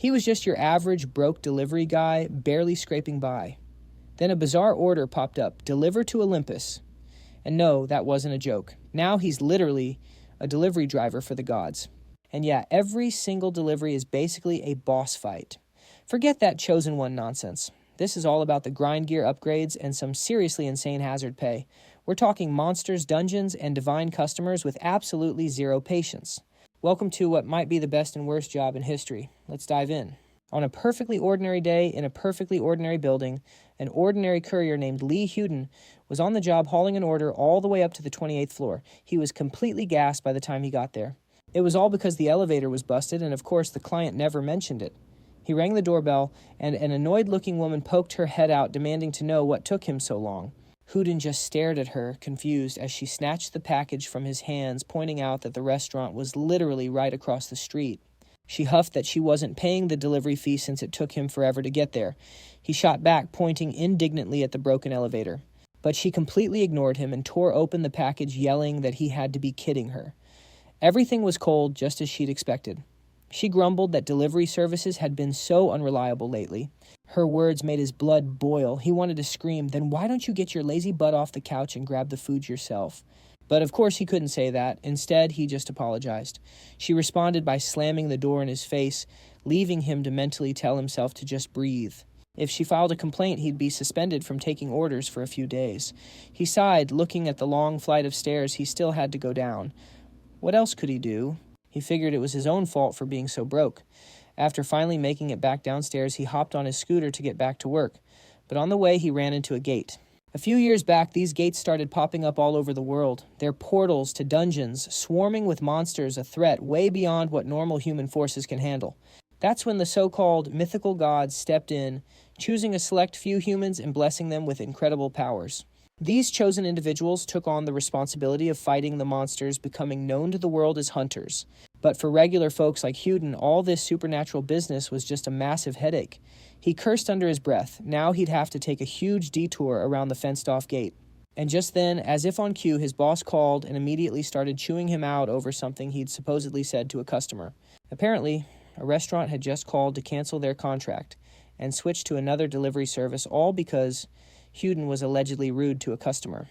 He was just your average broke delivery guy, barely scraping by. Then a bizarre order popped up, deliver to Olympus. And no, that wasn't a joke. Now he's literally a delivery driver for the gods. And yeah, every single delivery is basically a boss fight. Forget that chosen one nonsense. This is all about the grind gear upgrades and some seriously insane hazard pay. We're talking monsters, dungeons, and divine customers with absolutely zero patience. Welcome to what might be the best and worst job in history. Let's dive in. On a perfectly ordinary day in a perfectly ordinary building, an ordinary courier named Lee Huden was on the job hauling an order all the way up to the 28th floor. He was completely gassed by the time he got there. It was all because the elevator was busted, and of course the client never mentioned it. He rang the doorbell, and an annoyed-looking woman poked her head out, demanding to know what took him so long. Huden just stared at her, confused, as she snatched the package from his hands, pointing out that the restaurant was literally right across the street. She huffed that she wasn't paying the delivery fee since it took him forever to get there. He shot back, pointing indignantly at the broken elevator. But she completely ignored him and tore open the package, yelling that he had to be kidding her. Everything was cold, just as she'd expected. She grumbled that delivery services had been so unreliable lately. Her words made his blood boil. He wanted to scream, "Then why don't you get your lazy butt off the couch and grab the food yourself?" But of course he couldn't say that. Instead, he just apologized. She responded by slamming the door in his face, leaving him to mentally tell himself to just breathe. If she filed a complaint, he'd be suspended from taking orders for a few days. He sighed, looking at the long flight of stairs he still had to go down. What else could he do? He figured it was his own fault for being so broke. After finally making it back downstairs, he hopped on his scooter to get back to work. But on the way, he ran into a gate. A few years back, these gates started popping up all over the world. They're portals to dungeons, swarming with monsters, a threat way beyond what normal human forces can handle. That's when the so-called mythical gods stepped in, choosing a select few humans and blessing them with incredible powers. These chosen individuals took on the responsibility of fighting the monsters, becoming known to the world as hunters. But for regular folks like Huden, all this supernatural business was just a massive headache. He cursed under his breath. Now he'd have to take a huge detour around the fenced-off gate. And just then, as if on cue, his boss called and immediately started chewing him out over something he'd supposedly said to a customer. Apparently, a restaurant had just called to cancel their contract and switch to another delivery service, all because Huden was allegedly rude to a customer.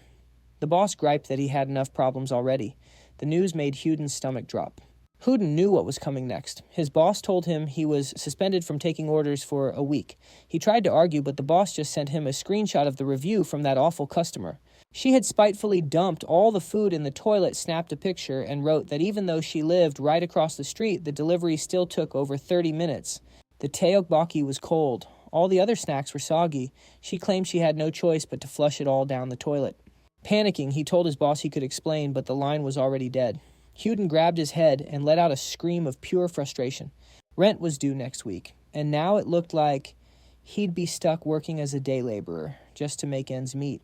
The boss griped that he had enough problems already. The news made Huden's stomach drop. Huden knew what was coming next. His boss told him he was suspended from taking orders for a week. He tried to argue, but the boss just sent him a screenshot of the review from that awful customer. She had spitefully dumped all the food in the toilet, snapped a picture, and wrote that even though she lived right across the street, the delivery still took over 30 minutes. The tteokbokki was cold. All the other snacks were soggy. She claimed she had no choice but to flush it all down the toilet. Panicking, he told his boss he could explain, but the line was already dead. Huden grabbed his head and let out a scream of pure frustration. Rent was due next week, and now it looked like he'd be stuck working as a day laborer just to make ends meet.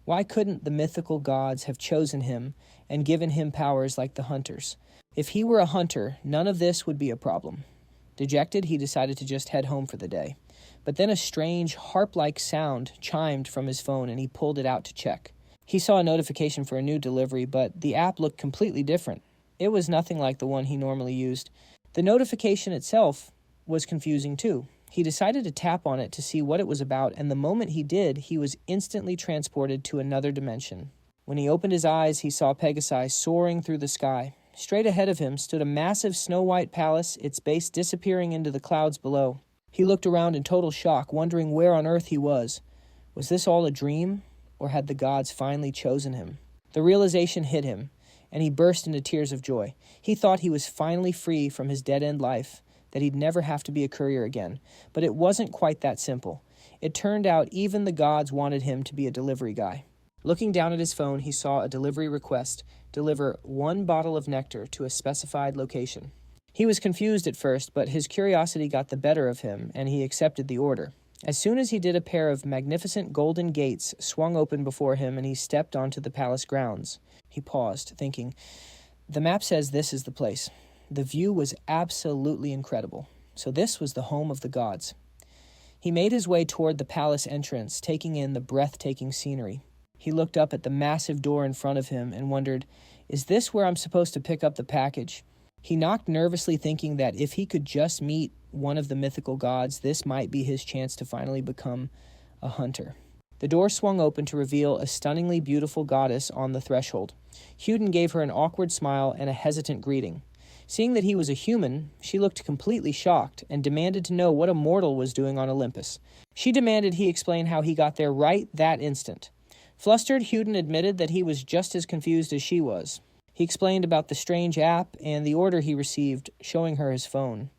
Why couldn't the mythical gods have chosen him and given him powers like the hunters? If he were a hunter, none of this would be a problem. Dejected, he decided to just head home for the day. But then a strange, harp-like sound chimed from his phone, and he pulled it out to check. He saw a notification for a new delivery, but the app looked completely different. It was nothing like the one he normally used. The notification itself was confusing too. He decided to tap on it to see what it was about, and the moment he did, he was instantly transported to another dimension. When he opened his eyes, he saw Pegasi soaring through the sky. Straight ahead of him stood a massive snow-white palace, its base disappearing into the clouds below. He looked around in total shock, wondering where on earth he was. Was this all a dream, or had the gods finally chosen him? The realization hit him, and he burst into tears of joy. He thought he was finally free from his dead-end life, that he'd never have to be a courier again. But it wasn't quite that simple. It turned out even the gods wanted him to be a delivery guy. Looking down at his phone, he saw a delivery request: deliver 1 bottle of nectar to a specified location. He was confused at first, but his curiosity got the better of him, and he accepted the order. As soon as he did, a pair of magnificent golden gates swung open before him, and he stepped onto the palace grounds. He paused, thinking, the map says this is the place. The view was absolutely incredible. So this was the home of the gods. He made his way toward the palace entrance, taking in the breathtaking scenery. He looked up at the massive door in front of him and wondered, is this where I'm supposed to pick up the package? He knocked nervously, thinking that if he could just meet one of the mythical gods, this might be his chance to finally become a hunter. The door swung open to reveal a stunningly beautiful goddess on the threshold. Huden gave her an awkward smile and a hesitant greeting. Seeing that he was a human, she looked completely shocked and demanded to know what a mortal was doing on Olympus. She demanded he explain how he got there right that instant. Flustered, Huden admitted that he was just as confused as she was. He explained about the strange app and the order he received, showing her his phone.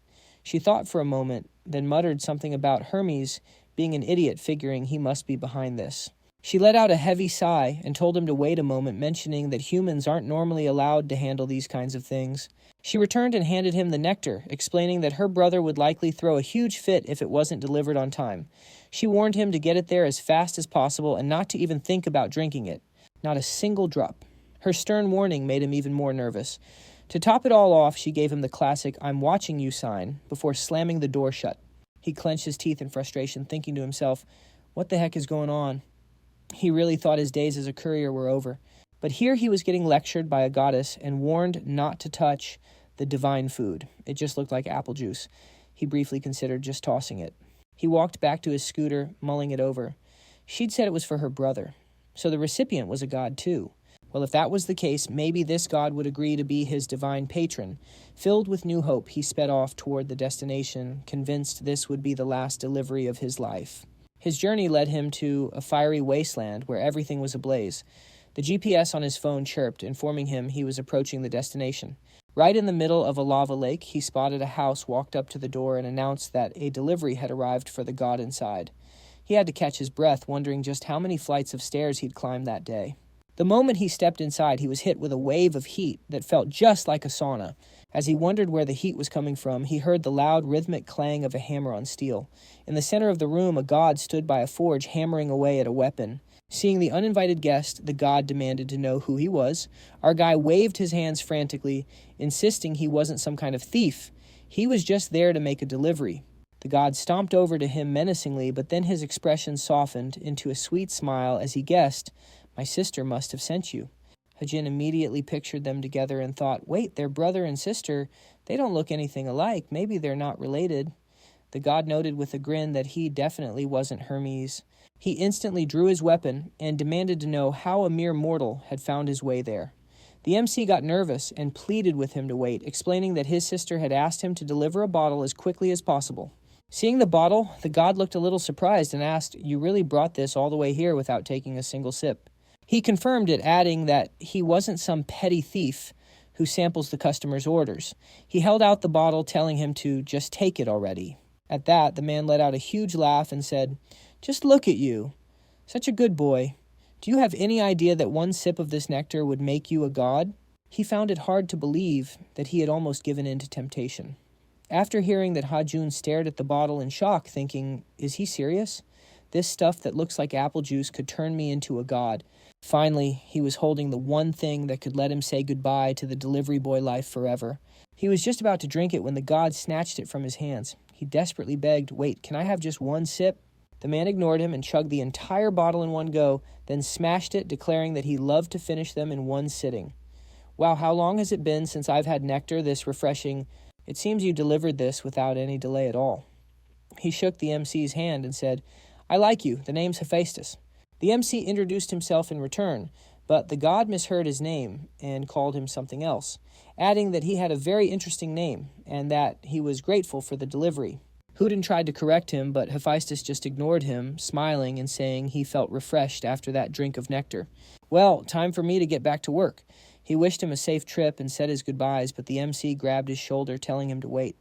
She thought for a moment, then muttered something about Hermes being an idiot, figuring he must be behind this. She let out a heavy sigh and told him to wait a moment, mentioning that humans aren't normally allowed to handle these kinds of things. She returned and handed him the nectar, explaining that her brother would likely throw a huge fit if it wasn't delivered on time. She warned him to get it there as fast as possible and not to even think about drinking it. Not a single drop. Her stern warning made him even more nervous. To top it all off, she gave him the classic "I'm watching you" sign before slamming the door shut. He clenched his teeth in frustration, thinking to himself, what the heck is going on? He really thought his days as a courier were over. But here he was getting lectured by a goddess and warned not to touch the divine food. It just looked like apple juice. He briefly considered just tossing it. He walked back to his scooter, mulling it over. She'd said it was for her brother. So the recipient was a god too. Well, if that was the case, maybe this god would agree to be his divine patron. Filled with new hope, he sped off toward the destination, convinced this would be the last delivery of his life. His journey led him to a fiery wasteland where everything was ablaze. The GPS on his phone chirped, informing him he was approaching the destination. Right in the middle of a lava lake, he spotted a house, walked up to the door, and announced that a delivery had arrived for the god inside. He had to catch his breath, wondering just how many flights of stairs he'd climbed that day. The moment he stepped inside, he was hit with a wave of heat that felt just like a sauna. As he wondered where the heat was coming from, he heard the loud, rhythmic clang of a hammer on steel. In the center of the room, a god stood by a forge, hammering away at a weapon. Seeing the uninvited guest, the god demanded to know who he was. Our guy waved his hands frantically, insisting he wasn't some kind of thief. He was just there to make a delivery. The god stomped over to him menacingly, but then his expression softened into a sweet smile as he guessed, "My sister must have sent you." Hajin immediately pictured them together and thought, wait, they're brother and sister. They don't look anything alike. Maybe they're not related. The god noted with a grin that he definitely wasn't Hermes. He instantly drew his weapon and demanded to know how a mere mortal had found his way there. The MC got nervous and pleaded with him to wait, explaining that his sister had asked him to deliver a bottle as quickly as possible. Seeing the bottle, the god looked a little surprised and asked, "You really brought this all the way here without taking a single sip?" He confirmed it, adding that he wasn't some petty thief who samples the customer's orders. He held out the bottle, telling him to just take it already. At that, the man let out a huge laugh and said, "Just look at you. Such a good boy. Do you have any idea that one sip of this nectar would make you a god?" He found it hard to believe that he had almost given in to temptation. After hearing that, Hajun stared at the bottle in shock, thinking, is he serious? This stuff that looks like apple juice could turn me into a god. Finally, he was holding the one thing that could let him say goodbye to the delivery boy life forever. He was just about to drink it when the god snatched it from his hands. He desperately begged, "Wait, can I have just one sip?" The man ignored him and chugged the entire bottle in one go, then smashed it, declaring that he loved to finish them in one sitting. "Wow, how long has it been since I've had nectar this refreshing? It seems you delivered this without any delay at all." He shook the MC's hand and said, "I like you. The name's Hephaestus." The MC introduced himself in return, but the god misheard his name and called him something else, adding that he had a very interesting name and that he was grateful for the delivery. Huden tried to correct him, but Hephaestus just ignored him, smiling and saying he felt refreshed after that drink of nectar. "Well, time for me to get back to work." He wished him a safe trip and said his goodbyes, but the MC grabbed his shoulder, telling him to wait.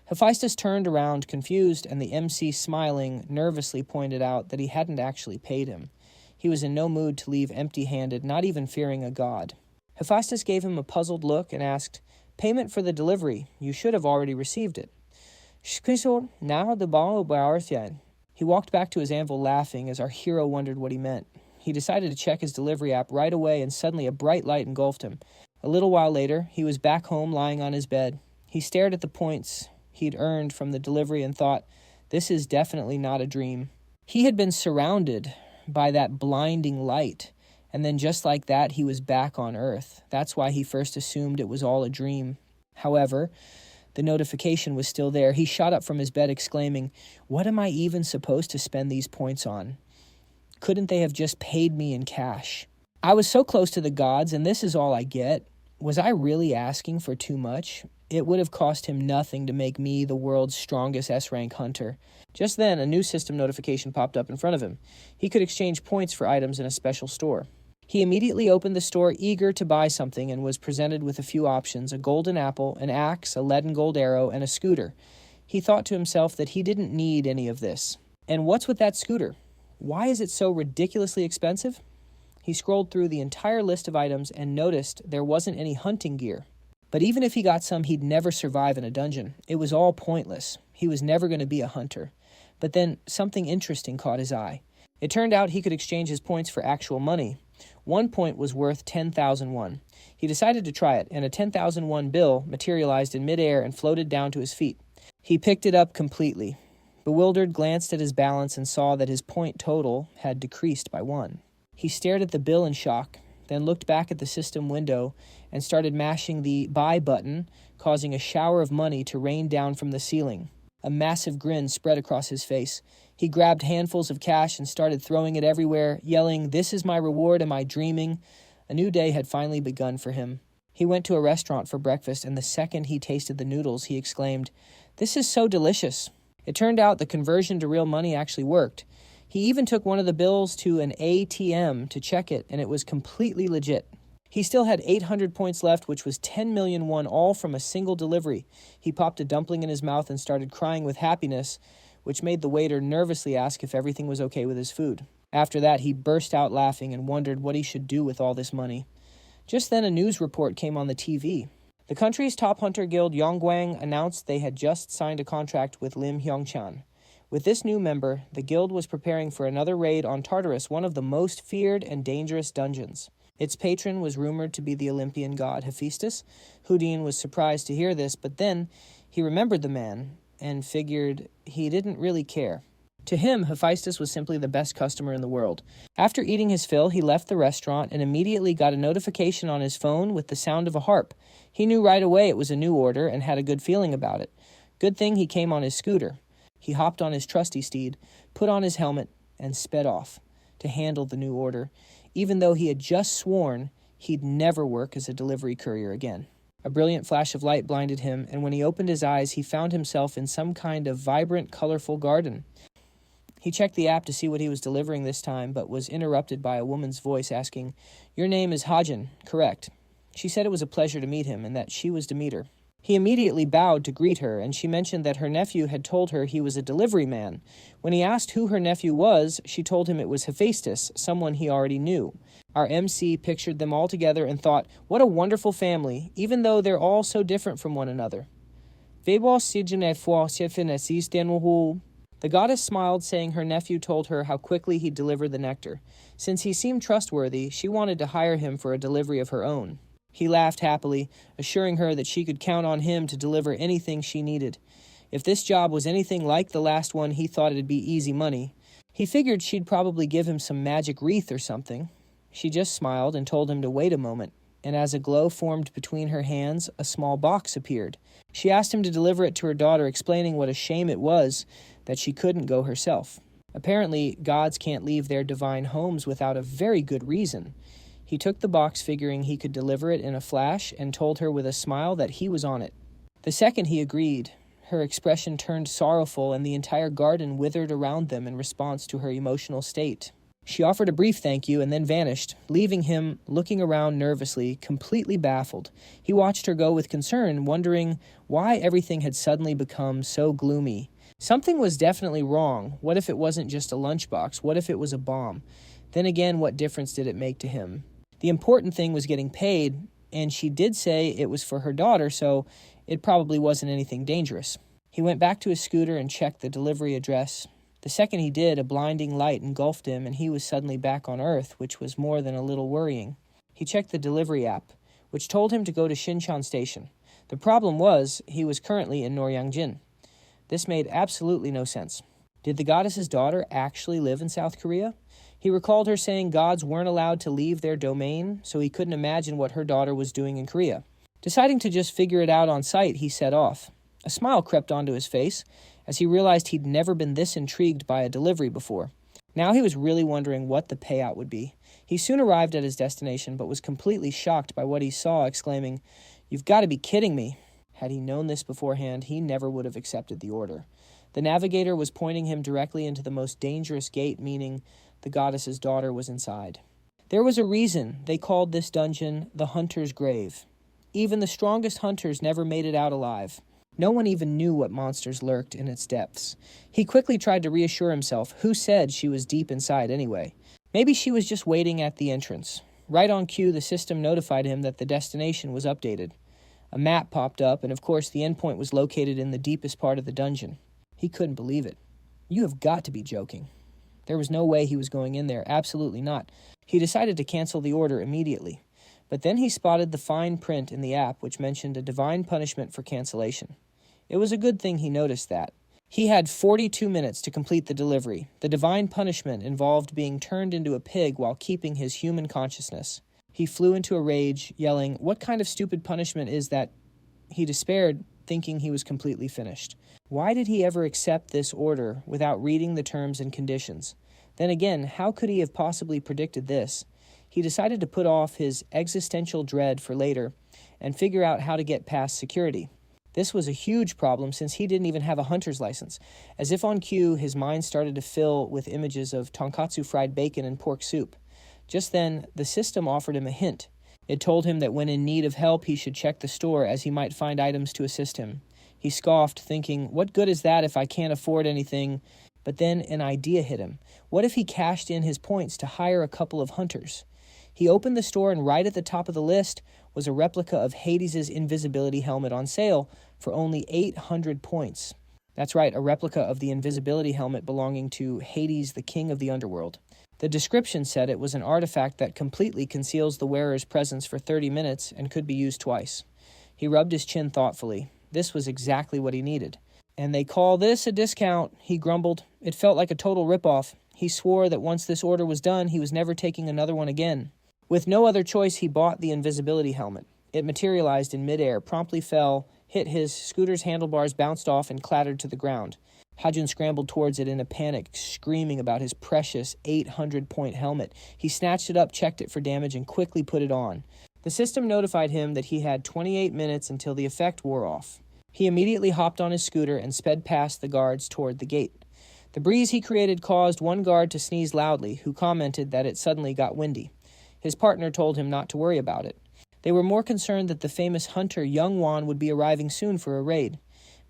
Hephaestus turned around, confused, and the MC, smiling, nervously pointed out that he hadn't actually paid him. He was in no mood to leave empty-handed, not even fearing a god. Hephaestus gave him a puzzled look and asked, "Payment for the delivery. You should have already received it." He walked back to his anvil laughing as our hero wondered what he meant. He decided to check his delivery app right away, and suddenly a bright light engulfed him. A little while later, he was back home lying on his bed. He stared at the points he'd earned from the delivery and thought, this is definitely not a dream. He had been surrounded by that blinding light, and then just like that, he was back on Earth. That's why he first assumed it was all a dream. However, the notification was still there. He shot up from his bed exclaiming, "What am I even supposed to spend these points on? Couldn't they have just paid me in cash? I was so close to the gods, and this is all I get. Was I really asking for too much? It would have cost him nothing to make me the world's strongest S-rank hunter." Just then, a new system notification popped up in front of him. He could exchange points for items in a special store. He immediately opened the store, eager to buy something, and was presented with a few options: a golden apple, an axe, a lead and gold arrow, and a scooter. He thought to himself that he didn't need any of this. And what's with that scooter? Why is it so ridiculously expensive? He scrolled through the entire list of items and noticed there wasn't any hunting gear. But even if he got some, he'd never survive in a dungeon. It was all pointless. He was never going to be a hunter. But then something interesting caught his eye. It turned out he could exchange his points for actual money. 1 point was worth 10,000 won. He decided to try it, and a 10,000 won bill materialized in midair and floated down to his feet. He picked it up completely. Bewildered, glanced at his balance and saw that his point total had decreased by 1. He stared at the bill in shock, then looked back at the system window and started mashing the buy button, causing a shower of money to rain down from the ceiling. A massive grin spread across his face. He grabbed handfuls of cash and started throwing it everywhere, yelling, "This is my reward, am I dreaming?" A new day had finally begun for him. He went to a restaurant for breakfast, and the second he tasted the noodles, he exclaimed, "This is so delicious." It turned out the conversion to real money actually worked. He even took one of the bills to an ATM to check it, and it was completely legit. He still had 800 points left, which was 10 million won, all from a single delivery. He popped a dumpling in his mouth and started crying with happiness, which made the waiter nervously ask if everything was okay with his food. After that, he burst out laughing and wondered what he should do with all this money. Just then, a news report came on the TV. The country's top hunter guild, Yongguang, announced they had just signed a contract with Lim Hyongchan. With this new member, the guild was preparing for another raid on Tartarus, one of the most feared and dangerous dungeons. Its patron was rumored to be the Olympian god Hephaestus. Houdin was surprised to hear this, but then he remembered the man and figured he didn't really care. To him, Hephaestus was simply the best customer in the world. After eating his fill, he left the restaurant and immediately got a notification on his phone with the sound of a harp. He knew right away it was a new order and had a good feeling about it. Good thing he came on his scooter. He hopped on his trusty steed, put on his helmet, and sped off to handle the new order, even though he had just sworn he'd never work as a delivery courier again. A brilliant flash of light blinded him, and when he opened his eyes, he found himself in some kind of vibrant, colorful garden. He checked the app to see what he was delivering this time, but was interrupted by a woman's voice asking, "Your name is Hajin, correct?" She said it was a pleasure to meet him and that she was Demeter. He immediately bowed to greet her, and she mentioned that her nephew had told her he was a delivery man. When he asked who her nephew was, she told him it was Hephaestus, someone he already knew. Our MC pictured them all together and thought, what a wonderful family, even though they're all so different from one another. The goddess smiled, saying her nephew told her how quickly he'd deliver the nectar. Since he seemed trustworthy, she wanted to hire him for a delivery of her own. He laughed happily, assuring her that she could count on him to deliver anything she needed. If this job was anything like the last one, he thought it'd be easy money. He figured she'd probably give him some magic wreath or something. She just smiled and told him to wait a moment, and as a glow formed between her hands, a small box appeared. She asked him to deliver it to her daughter, explaining what a shame it was that she couldn't go herself. Apparently, gods can't leave their divine homes without a very good reason. He took the box, figuring he could deliver it in a flash, and told her with a smile that he was on it. The second he agreed, her expression turned sorrowful, and the entire garden withered around them in response to her emotional state. She offered a brief thank you and then vanished, leaving him looking around nervously, completely baffled. He watched her go with concern, wondering why everything had suddenly become so gloomy. Something was definitely wrong. What if it wasn't just a lunchbox? What if it was a bomb? Then again, what difference did it make to him? The important thing was getting paid, and she did say it was for her daughter, so it probably wasn't anything dangerous. He went back to his scooter and checked the delivery address. The second he did, a blinding light engulfed him, and he was suddenly back on Earth, which was more than a little worrying. He checked the delivery app, which told him to go to Shinchan Station. The problem was, he was currently in Noryangjin. This made absolutely no sense. Did the goddess's daughter actually live in South Korea? He recalled her saying gods weren't allowed to leave their domain, so he couldn't imagine what her daughter was doing in Korea. Deciding to just figure it out on sight, he set off. A smile crept onto his face as he realized he'd never been this intrigued by a delivery before. Now he was really wondering what the payout would be. He soon arrived at his destination, but was completely shocked by what he saw, exclaiming, "You've got to be kidding me." Had he known this beforehand, he never would have accepted the order. The navigator was pointing him directly into the most dangerous gate, meaning the goddess's daughter was inside. There was a reason they called this dungeon the Hunter's Grave. Even the strongest hunters never made it out alive. No one even knew what monsters lurked in its depths. He quickly tried to reassure himself. Who said she was deep inside anyway? Maybe she was just waiting at the entrance. Right on cue, the system notified him that the destination was updated. A map popped up, and of course the endpoint was located in the deepest part of the dungeon. He couldn't believe it. You have got to be joking. There was no way he was going in there, absolutely not. He decided to cancel the order immediately. But then he spotted the fine print in the app which mentioned a divine punishment for cancellation. It was a good thing he noticed that. He had 42 minutes to complete the delivery. The divine punishment involved being turned into a pig while keeping his human consciousness. He flew into a rage, yelling, "What kind of stupid punishment is that?" He despaired, thinking he was completely finished. Why did he ever accept this order without reading the terms and conditions? Then again, how could he have possibly predicted this? He decided to put off his existential dread for later and figure out how to get past security. This was a huge problem since he didn't even have a hunter's license. As if on cue, his mind started to fill with images of tonkatsu fried bacon and pork soup. Just then, the system offered him a hint. It told him that when in need of help, he should check the store as he might find items to assist him. He scoffed, thinking, what good is that if I can't afford anything? But then an idea hit him. What if he cashed in his points to hire a couple of hunters? He opened the store, and right at the top of the list was a replica of Hades' invisibility helmet on sale for only 800 points. That's right, a replica of the invisibility helmet belonging to Hades, the king of the underworld. The description said it was an artifact that completely conceals the wearer's presence for 30 minutes and could be used twice. He rubbed his chin thoughtfully. This was exactly what he needed. "And they call this a discount," he grumbled. It felt like a total ripoff. He swore that once this order was done, he was never taking another one again. With no other choice, he bought the invisibility helmet. It materialized in midair, promptly fell, hit his scooter's handlebars, bounced off, and clattered to the ground. Hajun scrambled towards it in a panic, screaming about his precious 800-point helmet. He snatched it up, checked it for damage, and quickly put it on. The system notified him that he had 28 minutes until the effect wore off. He immediately hopped on his scooter and sped past the guards toward the gate. The breeze he created caused one guard to sneeze loudly, who commented that it suddenly got windy. His partner told him not to worry about it. They were more concerned that the famous hunter Young Wan would be arriving soon for a raid.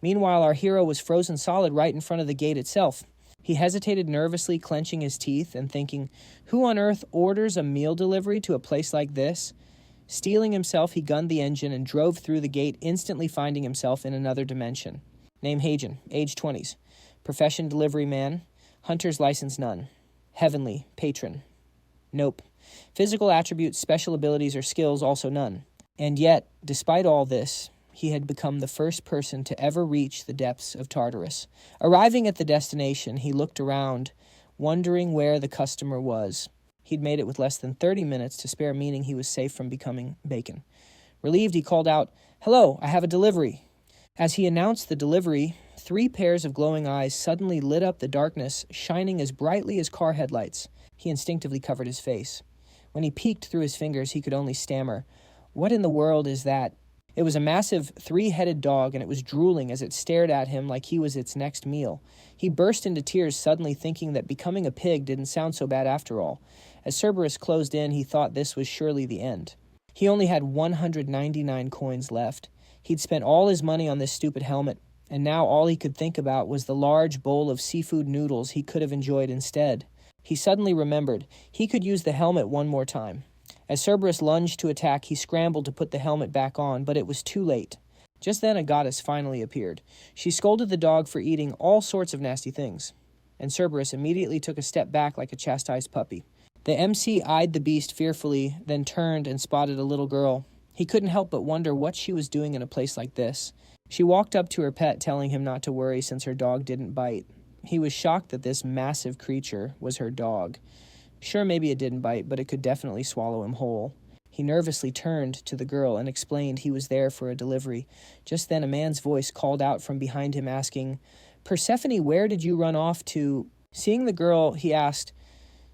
Meanwhile, our hero was frozen solid right in front of the gate itself. He hesitated nervously, clenching his teeth and thinking, who on earth orders a meal delivery to a place like this? Steeling himself, he gunned the engine and drove through the gate, instantly finding himself in another dimension. Name Hajun, age 20s. Profession delivery man. Hunter's license none. Heavenly, patron. Nope. Physical attributes, special abilities, or skills also none. And yet, despite all this, he had become the first person to ever reach the depths of Tartarus. Arriving at the destination, he looked around, wondering where the customer was. He'd made it with less than 30 minutes to spare, meaning he was safe from becoming bacon. Relieved, he called out, "Hello, I have a delivery." As he announced the delivery, 3 pairs of glowing eyes suddenly lit up the darkness, shining as brightly as car headlights. He instinctively covered his face. When he peeked through his fingers, he could only stammer, "What in the world is that?" It was a massive 3-headed dog, and it was drooling as it stared at him like he was its next meal. He burst into tears, suddenly thinking that becoming a pig didn't sound so bad after all. As Cerberus closed in, he thought this was surely the end. He only had 199 coins left. He'd spent all his money on this stupid helmet, and now all he could think about was the large bowl of seafood noodles he could have enjoyed instead. He suddenly remembered he could use the helmet one more time. As Cerberus lunged to attack, he scrambled to put the helmet back on, but it was too late. Just then a goddess finally appeared. She scolded the dog for eating all sorts of nasty things, and Cerberus immediately took a step back like a chastised puppy. The MC eyed the beast fearfully, then turned and spotted a little girl. He couldn't help but wonder what she was doing in a place like this. She walked up to her pet, telling him not to worry since her dog didn't bite. He was shocked that this massive creature was her dog. Sure, maybe it didn't bite, but it could definitely swallow him whole. He nervously turned to the girl and explained he was there for a delivery. Just then a man's voice called out from behind him asking, "Persephone, where did you run off to?" Seeing the girl, he asked,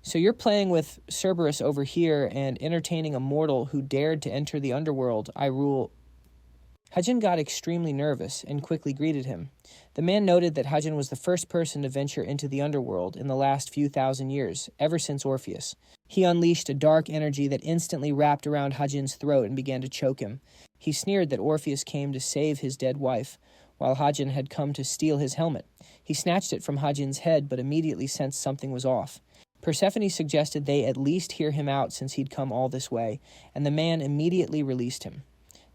"So you're playing with Cerberus over here and entertaining a mortal who dared to enter the underworld I rule." Hajin got extremely nervous and quickly greeted him. The man noted that Hajin was the first person to venture into the underworld in the last few thousand years, ever since Orpheus. He unleashed a dark energy that instantly wrapped around Hajin's throat and began to choke him. He sneered that Orpheus came to save his dead wife, while Hajin had come to steal his helmet. He snatched it from Hajin's head, but immediately sensed something was off. Persephone suggested they at least hear him out since he'd come all this way, and the man immediately released him.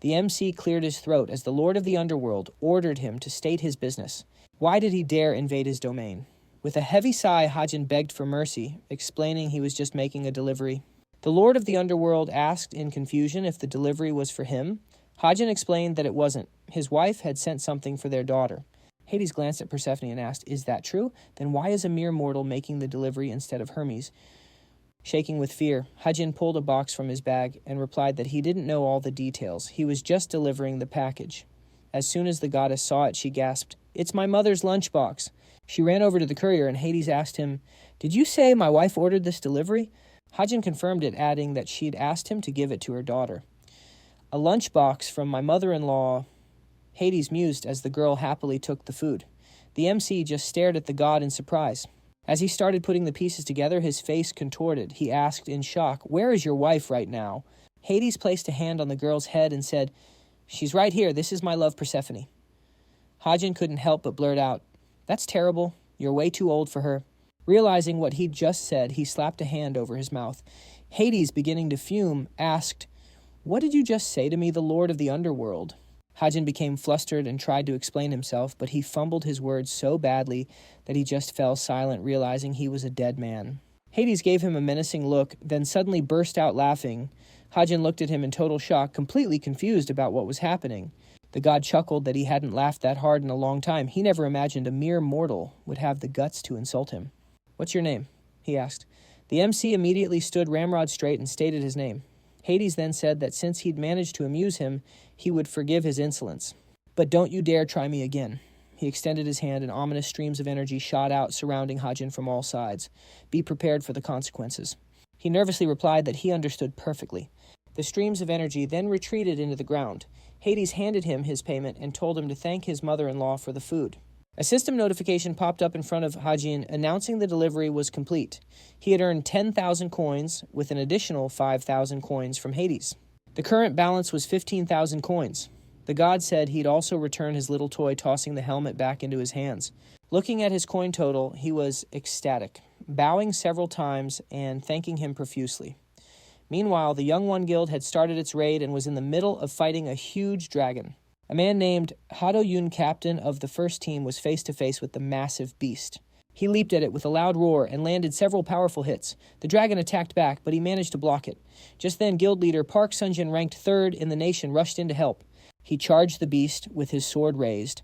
The MC cleared his throat as the Lord of the Underworld ordered him to state his business. Why did he dare invade his domain? With a heavy sigh, Hajin begged for mercy, explaining he was just making a delivery. The Lord of the Underworld asked in confusion if the delivery was for him. Hajin explained that it wasn't. His wife had sent something for their daughter. Hades glanced at Persephone and asked, "Is that true? Then why is a mere mortal making the delivery instead of Hermes?" Shaking with fear, Hajin pulled a box from his bag and replied that he didn't know all the details. He was just delivering the package. As soon as the goddess saw it, she gasped, "It's my mother's lunchbox." She ran over to the courier and Hades asked him, "Did you say my wife ordered this delivery?" Hajin confirmed it, adding that she'd asked him to give it to her daughter. "A lunchbox from my mother-in-law," Hades mused as the girl happily took the food. The MC just stared at the god in surprise. As he started putting the pieces together, his face contorted. He asked in shock, "Where is your wife right now?" Hades placed a hand on the girl's head and said, "She's right here. This is my love, Persephone." Hajin couldn't help but blurt out, "That's terrible. You're way too old for her." Realizing what he'd just said, he slapped a hand over his mouth. Hades, beginning to fume, asked, "What did you just say to me, the Lord of the Underworld?" Hajin became flustered and tried to explain himself, but he fumbled his words so badly that he just fell silent, realizing he was a dead man. Hades gave him a menacing look, then suddenly burst out laughing. Hajin looked at him in total shock, completely confused about what was happening. The god chuckled that he hadn't laughed that hard in a long time. He never imagined a mere mortal would have the guts to insult him. "What's your name?" he asked. The MC immediately stood ramrod straight and stated his name. Hades then said that since he'd managed to amuse him, he would forgive his insolence. "But don't you dare try me again." He extended his hand and ominous streams of energy shot out, surrounding Hajin from all sides. "Be prepared for the consequences." He nervously replied that he understood perfectly. The streams of energy then retreated into the ground. Hades handed him his payment and told him to thank his mother-in-law for the food. A system notification popped up in front of Hajin announcing the delivery was complete. He had earned 10,000 coins with an additional 5,000 coins from Hades. The current balance was 15,000 coins. The god said he'd also return his little toy, tossing the helmet back into his hands. Looking at his coin total, he was ecstatic, bowing several times and thanking him profusely. Meanwhile, the Young One Guild had started its raid and was in the middle of fighting a huge dragon. A man named Hado-yun, captain of the first team, was face-to-face with the massive beast. He leaped at it with a loud roar and landed several powerful hits. The dragon attacked back, but he managed to block it. Just then, guild leader Park Sunjin, ranked third in the nation, rushed in to help. He charged the beast with his sword raised.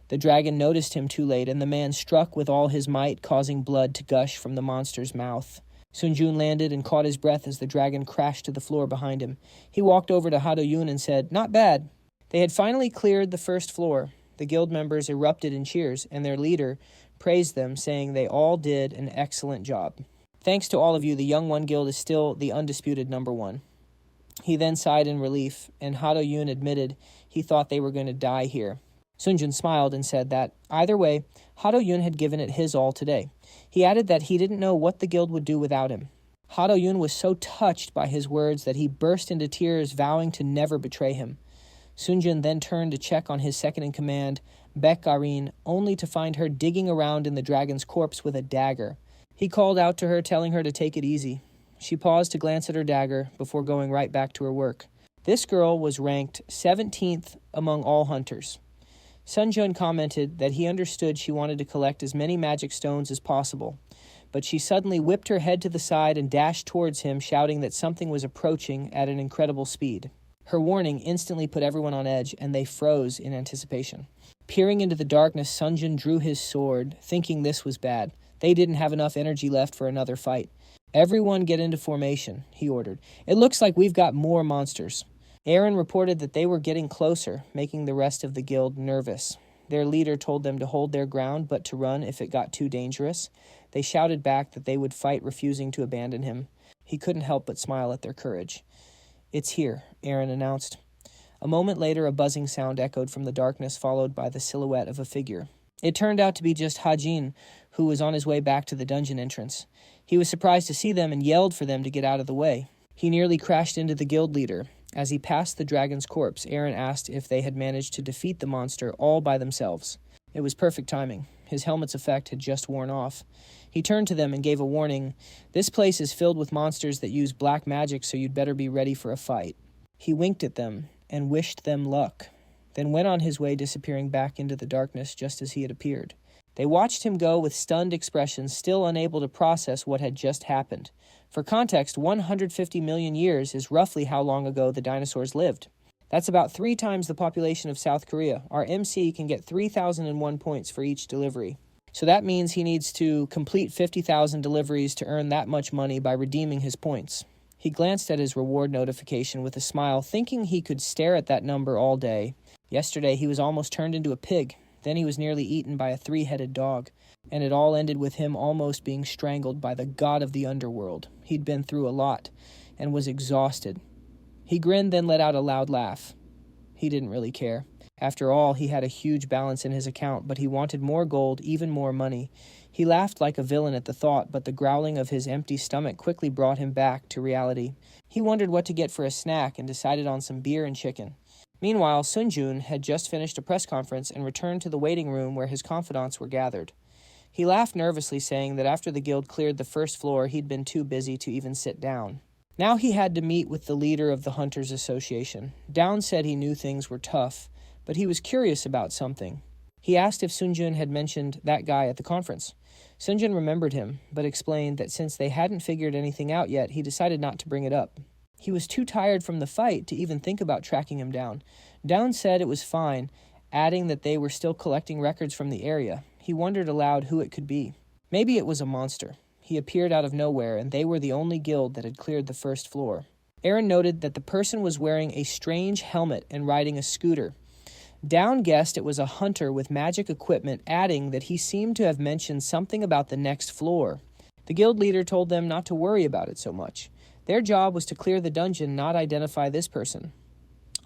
The dragon noticed him too late, and the man struck with all his might, causing blood to gush from the monster's mouth. Sunjun landed and caught his breath as the dragon crashed to the floor behind him. He walked over to Hado-yun and said, "Not bad." They had finally cleared the first floor. The guild members erupted in cheers, and their leader praised them, saying they all did an excellent job. "Thanks to all of you, the Young One Guild is still the undisputed number one." He then sighed in relief, and Hado-yun admitted he thought they were going to die here. Sunjun smiled and said that, either way, Hado-yun had given it his all today. He added that he didn't know what the guild would do without him. Hado-yun was so touched by his words that he burst into tears, vowing to never betray him. Sunjun then turned to check on his second-in-command, Bek-Arin, only to find her digging around in the dragon's corpse with a dagger. He called out to her, telling her to take it easy. She paused to glance at her dagger before going right back to her work. This girl was ranked 17th among all hunters. Sunjun commented that he understood she wanted to collect as many magic stones as possible, but she suddenly whipped her head to the side and dashed towards him, shouting that something was approaching at an incredible speed. Her warning instantly put everyone on edge, and they froze in anticipation. Peering into the darkness, Sunjun drew his sword, thinking this was bad. They didn't have enough energy left for another fight. "Everyone get into formation," he ordered. "It looks like we've got more monsters." Aaron reported that they were getting closer, making the rest of the guild nervous. Their leader told them to hold their ground, but to run if it got too dangerous. They shouted back that they would fight, refusing to abandon him. He couldn't help but smile at their courage. "It's here," Aaron announced. A moment later, a buzzing sound echoed from the darkness, followed by the silhouette of a figure. It turned out to be just Hajin, who was on his way back to the dungeon entrance. He was surprised to see them and yelled for them to get out of the way. He nearly crashed into the guild leader. As he passed the dragon's corpse, Aaron asked if they had managed to defeat the monster all by themselves. It was perfect timing. His helmet's effect had just worn off. He turned to them and gave a warning. "This place is filled with monsters that use black magic, so you'd better be ready for a fight." He winked at them and wished them luck, then went on his way, disappearing back into the darkness just as he had appeared. They watched him go with stunned expressions, still unable to process what had just happened. For context, 150 million years is roughly how long ago the dinosaurs lived. That's about 3 times the population of South Korea. Our MC can get 3,001 points for each delivery. So that means he needs to complete 50,000 deliveries to earn that much money by redeeming his points. He glanced at his reward notification with a smile, thinking he could stare at that number all day. Yesterday, he was almost turned into a pig. Then he was nearly eaten by a 3-headed dog. And it all ended with him almost being strangled by the god of the underworld. He'd been through a lot and was exhausted. He grinned, then let out a loud laugh. He didn't really care. After all, he had a huge balance in his account, but he wanted more gold, even more money. He laughed like a villain at the thought, but the growling of his empty stomach quickly brought him back to reality. He wondered what to get for a snack and decided on some beer and chicken. Meanwhile, Sunjun had just finished a press conference and returned to the waiting room where his confidants were gathered. He laughed nervously, saying that after the guild cleared the first floor, he'd been too busy to even sit down. Now he had to meet with the leader of the Hunters Association. Down said he knew things were tough, but he was curious about something. He asked if Sunjun had mentioned that guy at the conference. Sunjun remembered him, but explained that since they hadn't figured anything out yet, he decided not to bring it up. He was too tired from the fight to even think about tracking him down. Down said it was fine, adding that they were still collecting records from the area. He wondered aloud who it could be. Maybe it was a monster. He appeared out of nowhere, and they were the only guild that had cleared the first floor. Aaron noted that the person was wearing a strange helmet and riding a scooter. Down guessed it was a hunter with magic equipment, adding that he seemed to have mentioned something about the next floor. The guild leader told them not to worry about it so much. Their job was to clear the dungeon, not identify this person.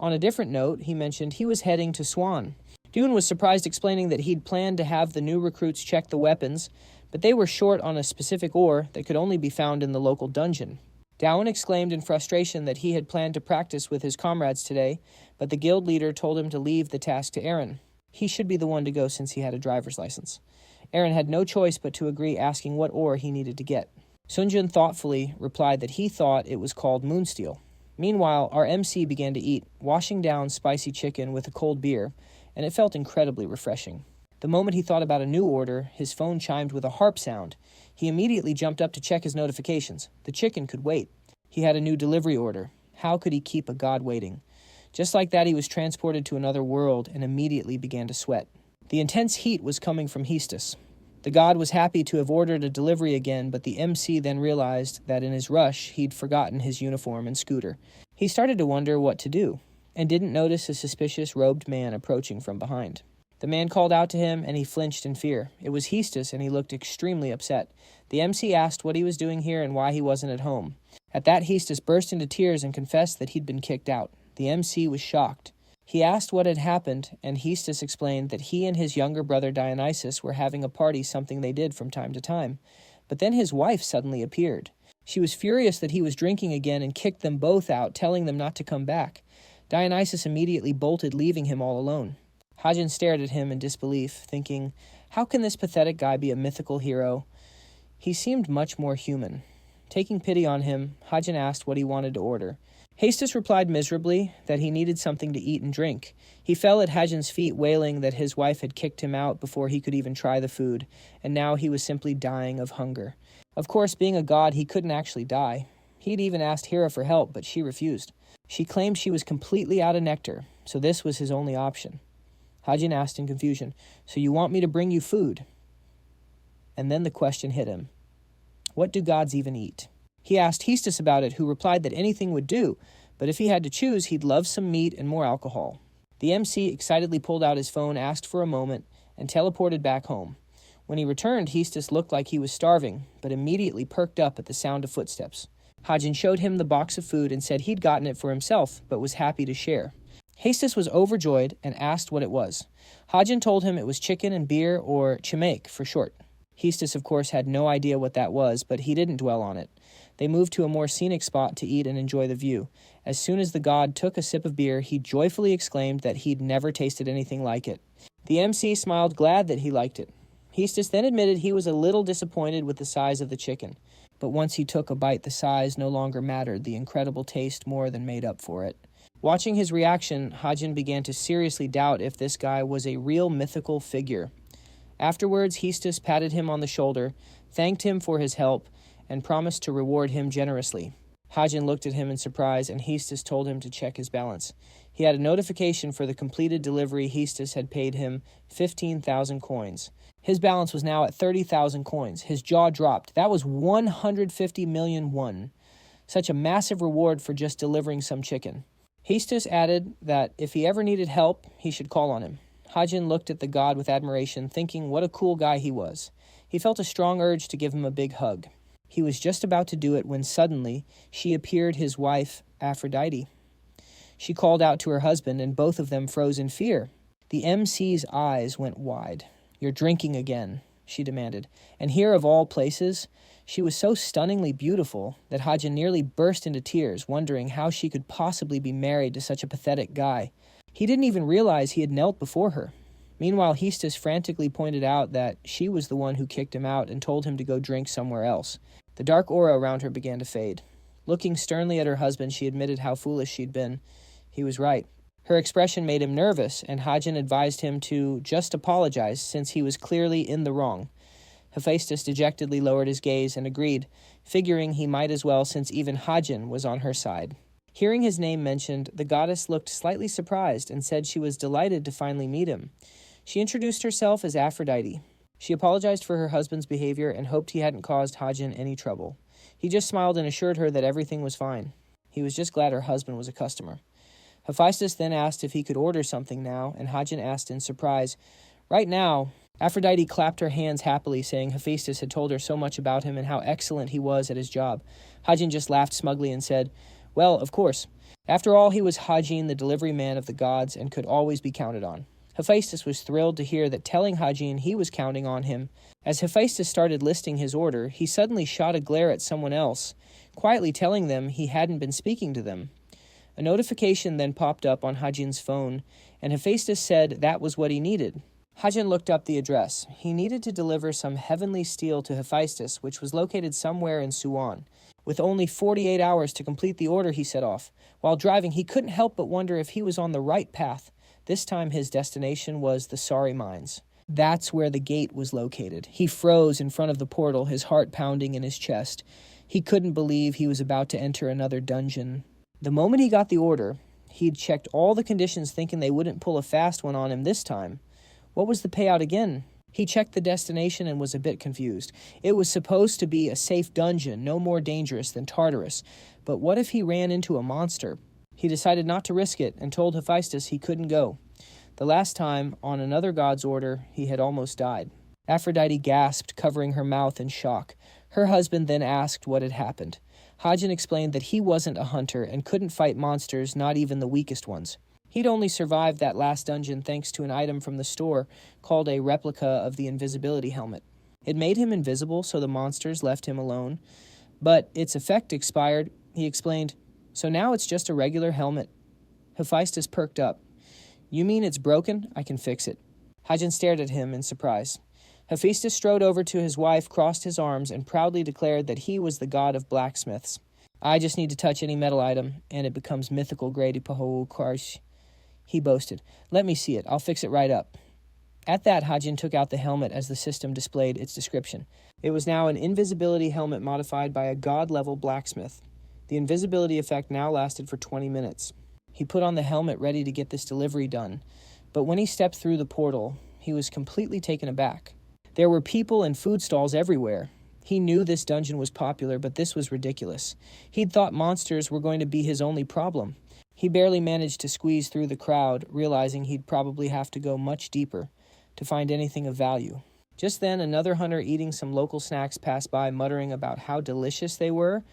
On a different note, he mentioned he was heading to Swan. Dune was surprised, explaining that he'd planned to have the new recruits check the weapons, but they were short on a specific ore that could only be found in the local dungeon. Dowan exclaimed in frustration that he had planned to practice with his comrades today, but the guild leader told him to leave the task to Aaron. He should be the one to go since he had a driver's license. Aaron had no choice but to agree, asking what ore he needed to get. Sunjun thoughtfully replied that he thought it was called moonsteel. Meanwhile, our MC began to eat, washing down spicy chicken with a cold beer, and it felt incredibly refreshing. The moment he thought about a new order, his phone chimed with a harp sound. He immediately jumped up to check his notifications. The chicken could wait. He had a new delivery order. How could he keep a god waiting? Just like that, he was transported to another world and immediately began to sweat. The intense heat was coming from Hestus. The god was happy to have ordered a delivery again, but the MC then realized that in his rush, he'd forgotten his uniform and scooter. He started to wonder what to do, and didn't notice a suspicious robed man approaching from behind. The man called out to him, and he flinched in fear. It was Hestus, and he looked extremely upset. The MC asked what he was doing here and why he wasn't at home. At that, Hestus burst into tears and confessed that he'd been kicked out. The MC was shocked. He asked what had happened, and Hestus explained that he and his younger brother Dionysus were having a party, something they did from time to time. But then his wife suddenly appeared. She was furious that he was drinking again and kicked them both out, telling them not to come back. Dionysus immediately bolted, leaving him all alone. Hajin stared at him in disbelief, thinking, how can this pathetic guy be a mythical hero? He seemed much more human. Taking pity on him, Hajin asked what he wanted to order. Hestus replied miserably that he needed something to eat and drink. He fell at Hajin's feet, wailing that his wife had kicked him out before he could even try the food, and now he was simply dying of hunger. Of course, being a god, he couldn't actually die. He'd even asked Hera for help, but she refused. She claimed she was completely out of nectar, so this was his only option. Hajin asked in confusion, "So you want me to bring you food?" And then the question hit him. What do gods even eat? He asked Hestus about it, who replied that anything would do, but if he had to choose, he'd love some meat and more alcohol. The MC excitedly pulled out his phone, asked for a moment, and teleported back home. When he returned, Hestus looked like he was starving, but immediately perked up at the sound of footsteps. Hajin showed him the box of food and said he'd gotten it for himself, but was happy to share. Hestus was overjoyed and asked what it was. Hajin told him it was chicken and beer, or chimek for short. Hestus, of course, had no idea what that was, but he didn't dwell on it. They moved to a more scenic spot to eat and enjoy the view. As soon as the god took a sip of beer, he joyfully exclaimed that he'd never tasted anything like it. The MC smiled, glad that he liked it. Hestus then admitted he was a little disappointed with the size of the chicken, but once he took a bite, the size no longer mattered. The incredible taste more than made up for it. Watching his reaction, Hajin began to seriously doubt if this guy was a real mythical figure. Afterwards, Hestus patted him on the shoulder, thanked him for his help, and promised to reward him generously. Hajin looked at him in surprise, and Hestus told him to check his balance. He had a notification for the completed delivery. Hestus had paid him 15,000 coins. His balance was now at 30,000 coins. His jaw dropped. That was 150 million won. Such a massive reward for just delivering some chicken. Hestus added that if he ever needed help, he should call on him. Hajin looked at the god with admiration, thinking what a cool guy he was. He felt a strong urge to give him a big hug. He was just about to do it when suddenly she appeared, his wife, Aphrodite. She called out to her husband, and both of them froze in fear. The MC's eyes went wide. "You're drinking again," she demanded. And here, of all places, she was so stunningly beautiful that Hajin nearly burst into tears, wondering how she could possibly be married to such a pathetic guy. He didn't even realize he had knelt before her. Meanwhile, Hestus frantically pointed out that she was the one who kicked him out and told him to go drink somewhere else. The dark aura around her began to fade. Looking sternly at her husband, she admitted how foolish she'd been. He was right. Her expression made him nervous, and Hajin advised him to just apologize, since he was clearly in the wrong. Hephaestus dejectedly lowered his gaze and agreed, figuring he might as well, since even Hajin was on her side. Hearing his name mentioned, the goddess looked slightly surprised and said she was delighted to finally meet him. She introduced herself as Aphrodite. She apologized for her husband's behavior and hoped he hadn't caused Hajin any trouble. He just smiled and assured her that everything was fine. He was just glad her husband was a customer. Hephaestus then asked if he could order something now, and Hajin asked in surprise, "Right now?" Aphrodite clapped her hands happily, saying Hephaestus had told her so much about him and how excellent he was at his job. Hajin just laughed smugly and said, "Well, of course. After all, he was Hajin, the delivery man of the gods, and could always be counted on." Hephaestus was thrilled to hear that, telling Hajin he was counting on him. As Hephaestus started listing his order, he suddenly shot a glare at someone else, quietly telling them he hadn't been speaking to them. A notification then popped up on Hajin's phone, and Hephaestus said that was what he needed. Hajin looked up the address. He needed to deliver some heavenly steel to Hephaestus, which was located somewhere in Suwon. With only 48 hours to complete the order, he set off. While driving, he couldn't help but wonder if he was on the right path. This time his destination was the Sari Mines. That's where the gate was located. He froze in front of the portal, his heart pounding in his chest. He couldn't believe he was about to enter another dungeon. The moment he got the order, he'd checked all the conditions, thinking they wouldn't pull a fast one on him this time. What was the payout again? He checked the destination and was a bit confused. It was supposed to be a safe dungeon, no more dangerous than Tartarus. But what if he ran into a monster? He decided not to risk it and told Hephaestus he couldn't go. The last time, on another god's order, he had almost died. Aphrodite gasped, covering her mouth in shock. Her husband then asked what had happened. Hajin explained that he wasn't a hunter and couldn't fight monsters, not even the weakest ones. He'd only survived that last dungeon thanks to an item from the store called a replica of the invisibility helmet. It made him invisible, so the monsters left him alone. But its effect expired, he explained, so now it's just a regular helmet. Hephaestus perked up. "You mean it's broken? I can fix it." Hajin stared at him in surprise. Hephaestus strode over to his wife, crossed his arms, and proudly declared that he was the god of blacksmiths. "I just need to touch any metal item, and it becomes mythical grade Paho Karsh," he boasted. "Let me see it. I'll fix it right up." At that, Hajin took out the helmet as the system displayed its description. It was now an invisibility helmet modified by a god-level blacksmith. The invisibility effect now lasted for 20 minutes. He put on the helmet ready to get this delivery done. But when he stepped through the portal, he was completely taken aback. There were people and food stalls everywhere. He knew this dungeon was popular, but this was ridiculous. He'd thought monsters were going to be his only problem. He barely managed to squeeze through the crowd, realizing he'd probably have to go much deeper to find anything of value. Just then, another hunter eating some local snacks passed by, muttering about how delicious they were.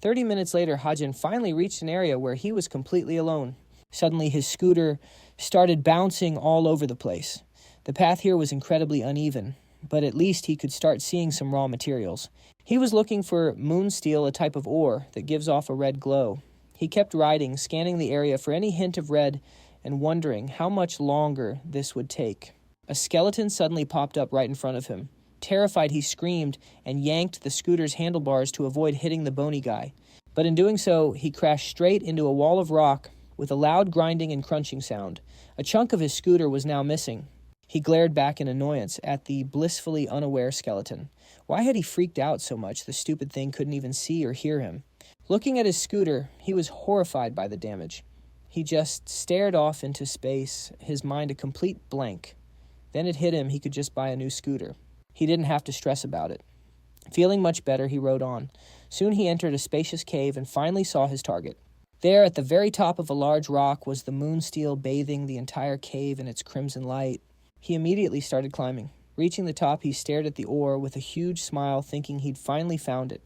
30 minutes later, Hajun finally reached an area where he was completely alone. Suddenly, his scooter started bouncing all over the place. The path here was incredibly uneven, but at least he could start seeing some raw materials. He was looking for moonsteel, a type of ore that gives off a red glow. He kept riding, scanning the area for any hint of red and wondering how much longer this would take. A skeleton suddenly popped up right in front of him. Terrified, he screamed and yanked the scooter's handlebars to avoid hitting the bony guy. But in doing so, he crashed straight into a wall of rock with a loud grinding and crunching sound. A chunk of his scooter was now missing. He glared back in annoyance at the blissfully unaware skeleton. Why had he freaked out so much the stupid thing couldn't even see or hear him? Looking at his scooter, he was horrified by the damage. He just stared off into space, his mind a complete blank. Then it hit him he could just buy a new scooter. He didn't have to stress about it. Feeling much better, he rode on. Soon he entered a spacious cave and finally saw his target. There, at the very top of a large rock, was the moonsteel bathing the entire cave in its crimson light. He immediately started climbing. Reaching the top, he stared at the ore with a huge smile, thinking he'd finally found it.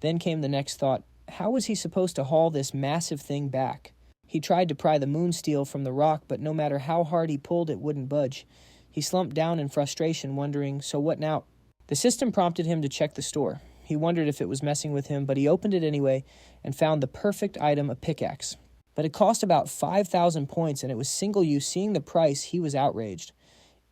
Then came the next thought. How was he supposed to haul this massive thing back? He tried to pry the moonsteel from the rock, but no matter how hard he pulled, it wouldn't budge. He slumped down in frustration, wondering, so what now? The system prompted him to check the store. He wondered if it was messing with him, but he opened it anyway and found the perfect item, a pickaxe. But it cost about 5,000 points, and it was single-use. Seeing the price, he was outraged.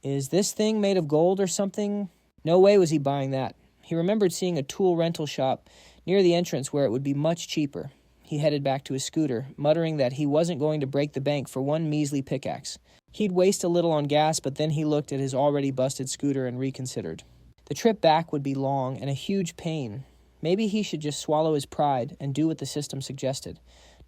Is this thing made of gold or something? No way was he buying that. He remembered seeing a tool rental shop near the entrance where it would be much cheaper. He headed back to his scooter, muttering that he wasn't going to break the bank for one measly pickaxe. He'd waste a little on gas, but then he looked at his already busted scooter and reconsidered. The trip back would be long and a huge pain. Maybe he should just swallow his pride and do what the system suggested.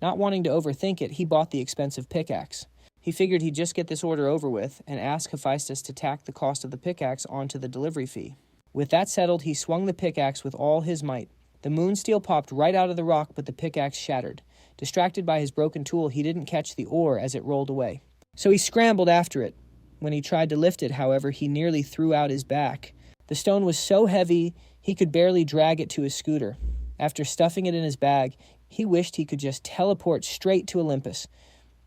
Not wanting to overthink it, he bought the expensive pickaxe. He figured he'd just get this order over with and ask Hephaestus to tack the cost of the pickaxe onto the delivery fee. With that settled, he swung the pickaxe with all his might. The moonsteel popped right out of the rock, but the pickaxe shattered. Distracted by his broken tool, he didn't catch the ore as it rolled away. So he scrambled after it. When he tried to lift it, however, he nearly threw out his back. The stone was so heavy, he could barely drag it to his scooter. After stuffing it in his bag, he wished he could just teleport straight to Olympus.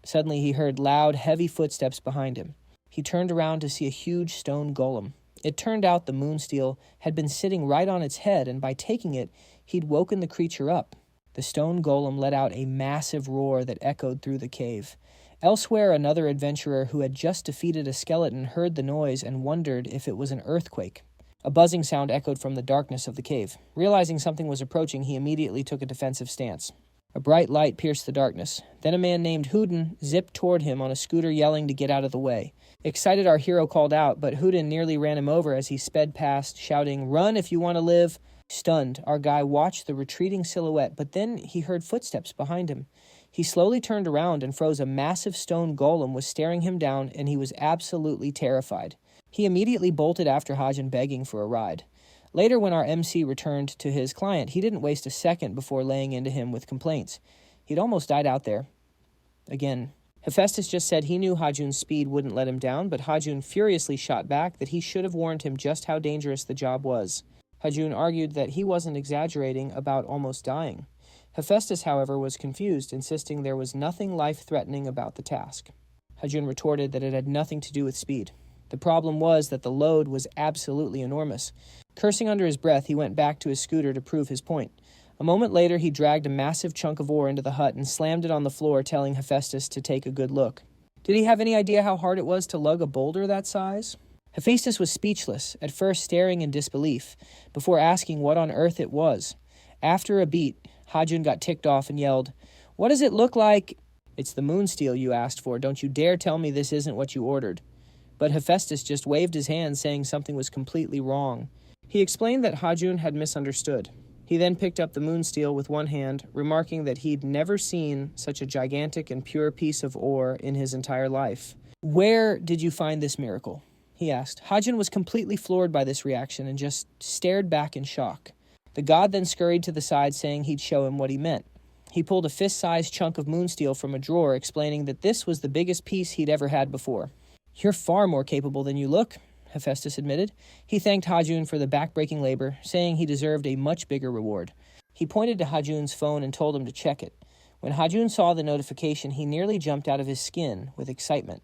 Suddenly, he heard loud, heavy footsteps behind him. He turned around to see a huge stone golem. It turned out the moonsteel had been sitting right on its head, and by taking it, he'd woken the creature up. The stone golem let out a massive roar that echoed through the cave. Elsewhere, another adventurer who had just defeated a skeleton heard the noise and wondered if it was an earthquake. A buzzing sound echoed from the darkness of the cave. Realizing something was approaching, he immediately took a defensive stance. A bright light pierced the darkness. Then a man named Houdin zipped toward him on a scooter, yelling to get out of the way. Excited, our hero called out, but Houdin nearly ran him over as he sped past, shouting, "Run if you want to live." Stunned, our guy watched the retreating silhouette, but then he heard footsteps behind him. He slowly turned around and froze. A massive stone golem was staring him down, and he was absolutely terrified. He immediately bolted after Hajin, begging for a ride. Later, when our MC returned to his client, he didn't waste a second before laying into him with complaints. He'd almost died out there. Again, Hephaestus just said he knew Hajun's speed wouldn't let him down, but Hajun furiously shot back that he should have warned him just how dangerous the job was. Hajun argued that he wasn't exaggerating about almost dying. Hephaestus, however, was confused, insisting there was nothing life-threatening about the task. Hajun retorted that it had nothing to do with speed. The problem was that the load was absolutely enormous. Cursing under his breath, he went back to his scooter to prove his point. A moment later, he dragged a massive chunk of ore into the hut and slammed it on the floor, telling Hephaestus to take a good look. Did he have any idea how hard it was to lug a boulder that size? Hephaestus was speechless, at first staring in disbelief, before asking what on earth it was. After a beat, Hajun got ticked off and yelled, "What does it look like?" "It's the moonsteel you asked for. Don't you dare tell me this isn't what you ordered." But Hephaestus just waved his hand, saying something was completely wrong. He explained that Hajun had misunderstood. He then picked up the moonsteel with one hand, remarking that he'd never seen such a gigantic and pure piece of ore in his entire life. "Where did you find this miracle?" he asked. Hajun was completely floored by this reaction and just stared back in shock. The god then scurried to the side, saying he'd show him what he meant. He pulled a fist-sized chunk of moonsteel from a drawer, explaining that this was the biggest piece he'd ever had before. "You're far more capable than you look," Hephaestus admitted. He thanked Hajun for the back-breaking labor, saying he deserved a much bigger reward. He pointed to Hajun's phone and told him to check it. When Hajun saw the notification, he nearly jumped out of his skin with excitement.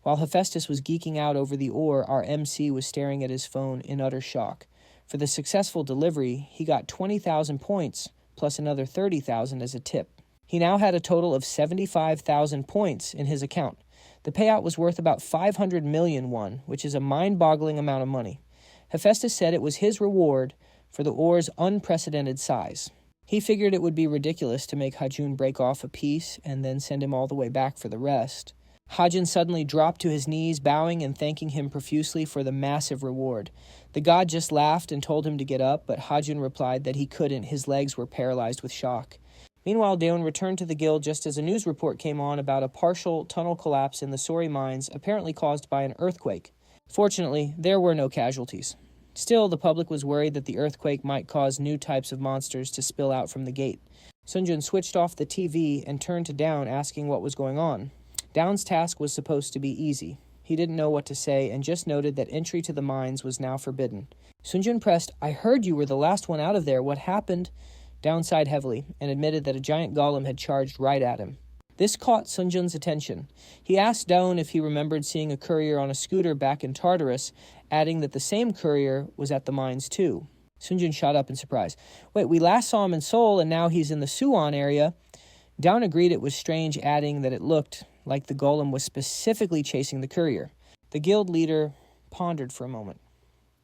While Hephaestus was geeking out over the ore, our MC was staring at his phone in utter shock. For the successful delivery, he got 20,000 points, plus another 30,000 as a tip. He now had a total of 75,000 points in his account. The payout was worth about 500 million won, which is a mind-boggling amount of money. Hephaestus said it was his reward for the ore's unprecedented size. He figured it would be ridiculous to make Hajun break off a piece and then send him all the way back for the rest. Hajun suddenly dropped to his knees, bowing and thanking him profusely for the massive reward. The god just laughed and told him to get up, but Hajun replied that he couldn't. His legs were paralyzed with shock. Meanwhile, Daon returned to the guild just as a news report came on about a partial tunnel collapse in the Sori mines, apparently caused by an earthquake. Fortunately, there were no casualties. Still, the public was worried that the earthquake might cause new types of monsters to spill out from the gate. Sunjun switched off the TV and turned to Daon, asking what was going on. Daon's task was supposed to be easy. He didn't know what to say and just noted that entry to the mines was now forbidden. Sunjun pressed, "I heard you were the last one out of there. What happened?" Daon sighed heavily and admitted that a giant golem had charged right at him. This caught Sunjun's attention. He asked Daon if he remembered seeing a courier on a scooter back in Tartarus, adding that the same courier was at the mines too. Sunjun shot up in surprise. "Wait, we last saw him in Seoul and now he's in the Suwon area." Daon agreed it was strange, adding that it looked like the golem was specifically chasing the courier. The guild leader pondered for a moment.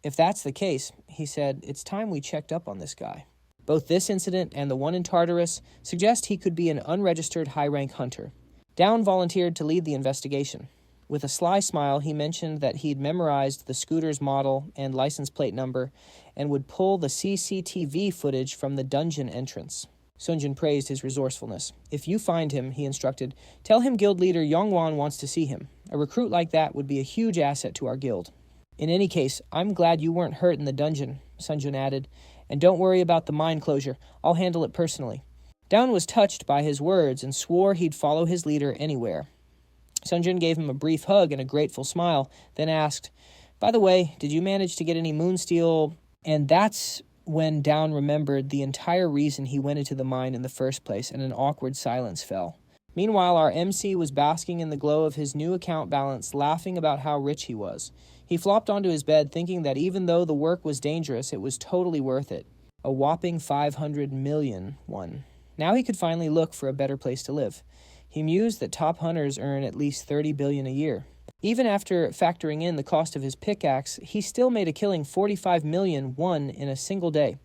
"If that's the case," he said, "it's time we checked up on this guy. Both this incident and the one in Tartarus suggest he could be an unregistered high-rank hunter." Daon volunteered to lead the investigation. With a sly smile, he mentioned that he'd memorized the scooter's model and license plate number and would pull the CCTV footage from the dungeon entrance. Sunjun praised his resourcefulness. "If you find him," he instructed, "tell him guild leader Yongwan wants to see him. A recruit like that would be a huge asset to our guild." "In any case, I'm glad you weren't hurt in the dungeon," Sunjun added. "And don't worry about the mine closure. I'll handle it personally." Daon was touched by his words and swore he'd follow his leader anywhere. Sunjun gave him a brief hug and a grateful smile, then asked, "By the way, did you manage to get any moonsteel?" And that's when Daon remembered the entire reason he went into the mine in the first place, and an awkward silence fell. Meanwhile, our MC was basking in the glow of his new account balance, laughing about how rich he was. He flopped onto his bed, thinking that even though the work was dangerous, it was totally worth it. A whopping 500 million won. Now he could finally look for a better place to live. He mused that top hunters earn at least 30 billion a year. Even after factoring in the cost of his pickaxe, he still made a killing 45 million won in a single day.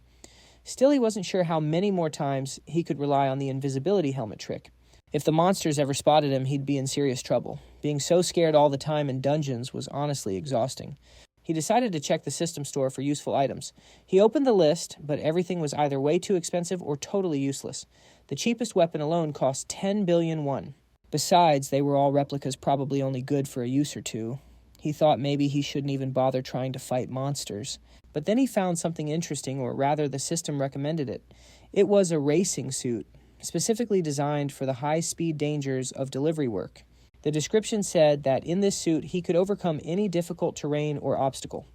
Still, he wasn't sure how many more times he could rely on the invisibility helmet trick. If the monsters ever spotted him, he'd be in serious trouble. Being so scared all the time in dungeons was honestly exhausting. He decided to check the system store for useful items. He opened the list, but everything was either way too expensive or totally useless. The cheapest weapon alone cost 10 billion won. Besides, they were all replicas, probably only good for a use or two. He thought maybe he shouldn't even bother trying to fight monsters. But then he found something interesting, or rather the system recommended it. It was a racing suit, specifically designed for the high-speed dangers of delivery work. The description said that in this suit he could overcome any difficult terrain or obstacle.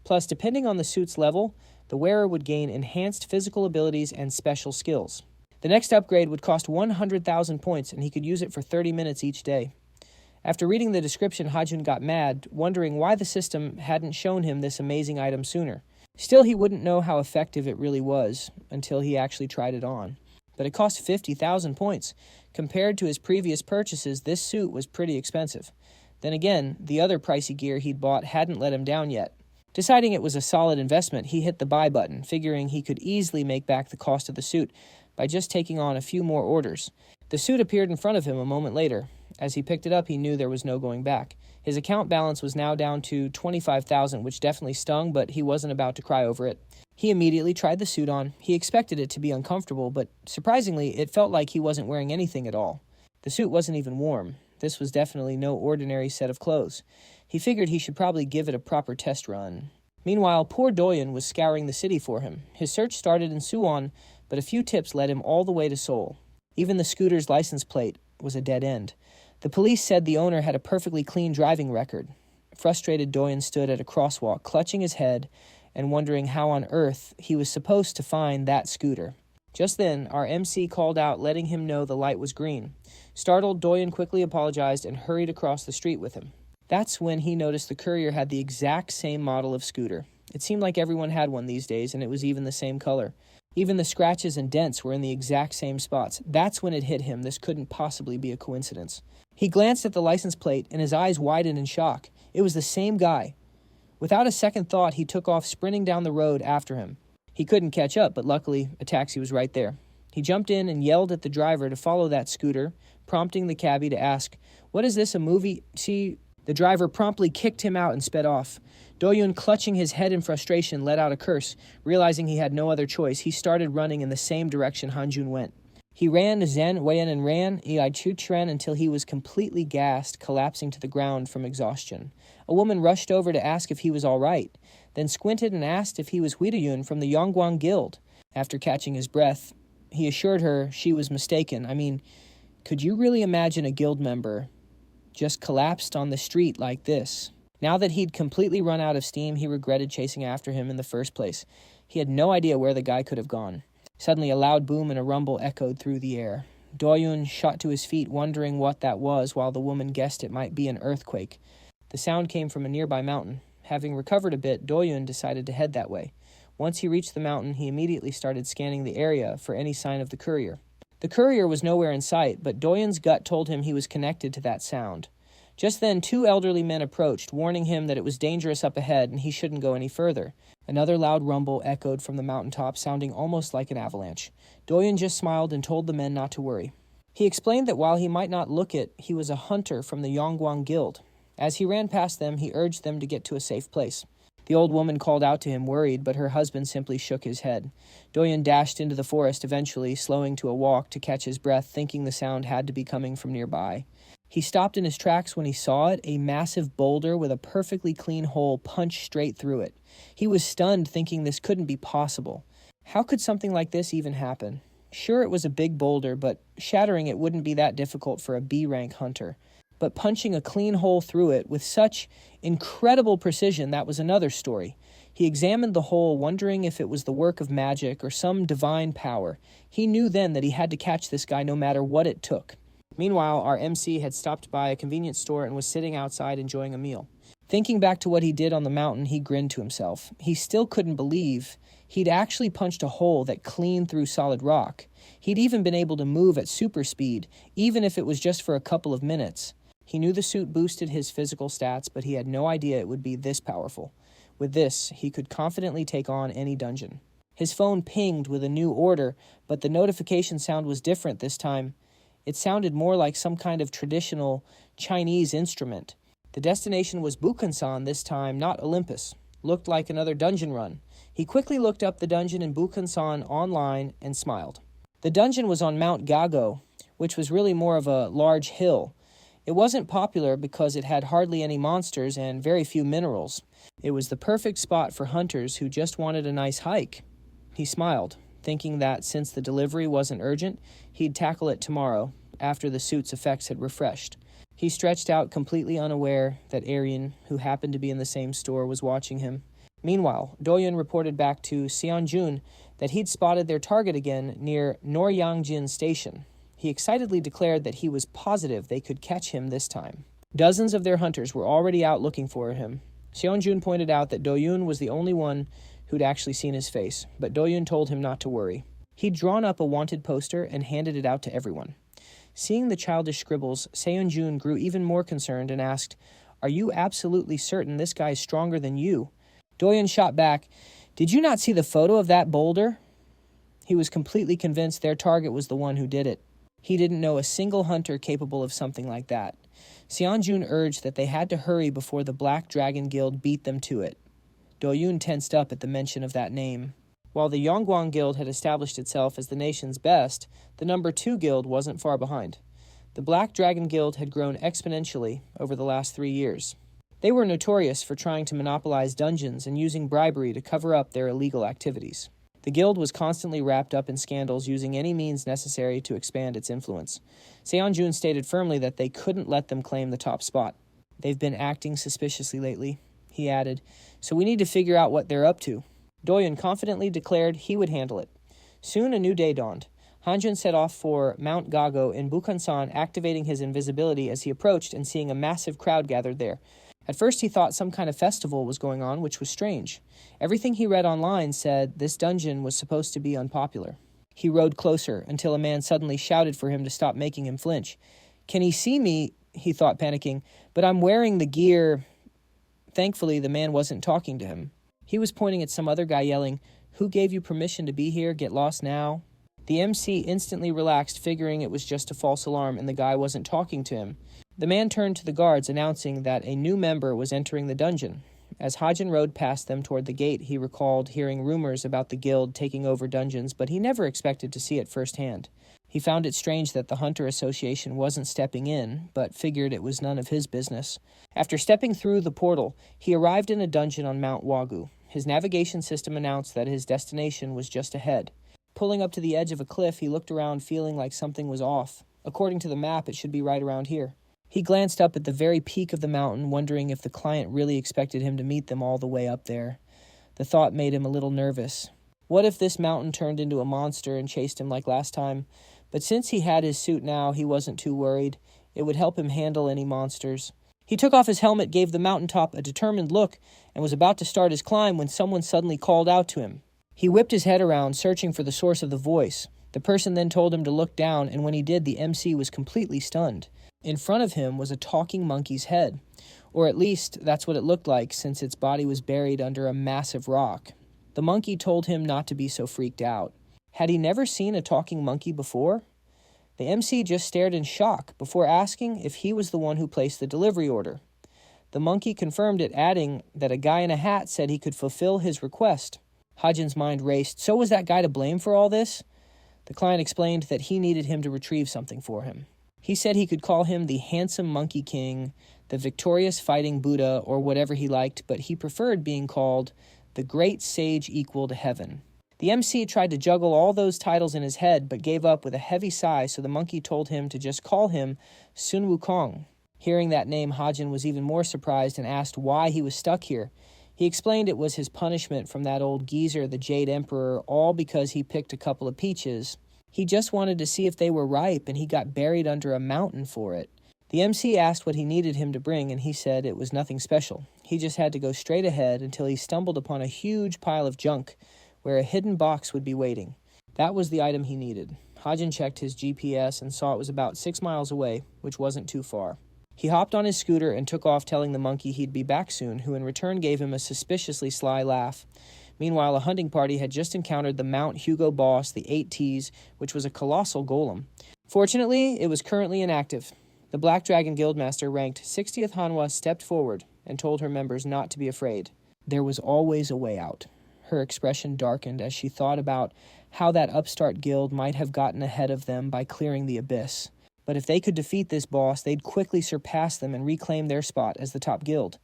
Plus, depending on the suit's level, the wearer would gain enhanced physical abilities and special skills. The next upgrade would cost 100,000 points, and he could use it for 30 minutes each day. After reading the description, Hajun got mad, wondering why the system hadn't shown him this amazing item sooner. Still, he wouldn't know how effective it really was until he actually tried it on. But it cost 50,000 points. Compared to his previous purchases, this suit was pretty expensive. Then again, the other pricey gear he'd bought hadn't let him down yet. Deciding it was a solid investment, he hit the buy button, figuring he could easily make back the cost of the suit by just taking on a few more orders. The suit appeared in front of him a moment later. As he picked it up, he knew there was no going back. His account balance was now down to 25,000, which definitely stung, but he wasn't about to cry over it. He immediately tried the suit on. He expected it to be uncomfortable, but surprisingly, it felt like he wasn't wearing anything at all. The suit wasn't even warm. This was definitely no ordinary set of clothes. He figured he should probably give it a proper test run. Meanwhile, poor Doyen was scouring the city for him. His search started in Suwon, but a few tips led him all the way to Seoul. Even the scooter's license plate was a dead end. The police said the owner had a perfectly clean driving record. Frustrated, Doyen stood at a crosswalk, clutching his head and wondering how on earth he was supposed to find that scooter. Just then, our MC called out, letting him know the light was green. Startled, Doyen quickly apologized and hurried across the street with him. That's when he noticed the courier had the exact same model of scooter. It seemed like everyone had one these days, and it was even the same color. Even the scratches and dents were in the exact same spots. That's when it hit him. This couldn't possibly be a coincidence. He glanced at the license plate, and his eyes widened in shock. It was the same guy. Without a second thought, he took off sprinting down the road after him. He couldn't catch up, but luckily, a taxi was right there. He jumped in and yelled at the driver to follow that scooter, prompting the cabbie to ask, "What is this, a movie? See?" The driver promptly kicked him out and sped off. Doyun, clutching his head in frustration, let out a curse. Realizing he had no other choice, he started running in the same direction Hanjun went. He ran, weyan, and ran, Iaichutren, until he was completely gassed, collapsing to the ground from exhaustion. A woman rushed over to ask if he was all right, then squinted and asked if he was Huidayun from the Yongguang Guild. After catching his breath, he assured her she was mistaken. I mean, could you really imagine a guild member just collapsed on the street like this? Now that he'd completely run out of steam, he regretted chasing after him in the first place. He had no idea where the guy could have gone. Suddenly, a loud boom and a rumble echoed through the air. Doyun shot to his feet, wondering what that was, while the woman guessed it might be an earthquake. The sound came from a nearby mountain. Having recovered a bit, Doyun decided to head that way. Once he reached the mountain, he immediately started scanning the area for any sign of the courier. The courier was nowhere in sight, but Doyun's gut told him he was connected to that sound. Just then, two elderly men approached, warning him that it was dangerous up ahead and he shouldn't go any further. Another loud rumble echoed from the mountaintop, sounding almost like an avalanche. Doyun just smiled and told the men not to worry. He explained that while he might not look it, he was a hunter from the Yongguang Guild. As he ran past them, he urged them to get to a safe place. The old woman called out to him, worried, but her husband simply shook his head. Doyun dashed into the forest, eventually slowing to a walk to catch his breath, thinking the sound had to be coming from nearby. He stopped in his tracks when he saw it, a massive boulder with a perfectly clean hole punched straight through it. He was stunned, thinking this couldn't be possible. How could something like this even happen? Sure, it was a big boulder, but shattering it wouldn't be that difficult for a B-rank hunter. But punching a clean hole through it with such incredible precision, that was another story. He examined the hole, wondering if it was the work of magic or some divine power. He knew then that he had to catch this guy no matter what it took. Meanwhile, our MC had stopped by a convenience store and was sitting outside enjoying a meal. Thinking back to what he did on the mountain, he grinned to himself. He still couldn't believe he'd actually punched a hole that cleaned through solid rock. He'd even been able to move at super speed, even if it was just for a couple of minutes. He knew the suit boosted his physical stats, but he had no idea it would be this powerful. With this, he could confidently take on any dungeon. His phone pinged with a new order, but the notification sound was different this time. It sounded more like some kind of traditional Chinese instrument. The destination was Bukhansan this time, not Olympus. Looked like another dungeon run. He quickly looked up the dungeon in Bukhansan online and smiled. The dungeon was on Mount Gago, which was really more of a large hill. It wasn't popular because it had hardly any monsters and very few minerals. It was the perfect spot for hunters who just wanted a nice hike. He smiled, thinking that since the delivery wasn't urgent, he'd tackle it tomorrow, after the suit's effects had refreshed. He stretched out, completely unaware that Aryan, who happened to be in the same store, was watching him. Meanwhile, Doyun reported back to Seonjun that he'd spotted their target again near Noryangjin Station. He excitedly declared that he was positive they could catch him this time. Dozens of their hunters were already out looking for him. Seonjun pointed out that Doyun was the only one who'd actually seen his face, but Doyun told him not to worry. He'd drawn up a wanted poster and handed it out to everyone. Seeing the childish scribbles, Seonjun grew even more concerned and asked, "Are you absolutely certain this guy's stronger than you?" Doyun shot back, "Did you not see the photo of that boulder?" He was completely convinced their target was the one who did it. He didn't know a single hunter capable of something like that. Seonjun urged that they had to hurry before the Black Dragon Guild beat them to it. Doyun tensed up at the mention of that name. While the Yongguang Guild had established itself as the nation's best, the number 2 guild wasn't far behind. The Black Dragon Guild had grown exponentially over the last 3 years. They were notorious for trying to monopolize dungeons and using bribery to cover up their illegal activities. The guild was constantly wrapped up in scandals, using any means necessary to expand its influence. Seonjun stated firmly that they couldn't let them claim the top spot. "They've been acting suspiciously lately," he added, "so we need to figure out what they're up to." Doyun confidently declared he would handle it. Soon a new day dawned. Hanjun set off for Mount Gago in Bukhansan, activating his invisibility as he approached and seeing a massive crowd gathered there. At first he thought some kind of festival was going on, which was strange. Everything he read online said this dungeon was supposed to be unpopular. He rode closer until a man suddenly shouted for him to stop, making him flinch. "Can he see me?" he thought, panicking. "But I'm wearing the gear." Thankfully, the man wasn't talking to him. He was pointing at some other guy, yelling, "Who gave you permission to be here? Get lost now." The MC instantly relaxed, figuring it was just a false alarm and the guy wasn't talking to him. The man turned to the guards, announcing that a new member was entering the dungeon. As Hajin rode past them toward the gate, he recalled hearing rumors about the guild taking over dungeons, but he never expected to see it firsthand. He found it strange that the Hunter Association wasn't stepping in, but figured it was none of his business. After stepping through the portal, he arrived in a dungeon on Mount Wagu. His navigation system announced that his destination was just ahead. Pulling up to the edge of a cliff, he looked around, feeling like something was off. According to the map, it should be right around here. He glanced up at the very peak of the mountain, wondering if the client really expected him to meet them all the way up there. The thought made him a little nervous. What if this mountain turned into a monster and chased him like last time? But since he had his suit now, he wasn't too worried. It would help him handle any monsters. He took off his helmet, gave the mountaintop a determined look, and was about to start his climb when someone suddenly called out to him. He whipped his head around, searching for the source of the voice. The person then told him to look down, and when he did, the MC was completely stunned. In front of him was a talking monkey's head, or at least that's what it looked like, since its body was buried under a massive rock. The monkey told him not to be so freaked out. Had he never seen a talking monkey before? The MC just stared in shock before asking if he was the one who placed the delivery order. The monkey confirmed it, adding that a guy in a hat said he could fulfill his request. Hajin's mind raced. So was that guy to blame for all this? The client explained that he needed him to retrieve something for him. He said he could call him the handsome Monkey King, the victorious fighting Buddha, or whatever he liked, but he preferred being called the Great Sage Equal to Heaven. The MC tried to juggle all those titles in his head, but gave up with a heavy sigh, so the monkey told him to just call him Sun Wukong. Hearing that name, Hajin was even more surprised and asked why he was stuck here. He explained it was his punishment from that old geezer, the Jade Emperor, all because he picked a couple of peaches. He just wanted to see if they were ripe, and he got buried under a mountain for it. The MC asked what he needed him to bring, and he said it was nothing special. He just had to go straight ahead until he stumbled upon a huge pile of junk, where a hidden box would be waiting. That was the item he needed. Hajin checked his GPS and saw it was about 6 miles away, which wasn't too far. He hopped on his scooter and took off, telling the monkey he'd be back soon, who in return gave him a suspiciously sly laugh. Meanwhile, a hunting party had just encountered the Mount Hugo boss, the 8Ts, which was a colossal golem. Fortunately, it was currently inactive. The Black Dragon Guildmaster, ranked 60th Hanwha, stepped forward and told her members not to be afraid. There was always a way out. Her expression darkened as she thought about how that upstart guild might have gotten ahead of them by clearing the abyss. But if they could defeat this boss, they'd quickly surpass them and reclaim their spot as the top guild.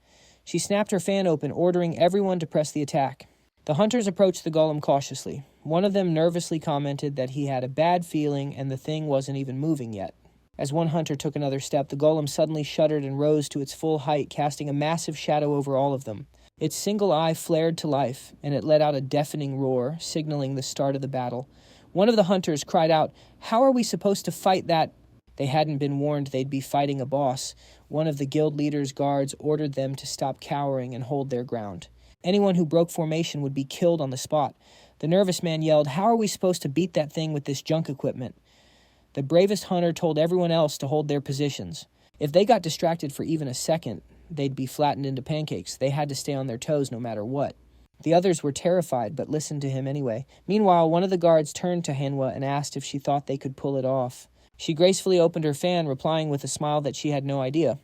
She snapped her fan open, ordering everyone to press the attack. The hunters approached the golem cautiously. One of them nervously commented that he had a bad feeling and the thing wasn't even moving yet. As one hunter took another step, the golem suddenly shuddered and rose to its full height, casting a massive shadow over all of them. Its single eye flared to life, and it let out a deafening roar, signaling the start of the battle. One of the hunters cried out, "How are we supposed to fight that?" They hadn't been warned they'd be fighting a boss. One of the guild leader's guards ordered them to stop cowering and hold their ground. Anyone who broke formation would be killed on the spot. The nervous man yelled, "How are we supposed to beat that thing with this junk equipment?" The bravest hunter told everyone else to hold their positions. If they got distracted for even a second, they'd be flattened into pancakes. They had to stay on their toes no matter what. The others were terrified, but listened to him anyway. Meanwhile, one of the guards turned to Hanwha and asked if she thought they could pull it off. She gracefully opened her fan, replying with a smile that she had no idea.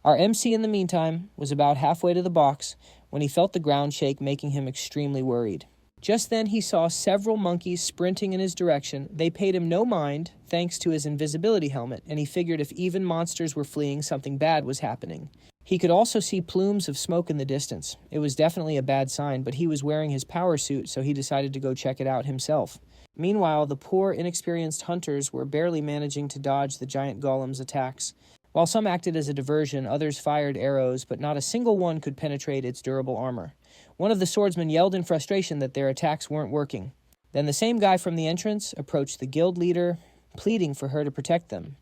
Our MC, in the meantime, was about halfway to the box when he felt the ground shake, making him extremely worried. Just then he saw several monkeys sprinting in his direction. They paid him no mind, thanks to his invisibility helmet, and he figured if even monsters were fleeing, something bad was happening. He could also see plumes of smoke in the distance. It was definitely a bad sign, but he was wearing his power suit, so he decided to go check it out himself. Meanwhile, the poor, inexperienced hunters were barely managing to dodge the giant golem's attacks. While some acted as a diversion, others fired arrows, but not a single one could penetrate its durable armor. One of the swordsmen yelled in frustration that their attacks weren't working. Then the same guy from the entrance approached the guild leader, pleading for her to protect them.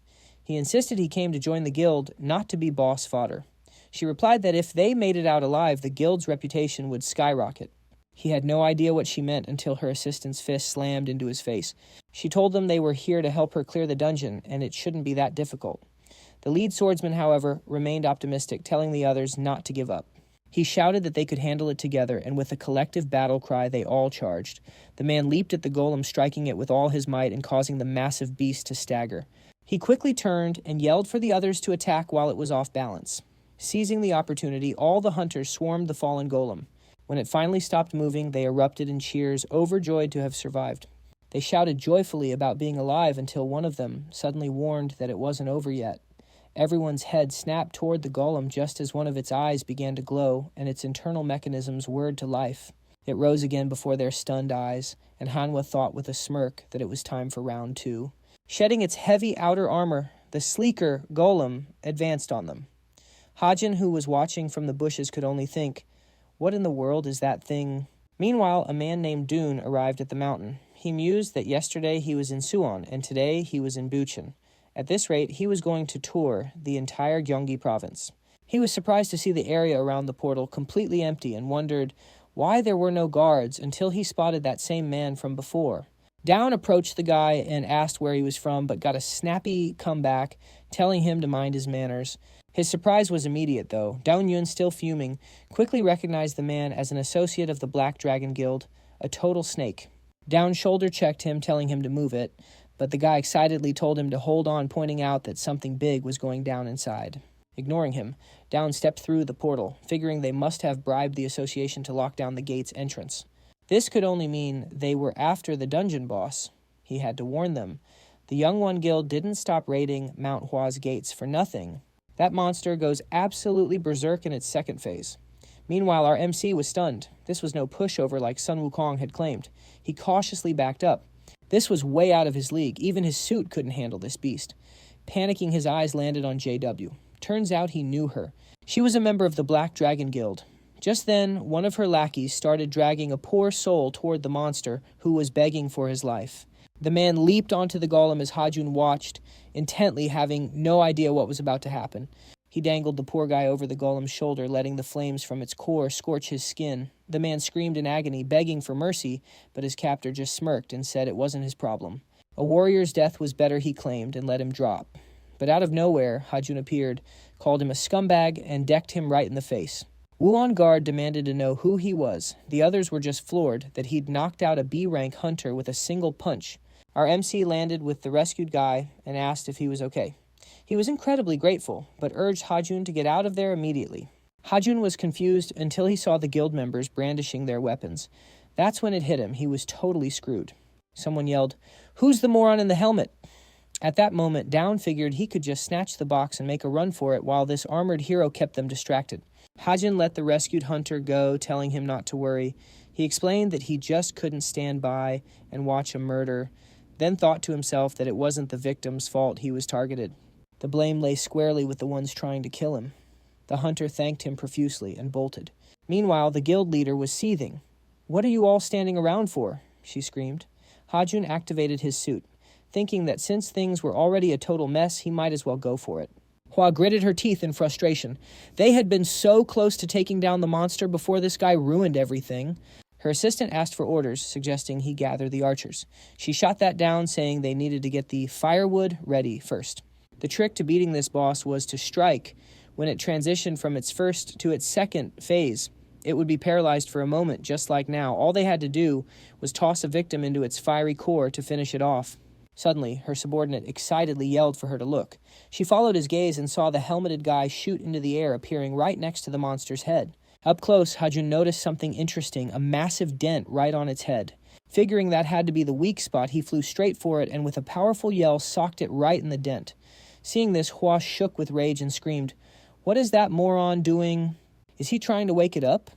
He insisted he came to join the guild, not to be boss fodder. She replied that if they made it out alive, the guild's reputation would skyrocket. He had no idea what she meant until her assistant's fist slammed into his face. She told them they were here to help her clear the dungeon, and it shouldn't be that difficult. The lead swordsman, however, remained optimistic, telling the others not to give up. He shouted that they could handle it together, and with a collective battle cry, they all charged. The man leaped at the golem, striking it with all his might and causing the massive beast to stagger. He quickly turned and yelled for the others to attack while it was off balance. Seizing the opportunity, all the hunters swarmed the fallen golem. When it finally stopped moving, they erupted in cheers, overjoyed to have survived. They shouted joyfully about being alive until one of them suddenly warned that it wasn't over yet. Everyone's head snapped toward the golem just as one of its eyes began to glow and its internal mechanisms whirred to life. It rose again before their stunned eyes, and Hanwha thought with a smirk that it was time for round 2. Shedding its heavy outer armor, the sleeker golem advanced on them. Hajin, who was watching from the bushes, could only think, "What in the world is that thing?" Meanwhile, a man named Dune arrived at the mountain. He mused that yesterday he was in Suwon, and today he was in Bucheon. At this rate, he was going to tour the entire Gyeonggi province. He was surprised to see the area around the portal completely empty and wondered why there were no guards until he spotted that same man from before. Down approached the guy and asked where he was from, but got a snappy comeback, telling him to mind his manners. His surprise was immediate, though. Daeun, still fuming, quickly recognized the man as an associate of the Black Dragon Guild, a total snake. Down shoulder-checked him, telling him to move it, but the guy excitedly told him to hold on, pointing out that something big was going down inside. Ignoring him, Down stepped through the portal, figuring they must have bribed the association to lock down the gate's entrance. This could only mean they were after the dungeon boss. He had to warn them. The Young One Guild didn't stop raiding Mount Hwa's gates for nothing. That monster goes absolutely berserk in its second phase. Meanwhile, our MC was stunned. This was no pushover like Sun Wukong had claimed. He cautiously backed up. This was way out of his league. Even his suit couldn't handle this beast. Panicking, his eyes landed on JW. Turns out he knew her. She was a member of the Black Dragon Guild. Just then, one of her lackeys started dragging a poor soul toward the monster, who was begging for his life. The man leaped onto the golem as Hajun watched, intently, having no idea what was about to happen. He dangled the poor guy over the golem's shoulder, letting the flames from its core scorch his skin. The man screamed in agony, begging for mercy, but his captor just smirked and said it wasn't his problem. A warrior's death was better, he claimed, and let him drop. But out of nowhere, Hajun appeared, called him a scumbag, and decked him right in the face. Wu on guard demanded to know who he was. The others were just floored that he'd knocked out a B-rank hunter with a single punch. Our MC landed with the rescued guy and asked if he was okay. He was incredibly grateful, but urged Hajun to get out of there immediately. Hajun was confused until he saw the guild members brandishing their weapons. That's when it hit him. He was totally screwed. Someone yelled, "Who's the moron in the helmet?" At that moment, Down figured he could just snatch the box and make a run for it while this armored hero kept them distracted. Hajun let the rescued hunter go, telling him not to worry. He explained that he just couldn't stand by and watch a murder, then thought to himself that it wasn't the victim's fault he was targeted. The blame lay squarely with the ones trying to kill him. The hunter thanked him profusely and bolted. Meanwhile, the guild leader was seething. "What are you all standing around for?" she screamed. Hajun activated his suit, thinking that since things were already a total mess, he might as well go for it. Hua gritted her teeth in frustration. They had been so close to taking down the monster before this guy ruined everything. Her assistant asked for orders, suggesting he gather the archers. She shot that down, saying they needed to get the firewood ready first. The trick to beating this boss was to strike. When it transitioned from its first to its second phase, it would be paralyzed for a moment, just like now. All they had to do was toss a victim into its fiery core to finish it off. Suddenly, her subordinate excitedly yelled for her to look. She followed his gaze and saw the helmeted guy shoot into the air, appearing right next to the monster's head. Up close, Hajun noticed something interesting, a massive dent right on its head. Figuring that had to be the weak spot, he flew straight for it and with a powerful yell socked it right in the dent. Seeing this, Hua shook with rage and screamed, "What is that moron doing? Is he trying to wake it up?"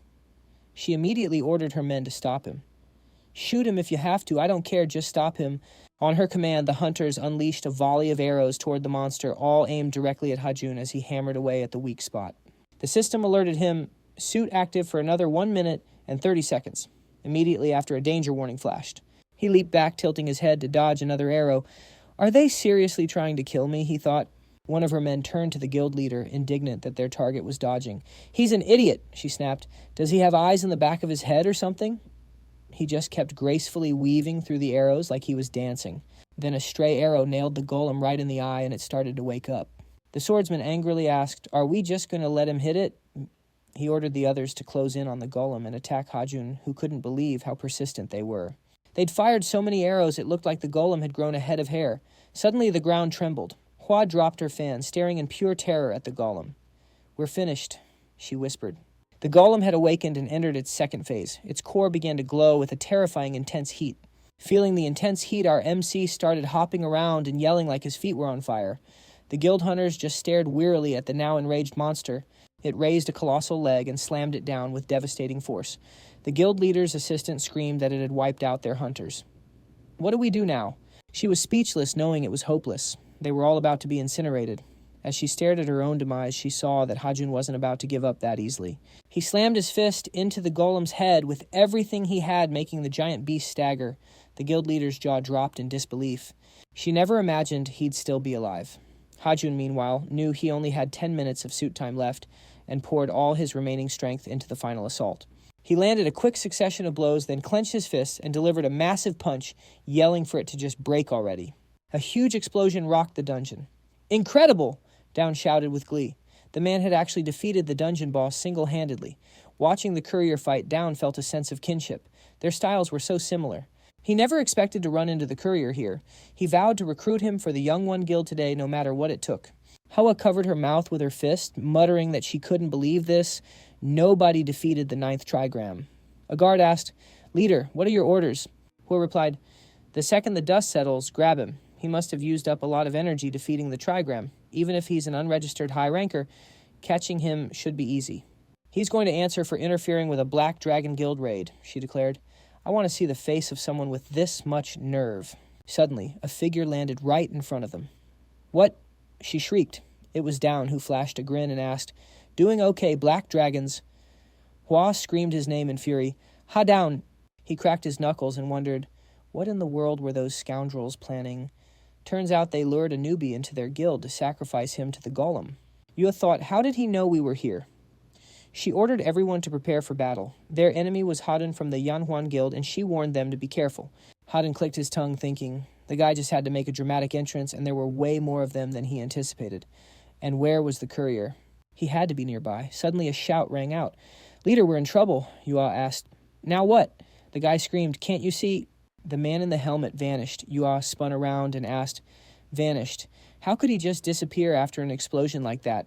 She immediately ordered her men to stop him. "Shoot him if you have to, I don't care, just stop him." On her command, the hunters unleashed a volley of arrows toward the monster, all aimed directly at Hajun as he hammered away at the weak spot. The system alerted him, "Suit active for another 1 minute and 30 seconds. Immediately after a danger warning flashed. He leaped back, tilting his head to dodge another arrow. "Are they seriously trying to kill me?" he thought. One of her men turned to the guild leader, indignant that their target was dodging. "He's an idiot," she snapped. "Does he have eyes in the back of his head or something?" He just kept gracefully weaving through the arrows like he was dancing. Then a stray arrow nailed the golem right in the eye and it started to wake up. The swordsman angrily asked, "Are we just going to let him hit it?" He ordered the others to close in on the golem and attack Hajun, who couldn't believe how persistent they were. They'd fired so many arrows it looked like the golem had grown a head of hair. Suddenly the ground trembled. Hua dropped her fan, staring in pure terror at the golem. "We're finished," she whispered. The golem had awakened and entered its second phase. Its core began to glow with a terrifying intense heat. Feeling the intense heat, our MC started hopping around and yelling like his feet were on fire. The guild hunters just stared wearily at the now enraged monster. It raised a colossal leg and slammed it down with devastating force. The guild leader's assistant screamed that it had wiped out their hunters. "What do we do now?" She was speechless, knowing it was hopeless. They were all about to be incinerated. As she stared at her own demise, she saw that Hajun wasn't about to give up that easily. He slammed his fist into the golem's head with everything he had, making the giant beast stagger. The guild leader's jaw dropped in disbelief. She never imagined he'd still be alive. Hajun, meanwhile, knew he only had 10 minutes of suit time left and poured all his remaining strength into the final assault. He landed a quick succession of blows, then clenched his fists and delivered a massive punch, yelling for it to just break already. A huge explosion rocked the dungeon. "Incredible!" Down shouted with glee. The man had actually defeated the dungeon boss single-handedly. Watching the courier fight, Down felt a sense of kinship. Their styles were so similar. He never expected to run into the courier here. He vowed to recruit him for the Young One Guild today, no matter what it took. Hua covered her mouth with her fist, muttering that she couldn't believe this. Nobody defeated the 9th trigram. A guard asked, "Leader, what are your orders?" Hua replied, "The second the dust settles, grab him. He must have used up a lot of energy defeating the trigram. Even if he's an unregistered high ranker, catching him should be easy." "He's going to answer for interfering with a Black Dragon Guild raid," she declared. "I want to see the face of someone with this much nerve." Suddenly, a figure landed right in front of them. "What?" she shrieked. It was Down, who flashed a grin and asked, "Doing okay, Black Dragons." Hua screamed his name in fury. "Ha, Down!" He cracked his knuckles and wondered, what in the world were those scoundrels planning? Turns out they lured a newbie into their guild to sacrifice him to the golem. Yua thought, how did he know we were here? She ordered everyone to prepare for battle. Their enemy was Haden from the Yanhuan Guild, and she warned them to be careful. Haden clicked his tongue, thinking, the guy just had to make a dramatic entrance, and there were way more of them than he anticipated. And where was the courier? He had to be nearby. Suddenly a shout rang out. "Leader, we're in trouble," Yua asked. "Now what?" The guy screamed, "Can't you see?" The man in the helmet vanished. Yua spun around and asked, "Vanished? How could he just disappear after an explosion like that?"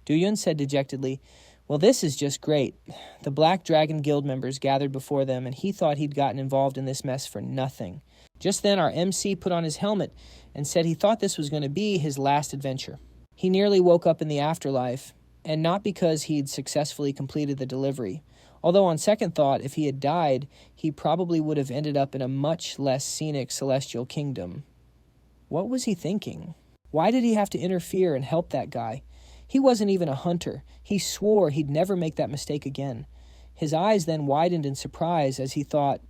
Duyun said dejectedly, "Well, this is just great." The Black Dragon Guild members gathered before them, and he thought he'd gotten involved in this mess for nothing. Just then, our MC put on his helmet and said he thought this was going to be his last adventure. He nearly woke up in the afterlife, and not because he'd successfully completed the delivery. Although on second thought, if he had died, he probably would have ended up in a much less scenic celestial kingdom. What was he thinking? Why did he have to interfere and help that guy? He wasn't even a hunter. He swore he'd never make that mistake again. His eyes then widened in surprise as he thought,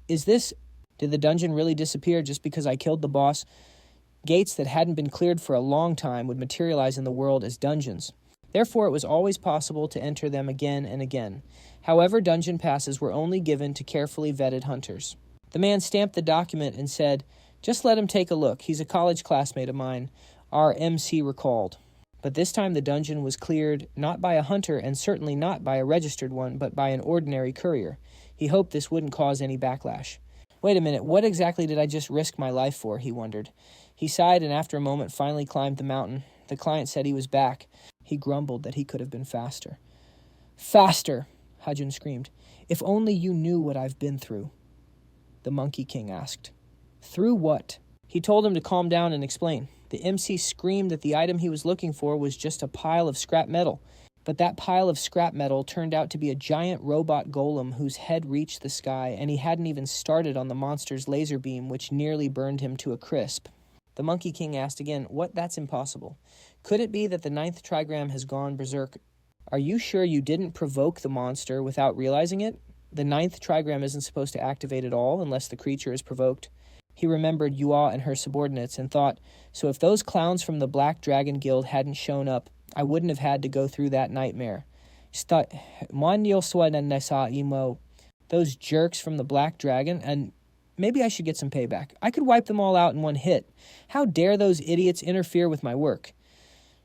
did the dungeon really disappear just because I killed the boss? Gates that hadn't been cleared for a long time would materialize in the world as dungeons. Therefore, it was always possible to enter them again and again. However, dungeon passes were only given to carefully vetted hunters. The man stamped the document and said, "Just let him take a look. He's a college classmate of mine," our MC recalled. But this time the dungeon was cleared not by a hunter and certainly not by a registered one, but by an ordinary courier. He hoped this wouldn't cause any backlash. Wait a minute, what exactly did I just risk my life for, he wondered. He sighed and after a moment finally climbed the mountain. The client said he was back. He grumbled that he could have been faster. Faster! Hajun screamed. If only you knew what I've been through, the Monkey King asked. Through what? He told him to calm down and explain. The MC screamed that the item he was looking for was just a pile of scrap metal. But that pile of scrap metal turned out to be a giant robot golem whose head reached the sky, and he hadn't even started on the monster's laser beam, which nearly burned him to a crisp. The Monkey King asked again, what? That's impossible. Could it be that the 9th trigram has gone berserk? Are you sure you didn't provoke the monster without realizing it? The 9th trigram isn't supposed to activate at all unless the creature is provoked. He remembered Yua and her subordinates and thought, so if those clowns from the Black Dragon Guild hadn't shown up, I wouldn't have had to go through that nightmare. Those jerks from the Black Dragon, and maybe I should get some payback. I could wipe them all out in one hit. How dare those idiots interfere with my work?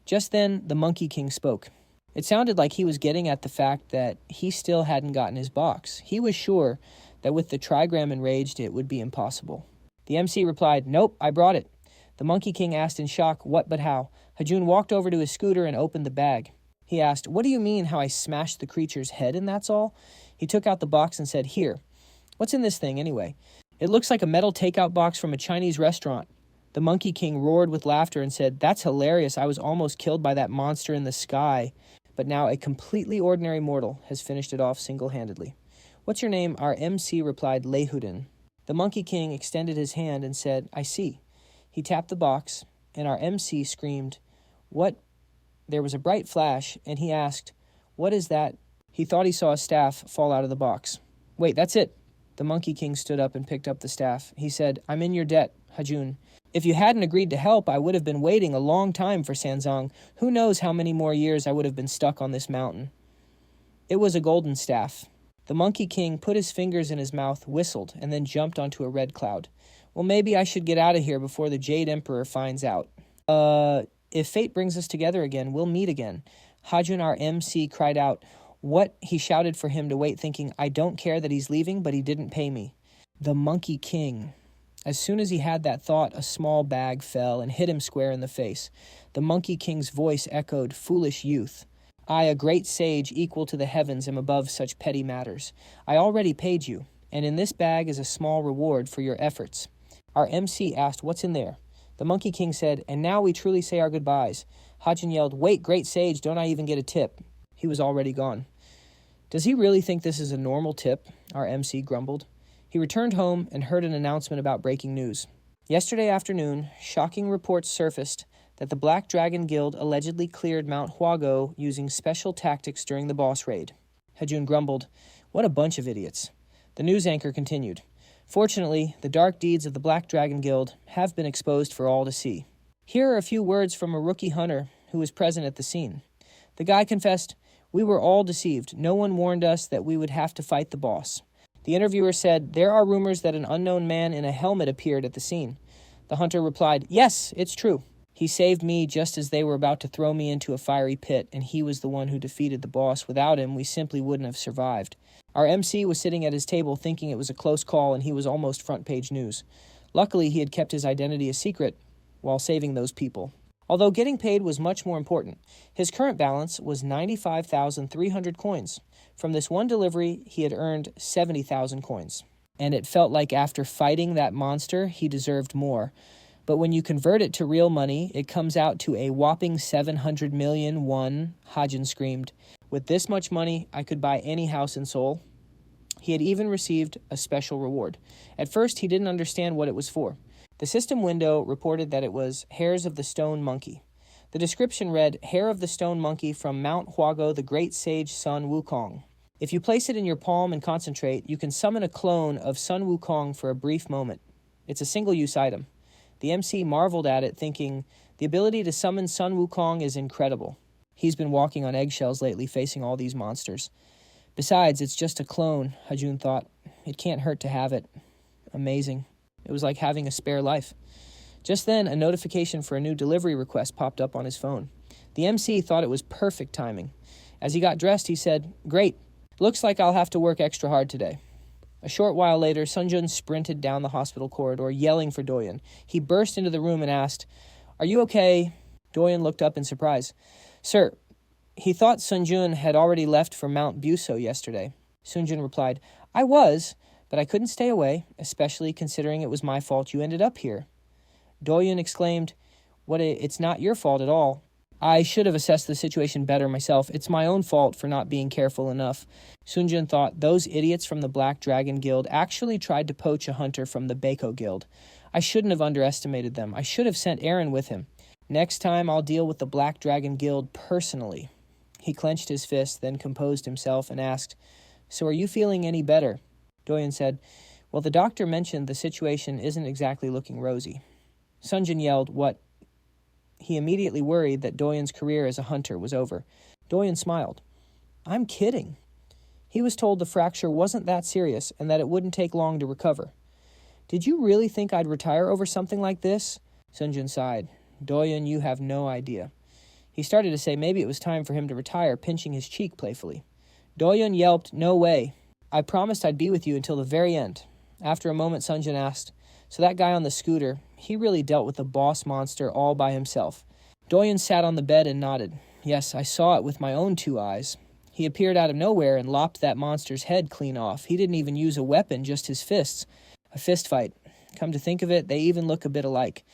Just then, the Monkey King spoke. It sounded like he was getting at the fact that he still hadn't gotten his box. He was sure that with the trigram enraged, it would be impossible. The MC replied, nope, I brought it. The Monkey King asked in shock, what but how? Hajun walked over to his scooter and opened the bag. He asked, what do you mean how I smashed the creature's head and that's all? He took out the box and said, here. What's in this thing anyway? It looks like a metal takeout box from a Chinese restaurant. The Monkey King roared with laughter and said, that's hilarious. I was almost killed by that monster in the sky. But now a completely ordinary mortal has finished it off single-handedly. What's your name? Our MC replied, Lehudin. The Monkey King extended his hand and said, I see. He tapped the box, and our MC screamed, what? There was a bright flash, and he asked, what is that? He thought he saw a staff fall out of the box. Wait, that's it. The Monkey King stood up and picked up the staff. He said, I'm in your debt, Hajun. If you hadn't agreed to help, I would have been waiting a long time for Sanzong. Who knows how many more years I would have been stuck on this mountain. It was a golden staff. The Monkey King put his fingers in his mouth, whistled, and then jumped onto a red cloud. Well, maybe I should get out of here before the Jade Emperor finds out. If fate brings us together again, we'll meet again. Hajun, our MC, cried out. What? He shouted for him to wait, thinking, I don't care that he's leaving, but he didn't pay me. The Monkey King. As soon as he had that thought, a small bag fell and hit him square in the face. The Monkey King's voice echoed, foolish youth. I, a great sage equal to the heavens, am above such petty matters. I already paid you, and in this bag is a small reward for your efforts. Our MC asked, what's in there? The Monkey King said, and now we truly say our goodbyes. Hajin yelled, wait, great sage, don't I even get a tip? He was already gone. Does he really think this is a normal tip? Our MC grumbled. He returned home and heard an announcement about breaking news. Yesterday afternoon, shocking reports surfaced that the Black Dragon Guild allegedly cleared Mount Huago using special tactics during the boss raid. Hajun grumbled, what a bunch of idiots. The news anchor continued. Fortunately, the dark deeds of the Black Dragon Guild have been exposed for all to see. Here are a few words from a rookie hunter who was present at the scene. The guy confessed, we were all deceived. No one warned us that we would have to fight the boss. The interviewer said, there are rumors that an unknown man in a helmet appeared at the scene. The hunter replied, yes, it's true. He saved me just as they were about to throw me into a fiery pit, and he was the one who defeated the boss. Without him, we simply wouldn't have survived. Our MC was sitting at his table thinking it was a close call, and he was almost front-page news. Luckily, he had kept his identity a secret while saving those people. Although getting paid was much more important, his current balance was 95,300 coins. From this one delivery, he had earned 70,000 coins. And it felt like after fighting that monster, he deserved more. But when you convert it to real money, it comes out to a whopping 700 million won, Hajin screamed. With this much money, I could buy any house in Seoul. He had even received a special reward. At first, he didn't understand what it was for. The system window reported that it was Hairs of the Stone Monkey. The description read, Hair of the Stone Monkey from Mount Huago, the great sage Sun Wukong. If you place it in your palm and concentrate, you can summon a clone of Sun Wukong for a brief moment. It's a single-use item. The MC marveled at it, thinking, the ability to summon Sun Wukong is incredible. He's been walking on eggshells lately, facing all these monsters. Besides, it's just a clone, Hajun thought. It can't hurt to have it. Amazing. It was like having a spare life. Just then, a notification for a new delivery request popped up on his phone. The MC thought it was perfect timing. As he got dressed, he said, great. Looks like I'll have to work extra hard today. A short while later, Sunjun sprinted down the hospital corridor, yelling for Doyen. He burst into the room and asked, are you okay? Doyen looked up in surprise. Sir, He thought Sunjun had already left for Mount Buso yesterday. Sunjun replied, I was, but I couldn't stay away, especially considering it was my fault you ended up here. Doyun exclaimed, It's not your fault at all. I should have assessed the situation better myself. It's my own fault for not being careful enough. Sunjun thought those idiots from the Black Dragon Guild actually tried to poach a hunter from the Baiko Guild. I shouldn't have underestimated them. I should have sent Aaron with him. Next time I'll deal with the Black Dragon Guild personally. He clenched his fist, then composed himself and asked, So are you feeling any better? Doyun said, Well, the doctor mentioned the situation isn't exactly looking rosy. Sunjun yelled, What? He immediately worried that Doyun's career as a hunter was over. Doyun smiled. I'm kidding. He was told the fracture wasn't that serious and that it wouldn't take long to recover. Did you really think I'd retire over something like this? Sunjun sighed. Doyun, you have no idea. He started to say maybe it was time for him to retire, pinching his cheek playfully. Doyun yelped, No way. I promised I'd be with you until the very end. After a moment, Sunjun asked, So that guy on the scooter, he really dealt with the boss monster all by himself. Doyun sat on the bed and nodded. Yes, I saw it with my own 2 eyes. He appeared out of nowhere and lopped that monster's head clean off. He didn't even use a weapon, just his fists. A fist fight. Come to think of it, they even look a bit alike.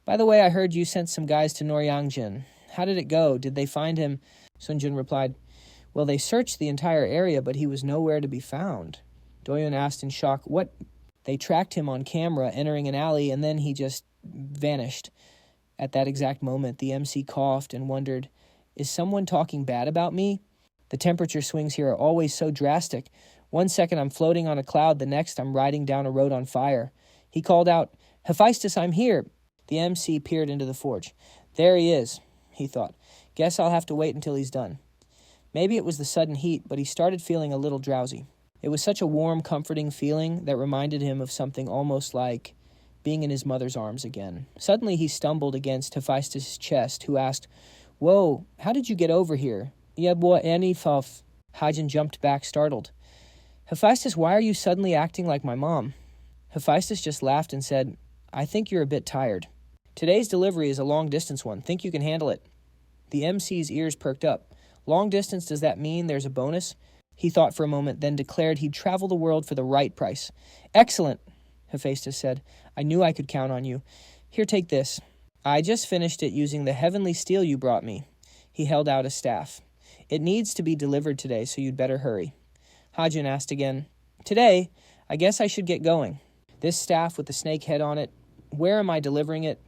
By the way, I heard you sent some guys to Noryangjin. How did it go? Did they find him? Sunjun replied, Well, they searched the entire area, but he was nowhere to be found. Doyun asked in shock, What? They tracked him on camera entering an alley, and then he just vanished. At that exact moment, the MC coughed and wondered, Is someone talking bad about me? The temperature swings here are always so drastic. One second I'm floating on a cloud, the next I'm riding down a road on fire. He called out, Hephaestus, I'm here. The MC peered into the forge. There he is, he thought. Guess I'll have to wait until he's done. Maybe it was the sudden heat, but he started feeling a little drowsy. It was such a warm, comforting feeling that reminded him of something almost like being in his mother's arms again. Suddenly he stumbled against Hephaestus' chest, who asked, Whoa, how did you get over here? Hajin jumped back, startled. Hephaestus, why are you suddenly acting like my mom? Hephaestus just laughed and said, I think you're a bit tired. Today's delivery is a long-distance one. Think you can handle it? The MC's ears perked up. Long distance, does that mean there's a bonus? He thought for a moment, then declared he'd travel the world for the right price. Excellent, Hephaestus said. I knew I could count on you. Here, take this. I just finished it using the heavenly steel you brought me. He held out a staff. It needs to be delivered today, so you'd better hurry. Hajin asked again, Today? I guess I should get going. This staff with the snake head on it, where am I delivering it?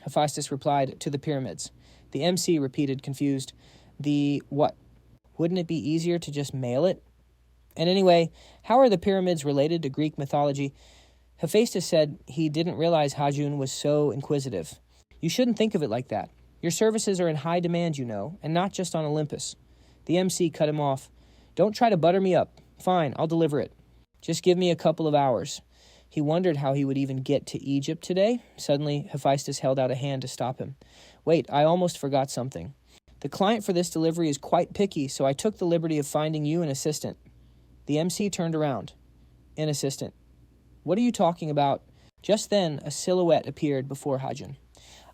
Hephaestus replied, To the pyramids. The MC repeated, confused, The what? Wouldn't it be easier to just mail it? And anyway, how are the pyramids related to Greek mythology? Hephaestus said he didn't realize Hajun was so inquisitive. You shouldn't think of it like that. Your services are in high demand, you know, and not just on Olympus. The MC cut him off. Don't try to butter me up. Fine, I'll deliver it. Just give me a couple of hours. He wondered how he would even get to Egypt today. Suddenly, Hephaestus held out a hand to stop him. Wait, I almost forgot something. The client for this delivery is quite picky, so I took the liberty of finding you an assistant. The MC turned around. An assistant. What are you talking about? Just then, a silhouette appeared before Hajin.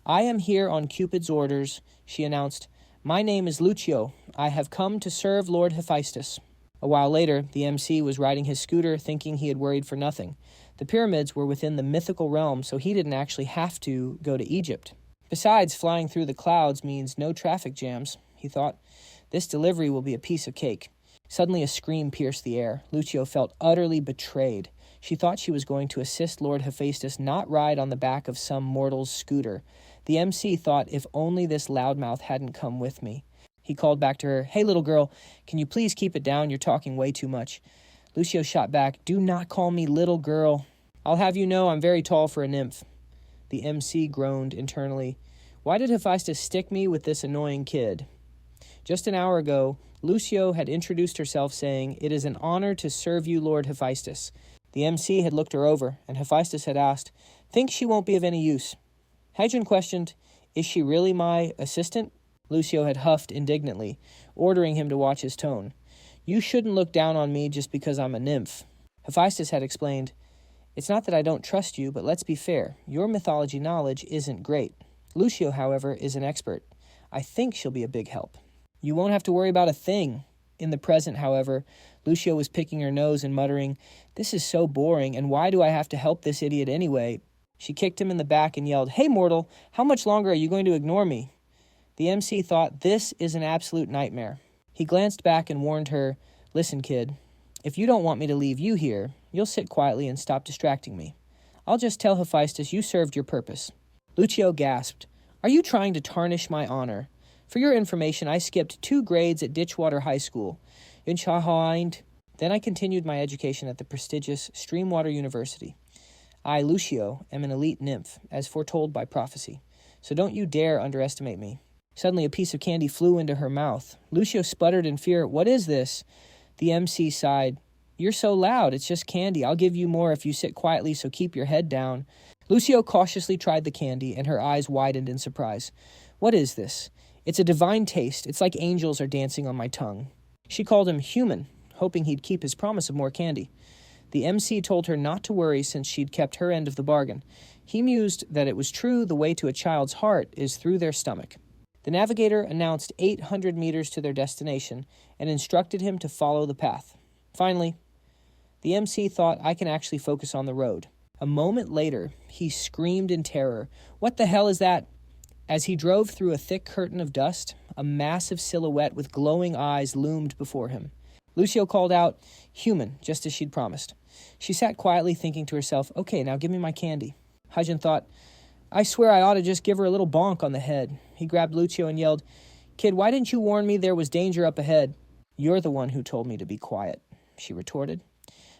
I am here on Cupid's orders, she announced. My name is Lucio. I have come to serve Lord Hephaestus. A while later, the MC was riding his scooter, thinking he had worried for nothing. The pyramids were within the mythical realm, so he didn't actually have to go to Egypt. Besides, flying through the clouds means no traffic jams, he thought. This delivery will be a piece of cake. Suddenly a scream pierced the air. Lucio felt utterly betrayed. She thought she was going to assist Lord Hephaestus not ride on the back of some mortal's scooter. The MC thought, if only this loudmouth hadn't come with me. He called back to her, Hey, little girl, can you please keep it down? You're talking way too much. Lucio shot back, Do not call me little girl. I'll have you know I'm very tall for a nymph. The MC groaned internally. Why did Hephaestus stick me with this annoying kid? Just an hour ago, Lucio had introduced herself saying, It is an honor to serve you, Lord Hephaestus. The MC had looked her over, and Hephaestus had asked, Think she won't be of any use. Hajin questioned, Is she really my assistant? Lucio had huffed indignantly, ordering him to watch his tone. You shouldn't look down on me just because I'm a nymph. Hephaestus had explained, It's not that I don't trust you, but let's be fair. Your mythology knowledge isn't great. Lucio, however, is an expert. I think she'll be a big help. You won't have to worry about a thing. In the present, however, Lucio was picking her nose and muttering, "This is so boring, and why do I have to help this idiot anyway?" She kicked him in the back and yelled, "Hey, mortal, how much longer are you going to ignore me?" The MC thought, "This is an absolute nightmare." He glanced back and warned her, "Listen, kid, if you don't want me to leave you here, you'll sit quietly and stop distracting me. I'll just tell Hephaestus you served your purpose." Lucio gasped, "Are you trying to tarnish my honor? For your information, I skipped 2 grades at Ditchwater High School. Then I continued my education at the prestigious Streamwater University. I, Lucio, am an elite nymph, as foretold by prophecy. So don't you dare underestimate me." Suddenly, a piece of candy flew into her mouth. Lucio sputtered in fear. "What is this?" The MC sighed. "You're so loud. It's just candy. I'll give you more if you sit quietly, so keep your head down." Lucio cautiously tried the candy, and her eyes widened in surprise. "What is this?" "It's a divine taste. It's like angels are dancing on my tongue." She called him human, hoping he'd keep his promise of more candy. The MC told her not to worry since she'd kept her end of the bargain. He mused that it was true the way to a child's heart is through their stomach. The navigator announced 800 meters to their destination and instructed him to follow the path. Finally, the MC thought, "I can actually focus on the road." A moment later, he screamed in terror, "What the hell is that?" As he drove through a thick curtain of dust, a massive silhouette with glowing eyes loomed before him. Lucio called out, "Human," just as she'd promised. She sat quietly thinking to herself, "Okay, now give me my candy." Hajin thought, "I swear I ought to just give her a little bonk on the head." He grabbed Lucio and yelled, "Kid, why didn't you warn me there was danger up ahead?" "You're the one who told me to be quiet," she retorted.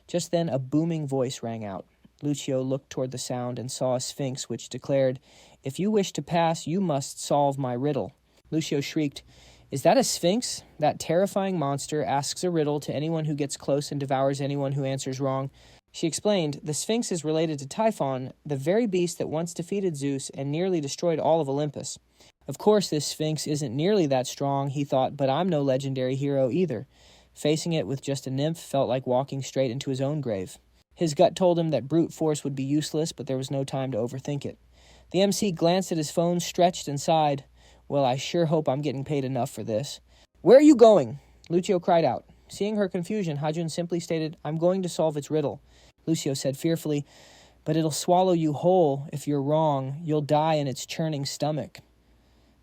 Just then a booming voice rang out. Lucio looked toward the sound and saw a sphinx which declared, "If you wish to pass, you must solve my riddle." Lucio shrieked, "Is that a sphinx? That terrifying monster asks a riddle to anyone who gets close and devours anyone who answers wrong." She explained, "The sphinx is related to Typhon, the very beast that once defeated Zeus and nearly destroyed all of Olympus. Of course this sphinx isn't nearly that strong," he thought, "but I'm no legendary hero either." Facing it with just a nymph felt like walking straight into his own grave. His gut told him that brute force would be useless, but there was no time to overthink it. The MC glanced at his phone, stretched, and sighed. "Well, I sure hope I'm getting paid enough for this." "Where are you going?" Lucio cried out. Seeing her confusion, Hajun simply stated, "I'm going to solve its riddle." Lucio said fearfully, "But it'll swallow you whole. If you're wrong, you'll die in its churning stomach."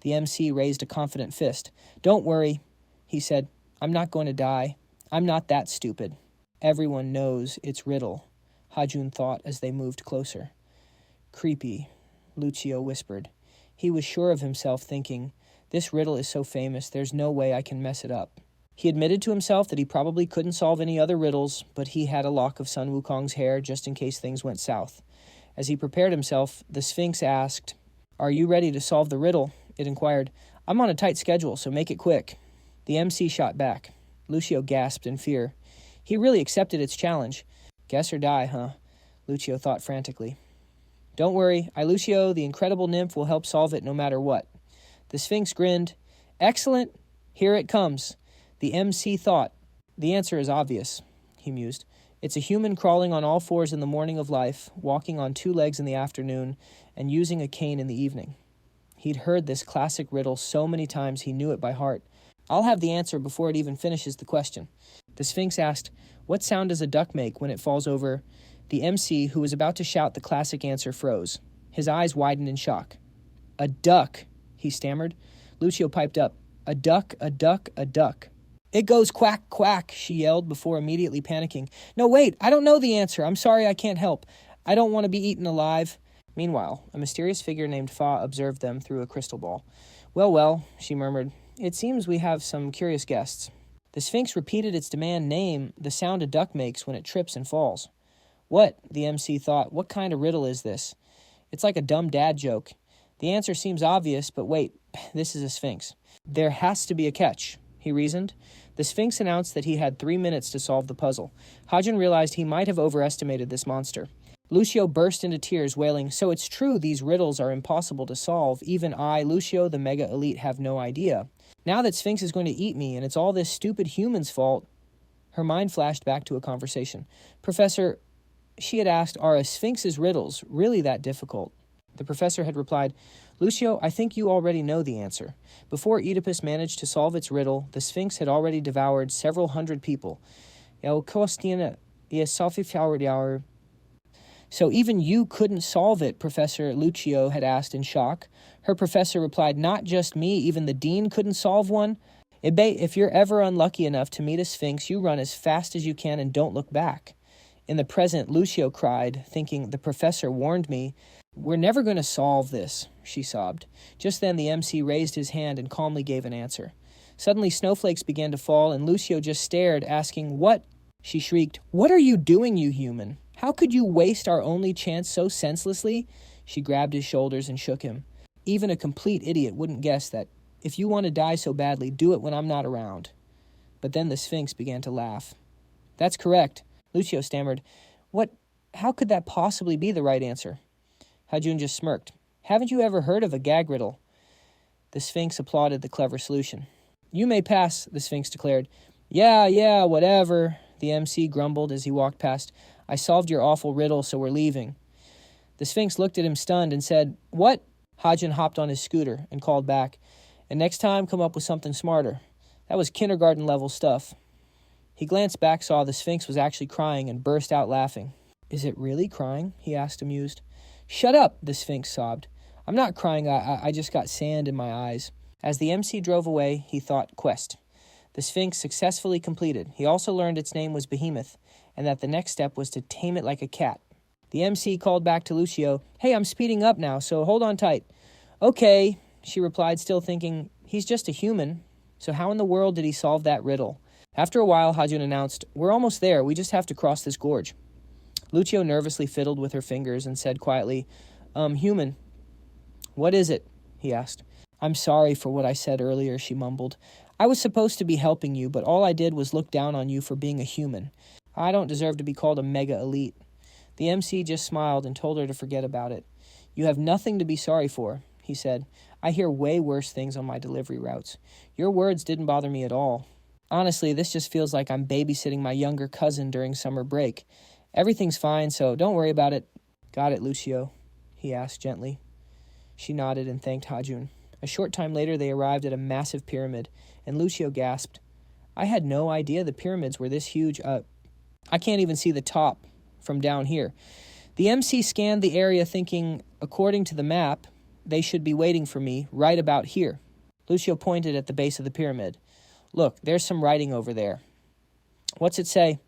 The MC raised a confident fist. "Don't worry," he said. "I'm not going to die. I'm not that stupid." "Everyone knows its riddle," Hajun thought as they moved closer. "Creepy," Lucio whispered. He was sure of himself, thinking, "This riddle is so famous, there's no way I can mess it up." He admitted to himself that he probably couldn't solve any other riddles, but he had a lock of Sun Wukong's hair just in case things went south. As he prepared himself, the Sphinx asked, "Are you ready to solve the riddle?" It inquired, "I'm on a tight schedule, so make it quick." The MC shot back. Lucio gasped in fear. He really accepted its challenge. Guess or die, huh? Lucio thought frantically. "Don't worry, Lucio, the incredible nymph, will help solve it no matter what." The Sphinx grinned. "Excellent. Here it comes." The MC thought. "The answer is obvious," he mused. "It's a human crawling on all fours in the morning of life, walking on 2 legs in the afternoon, and using a cane in the evening." He'd heard this classic riddle so many times he knew it by heart. "I'll have the answer before it even finishes the question." The Sphinx asked, "What sound does a duck make when it falls over?" The MC, who was about to shout the classic answer, froze. His eyes widened in shock. "A duck," he stammered. Lucio piped up, "A duck, a duck, a duck." "It goes quack, quack," she yelled before immediately panicking. "No, wait, I don't know the answer. I'm sorry, I can't help. I don't want to be eaten alive." Meanwhile, a mysterious figure named Fa observed them through a crystal ball. Well, well," she murmured, "it seems we have some curious guests." The Sphinx repeated its demand, "Name the sound a duck makes when it trips and falls." "What?" the MC thought. "What kind of riddle is this? It's like a dumb dad joke. The answer seems obvious, but wait, this is a Sphinx. There has to be a catch," he reasoned. The Sphinx announced that he had 3 minutes to solve the puzzle. Hajin realized he might have overestimated this monster. Lucio burst into tears, wailing, "So it's true these riddles are impossible to solve. Even I, Lucio, the mega elite, have no idea. Now that Sphinx is going to eat me, and it's all this stupid human's fault." Her mind flashed back to a conversation. "Professor," she had asked, "are a Sphinx's riddles really that difficult?" The professor had replied, Lucio, I think you already know the answer. Before Oedipus managed to solve its riddle, the Sphinx had already devoured several hundred people. So even you couldn't solve it, Professor Lucio had asked in shock. Her professor replied, not just me, even the dean couldn't solve one. If you're ever unlucky enough to meet a Sphinx, you run as fast as you can and don't look back. In the present, Lucio cried, thinking, the professor warned me. We're never going to solve this, she sobbed. Just then the MC raised his hand and calmly gave an answer. Suddenly snowflakes began to fall, and Lucio just stared, asking, What? She shrieked, What are you doing, you human? How could you waste our only chance so senselessly? She grabbed his shoulders and shook him. Even a complete idiot wouldn't guess that if you want to die so badly, do it when I'm not around. But then the Sphinx began to laugh. That's correct, Lucio stammered. What? How could that possibly be the right answer? Hajun just smirked. Haven't you ever heard of a gag riddle? The Sphinx applauded the clever solution. You may pass, the Sphinx declared. Yeah, whatever, the MC grumbled as he walked past. I solved your awful riddle, so we're leaving. The Sphinx looked at him stunned and said, What? Hajun hopped on his scooter and called back. And next time, come up with something smarter. That was kindergarten-level stuff. He glanced back, saw the Sphinx was actually crying, and burst out laughing. Is it really crying? He asked, amused. Shut up, the Sphinx sobbed. I'm not crying, I just got sand in my eyes. As the MC drove away, he thought, quest. The Sphinx successfully completed. He also learned its name was Behemoth, and that the next step was to tame it like a cat. The MC called back to Lucio, Hey, I'm speeding up now, so hold on tight. Okay, she replied, still thinking, he's just a human, so how in the world did he solve that riddle? After a while, Hajun announced, We're almost there, we just have to cross this gorge. Lucio nervously fiddled with her fingers and said quietly, Human. What is it? He asked. I'm sorry for what I said earlier, she mumbled. I was supposed to be helping you, but all I did was look down on you for being a human. I don't deserve to be called a mega elite. The MC just smiled and told her to forget about it. You have nothing to be sorry for, he said. I hear way worse things on my delivery routes. Your words didn't bother me at all. Honestly, this just feels like I'm babysitting my younger cousin during summer break. Everything's fine, so don't worry about it. Got it, Lucio? He asked gently. She nodded and thanked Hajun. A short time later, they arrived at a massive pyramid, and Lucio gasped. I had no idea the pyramids were this huge. I can't even see the top from down here. The MC scanned the area thinking, according to the map, they should be waiting for me right about here. Lucio pointed at the base of the pyramid. Look, there's some writing over there. What's it say?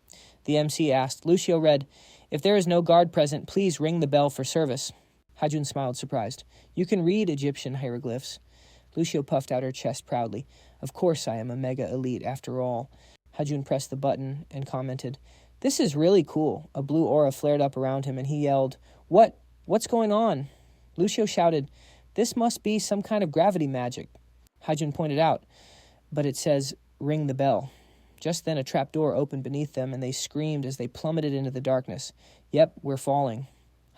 The MC asked. Lucio read, If there is no guard present, please ring the bell for service. Hajun smiled, surprised. You can read Egyptian hieroglyphs. Lucio puffed out her chest proudly. Of course I am a mega elite after all. Hajun pressed the button and commented, This is really cool. A blue aura flared up around him and he yelled, What's going on? Lucio shouted, This must be some kind of gravity magic. Hajun pointed out, But it says, ring the bell. Just then a trapdoor opened beneath them and they screamed as they plummeted into the darkness. Yep, we're falling,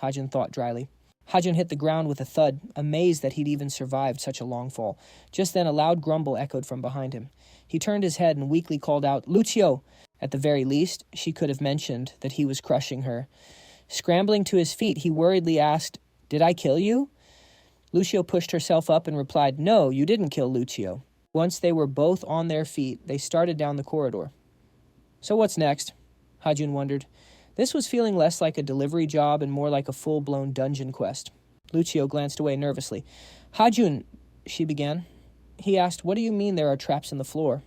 Hajun thought dryly. Hajun hit the ground with a thud, amazed that he'd even survived such a long fall. Just then a loud grumble echoed from behind him. He turned his head and weakly called out, Lucio! At the very least, she could have mentioned that he was crushing her. Scrambling to his feet, he worriedly asked, Did I kill you? Lucio pushed herself up and replied, No, you didn't kill Lucio. Once they were both on their feet, they started down the corridor. So what's next? Hajun wondered. This was feeling less like a delivery job and more like a full-blown dungeon quest. Lucio glanced away nervously. Hajun, she began. He asked, What do you mean there are traps in the floor?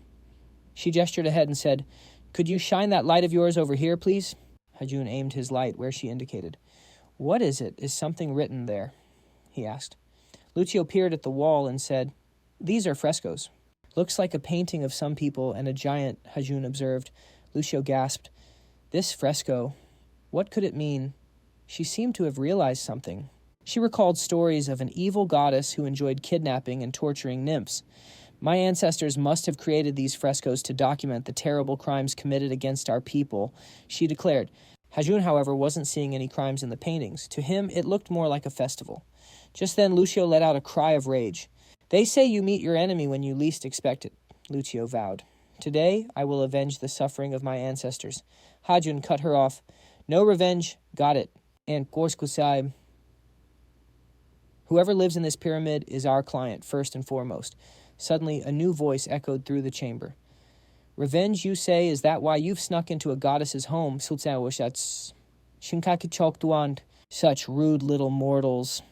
She gestured ahead and said, Could you shine that light of yours over here, please? Hajun aimed his light where she indicated. What is it? Is something written there? He asked. Lucio peered at the wall and said, These are frescoes. Looks like a painting of some people and a giant, Hajun observed. Lucio gasped. This fresco, what could it mean? She seemed to have realized something. She recalled stories of an evil goddess who enjoyed kidnapping and torturing nymphs. My ancestors must have created these frescoes to document the terrible crimes committed against our people, she declared. Hajun, however, wasn't seeing any crimes in the paintings. To him, it looked more like a festival. Just then, Lucio let out a cry of rage. They say you meet your enemy when you least expect it, Lucio vowed. Today, I will avenge the suffering of my ancestors. Hajun cut her off. No revenge, got it. And Gorskusai. Whoever lives in this pyramid is our client, first and foremost. Suddenly, a new voice echoed through the chamber. Revenge, you say? Is that why you've snuck into a goddess's home? Such rude little mortals.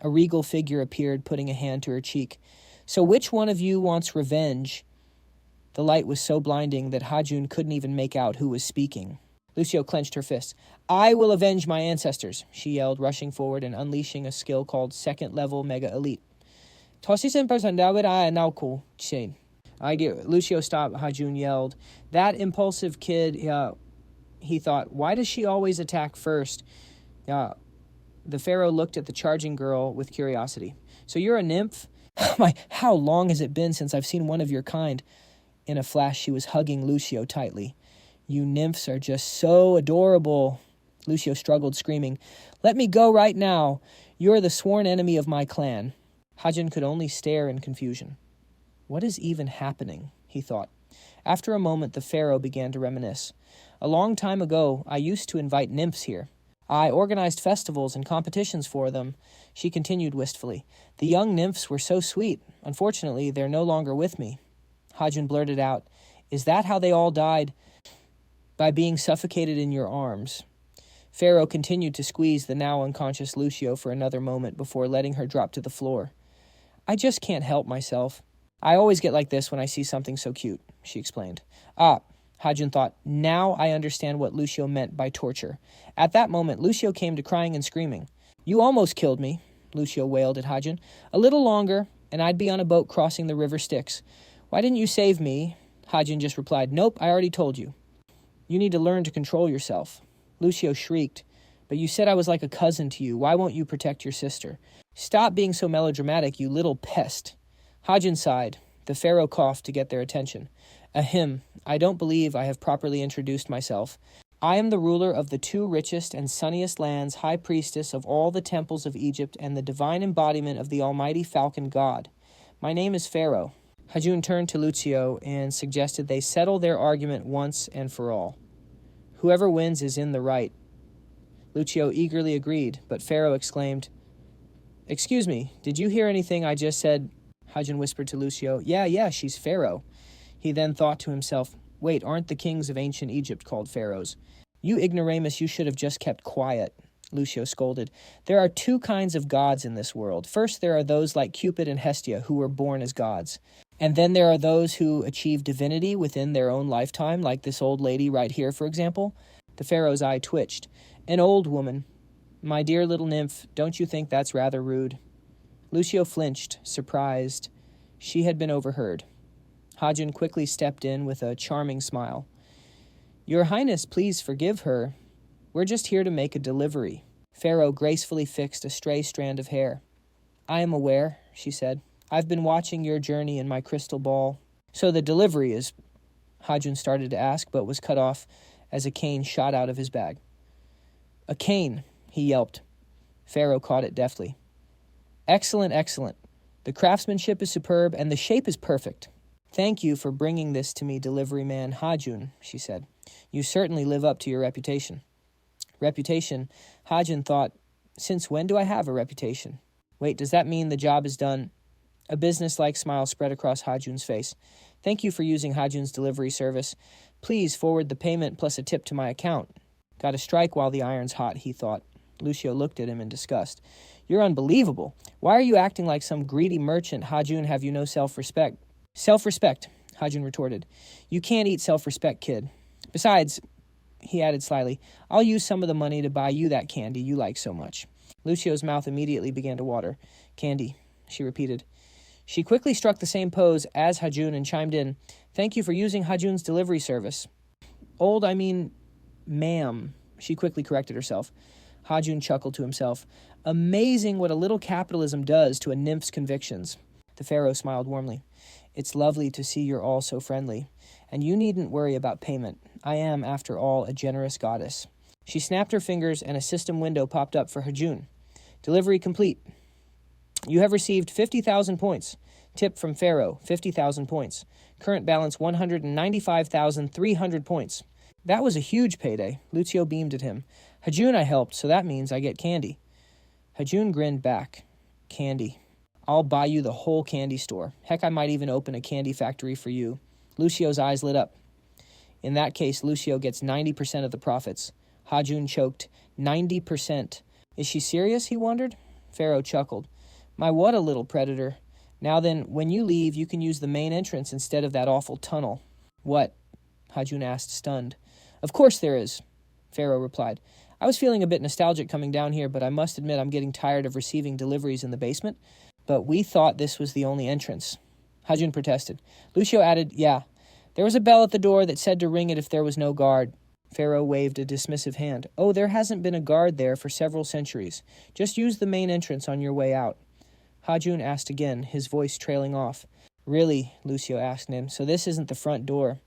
A regal figure appeared, putting a hand to her cheek. So which one of you wants revenge? The light was so blinding that Hajun couldn't even make out who was speaking. Lucio clenched her fists. I will avenge my ancestors, she yelled, rushing forward and unleashing a skill called Second Level Mega Elite. Lucio stopped, Hajun yelled. That impulsive kid, he thought, why does she always attack first? The pharaoh looked at the charging girl with curiosity. So you're a nymph? How long has it been since I've seen one of your kind? In a flash, she was hugging Lucio tightly. You nymphs are just so adorable. Lucio struggled, screaming, Let me go right now. You're the sworn enemy of my clan. Hajun could only stare in confusion. What is even happening? He thought. After a moment, the pharaoh began to reminisce. A long time ago, I used to invite nymphs here. I organized festivals and competitions for them. She continued wistfully. The young nymphs were so sweet. Unfortunately, they're no longer with me. Hajun blurted out, Is that how they all died? By being suffocated in your arms. Pharaoh continued to squeeze the now unconscious Lucio for another moment before letting her drop to the floor. I just can't help myself. I always get like this when I see something so cute, she explained. Hajun thought, now I understand what Lucio meant by torture. At that moment, Lucio came to crying and screaming. You almost killed me, Lucio wailed at Hajun. A little longer, and I'd be on a boat crossing the river Styx. Why didn't you save me? Hajun just replied, Nope, I already told you. You need to learn to control yourself. Lucio shrieked, But you said I was like a cousin to you. Why won't you protect your sister? Stop being so melodramatic, you little pest. Hajun sighed. The pharaoh coughed to get their attention. Ahem, I don't believe I have properly introduced myself. I am the ruler of the two richest and sunniest lands, high priestess of all the temples of Egypt, and the divine embodiment of the almighty falcon god. My name is Pharaoh. Hajun turned to Lucio and suggested they settle their argument once and for all. Whoever wins is in the right. Lucio eagerly agreed, but Pharaoh exclaimed, Excuse me, did you hear anything I just said? Hajun whispered to Lucio, Yeah, she's Pharaoh. He then thought to himself, Wait, aren't the kings of ancient Egypt called pharaohs? You ignoramus, you should have just kept quiet, Lucio scolded. There are two kinds of gods in this world. First, there are those like Cupid and Hestia who were born as gods. And then there are those who achieve divinity within their own lifetime, like this old lady right here, for example. The pharaoh's eye twitched. An old woman. My dear little nymph, don't you think that's rather rude? Lucio flinched, surprised. She had been overheard. Hajun quickly stepped in with a charming smile. Your Highness, please forgive her. We're just here to make a delivery. Pharaoh gracefully fixed a stray strand of hair. I am aware, she said. I've been watching your journey in my crystal ball. So the delivery is... Hajun started to ask, but was cut off as a cane shot out of his bag. A cane, he yelped. Pharaoh caught it deftly. Excellent. The craftsmanship is superb, and the shape is perfect. Thank you for bringing this to me, delivery man Hajun, she said. You certainly live up to your reputation. Reputation? Hajun thought, since when do I have a reputation? Wait, does that mean the job is done? A business-like smile spread across Hajun's face. Thank you for using Hajun's delivery service. Please forward the payment plus a tip to my account. Gotta strike while the iron's hot, he thought. Lucio looked at him in disgust. You're unbelievable. Why are you acting like some greedy merchant? Hajun, have you no self-respect? Self-respect, Hajun retorted. You can't eat self-respect, kid. Besides, he added slyly, I'll use some of the money to buy you that candy you like so much. Lucio's mouth immediately began to water. Candy, she repeated. She quickly struck the same pose as Hajun and chimed in, Thank you for using Hajun's delivery service. Ma'am, she quickly corrected herself. Hajun chuckled to himself. Amazing what a little capitalism does to a nymph's convictions. The pharaoh smiled warmly. It's lovely to see you're all so friendly. And you needn't worry about payment. I am, after all, a generous goddess. She snapped her fingers and a system window popped up for Hajun. Delivery complete. You have received 50,000 points. Tip from Pharaoh, 50,000 points. Current balance 195,300 points. That was a huge payday. Lucio beamed at him. Hajun I helped, so that means I get candy. Hajun grinned back. Candy. I'll buy you the whole candy store. Heck, I might even open a candy factory for you. Lucio's eyes lit up. In that case, Lucio gets 90% of the profits. Hajun choked. 90%. Is she serious, he wondered? Pharaoh chuckled. My, what a little predator. Now then, when you leave, you can use the main entrance instead of that awful tunnel. What? Hajun asked, stunned. Of course there is, Pharaoh replied. I was feeling a bit nostalgic coming down here, but I must admit I'm getting tired of receiving deliveries in the basement. But we thought this was the only entrance. Hajun protested. Lucio added, yeah. There was a bell at the door that said to ring it if there was no guard. Pharaoh waved a dismissive hand. Oh, there hasn't been a guard there for several centuries. Just use the main entrance on your way out. Hajun asked again, his voice trailing off. Really? Lucio asked him. So this isn't the front door.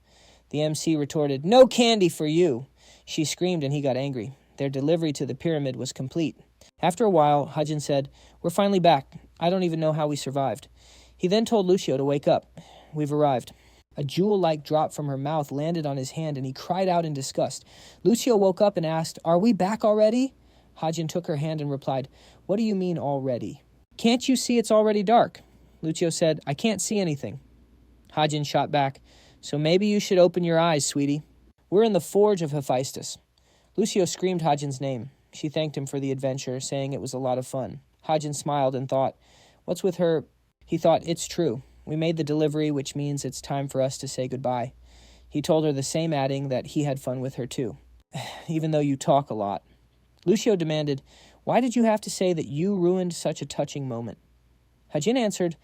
The MC retorted, no candy for you. She screamed and he got angry. Their delivery to the pyramid was complete. After a while, Hajun said, we're finally back. I don't even know how we survived. He then told Lucio to wake up. We've arrived. A jewel-like drop from her mouth landed on his hand and he cried out in disgust. Lucio woke up and asked, are we back already? Hajun took her hand and replied, what do you mean already? Can't you see it's already dark? Lucio said, I can't see anything. Hajun shot back, so maybe you should open your eyes, sweetie. We're in the forge of Hephaestus. Lucio screamed Hajun's name. She thanked him for the adventure, saying it was a lot of fun. Hajun smiled and thought, what's with her? He thought, it's true. We made the delivery, which means it's time for us to say goodbye. He told her the same, adding that he had fun with her too. Even though you talk a lot. Lucio demanded, why did you have to say that you ruined such a touching moment? Hajin answered,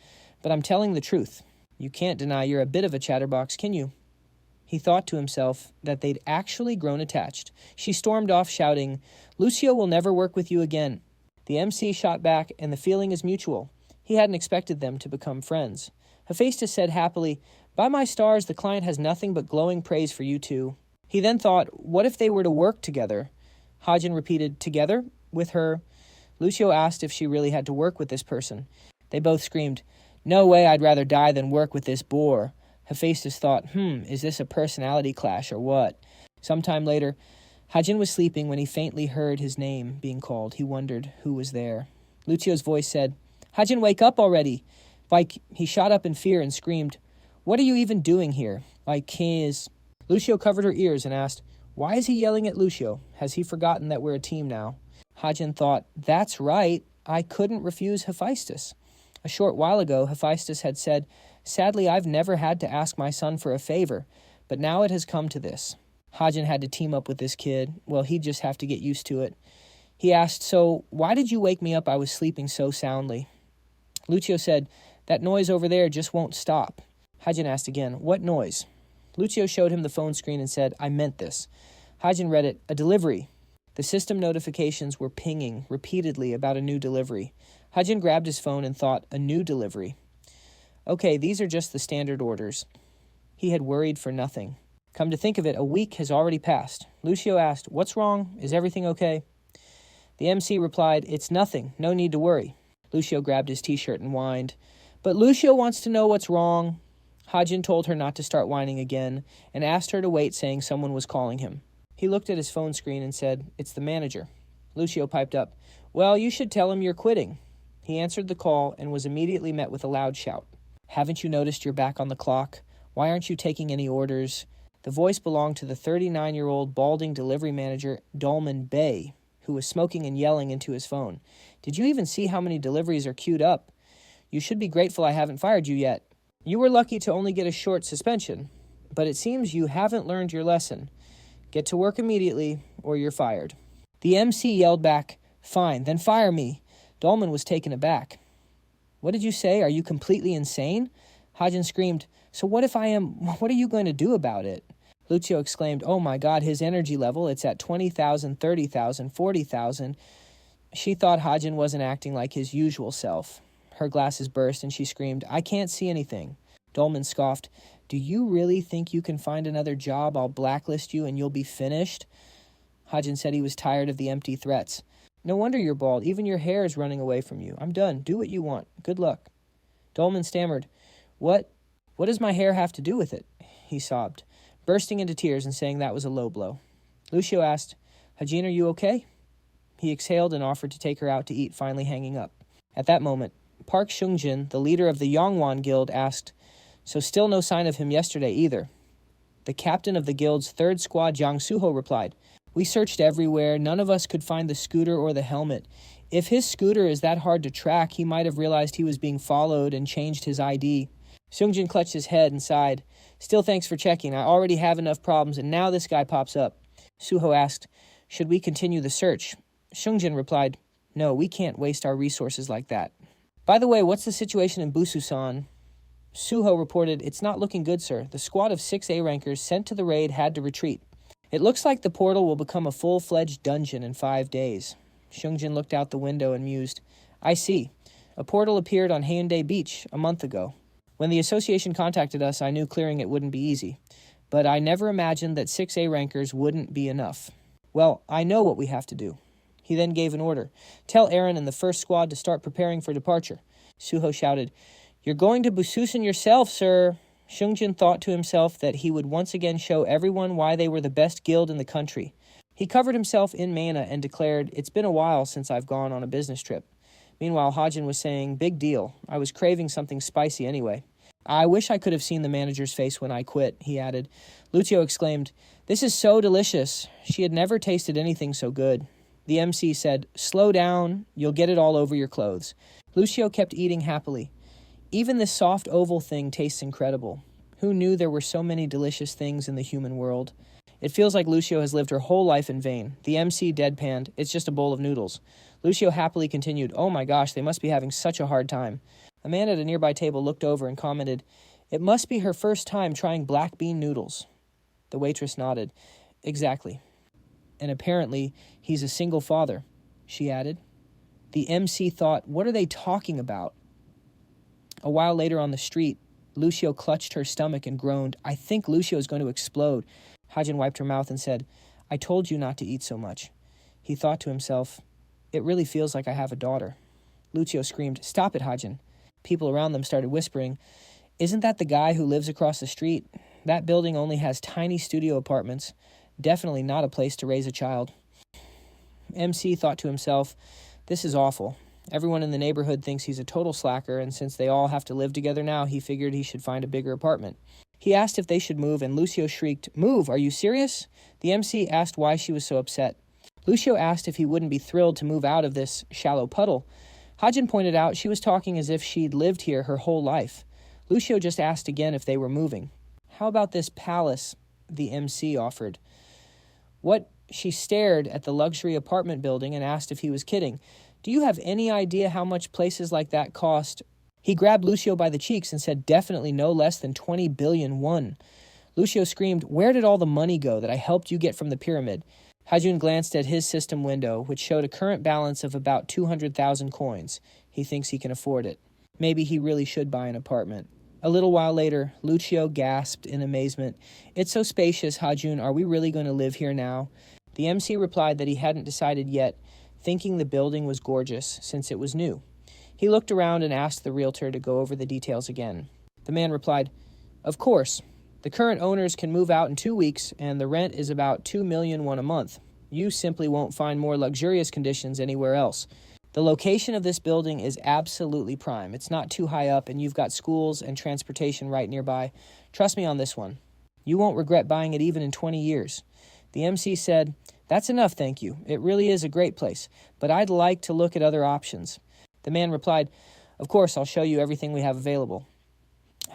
but I'm telling the truth. You can't deny you're a bit of a chatterbox, can you? He thought to himself that they'd actually grown attached. She stormed off shouting, Lucio will never work with you again. The MC shot back, and the feeling is mutual. He hadn't expected them to become friends. Hephaestus said happily, by my stars, the client has nothing but glowing praise for you two. He then thought, what if they were to work together? Hajin repeated, together? With her? Lucio asked if she really had to work with this person. They both screamed, no way, I'd rather die than work with this bore. Hephaestus thought, is this a personality clash or what? Sometime later, Hajin was sleeping when he faintly heard his name being called. He wondered who was there. Lucio's voice said, Hajin, wake up already. He shot up in fear and screamed, what are you even doing here? Lucio covered her ears and asked, why is he yelling at Lucio? Has he forgotten that we're a team now? Hajin thought, that's right. I couldn't refuse Hephaestus. A short while ago, Hephaestus had said, sadly, I've never had to ask my son for a favor, but now it has come to this. Hajin had to team up with this kid. Well, he'd just have to get used to it. He asked, so why did you wake me up? I was sleeping so soundly. Lucio said, that noise over there just won't stop. Hajin asked again, what noise? Lucio showed him the phone screen and said, I meant this. Hajin read it, a delivery. The system notifications were pinging repeatedly about a new delivery. Hajin grabbed his phone and thought, a new delivery. Okay, these are just the standard orders. He had worried for nothing. Come to think of it, a week has already passed. Lucio asked, what's wrong? Is everything okay? The MC replied, it's nothing. No need to worry. Lucio grabbed his t-shirt and whined. But Lucio wants to know what's wrong. Hajin told her not to start whining again and asked her to wait, saying someone was calling him. He looked at his phone screen and said, it's the manager. Lucio piped up, well, you should tell him you're quitting. He answered the call and was immediately met with a loud shout. Haven't you noticed you're back on the clock? Why aren't you taking any orders? The voice belonged to the 39-year-old balding delivery manager, Dolman Bey, who was smoking and yelling into his phone. Did you even see how many deliveries are queued up? You should be grateful I haven't fired you yet. You were lucky to only get a short suspension, but it seems you haven't learned your lesson. Get to work immediately, or you're fired. The MC yelled back, fine, then fire me. Dolman was taken aback. What did you say? Are you completely insane? Hajin screamed, so what if I am? What are you going to do about it? Lucio exclaimed, oh my God, his energy level, it's at 20,000, 30,000, 40,000. She thought Hajin wasn't acting like his usual self. Her glasses burst and she screamed, I can't see anything. Dolman scoffed, do you really think you can find another job? I'll blacklist you and you'll be finished? Hajin said he was tired of the empty threats. No wonder you're bald. Even your hair is running away from you. I'm done. Do what you want. Good luck. Dolman stammered, What does my hair have to do with it? He sobbed, bursting into tears and saying that was a low blow. Lucio asked, Hajin, are you okay? He exhaled and offered to take her out to eat, finally hanging up. At that moment, Park Seungjin, the leader of the Yongwon Guild, asked, "So still no sign of him yesterday either?" The captain of the guild's third squad, Jang Suho, replied, "We searched everywhere. None of us could find the scooter or the helmet. If his scooter is that hard to track, he might have realized he was being followed and changed his ID." Seungjin clutched his head and sighed. "Still, thanks for checking. I already have enough problems, and now this guy pops up." Suho asked, "Should we continue the search?" Seungjin replied, "No, we can't waste our resources like that." "By the way, what's the situation in Bususan?" Suho reported, "It's not looking good, sir. The squad of 6 A-rankers sent to the raid had to retreat. It looks like the portal will become a full-fledged dungeon in 5 days." Seungjin looked out the window and mused, "I see. A portal appeared on Haeundae Beach a month ago. When the association contacted us, I knew clearing it wouldn't be easy. But I never imagined that 6 A-rankers wouldn't be enough. Well, I know what we have to do." He then gave an order. "Tell Aaron and the first squad to start preparing for departure." Suho shouted, "You're going to Bususan yourself, sir." Seungjin thought to himself that he would once again show everyone why they were the best guild in the country. He covered himself in mana and declared, "It's been a while since I've gone on a business trip." Meanwhile, Hajin was saying, "Big deal. I was craving something spicy anyway." "I wish I could have seen the manager's face when I quit," he added. Lucio exclaimed, "This is so delicious." She had never tasted anything so good. The MC said, "Slow down. You'll get it all over your clothes." Lucio kept eating happily. "Even this soft oval thing tastes incredible. Who knew there were so many delicious things in the human world?" It feels like Lucio has lived her whole life in vain. The MC deadpanned, "It's just a bowl of noodles." Lucio happily continued, "Oh my gosh, they must be having such a hard time." A man at a nearby table looked over and commented, "It must be her first time trying black bean noodles." The waitress nodded. "Exactly. And apparently, he's a single father," she added. The MC thought, "What are they talking about?" A while later on the street, Lucio clutched her stomach and groaned, "I think Lucio is going to explode." Hajin wiped her mouth and said, "I told you not to eat so much." He thought to himself, "It really feels like I have a daughter." Lucio screamed, "Stop it, Hajin." People around them started whispering, "Isn't that the guy who lives across the street? That building only has tiny studio apartments. Definitely not a place to raise a child." MC thought to himself, "This is awful. Everyone in the neighborhood thinks he's a total slacker, and since they all have to live together now, he figured he should find a bigger apartment." He asked if they should move, and Lucio shrieked, "Move, are you serious?" The MC asked why she was so upset. Lucio asked if he wouldn't be thrilled to move out of this shallow puddle. Hajin pointed out she was talking as if she'd lived here her whole life. Lucio just asked again if they were moving. "How about this palace?" the MC offered. She stared at the luxury apartment building and asked if he was kidding. "Do you have any idea how much places like that cost?" He grabbed Lucio by the cheeks and said, "Definitely no less than 20 billion won." Lucio screamed, "Where did all the money go that I helped you get from the pyramid?" Hajun glanced at his system window, which showed a current balance of about 200,000 coins. He thinks he can afford it. Maybe he really should buy an apartment. A little while later, Lucio gasped in amazement. "It's so spacious, Hajun. Are we really going to live here now?" The MC replied that he hadn't decided yet, thinking the building was gorgeous since it was new. He looked around and asked the realtor to go over the details again. The man replied, "Of course. The current owners can move out in 2 weeks, and the rent is about 2 million won a month. You simply won't find more luxurious conditions anywhere else. The location of this building is absolutely prime. It's not too high up, and you've got schools and transportation right nearby. Trust me on this one. You won't regret buying it even in 20 years. The MC said, "That's enough, thank you. It really is a great place, but I'd like to look at other options." The man replied, "Of course, I'll show you everything we have available."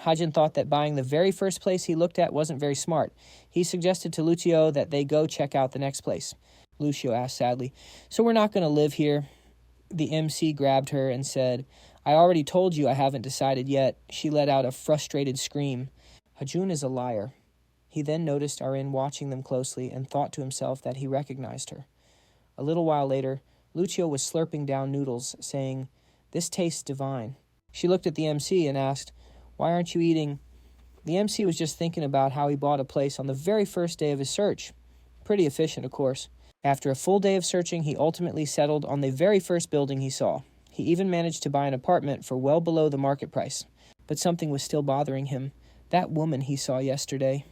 Hajin thought that buying the very first place he looked at wasn't very smart. He suggested to Lucio that they go check out the next place. Lucio asked sadly, "So we're not going to live here?" The MC grabbed her and said, "I already told you I haven't decided yet." She let out a frustrated scream. Hajun is a liar. He then noticed Arin watching them closely and thought to himself that he recognized her. A little while later, Lucio was slurping down noodles, saying, "This tastes divine." She looked at the MC and asked, "Why aren't you eating?" The MC was just thinking about how he bought a place on the very first day of his search. Pretty efficient, of course. After a full day of searching, he ultimately settled on the very first building he saw. He even managed to buy an apartment for well below the market price. But something was still bothering him. That woman he saw yesterday.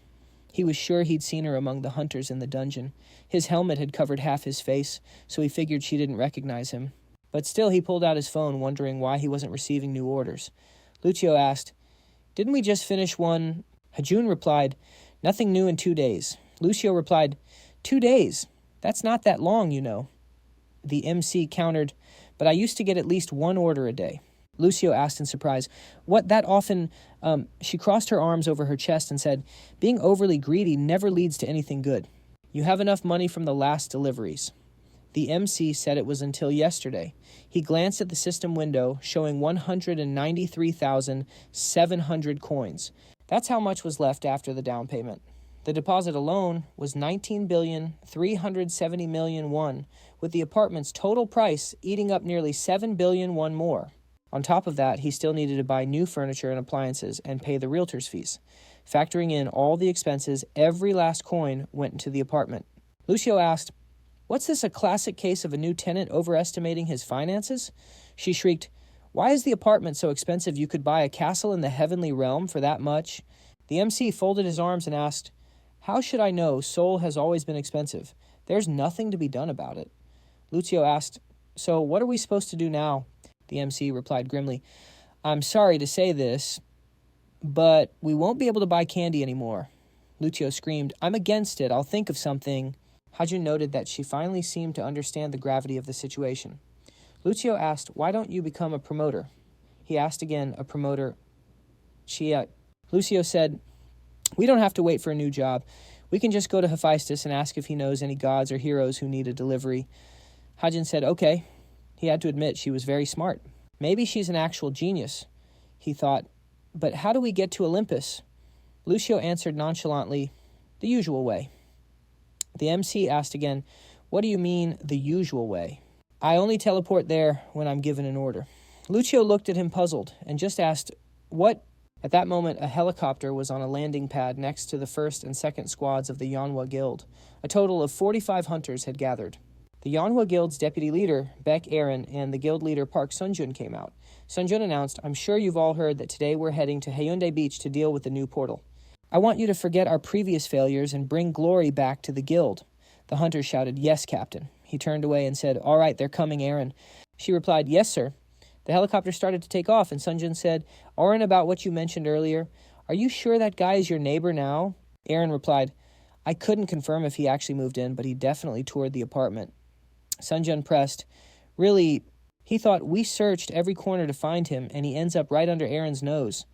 He was sure he'd seen her among the hunters in the dungeon. His helmet had covered half his face, so he figured she didn't recognize him. But still he pulled out his phone, wondering why he wasn't receiving new orders. Lucio asked, "Didn't we just finish one?" Hajun replied, "Nothing new in 2 days." Lucio replied, "2 days? That's not that long, you know." The MC countered, "But I used to get at least one order a day." Lucio asked in surprise, "What, that often?" She crossed her arms over her chest and said, "Being overly greedy never leads to anything good. You have enough money from the last deliveries." The MC said it was until yesterday. He glanced at the system window, showing 193,700 coins. That's how much was left after the down payment. The deposit alone was 19,370,000,000 won, with the apartment's total price eating up nearly 7 billion won more. On top of that, he still needed to buy new furniture and appliances and pay the realtor's fees. Factoring in all the expenses, every last coin went into the apartment. Lucio asked, "What's this, a classic case of a new tenant overestimating his finances?" She shrieked, "Why is the apartment so expensive you could buy a castle in the heavenly realm for that much?" The MC folded his arms and asked, "How should I know? Seoul has always been expensive. There's nothing to be done about it." Lucio asked, "So what are we supposed to do now?" The MC replied grimly, "I'm sorry to say this, but we won't be able to buy candy anymore." Lucio screamed, "I'm against it. I'll think of something." Hajun noted that she finally seemed to understand the gravity of the situation. Lucio asked, "Why don't you become a promoter?" He asked again, "A promoter?" Lucio said, "We don't have to wait for a new job. We can just go to Hephaestus and ask if he knows any gods or heroes who need a delivery." Hajun said, "Okay." He had to admit she was very smart. Maybe she's an actual genius, he thought. But how do we get to Olympus? Lucio answered nonchalantly, "The usual way." The MC asked again, "What do you mean, the usual way?" "I only teleport there when I'm given an order." Lucio looked at him puzzled and just asked, "What?" At that moment, a helicopter was on a landing pad next to the first and second squads of the Manhwa Guild. A total of 45 hunters had gathered. The Manhwa Guild's deputy leader, Baek Aaron, and the guild leader Park Sunjun came out. Sunjun announced, "I'm sure you've all heard that today we're heading to Haeundae Beach to deal with the new portal. I want you to forget our previous failures and bring glory back to the guild." The hunters shouted, "Yes, Captain." He turned away and said, "All right, they're coming, Aaron." She replied, "Yes, sir." The helicopter started to take off, and Sunjun said, "Aaron, about what you mentioned earlier, are you sure that guy is your neighbor now?" Aaron replied, "I couldn't confirm if he actually moved in, but he definitely toured the apartment." Sunjun pressed, "Really?" He thought, "We searched every corner to find him, and he ends up right under Aaron's nose."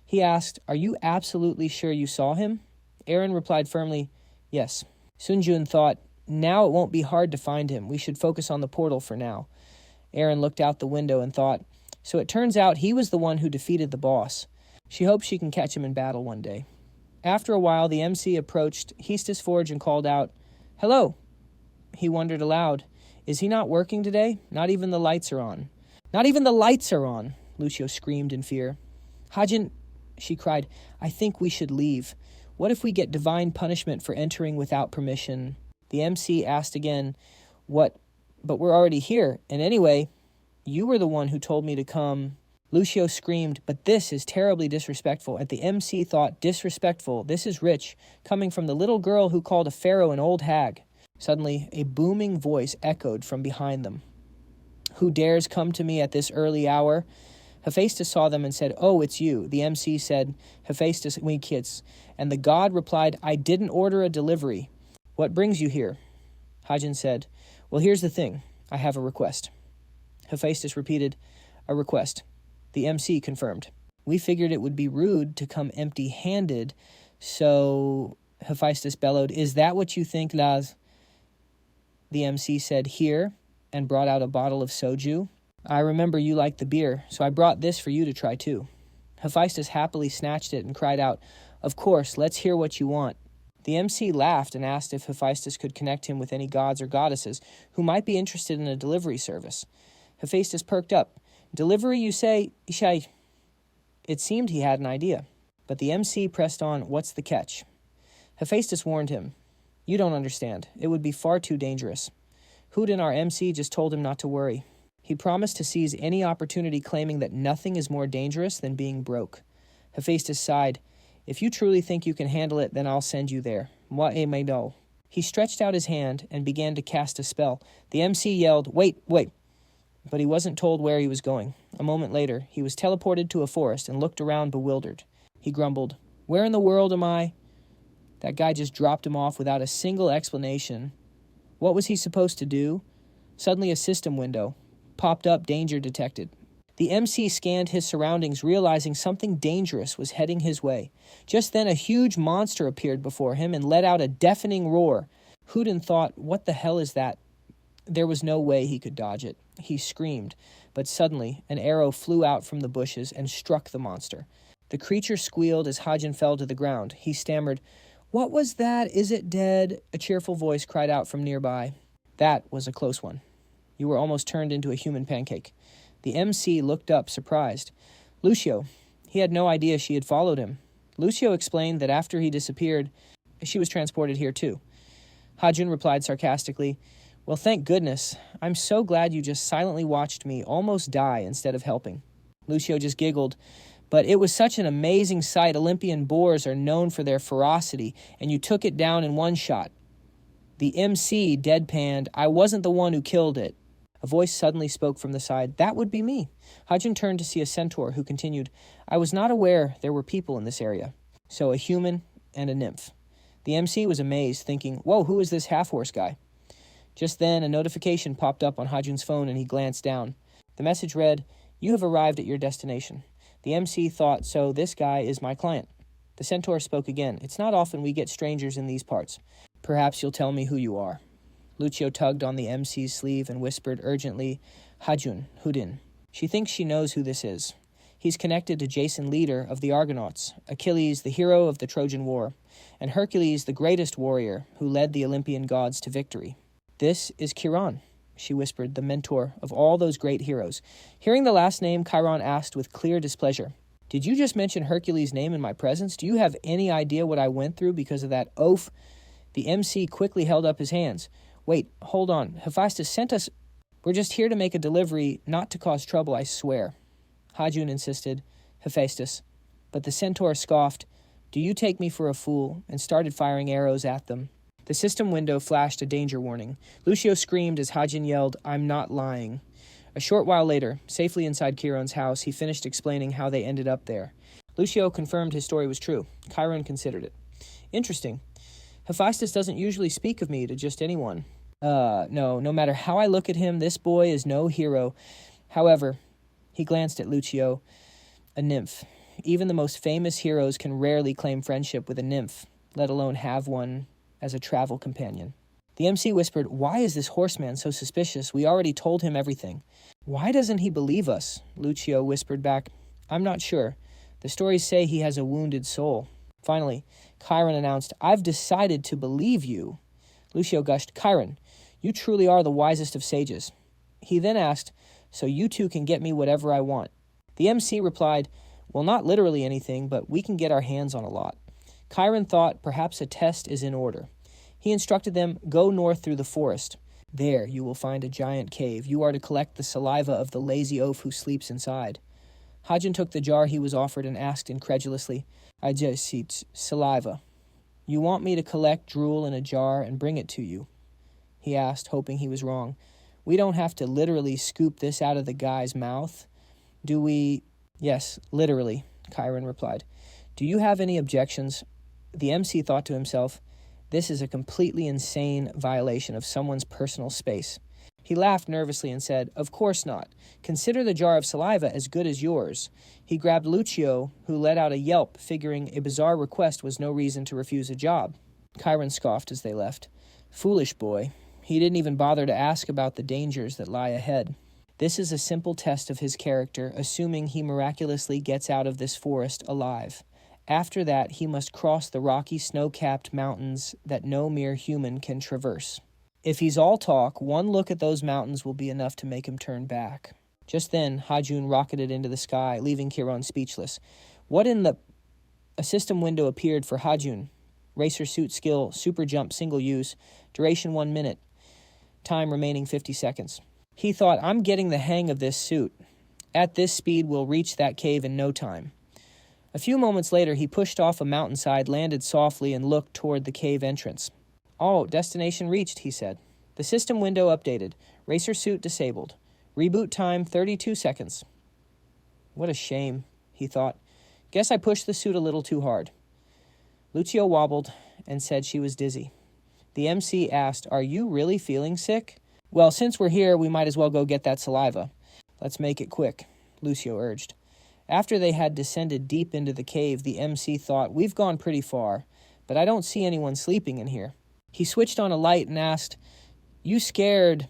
He asked, "Are you absolutely sure you saw him?" Aaron replied firmly, "Yes." Sunjun thought, "Now it won't be hard to find him. We should focus on the portal for now." Aaron looked out the window and thought, "So it turns out he was the one who defeated the boss. She hopes she can catch him in battle one day." After a while, the MC approached Hestus Forge and called out, "Hello." He wondered aloud, "Is he not working today? Not even the lights are on." "Not even the lights are on!" Lucio screamed in fear. "Hajin," she cried, "I think we should leave. What if we get divine punishment for entering without permission?" The MC asked again, "What? But we're already here. And anyway, you were the one who told me to come." Lucio screamed, "But this is terribly disrespectful." And the MC thought, "Disrespectful? This is rich, coming from the little girl who called a pharaoh an old hag." Suddenly, a booming voice echoed from behind them. "Who dares come to me at this early hour?" Hephaestus saw them and said, "Oh, it's you." The MC said, "Hephaestus, we kids." And the god replied, "I didn't order a delivery. What brings you here?" Hajin said, "Well, here's the thing. I have a request." Hephaestus repeated, "A request." The MC confirmed, "We figured it would be rude to come empty-handed, so..." Hephaestus bellowed, "Is that what you think, Laz?" The MC said, "Here," and brought out a bottle of soju. "I remember you like the beer, so I brought this for you to try too." Hephaestus happily snatched it and cried out, "Of course, let's hear what you want." The MC laughed and asked if Hephaestus could connect him with any gods or goddesses who might be interested in a delivery service. Hephaestus perked up. "Delivery, you say? Ishai." It seemed he had an idea, but the MC pressed on, "What's the catch?" Hephaestus warned him, "You don't understand. It would be far too dangerous." Houdin, our MC, just told him not to worry. He promised to seize any opportunity, claiming that nothing is more dangerous than being broke. Hephaestus sighed. "If you truly think you can handle it, then I'll send you there. Moi et mes dos." He stretched out his hand and began to cast a spell. The MC yelled, "Wait, wait." but he wasn't told where he was going. A moment later, he was teleported to a forest and looked around bewildered. He grumbled, "Where in the world am I?" That guy just dropped him off without a single explanation. What was he supposed to do? Suddenly a system window popped up, danger detected. The MC scanned his surroundings, realizing something dangerous was heading his way. Just then, a huge monster appeared before him and let out a deafening roar. Huden thought, what the hell is that? There was no way he could dodge it. He screamed, but suddenly an arrow flew out from the bushes and struck the monster. The creature squealed as Hajin fell to the ground. He stammered, "What was that? Is it dead?" A cheerful voice cried out from nearby. "That was a close one. You were almost turned into a human pancake." The MC looked up, surprised. Lucio. He had no idea she had followed him. Lucio explained that after he disappeared, she was transported here too. Hajun replied sarcastically, "Well, thank goodness. I'm so glad you just silently watched me almost die instead of helping." Lucio just giggled. "But it was such an amazing sight. Olympian boars are known for their ferocity, and you took it down in one shot." The MC deadpanned, "I wasn't the one who killed it." A voice suddenly spoke from the side. "That would be me." Hajun turned to see a centaur who continued, "I was not aware there were people in this area. So a human and a nymph." The MC was amazed, thinking, "Whoa, who is this half-horse guy?" Just then, a notification popped up on Hajun's phone and he glanced down. The message read, "You have arrived at your destination." The MC thought, so this guy is my client. The centaur spoke again. "It's not often we get strangers in these parts. Perhaps you'll tell me who you are." Lucio tugged on the MC's sleeve and whispered urgently, "Hajun, Hudin. She thinks she knows who this is. He's connected to Jason, leader of the Argonauts, Achilles, the hero of the Trojan War, and Hercules, the greatest warrior who led the Olympian gods to victory. This is Chiron," she whispered, "the mentor of all those great heroes." Hearing the last name, Chiron asked with clear displeasure, "Did you just mention Hercules' name in my presence? Do you have any idea what I went through because of that oaf?" The MC quickly held up his hands. "Wait, hold on. Hephaestus sent us. We're just here to make a delivery, not to cause trouble, I swear." Hajun insisted, "Hephaestus." But the centaur scoffed, "Do you take me for a fool?" and started firing arrows at them. The system window flashed a danger warning. Lucio screamed as Hajin yelled, "I'm not lying." A short while later, safely inside Chiron's house, he finished explaining how they ended up there. Lucio confirmed his story was true. Chiron considered it. "Interesting. Hephaestus doesn't usually speak of me to just anyone. No matter how I look at him, this boy is no hero. However," he glanced at Lucio, "a nymph. Even the most famous heroes can rarely claim friendship with a nymph, let alone have one as a travel companion." The MC whispered, "Why is this horseman so suspicious? We already told him everything." "Why doesn't he believe us?" Lucio whispered back, "I'm not sure. The stories say he has a wounded soul." Finally, Chiron announced, "I've decided to believe you." Lucio gushed, "Chiron, you truly are the wisest of sages." He then asked, "So you two can get me whatever I want?" The MC replied, "Well, not literally anything, but we can get our hands on a lot." Chiron thought perhaps a test is in order. He instructed them, "Go north through the forest. There you will find a giant cave. You are to collect the saliva of the lazy oaf who sleeps inside." Hajin took the jar he was offered and asked incredulously, "I just see saliva. You want me to collect drool in a jar and bring it to you?" he asked, hoping he was wrong. "We don't have to literally scoop this out of the guy's mouth, do we?" "Yes, literally," Chiron replied. "Do you have any objections?" The MC thought to himself, "This is a completely insane violation of someone's personal space." He laughed nervously and said, "Of course not. Consider the jar of saliva as good as yours." He grabbed Lucio, who let out a yelp, figuring a bizarre request was no reason to refuse a job. Chiron scoffed as they left. Foolish boy. He didn't even bother to ask about the dangers that lie ahead. This is a simple test of his character, assuming he miraculously gets out of this forest alive. After that, he must cross the rocky, snow-capped mountains that no mere human can traverse. If he's all talk, one look at those mountains will be enough to make him turn back. Just then, Hajun rocketed into the sky, leaving Chiron speechless. What in the... A system window appeared for Hajun. Racer suit skill, super jump, single use, duration 1 minute, time remaining 50 seconds. He thought, I'm getting the hang of this suit. At this speed, we'll reach that cave in no time. A few moments later, he pushed off a mountainside, landed softly, and looked toward the cave entrance. "Oh, destination reached," he said. The system window updated. Racer suit disabled. Reboot time 32 seconds. What a shame, he thought. Guess I pushed the suit a little too hard. Lucio wobbled and said she was dizzy. The MC asked, "Are you really feeling sick?" "Well, since we're here, we might as well go get that saliva." "Let's make it quick," Lucio urged. After they had descended deep into the cave, the MC thought, "We've gone pretty far, but I don't see anyone sleeping in here." He switched on a light and asked, "You scared?"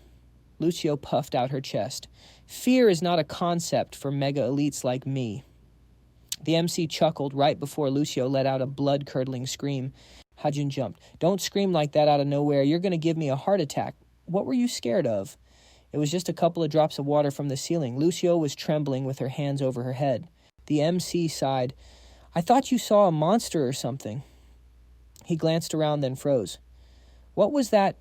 Lucio puffed out her chest. "Fear is not a concept for mega elites like me." The MC chuckled right before Lucio let out a blood-curdling scream. Hajun jumped. "Don't scream like that out of nowhere. You're going to give me a heart attack. What were you scared of?" It was just a couple of drops of water from the ceiling. Lucio was trembling with her hands over her head. The MC sighed. "I thought you saw a monster or something." He glanced around, then froze. What was that?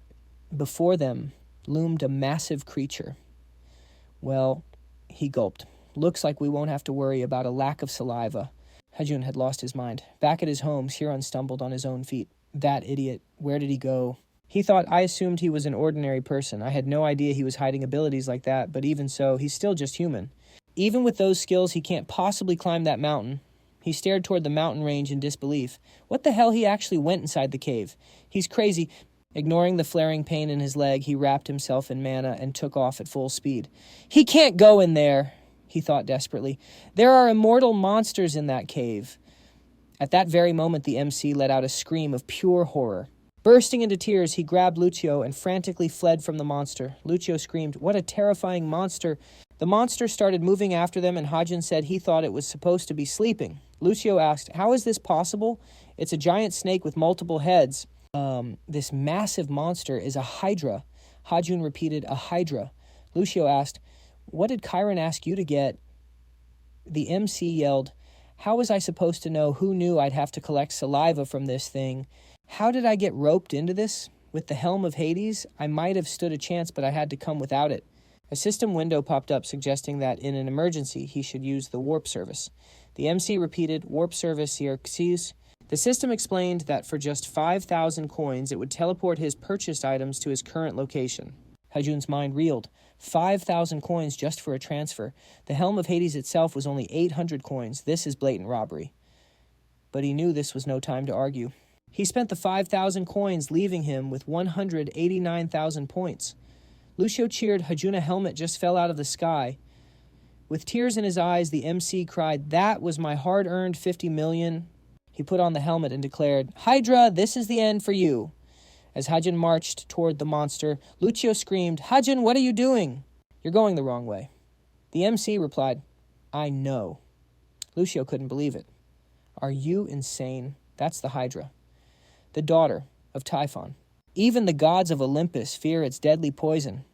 Before them loomed a massive creature. "Well," he gulped, "looks like we won't have to worry about a lack of saliva." Hajun had lost his mind. Back at his home, Siron stumbled on his own feet. That idiot. Where did he go? He thought, "I assumed he was an ordinary person. I had no idea he was hiding abilities like that, but even so, he's still just human. Even with those skills, he can't possibly climb that mountain." He stared toward the mountain range in disbelief. What the hell, he actually went inside the cave. He's crazy. Ignoring the flaring pain in his leg, he wrapped himself in mana and took off at full speed. "He can't go in there," he thought desperately. "There are immortal monsters in that cave." At that very moment, the MC let out a scream of pure horror. Bursting into tears, he grabbed Lucio and frantically fled from the monster. Lucio screamed, "What a terrifying monster!" The monster started moving after them, and Hajin said he thought it was supposed to be sleeping. Lucio asked, "How is this possible? It's a giant snake with multiple heads." This massive monster is a hydra." Hajun repeated, "A hydra." Lucio asked, "What did Chiron ask you to get?" The MC yelled, "How was I supposed to know who knew I'd have to collect saliva from this thing? How did I get roped into this? With the helm of Hades, I might have stood a chance, but I had to come without it." A system window popped up suggesting that in an emergency he should use the warp service. The MC repeated, "Warp service, Xerxes." The system explained that for just 5,000 coins, it would teleport his purchased items to his current location. Hajun's mind reeled. 5,000 coins just for a transfer. The Helm of Hades itself was only 800 coins. This is blatant robbery. But he knew this was no time to argue. He spent the 5,000 coins, leaving him with 189,000 points. Lucio cheered. Hajuna helmet just fell out of the sky. With tears in his eyes, the MC cried, "That was my hard-earned 50 million. He put on the helmet and declared, "Hydra, this is the end for you." As Hajin marched toward the monster, Lucio screamed, "Hajin, what are you doing?" "You're going the wrong way." The MC replied, "I know." Lucio couldn't believe it. "Are you insane? That's the Hydra. The daughter of Typhon. Even the gods of Olympus fear its deadly poison."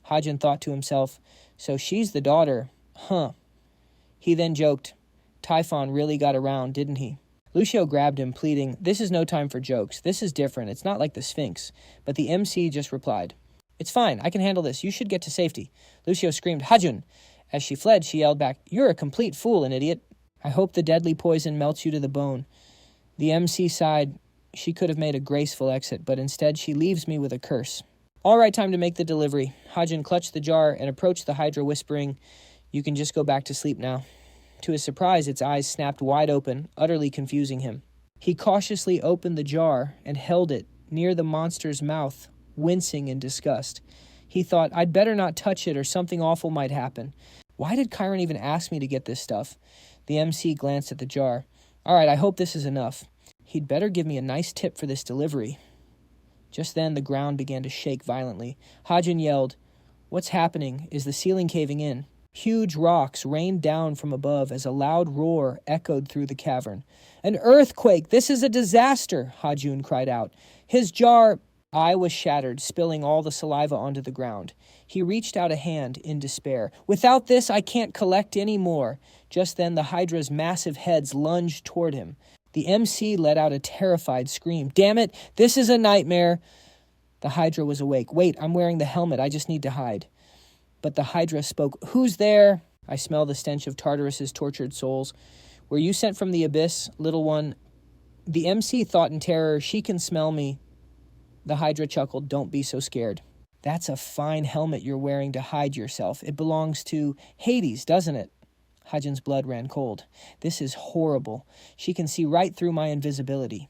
Hajin thought to himself, "So she's the daughter, huh?" He then joked, "Typhon really got around, didn't he?" Lucio grabbed him, pleading, "This is no time for jokes. This is different. It's not like the Sphinx." But the MC just replied, "It's fine. I can handle this. You should get to safety." Lucio screamed, "Hajun!" As she fled, she yelled back, "You're a complete fool, an idiot. I hope the deadly poison melts you to the bone." The MC sighed. She could have made a graceful exit, but instead she leaves me with a curse. "All right, time to make the delivery." Hajun clutched the jar and approached the Hydra, whispering, "You can just go back to sleep now." To his surprise, its eyes snapped wide open, utterly confusing him. He cautiously opened the jar and held it near the monster's mouth, wincing in disgust. He thought, "I'd better not touch it or something awful might happen. Why did Chiron even ask me to get this stuff?" The MC glanced at the jar. "All right, I hope this is enough. He'd better give me a nice tip for this delivery." Just then, the ground began to shake violently. Hajin yelled, "What's happening? Is the ceiling caving in?" Huge rocks rained down from above as a loud roar echoed through the cavern. "An earthquake! This is a disaster!" Hajun cried out. His jar eye was shattered, spilling all the saliva onto the ground. He reached out a hand in despair. "Without this, I can't collect any more." Just then, the Hydra's massive heads lunged toward him. The MC let out a terrified scream. "Damn it! This is a nightmare!" The Hydra was awake. "Wait, I'm wearing the helmet. I just need to hide." But the Hydra spoke. "Who's there?" "I smell the stench of Tartarus's tortured souls." "Were you sent from the abyss, little one?" The MC thought in terror, "She can smell me." The Hydra chuckled. "Don't be so scared." That's a fine helmet you're wearing to hide yourself. It belongs to Hades, doesn't it? Hajin's blood ran cold. This is horrible. She can see right through my invisibility.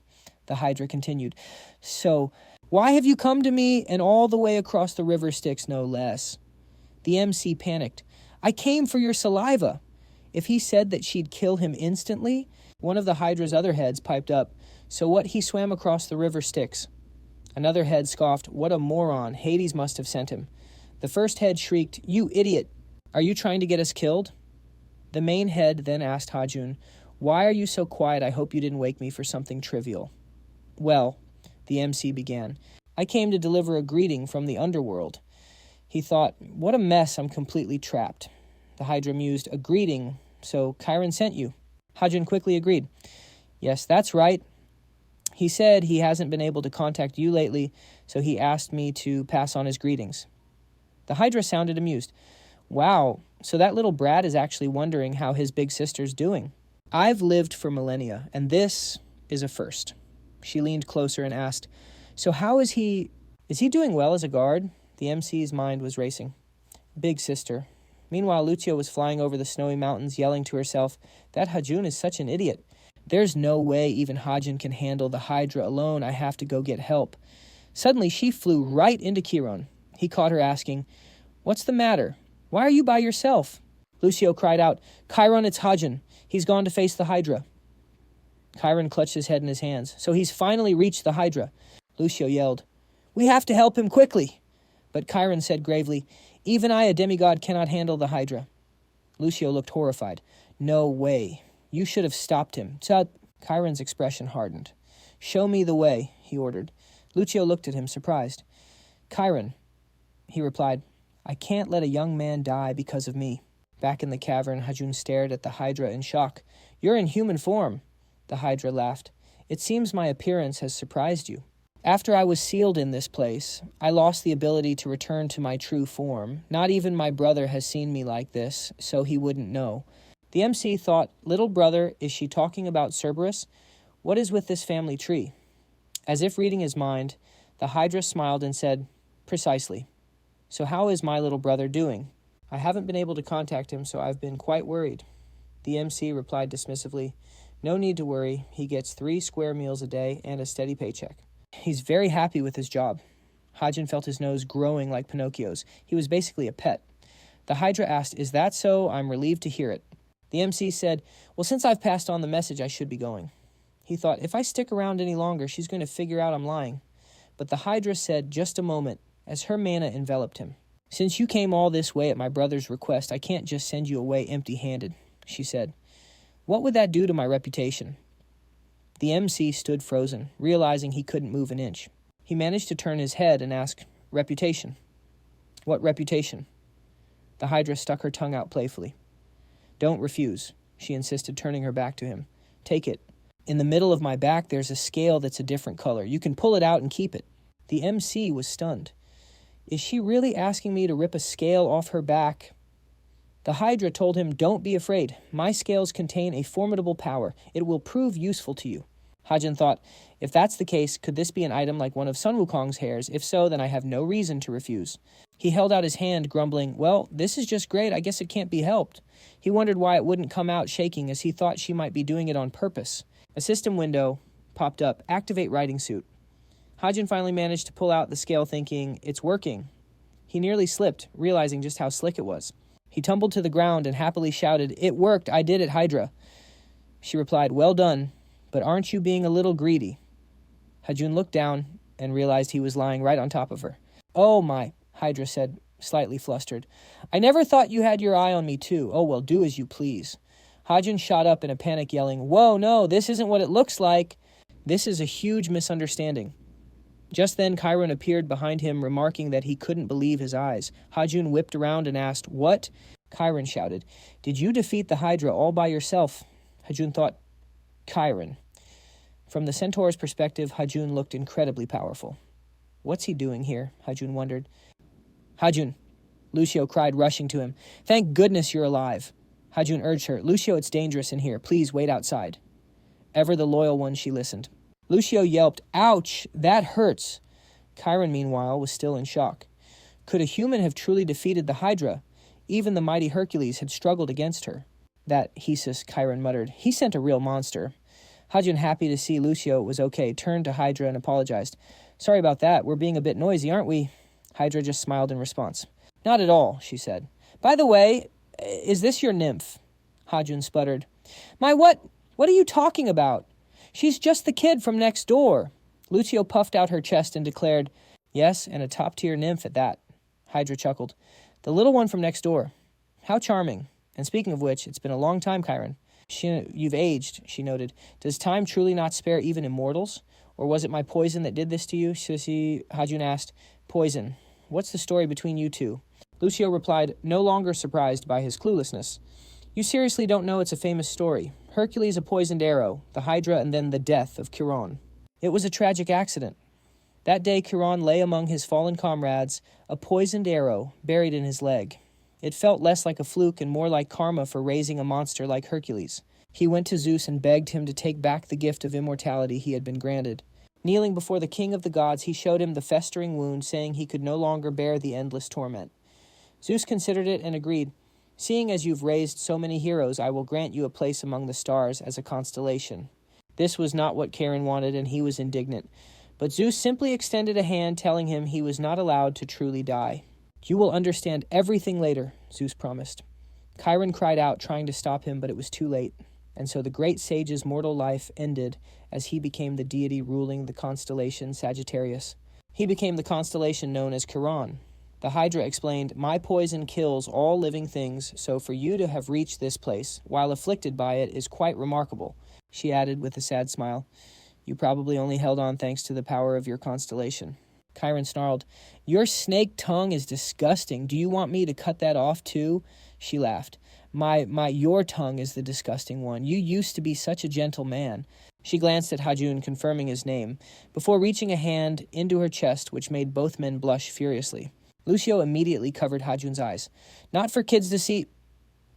The Hydra continued. So, why have you come to me and all the way across the river Styx, no less? The MC panicked. I came for your saliva. If he said that she'd kill him instantly, one of the Hydra's other heads piped up. So what, he swam across the river Styx? Another head scoffed. What a moron. Hades must have sent him. The first head shrieked, You idiot. Are you trying to get us killed? The main head then asked Hajun, Why are you so quiet? I hope you didn't wake me for something trivial. Well, the MC began, I came to deliver a greeting from the underworld. He thought, what a mess, I'm completely trapped. The Hydra mused, a greeting, so Chiron sent you. Hajun quickly agreed. Yes, that's right. He said he hasn't been able to contact you lately, so he asked me to pass on his greetings. The Hydra sounded amused. Wow, so that little brat is actually wondering how his big sister's doing. I've lived for millennia, and this is a first. She leaned closer and asked, So how is he doing well as a guard? The MC's mind was racing. Big sister. Meanwhile, Lucio was flying over the snowy mountains, yelling to herself, That Hajun is such an idiot. There's no way even Hajun can handle the Hydra alone. I have to go get help. Suddenly, she flew right into Chiron. He caught her asking, What's the matter? Why are you by yourself? Lucio cried out, Chiron, it's Hajun. He's gone to face the Hydra. Chiron clutched his head in his hands. So he's finally reached the Hydra. Lucio yelled, We have to help him quickly. But Chiron said gravely, Even I, a demigod, cannot handle the Hydra. Lucio looked horrified. No way. You should have stopped him. Chiron's expression hardened. Show me the way, he ordered. Lucio looked at him, surprised. Chiron, he replied, I can't let a young man die because of me. Back in the cavern, Hajun stared at the Hydra in shock. You're in human form. The Hydra laughed. It seems my appearance has surprised you. After I was sealed in this place, I lost the ability to return to my true form. Not even my brother has seen me like this, so he wouldn't know. The MC thought, Little brother, is she talking about Cerberus? What is with this family tree? As if reading his mind, the Hydra smiled and said, Precisely. So how is my little brother doing? I haven't been able to contact him, so I've been quite worried. The MC replied dismissively, No need to worry. He gets 3 square meals a day and a steady paycheck. He's very happy with his job. Hajun felt his nose growing like Pinocchio's. He was basically a pet. The Hydra asked, Is that so? I'm relieved to hear it. The MC said, Well, since I've passed on the message, I should be going. He thought, if I stick around any longer, she's going to figure out I'm lying. But the Hydra said, Just a moment, as her mana enveloped him. Since you came all this way at my brother's request, I can't just send you away empty-handed, she said. What would that do to my reputation? The MC stood frozen, realizing he couldn't move an inch. He managed to turn his head and ask, Reputation? What reputation? The Hydra stuck her tongue out playfully. Don't refuse, she insisted, turning her back to him. Take it. In the middle of my back, there's a scale that's a different color. You can pull it out and keep it. The MC was stunned. Is she really asking me to rip a scale off her back? The Hydra told him, Don't be afraid. My scales contain a formidable power. It will prove useful to you. Hajun thought, If that's the case, could this be an item like one of Sun Wukong's hairs? If so, then I have no reason to refuse. He held out his hand, grumbling, Well, this is just great. I guess it can't be helped. He wondered why it wouldn't come out shaking, as he thought she might be doing it on purpose. A system window popped up. Activate writing suit. Hajun finally managed to pull out the scale, thinking, It's working. He nearly slipped, realizing just how slick it was. He tumbled to the ground and happily shouted, It worked. I did it, Hydra. She replied, Well done, but aren't you being a little greedy? Hajun looked down and realized he was lying right on top of her. Oh my, Hydra said, slightly flustered. I never thought you had your eye on me too. Oh, well, do as you please. Hajun shot up in a panic, yelling, Whoa, no, this isn't what it looks like. This is a huge misunderstanding. Just then, Chiron appeared behind him, remarking that he couldn't believe his eyes. Hajun whipped around and asked, What? Chiron shouted, Did you defeat the Hydra all by yourself? Hajun thought, Chiron. From the Centaur's perspective, Hajun looked incredibly powerful. What's he doing here? Hajun wondered. Hajun, Lucio cried, rushing to him. Thank goodness you're alive. Hajun urged her, Lucio, it's dangerous in here. Please wait outside. Ever the loyal one, she listened. Lucio yelped, Ouch, that hurts. Chiron, meanwhile, was still in shock. Could a human have truly defeated the Hydra? Even the mighty Hercules had struggled against her. That Hesus, Chiron muttered. He sent a real monster. Hajun, happy to see Lucio was okay, turned to Hydra and apologized. Sorry about that. We're being a bit noisy, aren't we? Hydra just smiled in response. Not at all, she said. By the way, is this your nymph? Hajun sputtered. My what? What are you talking about? She's just the kid from next door. Lucio puffed out her chest and declared, Yes, and a top-tier nymph at that. Hydra chuckled. The little one from next door. How charming. And speaking of which, it's been a long time, Chiron. You've aged, she noted. Does time truly not spare even immortals? Or was it my poison that did this to you? Sissy, Hajun asked. Poison. What's the story between you two? Lucio replied, no longer surprised by his cluelessness. You seriously don't know it's a famous story. Hercules a poisoned arrow, the Hydra, and then the death of Chiron. It was a tragic accident. That day Chiron lay among his fallen comrades, a poisoned arrow buried in his leg. It felt less like a fluke and more like karma for raising a monster like Hercules. He went to Zeus and begged him to take back the gift of immortality he had been granted. Kneeling before the king of the gods, he showed him the festering wound, saying he could no longer bear the endless torment. Zeus considered it and agreed. Seeing as you've raised so many heroes, I will grant you a place among the stars as a constellation. This was not what Charon wanted, and he was indignant. But Zeus simply extended a hand, telling him he was not allowed to truly die. You will understand everything later, Zeus promised. Chiron cried out, trying to stop him, but it was too late. And so the great sage's mortal life ended as he became the deity ruling the constellation Sagittarius. He became the constellation known as Chiron. The Hydra explained, My poison kills all living things, so for you to have reached this place, while afflicted by it, is quite remarkable. She added with a sad smile, You probably only held on thanks to the power of your constellation. Chiron snarled, Your snake tongue is disgusting. Do you want me to cut that off too? She laughed. Your tongue is the disgusting one. You used to be such a gentle man. She glanced at Hajun, confirming his name, before reaching a hand into her chest, which made both men blush furiously. Lucio immediately covered Hajun's eyes. Not for kids to see.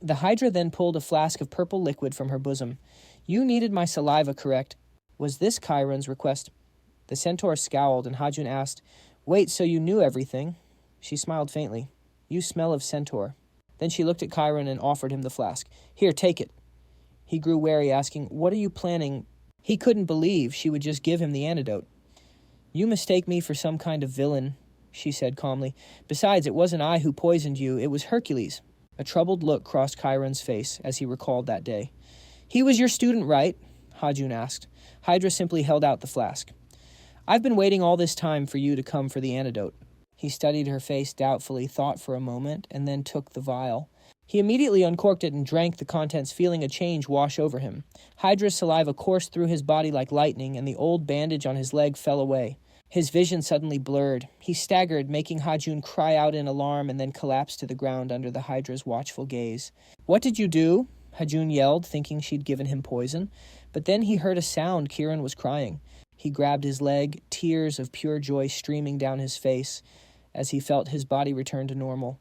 The Hydra then pulled a flask of purple liquid from her bosom. You needed my saliva, correct? Was this Chiron's request? The centaur scowled, and Hajun asked, Wait, so you knew everything? She smiled faintly. You smell of centaur. Then she looked at Chiron and offered him the flask. Here, take it. He grew wary, asking, What are you planning? He couldn't believe she would just give him the antidote. You mistake me for some kind of villain, she said calmly. Besides, it wasn't I who poisoned you, it was Hercules. A troubled look crossed Chiron's face as he recalled that day. He was your student, right? Hajun asked. Hydra simply held out the flask. I've been waiting all this time for you to come for the antidote. He studied her face doubtfully, thought for a moment, and then took the vial. He immediately uncorked it and drank the contents, feeling a change wash over him. Hydra's saliva coursed through his body like lightning, and the old bandage on his leg fell away. His vision suddenly blurred. He staggered, making Hajun cry out in alarm and then collapsed to the ground under the Hydra's watchful gaze. What did you do? Hajun yelled, thinking she'd given him poison. But then he heard a sound. Chiron was crying. He grabbed his leg, tears of pure joy streaming down his face as he felt his body return to normal.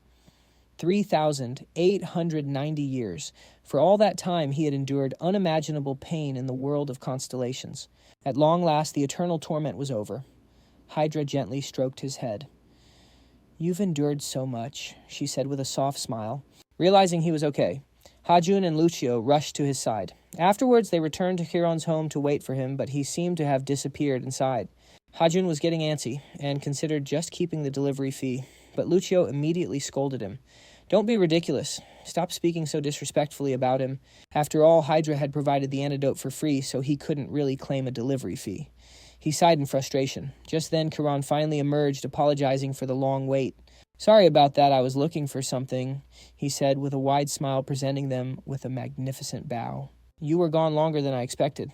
3,890 years. For all that time, he had endured unimaginable pain in the world of constellations. At long last, the eternal torment was over. Hydra gently stroked his head. You've endured so much, she said with a soft smile. Realizing he was okay, Hajun and Lucio rushed to his side. Afterwards, they returned to Chiron's home to wait for him, but he seemed to have disappeared inside. Hajun was getting antsy and considered just keeping the delivery fee, but Lucio immediately scolded him. Don't be ridiculous. Stop speaking so disrespectfully about him. After all, Hydra had provided the antidote for free, so he couldn't really claim a delivery fee. He sighed in frustration. Just then, Chiron finally emerged, apologizing for the long wait. Sorry about that, I was looking for something, he said with a wide smile, presenting them with a magnificent bow. You were gone longer than I expected,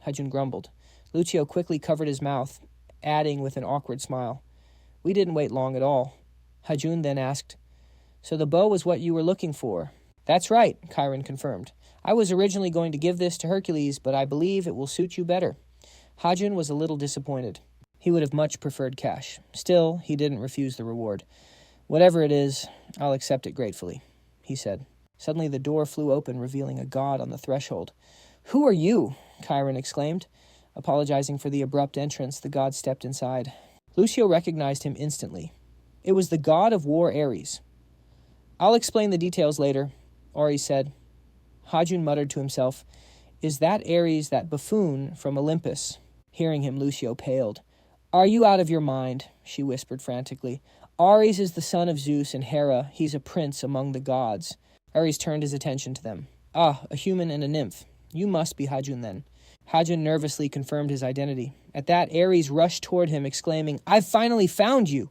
Hajun grumbled. Lucio quickly covered his mouth, adding with an awkward smile, We didn't wait long at all. Hajun then asked, So the bow was what you were looking for? That's right, Chiron confirmed. I was originally going to give this to Hercules, but I believe it will suit you better. Hajun was a little disappointed. He would have much preferred cash. Still, he didn't refuse the reward. Whatever it is, I'll accept it gratefully, he said. Suddenly the door flew open, revealing a god on the threshold. Who are you? Chiron exclaimed. Apologizing for the abrupt entrance, the god stepped inside. Lucio recognized him instantly. It was the god of war Ares. "I'll explain the details later," Ares said. Hajun muttered to himself, "Is that Ares, that buffoon from Olympus?" Hearing him, Lucio paled. "Are you out of your mind?" she whispered frantically. "Ares is the son of Zeus and Hera. He's a prince among the gods." Ares turned his attention to them. "Ah, a human and a nymph. You must be Hajun then." Hajun nervously confirmed his identity. At that, Ares rushed toward him, exclaiming, "I've finally found you!"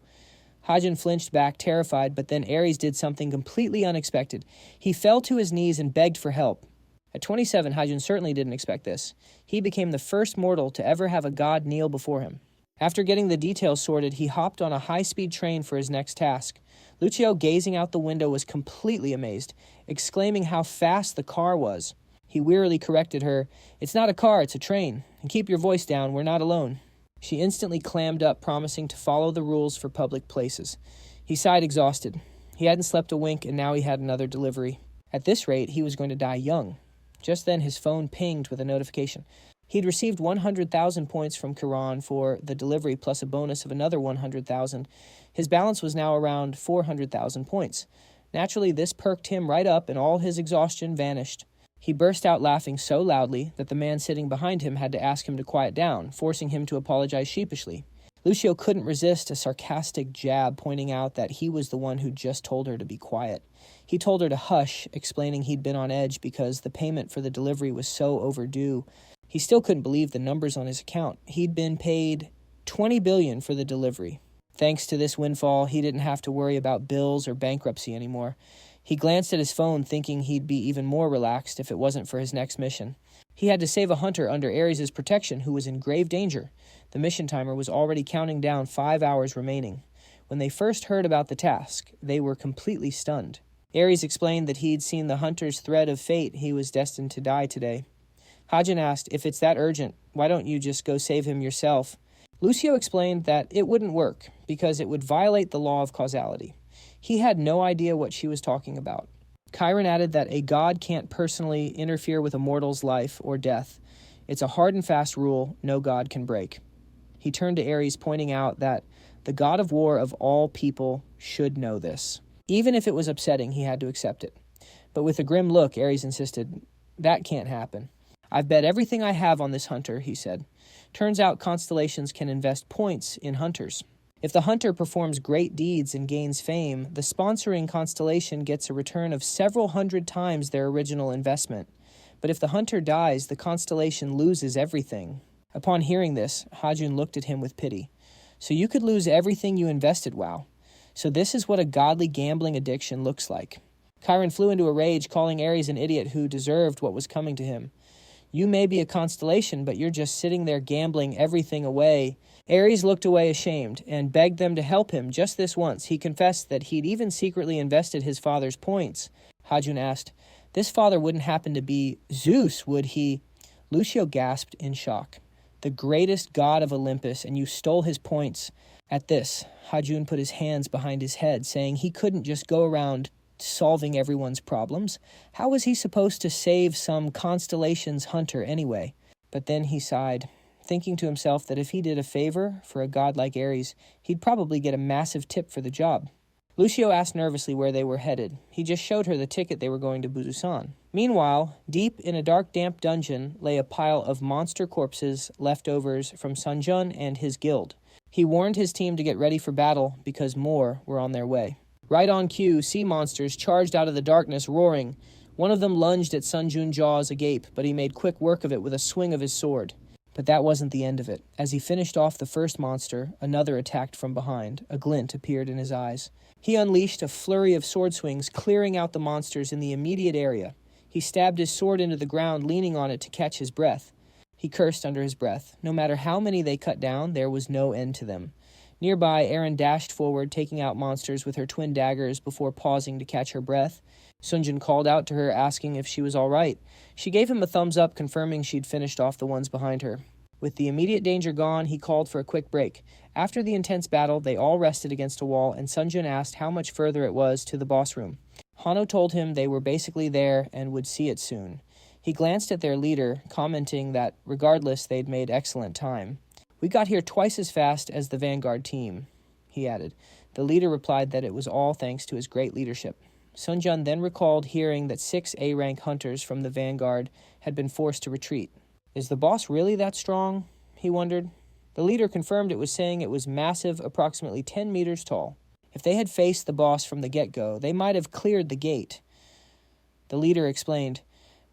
Hajun flinched back, terrified, but then Ares did something completely unexpected. He fell to his knees and begged for help. At 27, Hajun certainly didn't expect this. He became the first mortal to ever have a god kneel before him. After getting the details sorted, he hopped on a high-speed train for his next task. Lucio, gazing out the window, was completely amazed, exclaiming how fast the car was. He wearily corrected her, "It's not a car, it's a train. And keep your voice down, we're not alone." She instantly clammed up, promising to follow the rules for public places. He sighed, exhausted. He hadn't slept a wink, and now he had another delivery. At this rate, he was going to die young. Just then, his phone pinged with a notification. He'd received 100,000 points from Kiran for the delivery, plus a bonus of another 100,000. His balance was now around 400,000 points. Naturally, this perked him right up, and all his exhaustion vanished. He burst out laughing so loudly that the man sitting behind him had to ask him to quiet down, forcing him to apologize sheepishly. Lucio couldn't resist a sarcastic jab, pointing out that he was the one who just told her to be quiet. He told her to hush, explaining he'd been on edge because the payment for the delivery was so overdue. He still couldn't believe the numbers on his account. He'd been paid 20 billion for the delivery. Thanks to this windfall, he didn't have to worry about bills or bankruptcy anymore. He glanced at his phone, thinking he'd be even more relaxed if it wasn't for his next mission. He had to save a hunter under Ares' protection who was in grave danger. The mission timer was already counting down 5 hours remaining. When they first heard about the task, they were completely stunned. Ares explained that he'd seen the hunter's thread of fate. He was destined to die today. Hajun asked, "If it's that urgent, why don't you just go save him yourself?" Lucio explained that it wouldn't work because it would violate the law of causality. He had no idea what she was talking about. Chiron added that a god can't personally interfere with a mortal's life or death. It's a hard and fast rule no god can break. He turned to Ares, pointing out that the god of war of all people should know this. Even if it was upsetting, he had to accept it. But with a grim look, Ares insisted, "That can't happen. I've bet everything I have on this hunter," he said. "Turns out constellations can invest points in hunters. If the hunter performs great deeds and gains fame, the sponsoring constellation gets a return of several hundred times their original investment. But if the hunter dies, the constellation loses everything." Upon hearing this, Hajun looked at him with pity. "So you could lose everything you invested, wow. So this is what a godly gambling addiction looks like." Chiron flew into a rage, calling Ares an idiot who deserved what was coming to him. "You may be a constellation, but you're just sitting there gambling everything away." Ares looked away ashamed and begged them to help him just this once. He confessed that he'd even secretly invested his father's points. Hajun asked, "This father wouldn't happen to be Zeus, would he?" Lucio gasped in shock. "The greatest god of Olympus, and you stole his points." At this, Hajun put his hands behind his head, saying he couldn't just go around solving everyone's problems. How was he supposed to save some constellation's hunter anyway? But then he sighed, thinking to himself that if he did a favor for a god like Ares, he'd probably get a massive tip for the job. Lucio asked nervously where they were headed. He just showed her the ticket they were going to Busan. Meanwhile, deep in a dark, damp dungeon lay a pile of monster corpses, leftovers from Sunjun and his guild. He warned his team to get ready for battle because more were on their way. Right on cue, sea monsters charged out of the darkness, roaring. One of them lunged at Sunjun, jaws agape, but he made quick work of it with a swing of his sword. But that wasn't the end of it. As he finished off the first monster, another attacked from behind. A glint appeared in his eyes. He unleashed a flurry of sword swings, clearing out the monsters in the immediate area. He stabbed his sword into the ground, leaning on it to catch his breath. He cursed under his breath. No matter how many they cut down, there was no end to them. Nearby, Erin dashed forward, taking out monsters with her twin daggers before pausing to catch her breath. Sunjun called out to her, asking if she was all right. She gave him a thumbs up, confirming she'd finished off the ones behind her. With the immediate danger gone, he called for a quick break. After the intense battle, they all rested against a wall, and Sunjun asked how much further it was to the boss room. Hano told him they were basically there and would see it soon. He glanced at their leader, commenting that regardless, they'd made excellent time. "We got here twice as fast as the Vanguard team," he he added. The leader replied that it was all thanks to his great leadership. Sunjun then recalled hearing that 6 A-rank hunters from the vanguard had been forced to retreat. Is the boss really that strong? He wondered. The leader confirmed it was, saying it was massive, approximately 10 meters tall. If they had faced the boss from the get-go, they might have cleared the gate. The leader explained,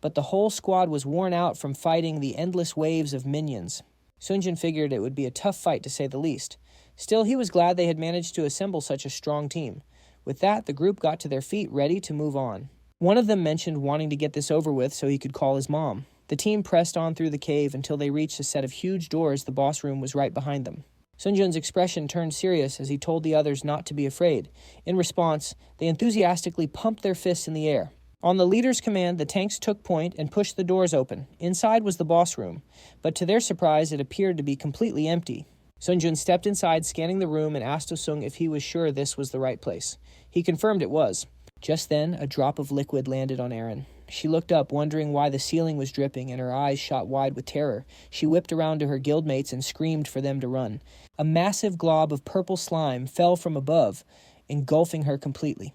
but the whole squad was worn out from fighting the endless waves of minions. Sunjun figured it would be a tough fight to say the least. Still, he was glad they had managed to assemble such a strong team. With that, the group got to their feet, ready to move on. One of them mentioned wanting to get this over with so he could call his mom. The team pressed on through the cave until they reached a set of huge doors. The boss room was right behind them. Sunjun's expression turned serious as he told the others not to be afraid. In response, they enthusiastically pumped their fists in the air. On the leader's command, the tanks took point and pushed the doors open. Inside was the boss room, but to their surprise, it appeared to be completely empty. Sunjun stepped inside, scanning the room, and asked Oh-sung if he was sure this was the right place. He confirmed it was. Just then, a drop of liquid landed on Erin. She looked up, wondering why the ceiling was dripping, and her eyes shot wide with terror. She whipped around to her guildmates and screamed for them to run. A massive glob of purple slime fell from above, engulfing her completely.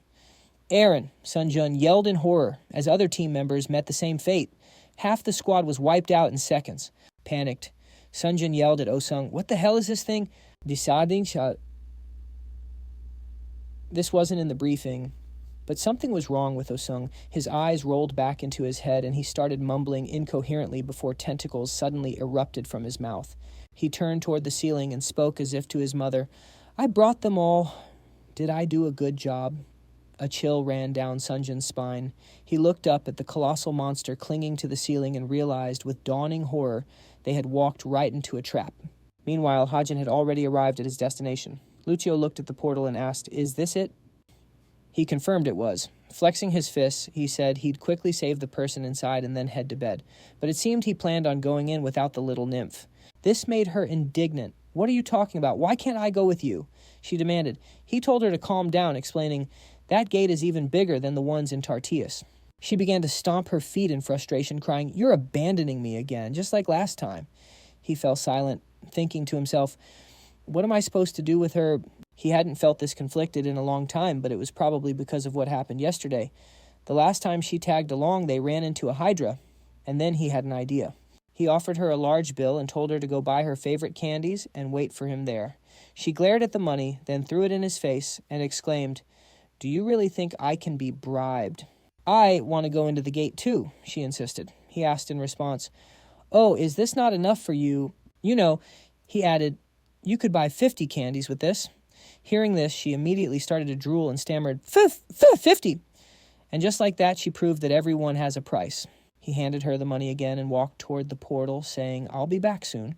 Erin, Sunjun yelled in horror as other team members met the same fate. Half the squad was wiped out in seconds. Panicked, Sunjun yelled at Oh-sung, "What the hell is this thing?" Deciding shot. This wasn't in the briefing, but something was wrong with Oh-sung. His eyes rolled back into his head and he started mumbling incoherently before tentacles suddenly erupted from his mouth. He turned toward the ceiling and spoke as if to his mother. "I brought them all. Did I do a good job?" A chill ran down Sunjun's spine. He looked up at the colossal monster clinging to the ceiling and realized with dawning horror they had walked right into a trap. Meanwhile, Hajin had already arrived at his destination. Lucio looked at the portal and asked, "Is this it?" He confirmed it was. Flexing his fists, he said he'd quickly save the person inside and then head to bed. But it seemed he planned on going in without the little nymph. This made her indignant. "What are you talking about? Why can't I go with you?" she demanded. He told her to calm down, explaining, "That gate is even bigger than the ones in Tartius." She began to stomp her feet in frustration, crying, "You're abandoning me again, just like last time." He fell silent, thinking to himself, what am I supposed to do with her? He hadn't felt this conflicted in a long time, but it was probably because of what happened yesterday. The last time she tagged along, they ran into a hydra, and then he had an idea. He offered her a large bill and told her to go buy her favorite candies and wait for him there. She glared at the money, then threw it in his face and exclaimed, "Do you really think I can be bribed?" "I want to go into the gate too," she insisted. He asked in response, "Oh, is this not enough for you? You know," he added, "you could buy 50 candies with this." Hearing this, she immediately started to drool and stammered, 50! And just like that, she proved that everyone has a price. He handed her the money again and walked toward the portal, saying, "I'll be back soon.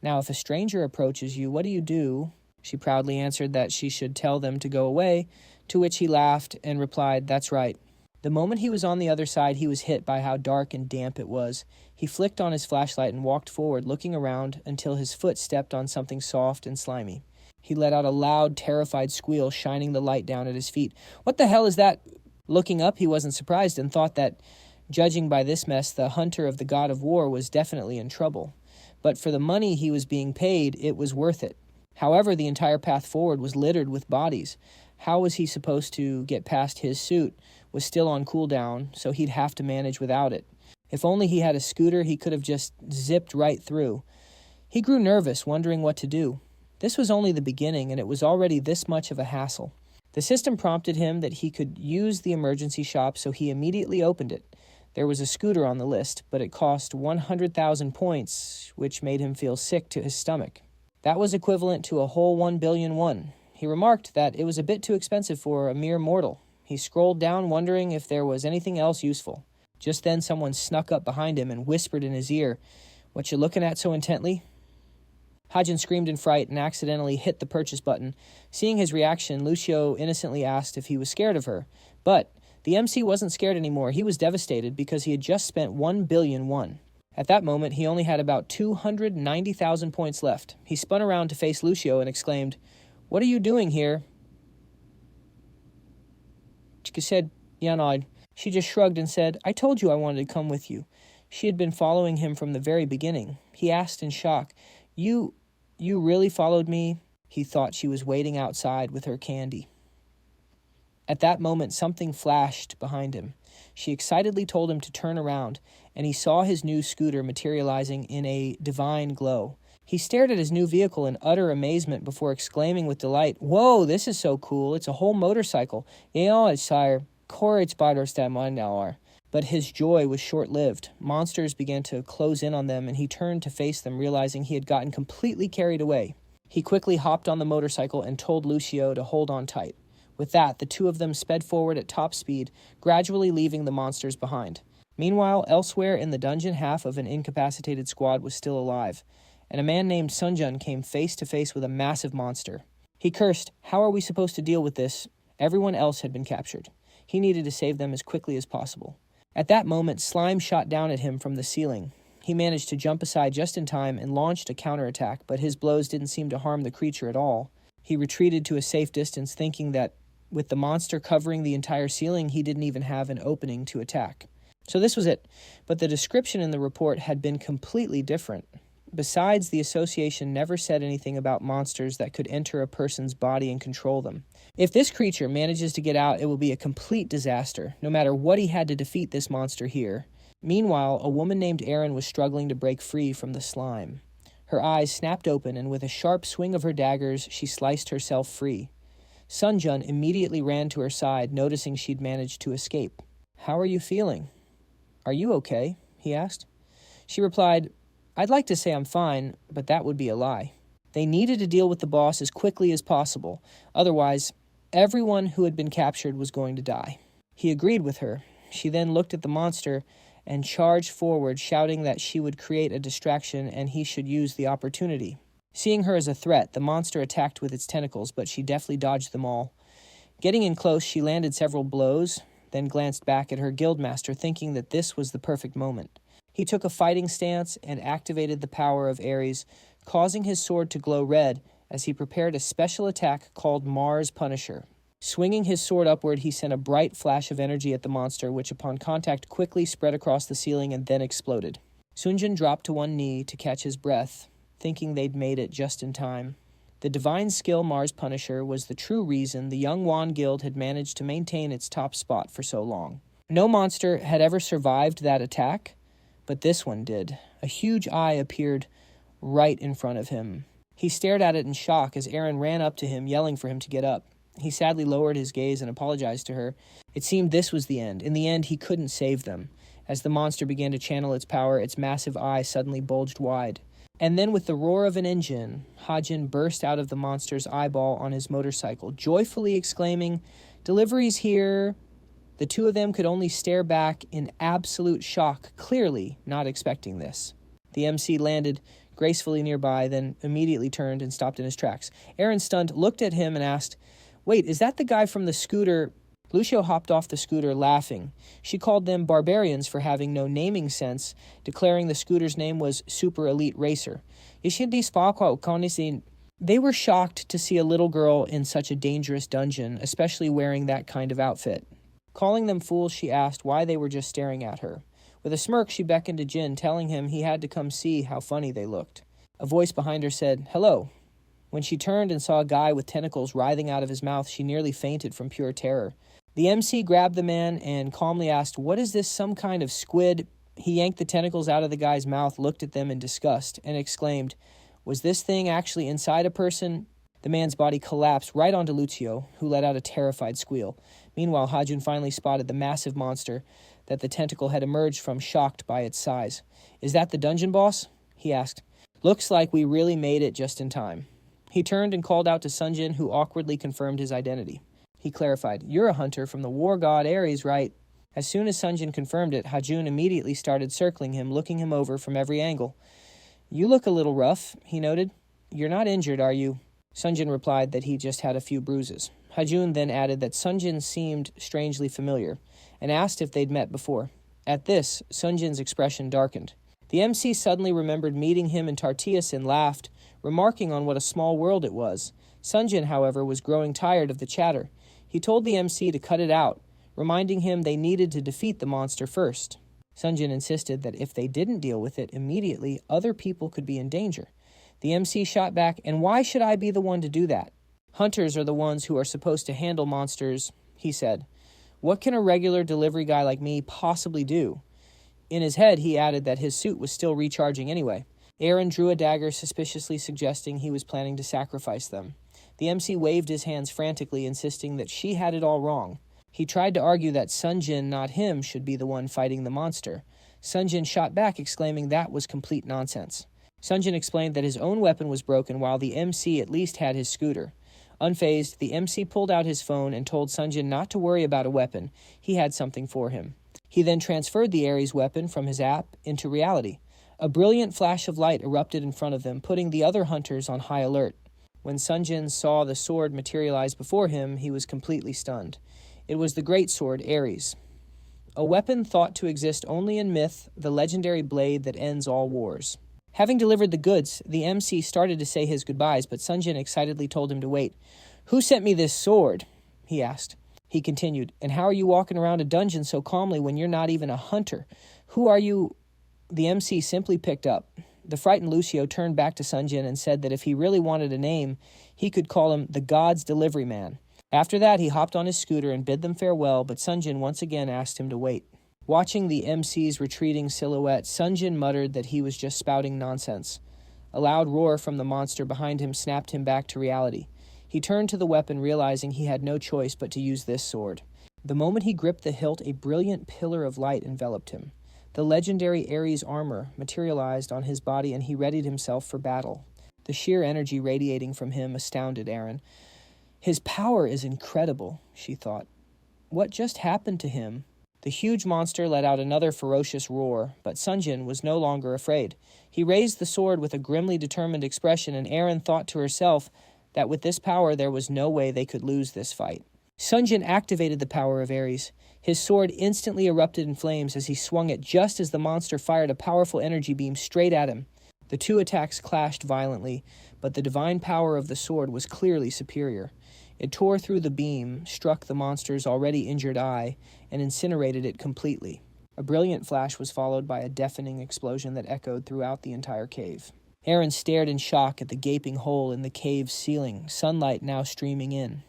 Now, if a stranger approaches you, what do you do?" She proudly answered that she should tell them to go away, to which he laughed and replied, "That's right." The moment he was on the other side, he was hit by how dark and damp it was. He flicked on his flashlight and walked forward, looking around until his foot stepped on something soft and slimy. He let out a loud, terrified squeal, shining the light down at his feet. "What the hell is that?" Looking up, he wasn't surprised and thought that, judging by this mess, the hunter of the god of war was definitely in trouble. But for the money he was being paid, it was worth it. However, the entire path forward was littered with bodies. How was he supposed to get past? His suit was still on cooldown, so he'd have to manage without it. If only he had a scooter, he could have just zipped right through. He grew nervous, wondering what to do. This was only the beginning, and it was already this much of a hassle. The system prompted him that he could use the emergency shop, so he immediately opened it. There was a scooter on the list, but it cost 100,000 points, which made him feel sick to his stomach. That was equivalent to a whole 1 billion won. He remarked that it was a bit too expensive for a mere mortal. He scrolled down, wondering if there was anything else useful. Just then someone snuck up behind him and whispered in his ear, "What you looking at so intently?" Hajin screamed in fright and accidentally hit the purchase button. Seeing his reaction, Lucio innocently asked if he was scared of her. But the MC wasn't scared anymore. He was devastated because he had just spent 1 billion won. At that moment, he only had about 290,000 points left. He spun around to face Lucio and exclaimed, "What are you doing here?" She said, "Yanod." She just shrugged and said, "I told you I wanted to come with you." She had been following him from the very beginning. He asked in shock, You really followed me?" He thought she was waiting outside with her candy. At that moment, something flashed behind him. She excitedly told him to turn around, and he saw his new scooter materializing in a divine glow. He stared at his new vehicle in utter amazement before exclaiming with delight, "Whoa, this is so cool. It's a whole motorcycle. Sire. But his joy was short-lived. Monsters began to close in on them, and he turned to face them, realizing he had gotten completely carried away. He quickly hopped on the motorcycle and told Lucio to hold on tight. With that, the two of them sped forward at top speed, gradually leaving the monsters behind. Meanwhile, elsewhere in the dungeon, half of an incapacitated squad was still alive, and a man named Sunjun came face to face with a massive monster. He cursed, "How are we supposed to deal with this?" Everyone else had been captured. He needed to save them as quickly as possible. At that moment, slime shot down at him from the ceiling. He managed to jump aside just in time and launched a counterattack, but his blows didn't seem to harm the creature at all. He retreated to a safe distance, thinking that with the monster covering the entire ceiling, he didn't even have an opening to attack. So this was it, but the description in the report had been completely different. Besides, the association never said anything about monsters that could enter a person's body and control them. If this creature manages to get out, it will be a complete disaster, no matter what he had to defeat this monster here. Meanwhile, a woman named Erin was struggling to break free from the slime. Her eyes snapped open, and with a sharp swing of her daggers, she sliced herself free. Sunjun immediately ran to her side, noticing she'd managed to escape. "How are you feeling? Are you okay?" he asked. She replied, "I'd like to say I'm fine, but that would be a lie." They needed to deal with the boss as quickly as possible. Otherwise, everyone who had been captured was going to die. He agreed with her. She then looked at the monster and charged forward, shouting that she would create a distraction and he should use the opportunity. Seeing her as a threat, the monster attacked with its tentacles, but she deftly dodged them all. Getting in close, she landed several blows, then glanced back at her guildmaster, thinking that this was the perfect moment. He took a fighting stance and activated the power of Ares, causing his sword to glow red as he prepared a special attack called Mars Punisher. Swinging his sword upward, he sent a bright flash of energy at the monster, which upon contact quickly spread across the ceiling and then exploded. Sunjun dropped to one knee to catch his breath, thinking they'd made it just in time. The divine skill Mars Punisher was the true reason the Young Wan Guild had managed to maintain its top spot for so long. No monster had ever survived that attack, but this one did. A huge eye appeared right in front of him. He stared at it in shock as Erin ran up to him, yelling for him to get up. He sadly lowered his gaze and apologized to her. It seemed this was the end. In the end, he couldn't save them. As the monster began to channel its power, its massive eye suddenly bulged wide. And then with the roar of an engine, Hajin burst out of the monster's eyeball on his motorcycle, joyfully exclaiming, "Delivery's here!" The two of them could only stare back in absolute shock, clearly not expecting this. The MC landed gracefully nearby, then immediately turned and stopped in his tracks. Erin, stunned, looked at him and asked, "Wait, is that the guy from the scooter?" Lucio hopped off the scooter, laughing. She called them barbarians for having no naming sense, declaring the scooter's name was Super Elite Racer. They were shocked to see a little girl in such a dangerous dungeon, especially wearing that kind of outfit. Calling them fools, she asked why they were just staring at her. With a smirk, she beckoned to Jin, telling him he had to come see how funny they looked. A voice behind her said, "Hello." When she turned and saw a guy with tentacles writhing out of his mouth, she nearly fainted from pure terror. The MC grabbed the man and calmly asked, "What is this, some kind of squid?" He yanked the tentacles out of the guy's mouth, looked at them in disgust, and exclaimed, "Was this thing actually inside a person?" The man's body collapsed right onto Lucio, who let out a terrified squeal. Meanwhile, Hajun finally spotted the massive monster that the tentacle had emerged from, shocked by its size. "Is that the dungeon boss?" he asked. "Looks like we really made it just in time." He turned and called out to Sunjin, who awkwardly confirmed his identity. He clarified, "You're a hunter from the war god Ares, right?" As soon as Sunjin confirmed it, Hajun immediately started circling him, looking him over from every angle. "You look a little rough," he noted. "You're not injured, are you?" Sunjin replied that he just had a few bruises. Hajun then added that Sunjin seemed strangely familiar, and asked if they'd met before. At this, Sunjin's expression darkened. The MC suddenly remembered meeting him in Tartius and laughed, remarking on what a small world it was. Sunjin, however, was growing tired of the chatter. He told the MC to cut it out, reminding him they needed to defeat the monster first. Sunjin insisted that if they didn't deal with it immediately, other people could be in danger. The MC shot back, "And why should I be the one to do that? Hunters are the ones who are supposed to handle monsters," he said. "What can a regular delivery guy like me possibly do?" In his head, he added that his suit was still recharging anyway. Aaron drew a dagger, suspiciously suggesting he was planning to sacrifice them. The MC waved his hands frantically, insisting that she had it all wrong. He tried to argue that Sunjin, not him, should be the one fighting the monster. Sunjin shot back, exclaiming that was complete nonsense. Sunjin explained that his own weapon was broken while the MC at least had his scooter. Unfazed, the MC pulled out his phone and told Sunjin not to worry about a weapon. He had something for him. He then transferred the Ares weapon from his app into reality. A brilliant flash of light erupted in front of them, putting the other hunters on high alert. When Sunjin saw the sword materialize before him, he was completely stunned. It was the great sword, Ares. A weapon thought to exist only in myth, the legendary blade that ends all wars. Having delivered the goods, the MC started to say his goodbyes, but Sunjin excitedly told him to wait. "Who sent me this sword?" he asked. He continued, "And how are you walking around a dungeon so calmly when you're not even a hunter? Who are you?" The MC simply picked up. The frightened Lucio turned back to Sunjin and said that if he really wanted a name, he could call him the God's Delivery Man. After that, he hopped on his scooter and bid them farewell, but Sunjin once again asked him to wait. Watching the MC's retreating silhouette, Sunjin muttered that he was just spouting nonsense. A loud roar from the monster behind him snapped him back to reality. He turned to the weapon, realizing he had no choice but to use this sword. The moment he gripped the hilt, a brilliant pillar of light enveloped him. The legendary Ares armor materialized on his body, and he readied himself for battle. The sheer energy radiating from him astounded Aaron. "His power is incredible," she thought. "What just happened to him?" The huge monster let out another ferocious roar, but Sunjin was no longer afraid. He raised the sword with a grimly determined expression, and Aaron thought to herself that with this power there was no way they could lose this fight. Sunjin activated the power of Ares. His sword instantly erupted in flames as he swung it just as the monster fired a powerful energy beam straight at him. The two attacks clashed violently, but the divine power of the sword was clearly superior. It tore through the beam, struck the monster's already injured eye, and incinerated it completely. A brilliant flash was followed by a deafening explosion that echoed throughout the entire cave. Aaron stared in shock at the gaping hole in the cave's ceiling, sunlight now streaming in.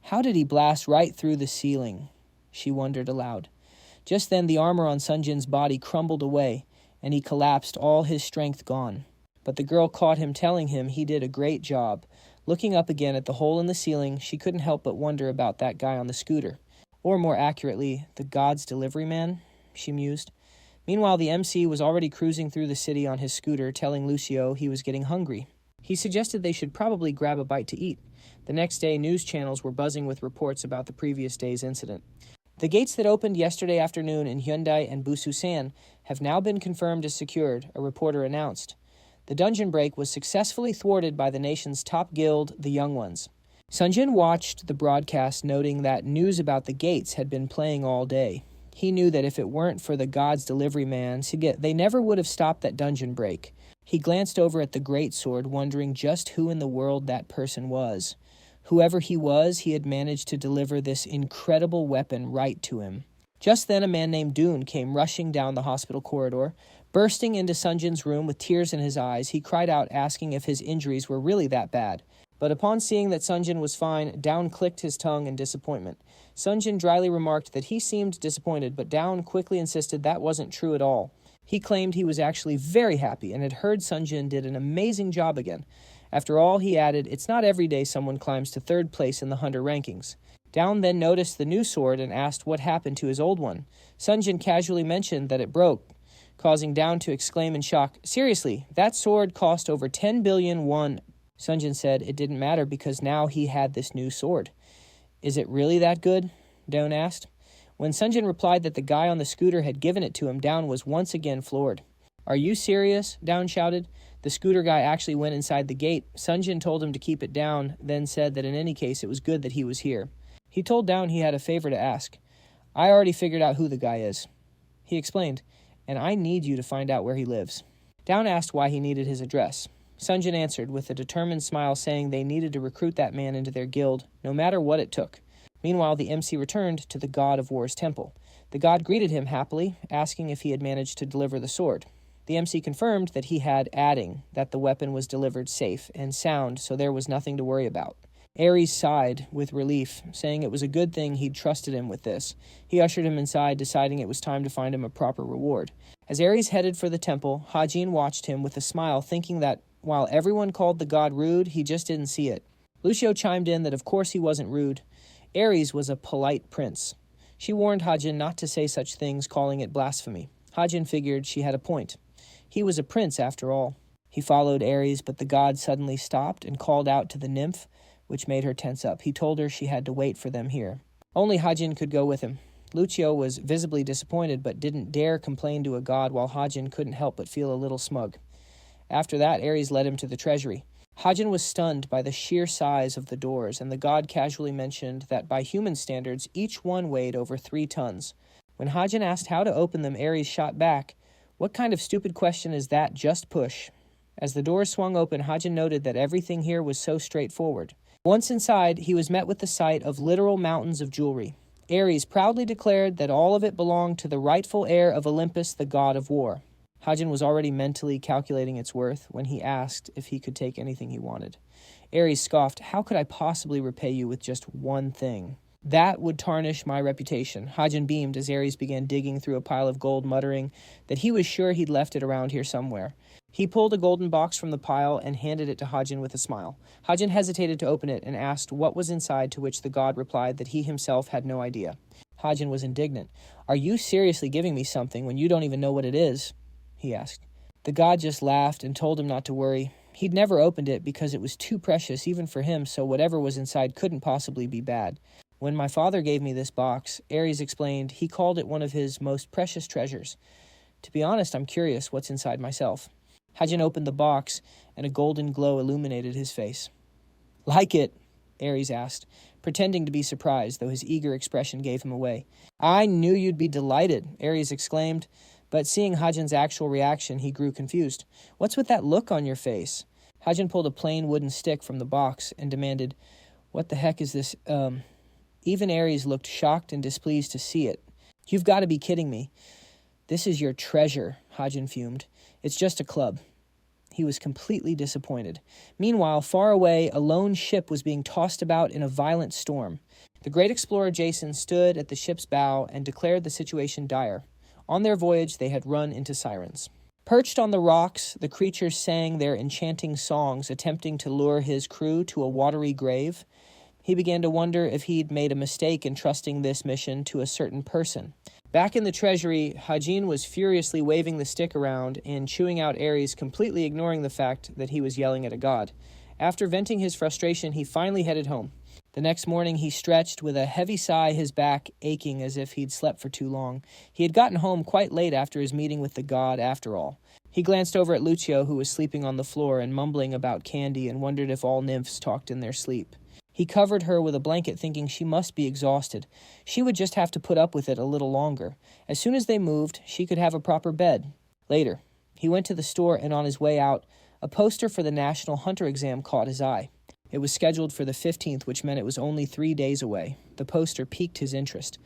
How did he blast right through the ceiling? She wondered aloud. Just then the armor on Sunjin's body crumbled away, and he collapsed, all his strength gone. But the girl caught him, telling him he did a great job. Looking up again at the hole in the ceiling, she couldn't help but wonder about that guy on the scooter. Or more accurately, the God's Delivery Man, she mused. Meanwhile, the MC was already cruising through the city on his scooter, telling Lucio he was getting hungry. He suggested they should probably grab a bite to eat. The next day, news channels were buzzing with reports about the previous day's incident. The gates that opened yesterday afternoon in Hyundai and Busan have now been confirmed as secured, a reporter announced. The dungeon break was successfully thwarted by the nation's top guild, the Young Ones. Sunjin watched the broadcast, noting that news about the gates had been playing all day. He knew that if it weren't for the God's Delivery Man, they never would have stopped that dungeon break. He glanced over at the great sword, wondering just who in the world that person was. Whoever he was, he had managed to deliver this incredible weapon right to him. Just then, a man named Dune came rushing down the hospital corridor. Bursting into Sunjin's room with tears in his eyes, he cried out, asking if his injuries were really that bad. But upon seeing that Sunjin was fine, Down clicked his tongue in disappointment. Sunjin dryly remarked that he seemed disappointed, but Down quickly insisted that wasn't true at all. He claimed he was actually very happy and had heard Sunjin did an amazing job again. After all, he added, it's not every day someone climbs to third place in the hunter rankings. Down then noticed the new sword and asked what happened to his old one. Sunjin casually mentioned that it broke, causing Down to exclaim in shock, "Seriously, that sword cost over 10 billion won." Sunjin said it didn't matter because now he had this new sword. "Is it really that good?" Down asked. When Sunjin replied that the guy on the scooter had given it to him, Down was once again floored. "Are you serious?" Down shouted. The scooter guy actually went inside the gate. Sunjin told him to keep it down, then said that in any case it was good that he was here. He told Down he had a favor to ask. "I already figured out who the guy is." He explained, "And I need you to find out where he lives." Down asked why he needed his address. Sunjin answered with a determined smile, saying they needed to recruit that man into their guild, no matter what it took. Meanwhile, the MC returned to the God of War's temple. The god greeted him happily, asking if he had managed to deliver the sword. The MC confirmed that he had, adding that the weapon was delivered safe and sound, so there was nothing to worry about. Ares sighed with relief, saying it was a good thing he'd trusted him with this. He ushered him inside, deciding it was time to find him a proper reward. As Ares headed for the temple, Hajin watched him with a smile, thinking that while everyone called the god rude, he just didn't see it. Lucio chimed in that of course he wasn't rude. Ares was a polite prince. She warned Hajin not to say such things, calling it blasphemy. Hajin figured she had a point. He was a prince after all. He followed Ares, but the god suddenly stopped and called out to the nymph, which made her tense up. He told her she had to wait for them here. Only Hajin could go with him. Lucio was visibly disappointed, but didn't dare complain to a god, while Hajin couldn't help but feel a little smug. After that, Ares led him to the treasury. Hajin was stunned by the sheer size of the doors, and the god casually mentioned that by human standards, each one weighed over 3 tons. When Hajin asked how to open them, Ares shot back, "What kind of stupid question is that? Just push." As the doors swung open, Hajin noted that everything here was so straightforward. Once inside, he was met with the sight of literal mountains of jewelry. Ares proudly declared that all of it belonged to the rightful heir of Olympus, the god of war. Hajin was already mentally calculating its worth when he asked if he could take anything he wanted. Ares scoffed, "How could I possibly repay you with just one thing? That would tarnish my reputation." Hajin beamed as Ares began digging through a pile of gold, muttering that he was sure he'd left it around here somewhere. He pulled a golden box from the pile and handed it to Hajin with a smile. Hajin hesitated to open it and asked what was inside, to which the god replied that he himself had no idea. Hajin was indignant. "Are you seriously giving me something when you don't even know what it is?" he asked. The god just laughed and told him not to worry. He'd never opened it because it was too precious even for him, so whatever was inside couldn't possibly be bad. "When my father gave me this box," Ares explained, "he called it one of his most precious treasures. To be honest, I'm curious what's inside myself." Hajin opened the box, and a golden glow illuminated his face. "Like it?" Ares asked, pretending to be surprised, though his eager expression gave him away. "I knew you'd be delighted," Ares exclaimed, but seeing Hajin's actual reaction, he grew confused. "What's with that look on your face?" Hajin pulled a plain wooden stick from the box and demanded, "What the heck is this, Even Ares looked shocked and displeased to see it. "You've got to be kidding me." "This is your treasure," Hajin fumed. "It's just a club." He was completely disappointed. Meanwhile, far away, a lone ship was being tossed about in a violent storm. The great explorer Jason stood at the ship's bow and declared the situation dire. On their voyage, they had run into sirens. Perched on the rocks, the creatures sang their enchanting songs, attempting to lure his crew to a watery grave. He began to wonder if he'd made a mistake in trusting this mission to a certain person. Back in the treasury, Hajin was furiously waving the stick around and chewing out Ares, completely ignoring the fact that he was yelling at a god. After venting his frustration, he finally headed home. The next morning, he stretched with a heavy sigh, his back aching as if he'd slept for too long. He had gotten home quite late after his meeting with the god, after all. He glanced over at Lucio, who was sleeping on the floor and mumbling about candy, and wondered if all nymphs talked in their sleep. He covered her with a blanket, thinking she must be exhausted. She would just have to put up with it a little longer. As soon as they moved, she could have a proper bed. Later, he went to the store, and on his way out, a poster for the National Hunter exam caught his eye. It was scheduled for the 15th, which meant it was only 3 days away. The poster piqued his interest.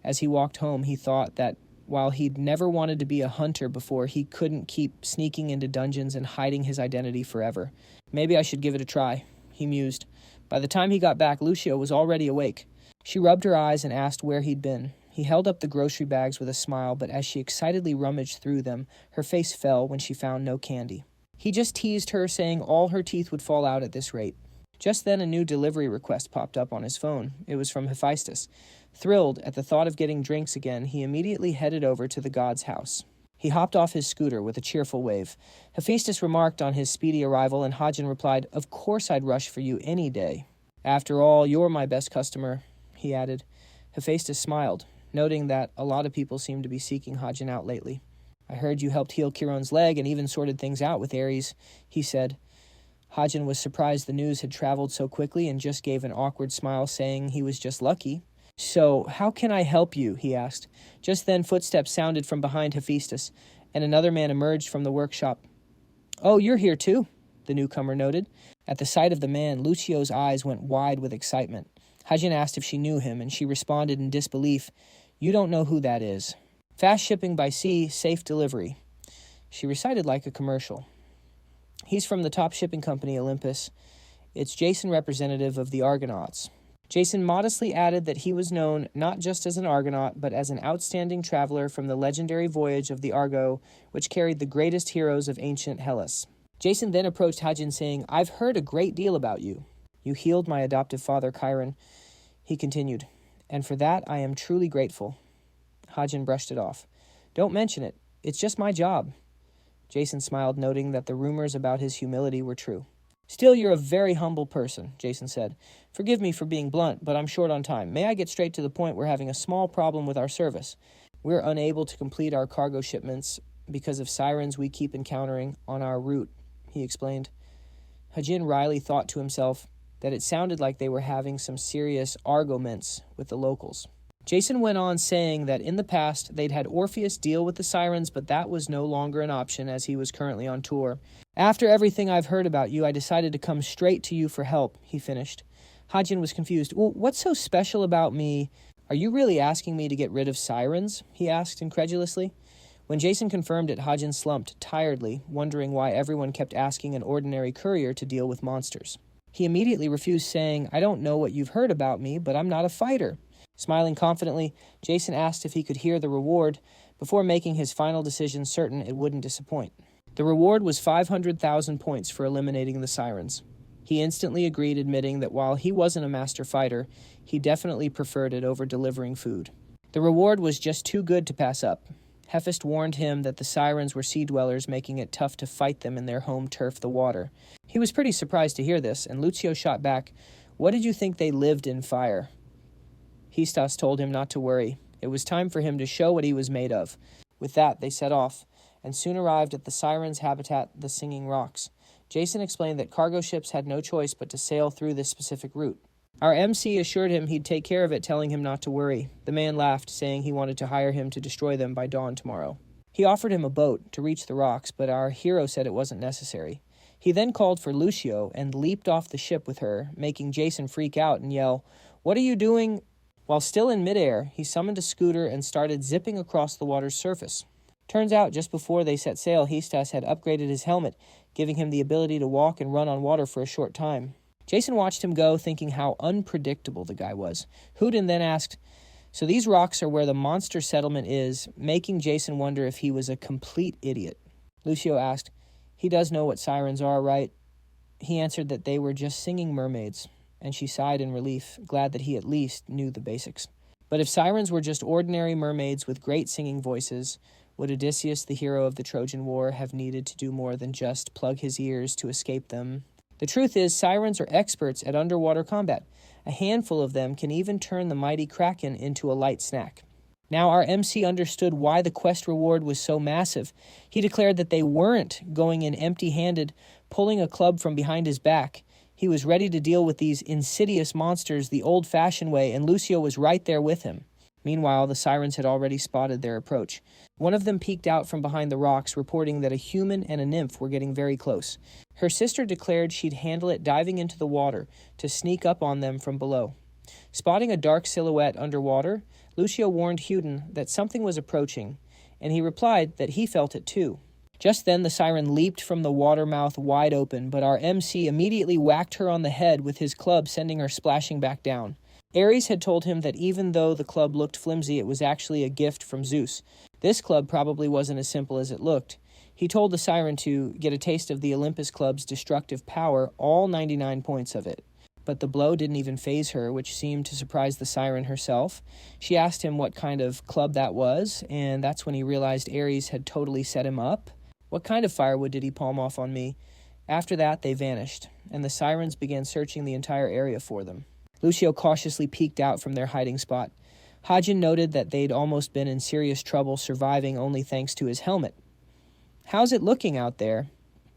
As he walked home, he thought that while he'd never wanted to be a hunter before, he couldn't keep sneaking into dungeons and hiding his identity forever. "Maybe I should give it a try," he mused. By the time he got back, Lucio was already awake. She rubbed her eyes and asked where he'd been. He held up the grocery bags with a smile, but as she excitedly rummaged through them, her face fell when she found no candy. He just teased her, saying all her teeth would fall out at this rate. Just then, a new delivery request popped up on his phone. It was from Hephaestus. Thrilled at the thought of getting drinks again, he immediately headed over to the god's house. He hopped off his scooter with a cheerful wave. Hephaestus remarked on his speedy arrival, and Hajin replied, "Of course I'd rush for you any day." "After all, you're my best customer," he added. Hephaestus smiled, noting that a lot of people seemed to be seeking Hajin out lately. "I heard you helped heal Chiron's leg and even sorted things out with Ares," he said. Hajin was surprised the news had traveled so quickly and just gave an awkward smile, saying he was just lucky. "So, how can I help you?" he asked. Just then, footsteps sounded from behind Hephaestus, and another man emerged from the workshop. "Oh, you're here too," the newcomer noted. At the sight of the man, Lucio's eyes went wide with excitement. Hajin asked if she knew him, and she responded in disbelief, "You don't know who that is." "Fast shipping by sea, safe delivery." She recited like a commercial. He's from the top shipping company, Olympus. It's Jason, representative of the Argonauts. Jason modestly added that he was known not just as an Argonaut, but as an outstanding traveler from the legendary voyage of the Argo, which carried the greatest heroes of ancient Hellas. Jason then approached Hajin, saying, "I've heard a great deal about you. You healed my adoptive father, Chiron." He continued, "And for that I am truly grateful." Hajin brushed it off. "Don't mention it. It's just my job." Jason smiled, noting that the rumors about his humility were true. "Still, you're a very humble person," Jason said. "Forgive me for being blunt, but I'm short on time. May I get straight to the point? We're having a small problem with our service. We're unable to complete our cargo shipments because of sirens we keep encountering on our route," he explained. Hajin wryly thought to himself that it sounded like they were having some serious arguments with the locals. Jason went on, saying that in the past they'd had Orpheus deal with the sirens, but that was no longer an option as he was currently on tour. "After everything I've heard about you, I decided to come straight to you for help," he finished. Hajin was confused. "Well, what's so special about me? Are you really asking me to get rid of sirens?" he asked incredulously. When Jason confirmed it, Hajin slumped tiredly, wondering why everyone kept asking an ordinary courier to deal with monsters. He immediately refused, saying, "I don't know what you've heard about me, but I'm not a fighter." Smiling confidently, Jason asked if he could hear the reward before making his final decision certain it wouldn't disappoint. The reward was 500,000 points for eliminating the sirens. He instantly agreed, admitting that while he wasn't a master fighter, he definitely preferred it over delivering food. The reward was just too good to pass up. Hephaestus warned him that the sirens were sea dwellers, making it tough to fight them in their home turf, the water. He was pretty surprised to hear this, and Lucio shot back, "What did you think they lived in fire?" Hephaestus told him not to worry. It was time for him to show what he was made of. With that, they set off, and soon arrived at the sirens' habitat, the Singing Rocks. Jason explained that cargo ships had no choice but to sail through this specific route. Our MC assured him he'd take care of it, telling him not to worry. The man laughed, saying he wanted to hire him to destroy them by dawn tomorrow. He offered him a boat to reach the rocks, but our hero said it wasn't necessary. He then called for Lucio and leaped off the ship with her, making Jason freak out and yell, "What are you doing?" While still in midair, he summoned a scooter and started zipping across the water's surface. Turns out, just before they set sail, Hephaestus had upgraded his helmet, giving him the ability to walk and run on water for a short time. Jason watched him go, thinking how unpredictable the guy was. Houdin then asked, "So these rocks are where the monster settlement is," making Jason wonder if he was a complete idiot. Lucio asked, "He does know what sirens are, right?" He answered that they were just singing mermaids, and she sighed in relief, glad that he at least knew the basics. But if sirens were just ordinary mermaids with great singing voices, would Odysseus, the hero of the Trojan War, have needed to do more than just plug his ears to escape them? The truth is, sirens are experts at underwater combat. A handful of them can even turn the mighty Kraken into a light snack. Now our MC understood why the quest reward was so massive. He declared that they weren't going in empty-handed, pulling a club from behind his back. He was ready to deal with these insidious monsters the old-fashioned way, and Lucio was right there with him. Meanwhile, the sirens had already spotted their approach. One of them peeked out from behind the rocks, reporting that a human and a nymph were getting very close. Her sister declared she'd handle it diving into the water to sneak up on them from below. Spotting a dark silhouette underwater, Lucio warned Houdin that something was approaching, and he replied that he felt it too. Just then, the siren leaped from the water mouth wide open, but our MC immediately whacked her on the head with his club, sending her splashing back down. Ares had told him that even though the club looked flimsy, it was actually a gift from Zeus. This club probably wasn't as simple as it looked. He told the siren to get a taste of the Olympus Club's destructive power, all 99 points of it. But the blow didn't even faze her, which seemed to surprise the siren herself. She asked him what kind of club that was, and that's when he realized Ares had totally set him up. "What kind of firewood did he palm off on me?" After that, they vanished, and the sirens began searching the entire area for them. Lucio cautiously peeked out from their hiding spot. Hajin noted that they'd almost been in serious trouble, surviving only thanks to his helmet. "How's it looking out there?"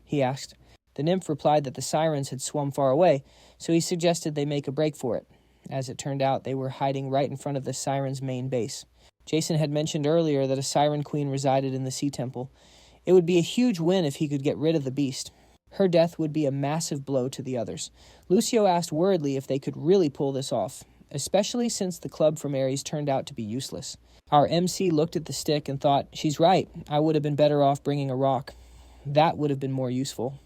he asked. The nymph replied that the sirens had swum far away, so he suggested they make a break for it. As it turned out, they were hiding right in front of the sirens' main base. Jason had mentioned earlier that a siren queen resided in the Sea Temple. It would be a huge win if he could get rid of the beast. Her death would be a massive blow to the others. Lucio asked worriedly if they could really pull this off, especially since the club from Ares turned out to be useless. Our MC looked at the stick and thought, she's right, I would have been better off bringing a rock. That would have been more useful.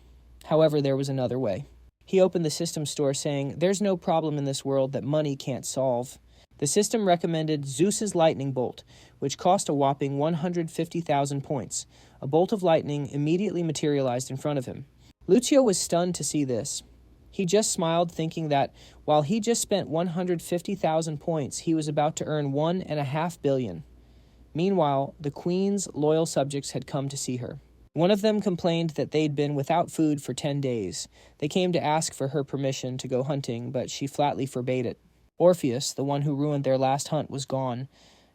However, there was another way. He opened the system store saying, there's no problem in this world that money can't solve. The system recommended Zeus's lightning bolt, which cost a whopping 150,000 points. A bolt of lightning immediately materialized in front of him. Lucio was stunned to see this. He just smiled, thinking that while he just spent 150,000 points, he was about to earn 1.5 billion. Meanwhile, the queen's loyal subjects had come to see her. One of them complained that they'd been without food for 10 days. They came to ask for her permission to go hunting, but she flatly forbade it. Orpheus, the one who ruined their last hunt, was gone.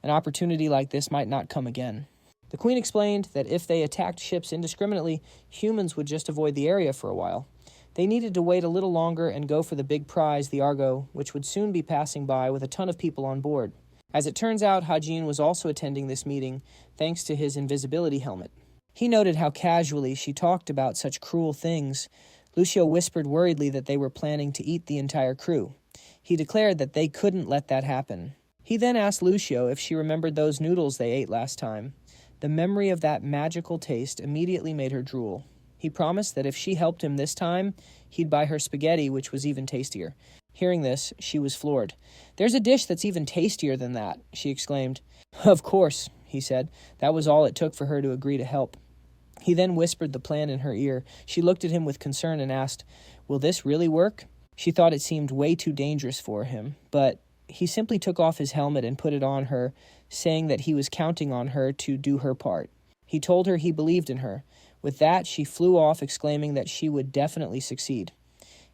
An opportunity like this might not come again. The queen explained that if they attacked ships indiscriminately, humans would just avoid the area for a while. They needed to wait a little longer and go for the big prize, the Argo, which would soon be passing by with a ton of people on board. As it turns out, Hajin was also attending this meeting, thanks to his invisibility helmet. He noted how casually she talked about such cruel things. Lucio whispered worriedly that they were planning to eat the entire crew. He declared that they couldn't let that happen. He then asked Lucio if she remembered those noodles they ate last time. The memory of that magical taste immediately made her drool. He promised that if she helped him this time, he'd buy her spaghetti, which was even tastier. Hearing this, she was floored. "There's a dish that's even tastier than that," she exclaimed. "Of course," he said. That was all it took for her to agree to help. He then whispered the plan in her ear. She looked at him with concern and asked, "Will this really work?" She thought it seemed way too dangerous for him, but he simply took off his helmet and put it on her, saying that he was counting on her to do her part. He told her he believed in her. With that, she flew off, exclaiming that she would definitely succeed.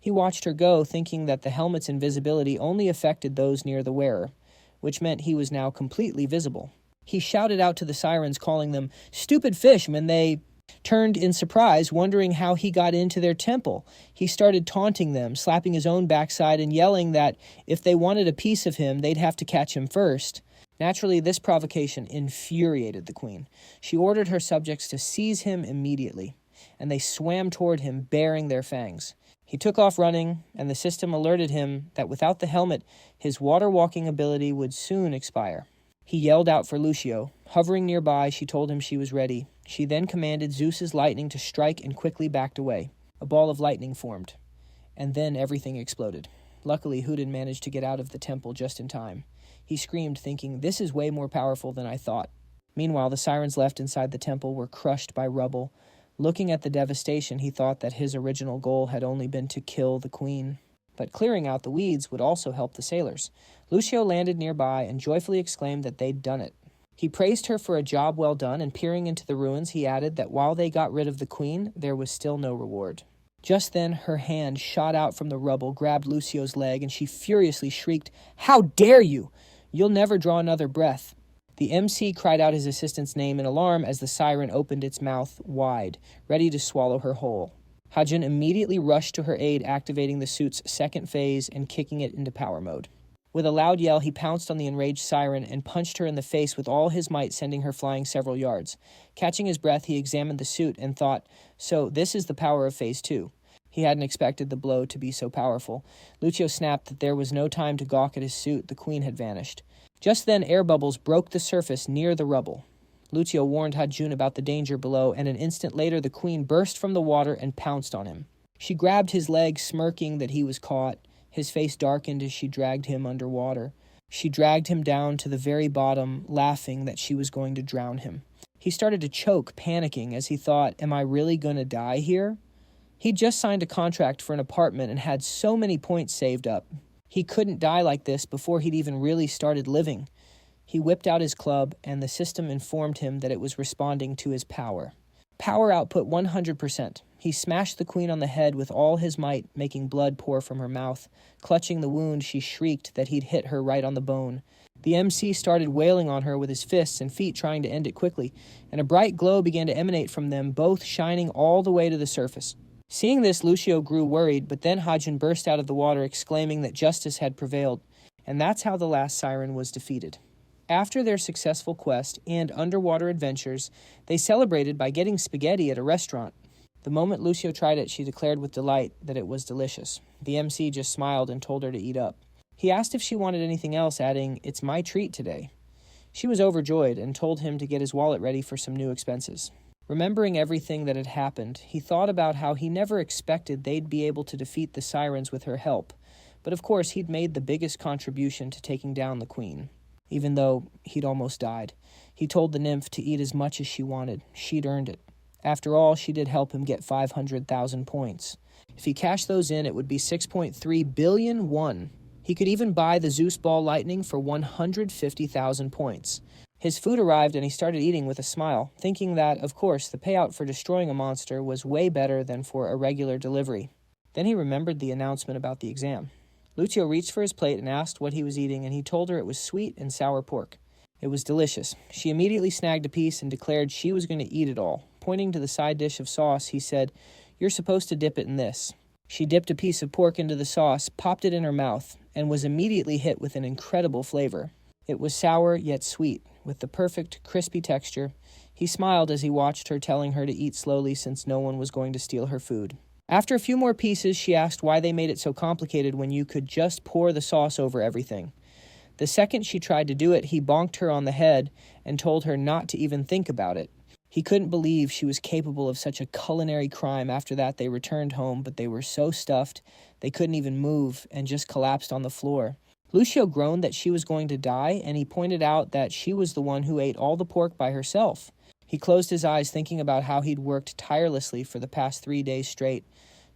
He watched her go, thinking that the helmet's invisibility only affected those near the wearer, which meant he was now completely visible. He shouted out to the sirens, calling them stupid fish, and they turned in surprise, wondering how he got into their temple. He started taunting them, slapping his own backside and yelling that if they wanted a piece of him, they'd have to catch him first. Naturally, this provocation infuriated the queen. She ordered her subjects to seize him immediately, and they swam toward him, baring their fangs. He took off running, and the system alerted him that without the helmet, his water-walking ability would soon expire. He yelled out for Lucio. Hovering nearby, she told him she was ready. She then commanded Zeus's lightning to strike and quickly backed away. A ball of lightning formed, and then everything exploded. Luckily, Hudin managed to get out of the temple just in time. He screamed, thinking, "This is way more powerful than I thought." Meanwhile, the sirens left inside the temple were crushed by rubble. Looking at the devastation, he thought that his original goal had only been to kill the queen. But clearing out the weeds would also help the sailors. Lucio landed nearby and joyfully exclaimed that they'd done it. He praised her for a job well done, and peering into the ruins, he added that while they got rid of the queen, there was still no reward. Just then, her hand shot out from the rubble, grabbed Lucio's leg, and she furiously shrieked, "How dare you! You'll never draw another breath." The MC cried out his assistant's name in alarm as the siren opened its mouth wide, ready to swallow her whole. Hajin immediately rushed to her aid, activating the suit's second phase and kicking it into power mode. With a loud yell, he pounced on the enraged siren and punched her in the face with all his might, sending her flying several yards. Catching his breath, he examined the suit and thought, so this is the power of Phase 2. He hadn't expected the blow to be so powerful. Lucio snapped that there was no time to gawk at his suit. The queen had vanished. Just then, air bubbles broke the surface near the rubble. Lucio warned Hajun about the danger below, and an instant later the queen burst from the water and pounced on him. She grabbed his leg, smirking that he was caught. His face darkened as she dragged him underwater. She dragged him down to the very bottom, laughing that she was going to drown him. He started to choke, panicking, as he thought, am I really going to die here? He'd just signed a contract for an apartment and had so many points saved up. He couldn't die like this before he'd even really started living. He whipped out his club, and the system informed him that it was responding to his power. Power output 100%. He smashed the queen on the head with all his might, making blood pour from her mouth. Clutching the wound, she shrieked that he'd hit her right on the bone. The MC started wailing on her with his fists and feet, trying to end it quickly, and a bright glow began to emanate from them, both shining all the way to the surface. Seeing this, Lucio grew worried, but then Hajin burst out of the water, exclaiming that justice had prevailed, and that's how the last siren was defeated. After their successful quest and underwater adventures, they celebrated by getting spaghetti at a restaurant. The moment Lucio tried it, she declared with delight that it was delicious. The MC just smiled and told her to eat up. He asked if she wanted anything else, adding, "It's my treat today." She was overjoyed and told him to get his wallet ready for some new expenses. Remembering everything that had happened, he thought about how he never expected they'd be able to defeat the sirens with her help, but of course he'd made the biggest contribution to taking down the queen. Even though he'd almost died, he told the nymph to eat as much as she wanted. She'd earned it. After all, she did help him get 500,000 points. If he cashed those in, it would be 6.3 billion won. He could even buy the Zeus Ball Lightning for 150,000 points. His food arrived and he started eating with a smile, thinking that, of course, the payout for destroying a monster was way better than for a regular delivery. Then he remembered the announcement about the exam. Lucio reached for his plate and asked what he was eating, and he told her it was sweet and sour pork. It was delicious. She immediately snagged a piece and declared she was going to eat it all. Pointing to the side dish of sauce, he said, "You're supposed to dip it in this." She dipped a piece of pork into the sauce, popped it in her mouth, and was immediately hit with an incredible flavor. It was sour yet sweet, with the perfect, crispy texture. He smiled as he watched her, telling her to eat slowly since no one was going to steal her food. After a few more pieces, she asked why they made it so complicated when you could just pour the sauce over everything. The second she tried to do it, he bonked her on the head and told her not to even think about it. He couldn't believe she was capable of such a culinary crime. After that, they returned home, but they were so stuffed they couldn't even move and just collapsed on the floor. Lucio groaned that she was going to die, and he pointed out that she was the one who ate all the pork by herself. He closed his eyes, thinking about how he'd worked tirelessly for the past 3 days straight.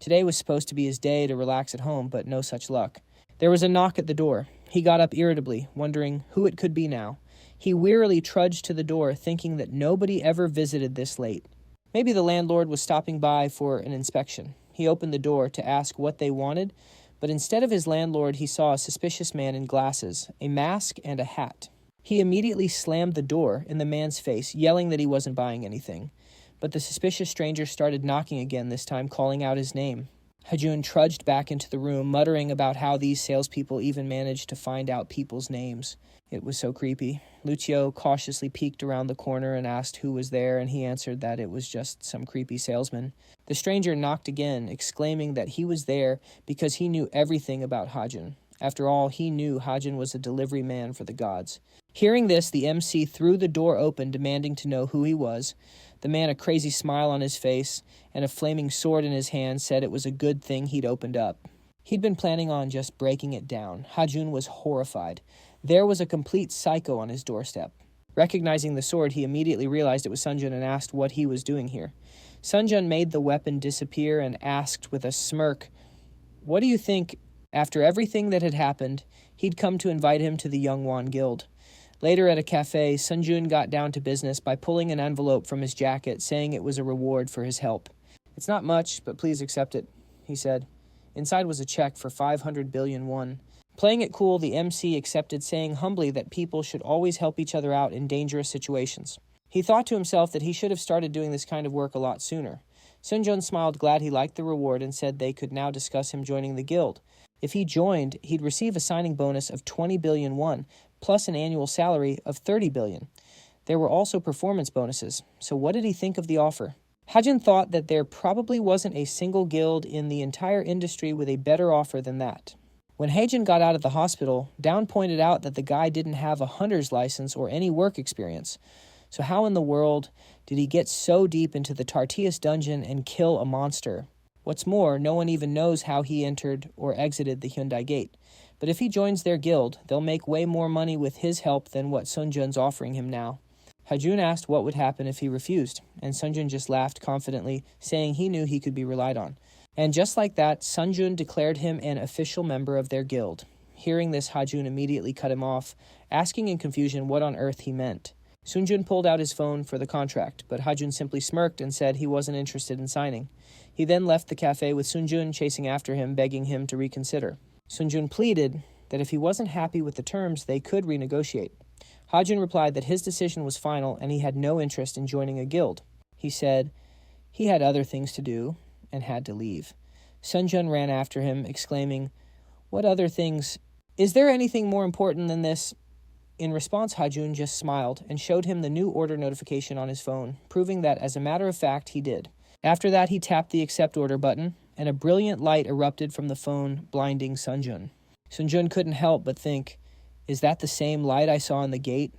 Today was supposed to be his day to relax at home, but no such luck. There was a knock at the door. He got up irritably, wondering who it could be now. He wearily trudged to the door, thinking that nobody ever visited this late. Maybe the landlord was stopping by for an inspection. He opened the door to ask what they wanted, but instead of his landlord, he saw a suspicious man in glasses, a mask, and a hat. He immediately slammed the door in the man's face, yelling that he wasn't buying anything. But the suspicious stranger started knocking again, this time calling out his name. Hajun trudged back into the room, muttering about how these salespeople even managed to find out people's names. It was so creepy. Lucio cautiously peeked around the corner and asked who was there, and he answered that it was just some creepy salesman. The stranger knocked again, exclaiming that he was there because he knew everything about Hajun. After all, he knew Hajun was a delivery man for the gods. Hearing this, the MC threw the door open, demanding to know who he was. The man, a crazy smile on his face and a flaming sword in his hand, said it was a good thing he'd opened up. He'd been planning on just breaking it down. Hajun was horrified. There was a complete psycho on his doorstep. Recognizing the sword, he immediately realized it was Sunjun and asked what he was doing here. Sunjun made the weapon disappear and asked with a smirk, "What do you think?" After everything that had happened, he'd come to invite him to the Youngwon Guild. Later at a cafe, Sunjun got down to business by pulling an envelope from his jacket, saying it was a reward for his help. "It's not much, but please accept it," he said. Inside was a check for 500 billion won. Playing it cool, the MC accepted, saying humbly that people should always help each other out in dangerous situations. He thought to himself that he should have started doing this kind of work a lot sooner. Sunjun smiled, glad he liked the reward, and said they could now discuss him joining the guild. If he joined, he'd receive a signing bonus of 20 billion won, plus an annual salary of 30 billion. There were also performance bonuses. So what did he think of the offer? Hajun thought that there probably wasn't a single guild in the entire industry with a better offer than that. When Hajun got out of the hospital, Down pointed out that the guy didn't have a hunter's license or any work experience. So how in the world did he get so deep into the Tartius dungeon and kill a monster? What's more, no one even knows how he entered or exited the Hyundai Gate. But if he joins their guild, they'll make way more money with his help than what Sunjun's offering him now. Hajun asked what would happen if he refused, and Sunjun just laughed confidently, saying he knew he could be relied on. And just like that, Sunjun declared him an official member of their guild. Hearing this, Hajun immediately cut him off, asking in confusion what on earth he meant. Sunjun pulled out his phone for the contract, but Hajun simply smirked and said he wasn't interested in signing. He then left the cafe with Sunjun chasing after him, begging him to reconsider. Sunjun pleaded that if he wasn't happy with the terms, they could renegotiate. Hajun replied that his decision was final and he had no interest in joining a guild. He said he had other things to do and had to leave. Sunjun ran after him, exclaiming, "What other things? Is there anything more important than this?" In response, Hajun just smiled and showed him the new order notification on his phone, proving that, as a matter of fact, he did. After that, he tapped the accept order button, and a brilliant light erupted from the phone, blinding Sunjun. Sunjun couldn't help but think, is that the same light I saw in the gate?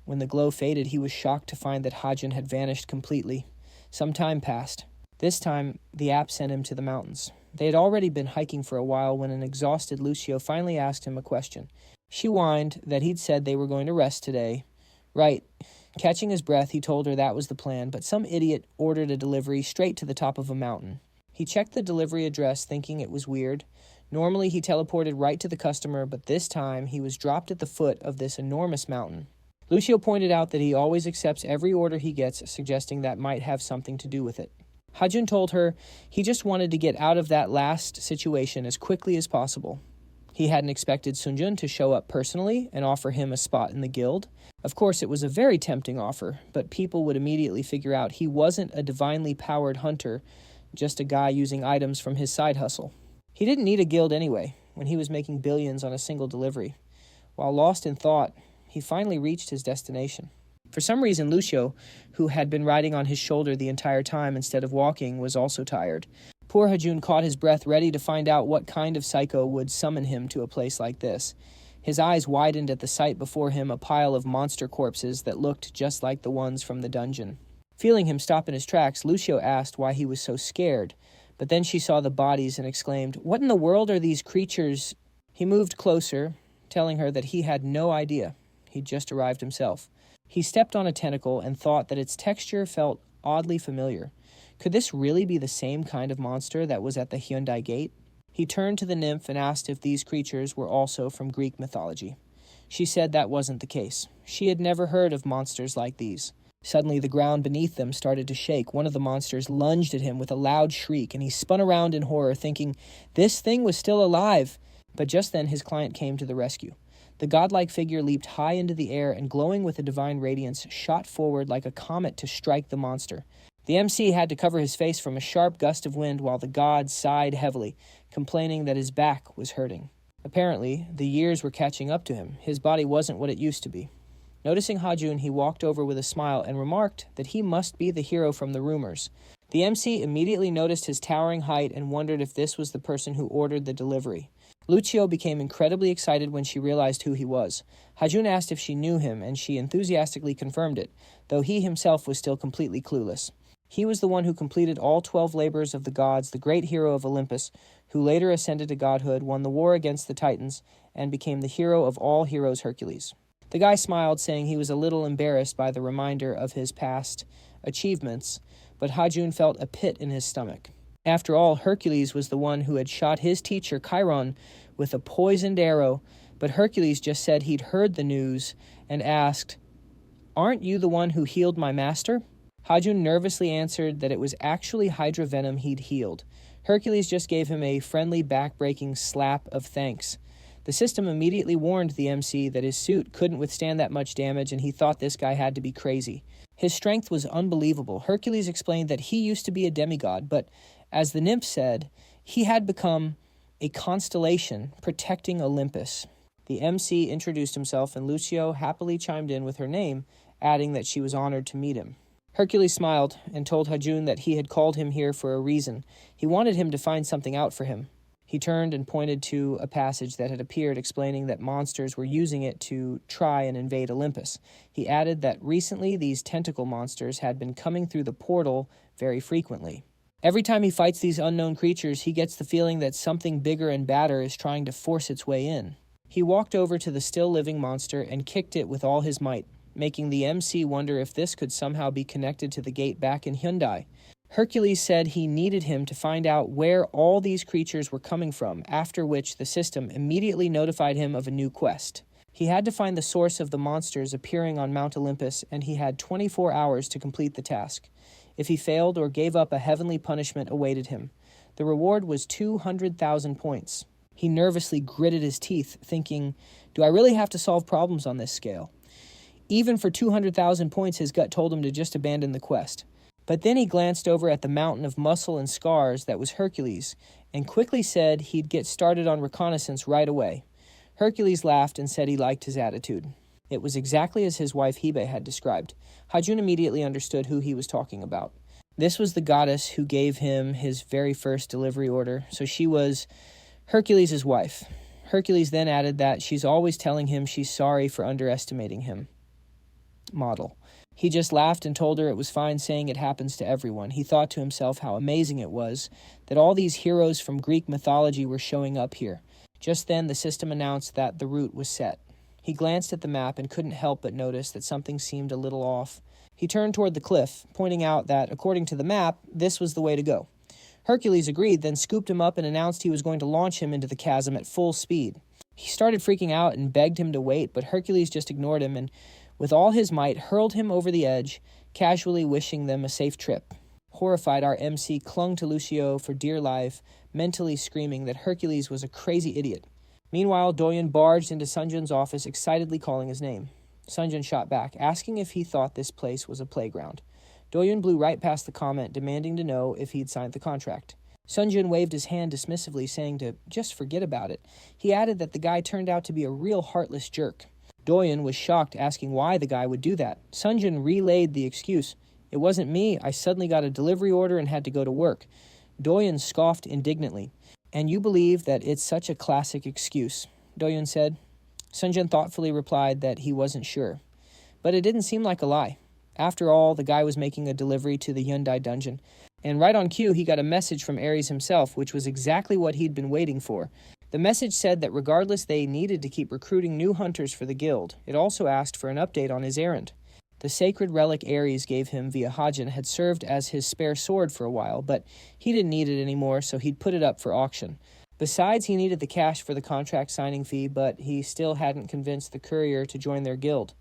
When the glow faded, he was shocked to find that Hajun had vanished completely. Some time passed. This time, the app sent him to the mountains. They had already been hiking for a while when an exhausted Lucio finally asked him a question. She whined that he'd said they were going to rest today. Right. Catching his breath, he told her that was the plan, but some idiot ordered a delivery straight to the top of a mountain. He checked the delivery address, thinking it was weird. Normally, he teleported right to the customer, but this time, he was dropped at the foot of this enormous mountain. Lucio pointed out that he always accepts every order he gets, suggesting that might have something to do with it. Hajun told her he just wanted to get out of that last situation as quickly as possible. He hadn't expected Sunjun to show up personally and offer him a spot in the guild. Of course, it was a very tempting offer, but people would immediately figure out he wasn't a divinely powered hunter, just a guy using items from his side hustle. He didn't need a guild anyway, when he was making billions on a single delivery. While lost in thought, he finally reached his destination. For some reason, Lucio, who had been riding on his shoulder the entire time instead of walking, was also tired. Poor Hajun caught his breath, ready to find out what kind of psycho would summon him to a place like this. His eyes widened at the sight before him, a pile of monster corpses that looked just like the ones from the dungeon. Feeling him stop in his tracks, Lucio asked why he was so scared, but then she saw the bodies and exclaimed, "What in the world are these creatures?" He moved closer, telling her that he had no idea. He'd just arrived himself. He stepped on a tentacle and thought that its texture felt oddly familiar. Could this really be the same kind of monster that was at the Hyundai Gate? He turned to the nymph and asked if these creatures were also from Greek mythology. She said that wasn't the case. She had never heard of monsters like these. Suddenly, the ground beneath them started to shake. One of the monsters lunged at him with a loud shriek, and he spun around in horror, thinking this thing was still alive. But just then, his client came to the rescue. The godlike figure leaped high into the air and, glowing with a divine radiance, shot forward like a comet to strike the monster. The MC had to cover his face from a sharp gust of wind while the god sighed heavily, complaining that his back was hurting. Apparently, the years were catching up to him. His body wasn't what it used to be. Noticing Hajun, he walked over with a smile and remarked that he must be the hero from the rumors. The MC immediately noticed his towering height and wondered if this was the person who ordered the delivery. Lucio became incredibly excited when she realized who he was. Hajun asked if she knew him, and she enthusiastically confirmed it, though he himself was still completely clueless. He was the one who completed all 12 labors of the gods, the great hero of Olympus, who later ascended to godhood, won the war against the Titans, and became the hero of all heroes, Hercules. The guy smiled, saying he was a little embarrassed by the reminder of his past achievements, but Hajun felt a pit in his stomach. After all, Hercules was the one who had shot his teacher, Chiron, with a poisoned arrow, but Hercules just said he'd heard the news and asked, "Aren't you the one who healed my master?" Hajun nervously answered that it was actually Hydra venom he'd healed. Hercules just gave him a friendly, back-breaking slap of thanks. The system immediately warned the MC that his suit couldn't withstand that much damage, and he thought this guy had to be crazy. His strength was unbelievable. Hercules explained that he used to be a demigod, but, as the nymph said, he had become a constellation protecting Olympus. The MC introduced himself, and Lucio happily chimed in with her name, adding that she was honored to meet him. Hercules smiled and told Hajun that he had called him here for a reason. He wanted him to find something out for him. He turned and pointed to a passage that had appeared, explaining that monsters were using it to try and invade Olympus. He added that recently these tentacle monsters had been coming through the portal very frequently. Every time he fights these unknown creatures, he gets the feeling that something bigger and badder is trying to force its way in. He walked over to the still-living monster and kicked it with all his might, making the MC wonder if this could somehow be connected to the gate back in Hyundai. Hercules said he needed him to find out where all these creatures were coming from, after which the system immediately notified him of a new quest. He had to find the source of the monsters appearing on Mount Olympus, and he had 24 hours to complete the task. If he failed or gave up, a heavenly punishment awaited him. The reward was 200,000 points. He nervously gritted his teeth, thinking, "Do I really have to solve problems on this scale?" Even for 200,000 points, his gut told him to just abandon the quest. But then he glanced over at the mountain of muscle and scars that was Hercules, and quickly said he'd get started on reconnaissance right away. Hercules laughed and said he liked his attitude. It was exactly as his wife Hebe had described. Hajun immediately understood who he was talking about. This was the goddess who gave him his very first delivery order, so she was Hercules' wife. Hercules then added that she's always telling him she's sorry for underestimating him. model. He just laughed and told her it was fine, saying it happens to everyone. He thought to himself how amazing it was that all these heroes from Greek mythology were showing up here. Just then, the system announced that the route was set. He glanced at the map and couldn't help but notice that something seemed a little off. He turned toward the cliff, pointing out that, according to the map, this was the way to go. Hercules agreed, then scooped him up and announced he was going to launch him into the chasm at full speed. He started freaking out and begged him to wait, but Hercules just ignored him and, with all his might, hurled him over the edge, casually wishing them a safe trip. Horrified, our MC clung to Lucio for dear life, mentally screaming that Hercules was a crazy idiot. Meanwhile, Doyen barged into Sunjun's office, excitedly calling his name. Sunjun shot back, asking if he thought this place was a playground. Doyen blew right past the comment, demanding to know if he'd signed the contract. Sunjun waved his hand dismissively, saying to just forget about it. He added that the guy turned out to be a real heartless jerk. Doyen was shocked, asking why the guy would do that. Sunjun relayed the excuse. It wasn't me. I suddenly got a delivery order and had to go to work. Doyen scoffed indignantly. And you believe that it's such a classic excuse, Doyen said. Sunjun thoughtfully replied that he wasn't sure. But it didn't seem like a lie. After all, the guy was making a delivery to the Hyundai dungeon. And right on cue, he got a message from Ares himself, which was exactly what he'd been waiting for. The message said that regardless they needed to keep recruiting new hunters for the guild, it also asked for an update on his errand. The sacred relic Ares gave him via Hajin had served as his spare sword for a while, but he didn't need it anymore, so he'd put it up for auction. Besides, he needed the cash for the contract signing fee, but he still hadn't convinced the courier to join their guild.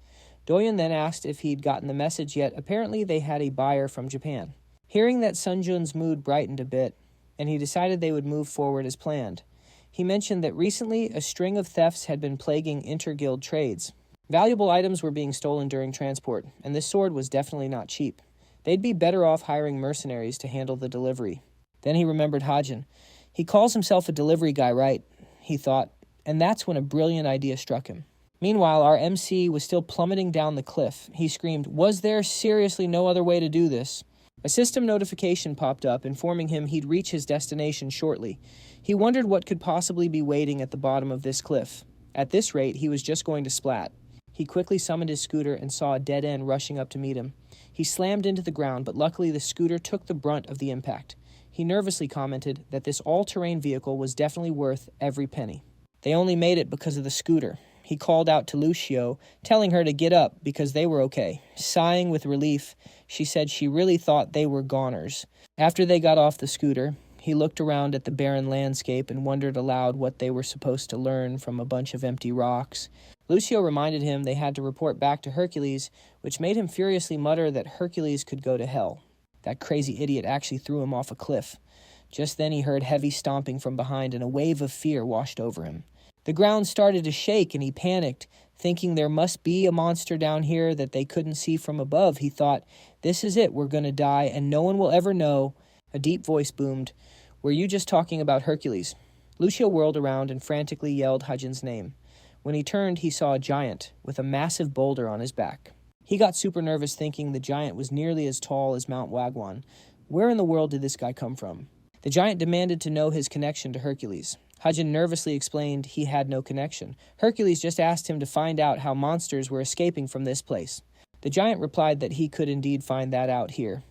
Doyen then asked if he'd gotten the message yet. Apparently they had a buyer from Japan. Hearing that, Sunjun's mood brightened a bit, and he decided they would move forward as planned. He mentioned that recently a string of thefts had been plaguing inter-guild trades. Valuable items were being stolen during transport, and this sword was definitely not cheap. They'd be better off hiring mercenaries to handle the delivery. Then he remembered Hajin. He calls himself a delivery guy, right? He thought, and that's when a brilliant idea struck him. Meanwhile, our MC was still plummeting down the cliff. He screamed, "Was there seriously no other way to do this?" A system notification popped up, informing him he'd reach his destination shortly. He wondered what could possibly be waiting at the bottom of this cliff. At this rate, he was just going to splat. He quickly summoned his scooter and saw a dead end rushing up to meet him. He slammed into the ground, but luckily the scooter took the brunt of the impact. He nervously commented that this all-terrain vehicle was definitely worth every penny. They only made it because of the scooter. He called out to Lucio, telling her to get up because they were okay. Sighing with relief, she said she really thought they were goners. After they got off the scooter, he looked around at the barren landscape and wondered aloud what they were supposed to learn from a bunch of empty rocks. Lucio reminded him they had to report back to Hercules, which made him furiously mutter that Hercules could go to hell. That crazy idiot actually threw him off a cliff. Just then he heard heavy stomping from behind and a wave of fear washed over him. The ground started to shake and he panicked, thinking there must be a monster down here that they couldn't see from above. He thought, this is it, we're going to die and no one will ever know. A deep voice boomed, "Were you just talking about Hercules?" Lucio whirled around and frantically yelled Hajin's name. When he turned, he saw a giant with a massive boulder on his back. He got super nervous, thinking the giant was nearly as tall as Mount Wagwan. Where in the world did this guy come from? The giant demanded to know his connection to Hercules. Hajin nervously explained he had no connection. Hercules just asked him to find out how monsters were escaping from this place. The giant replied that he could indeed find that out here.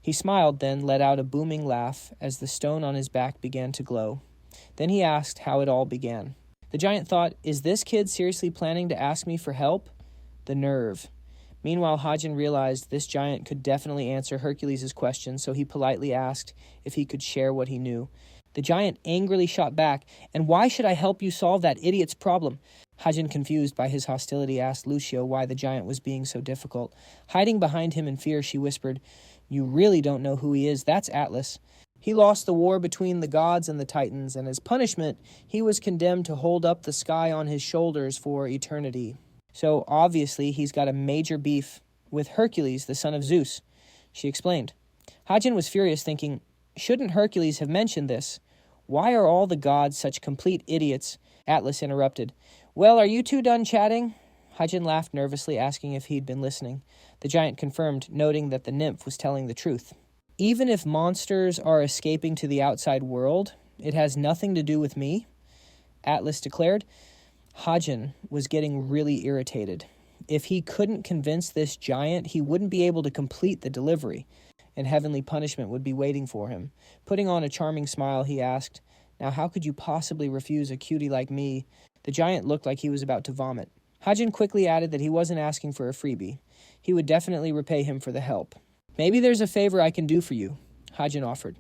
He smiled, then let out a booming laugh as the stone on his back began to glow. Then he asked how it all began. The giant thought, is this kid seriously planning to ask me for help? The nerve. Meanwhile, Hajin realized this giant could definitely answer Hercules' question, so he politely asked if he could share what he knew. The giant angrily shot back, "And why should I help you solve that idiot's problem?" Hajin, confused by his hostility, asked Lucio why the giant was being so difficult. Hiding behind him in fear, she whispered, "You really don't know who he is. That's Atlas. He lost the war between the gods and the Titans, and as punishment, he was condemned to hold up the sky on his shoulders for eternity. So obviously he's got a major beef with Hercules, the son of Zeus," she explained. Hajin was furious, thinking, shouldn't Hercules have mentioned this? Why are all the gods such complete idiots? Atlas interrupted. "Well, are you two done chatting?" Hajin laughed nervously, asking if he'd been listening. The giant confirmed, noting that the nymph was telling the truth. "Even if monsters are escaping to the outside world, it has nothing to do with me," Atlas declared. Hajin was getting really irritated. If he couldn't convince this giant, he wouldn't be able to complete the delivery, and heavenly punishment would be waiting for him. Putting on a charming smile, he asked, "Now how could you possibly refuse a cutie like me?" The giant looked like he was about to vomit. Hajin quickly added that he wasn't asking for a freebie. He would definitely repay him for the help. "Maybe there's a favor I can do for you," Hajin offered.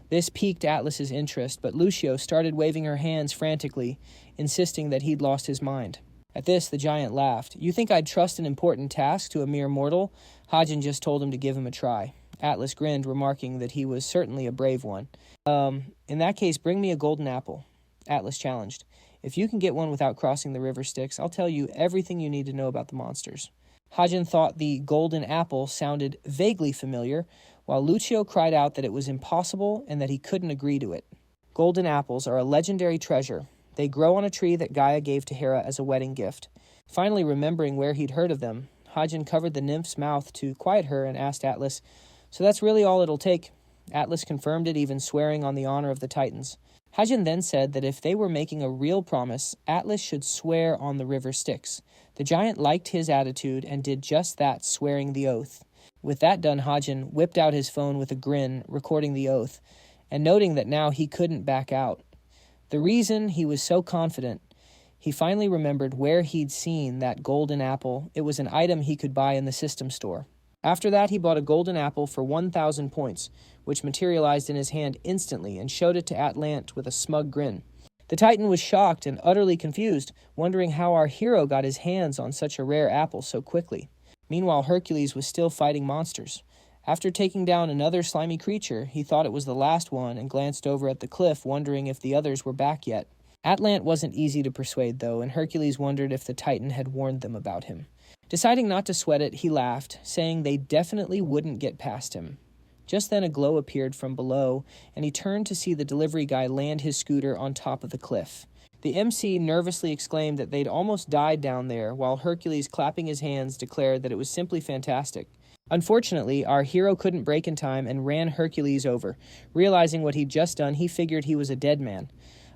This piqued Atlas's interest, but Lucio started waving her hands frantically, insisting that he'd lost his mind. At this, the giant laughed. "You think I'd trust an important task to a mere mortal?" Hajin just told him to give him a try. Atlas grinned, remarking that he was certainly a brave one. In that case, bring me a golden apple," Atlas challenged. "If you can get one without crossing the river Styx, I'll tell you everything you need to know about the monsters." Hajin thought the golden apple sounded vaguely familiar, while Lucio cried out that it was impossible and that he couldn't agree to it. Golden apples are a legendary treasure. They grow on a tree that Gaia gave to Hera as a wedding gift. Finally remembering where he'd heard of them, Hajin covered the nymph's mouth to quiet her and asked Atlas, "So that's really all it'll take?" Atlas confirmed it, even swearing on the honor of the Titans. Hajin then said that if they were making a real promise, Atlas should swear on the river Styx. The giant liked his attitude and did just that, swearing the oath. With that done, Hajin whipped out his phone with a grin, recording the oath, and noting that now he couldn't back out. The reason he was so confident, he finally remembered where he'd seen that golden apple. It was an item he could buy in the system store. After that, he bought a golden apple for 1,000 points, which materialized in his hand instantly and showed it to Atlant with a smug grin. The Titan was shocked and utterly confused, wondering how our hero got his hands on such a rare apple so quickly. Meanwhile, Hercules was still fighting monsters. After taking down another slimy creature, he thought it was the last one and glanced over at the cliff, wondering if the others were back yet. Atlant wasn't easy to persuade, though, and Hercules wondered if the Titan had warned them about him. Deciding not to sweat it, he laughed, saying they definitely wouldn't get past him. Just then a glow appeared from below, and he turned to see the delivery guy land his scooter on top of the cliff. The MC nervously exclaimed that they'd almost died down there, while Hercules, clapping his hands, declared that it was simply fantastic. Unfortunately, our hero couldn't brake in time and ran Hercules over. Realizing what he'd just done, he figured he was a dead man.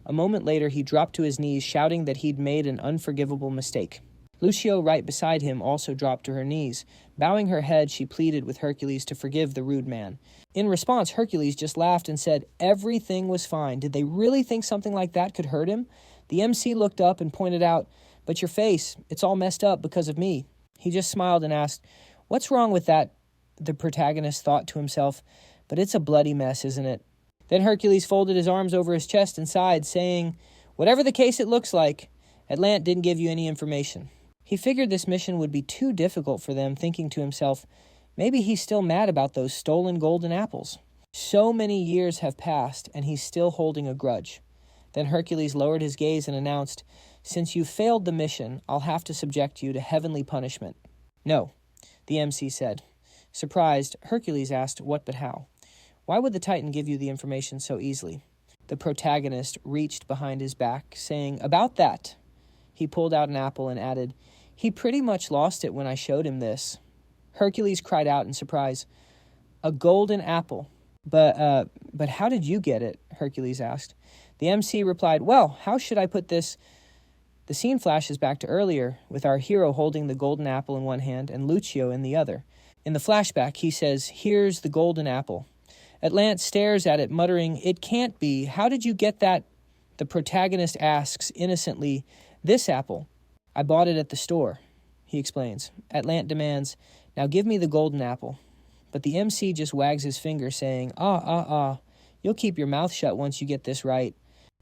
A moment later, he dropped to his knees, shouting that he'd made an unforgivable mistake. Lucio, right beside him, also dropped to her knees. Bowing her head, she pleaded with Hercules to forgive the rude man. In response, Hercules just laughed and said everything was fine. Did they really think something like that could hurt him? The MC looked up and pointed out, "But your face, it's all messed up because of me." He just smiled and asked, "What's wrong with that?" The protagonist thought to himself, "But it's a bloody mess, isn't it?" Then Hercules folded his arms over his chest and sighed, saying, "Whatever the case it looks like, Atlant didn't give you any information." He figured this mission would be too difficult for them, thinking to himself, maybe he's still mad about those stolen golden apples. So many years have passed, and he's still holding a grudge. Then Hercules lowered his gaze and announced, "Since you failed the mission, I'll have to subject you to heavenly punishment." "No," the MC said. Surprised, Hercules asked what but how. "Why would the Titan give you the information so easily?" The protagonist reached behind his back, saying, "About that." He pulled out an apple and added, "He pretty much lost it when I showed him this." Hercules cried out in surprise, "A golden apple. But how did you get it?" Hercules asked. The MC replied, "Well, how should I put this?" The scene flashes back to earlier, with our hero holding the golden apple in one hand and Lucio in the other. In the flashback, he says, "Here's the golden apple." Atlant stares at it, muttering, "It can't be. How did you get that?" The protagonist asks innocently, "This apple. I bought it at the store," he explains. Atlant demands, "Now give me the golden apple." But the MC just wags his finger, saying, You'll keep your mouth shut once you get this right.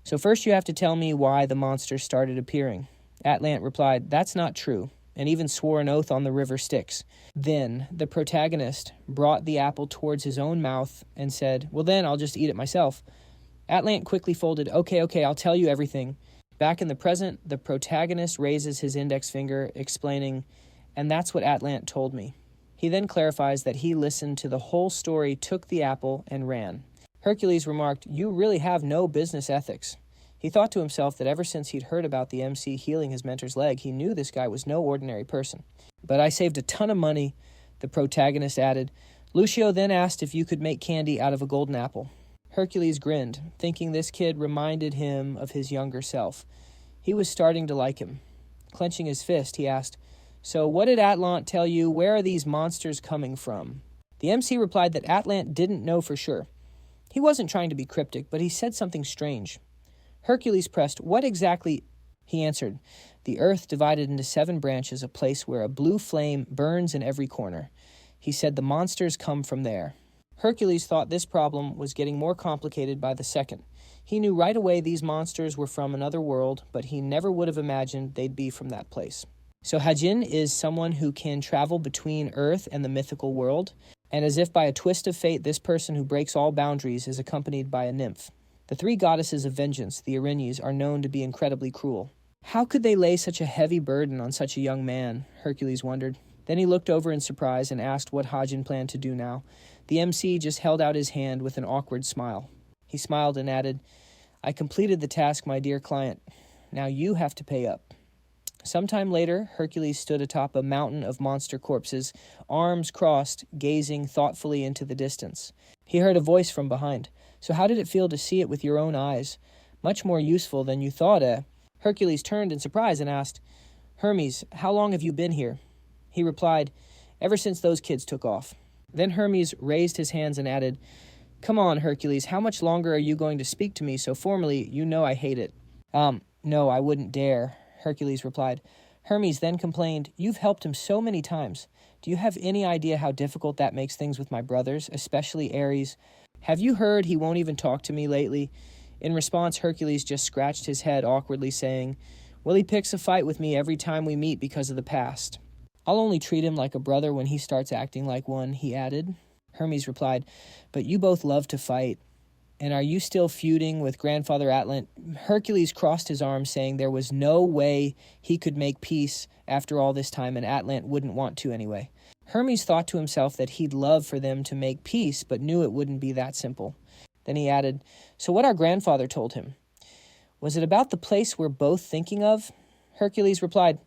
So first you have to tell me why the monsters started appearing." Atlant replied, "That's not true," and even swore an oath on the river Styx. Then the protagonist brought the apple towards his own mouth and said, "Well then, I'll just eat it myself." Atlant quickly folded, Okay, I'll tell you everything." Back in the present, the protagonist raises his index finger, explaining, "And that's what Atlant told me." He then clarifies that he listened to the whole story, took the apple, and ran. Hercules remarked, "You really have no business ethics." He thought to himself that ever since he'd heard about the MC healing his mentor's leg, he knew this guy was no ordinary person. "But I saved a ton of money," the protagonist added. Lucio then asked if you could make candy out of a golden apple. Hercules grinned, thinking this kid reminded him of his younger self. He was starting to like him. Clenching his fist, he asked, So what did Atlant tell you? Where are these monsters coming from? The MC replied that Atlant didn't know for sure. He wasn't trying to be cryptic, but he said something strange. Hercules pressed, "What exactly?" He answered, "The earth divided into 7 branches, a place where a blue flame burns in every corner. He said the monsters come from there." Hercules thought this problem was getting more complicated by the second. He knew right away these monsters were from another world, but he never would have imagined they'd be from that place. So Hajin is someone who can travel between Earth and the mythical world, and as if by a twist of fate, this person who breaks all boundaries is accompanied by a nymph. The 3 goddesses of vengeance, the Erinyes, are known to be incredibly cruel. How could they lay such a heavy burden on such a young man? Hercules wondered. Then he looked over in surprise and asked what Hajin planned to do now. The MC just held out his hand with an awkward smile. He smiled and added, "I completed the task, my dear client. Now you have to pay up." Sometime later, Hercules stood atop a mountain of monster corpses, arms crossed, gazing thoughtfully into the distance. He heard a voice from behind. "So how did it feel to see it with your own eyes? Much more useful than you thought, eh?" Hercules turned in surprise and asked, "Hermes, how long have you been here?" He replied, "Ever since those kids took off." Then Hermes raised his hands and added, "Come on, Hercules, how much longer are you going to speak to me so formally? You know I hate it." No, I wouldn't dare," Hercules replied. Hermes then complained, "You've helped him so many times. Do you have any idea how difficult that makes things with my brothers, especially Ares? Have you heard he won't even talk to me lately?" In response, Hercules just scratched his head awkwardly, saying, "Well, he picks a fight with me every time we meet because of the past. I'll only treat him like a brother when he starts acting like one," he added. Hermes replied, "But you both love to fight. And are you still feuding with Grandfather Atlant?" Hercules crossed his arms, saying there was no way he could make peace after all this time, and Atlant wouldn't want to anyway. Hermes thought to himself that he'd love for them to make peace, but knew it wouldn't be that simple. Then he added, "So what our grandfather told him, was it about the place we're both thinking of?" Hercules replied,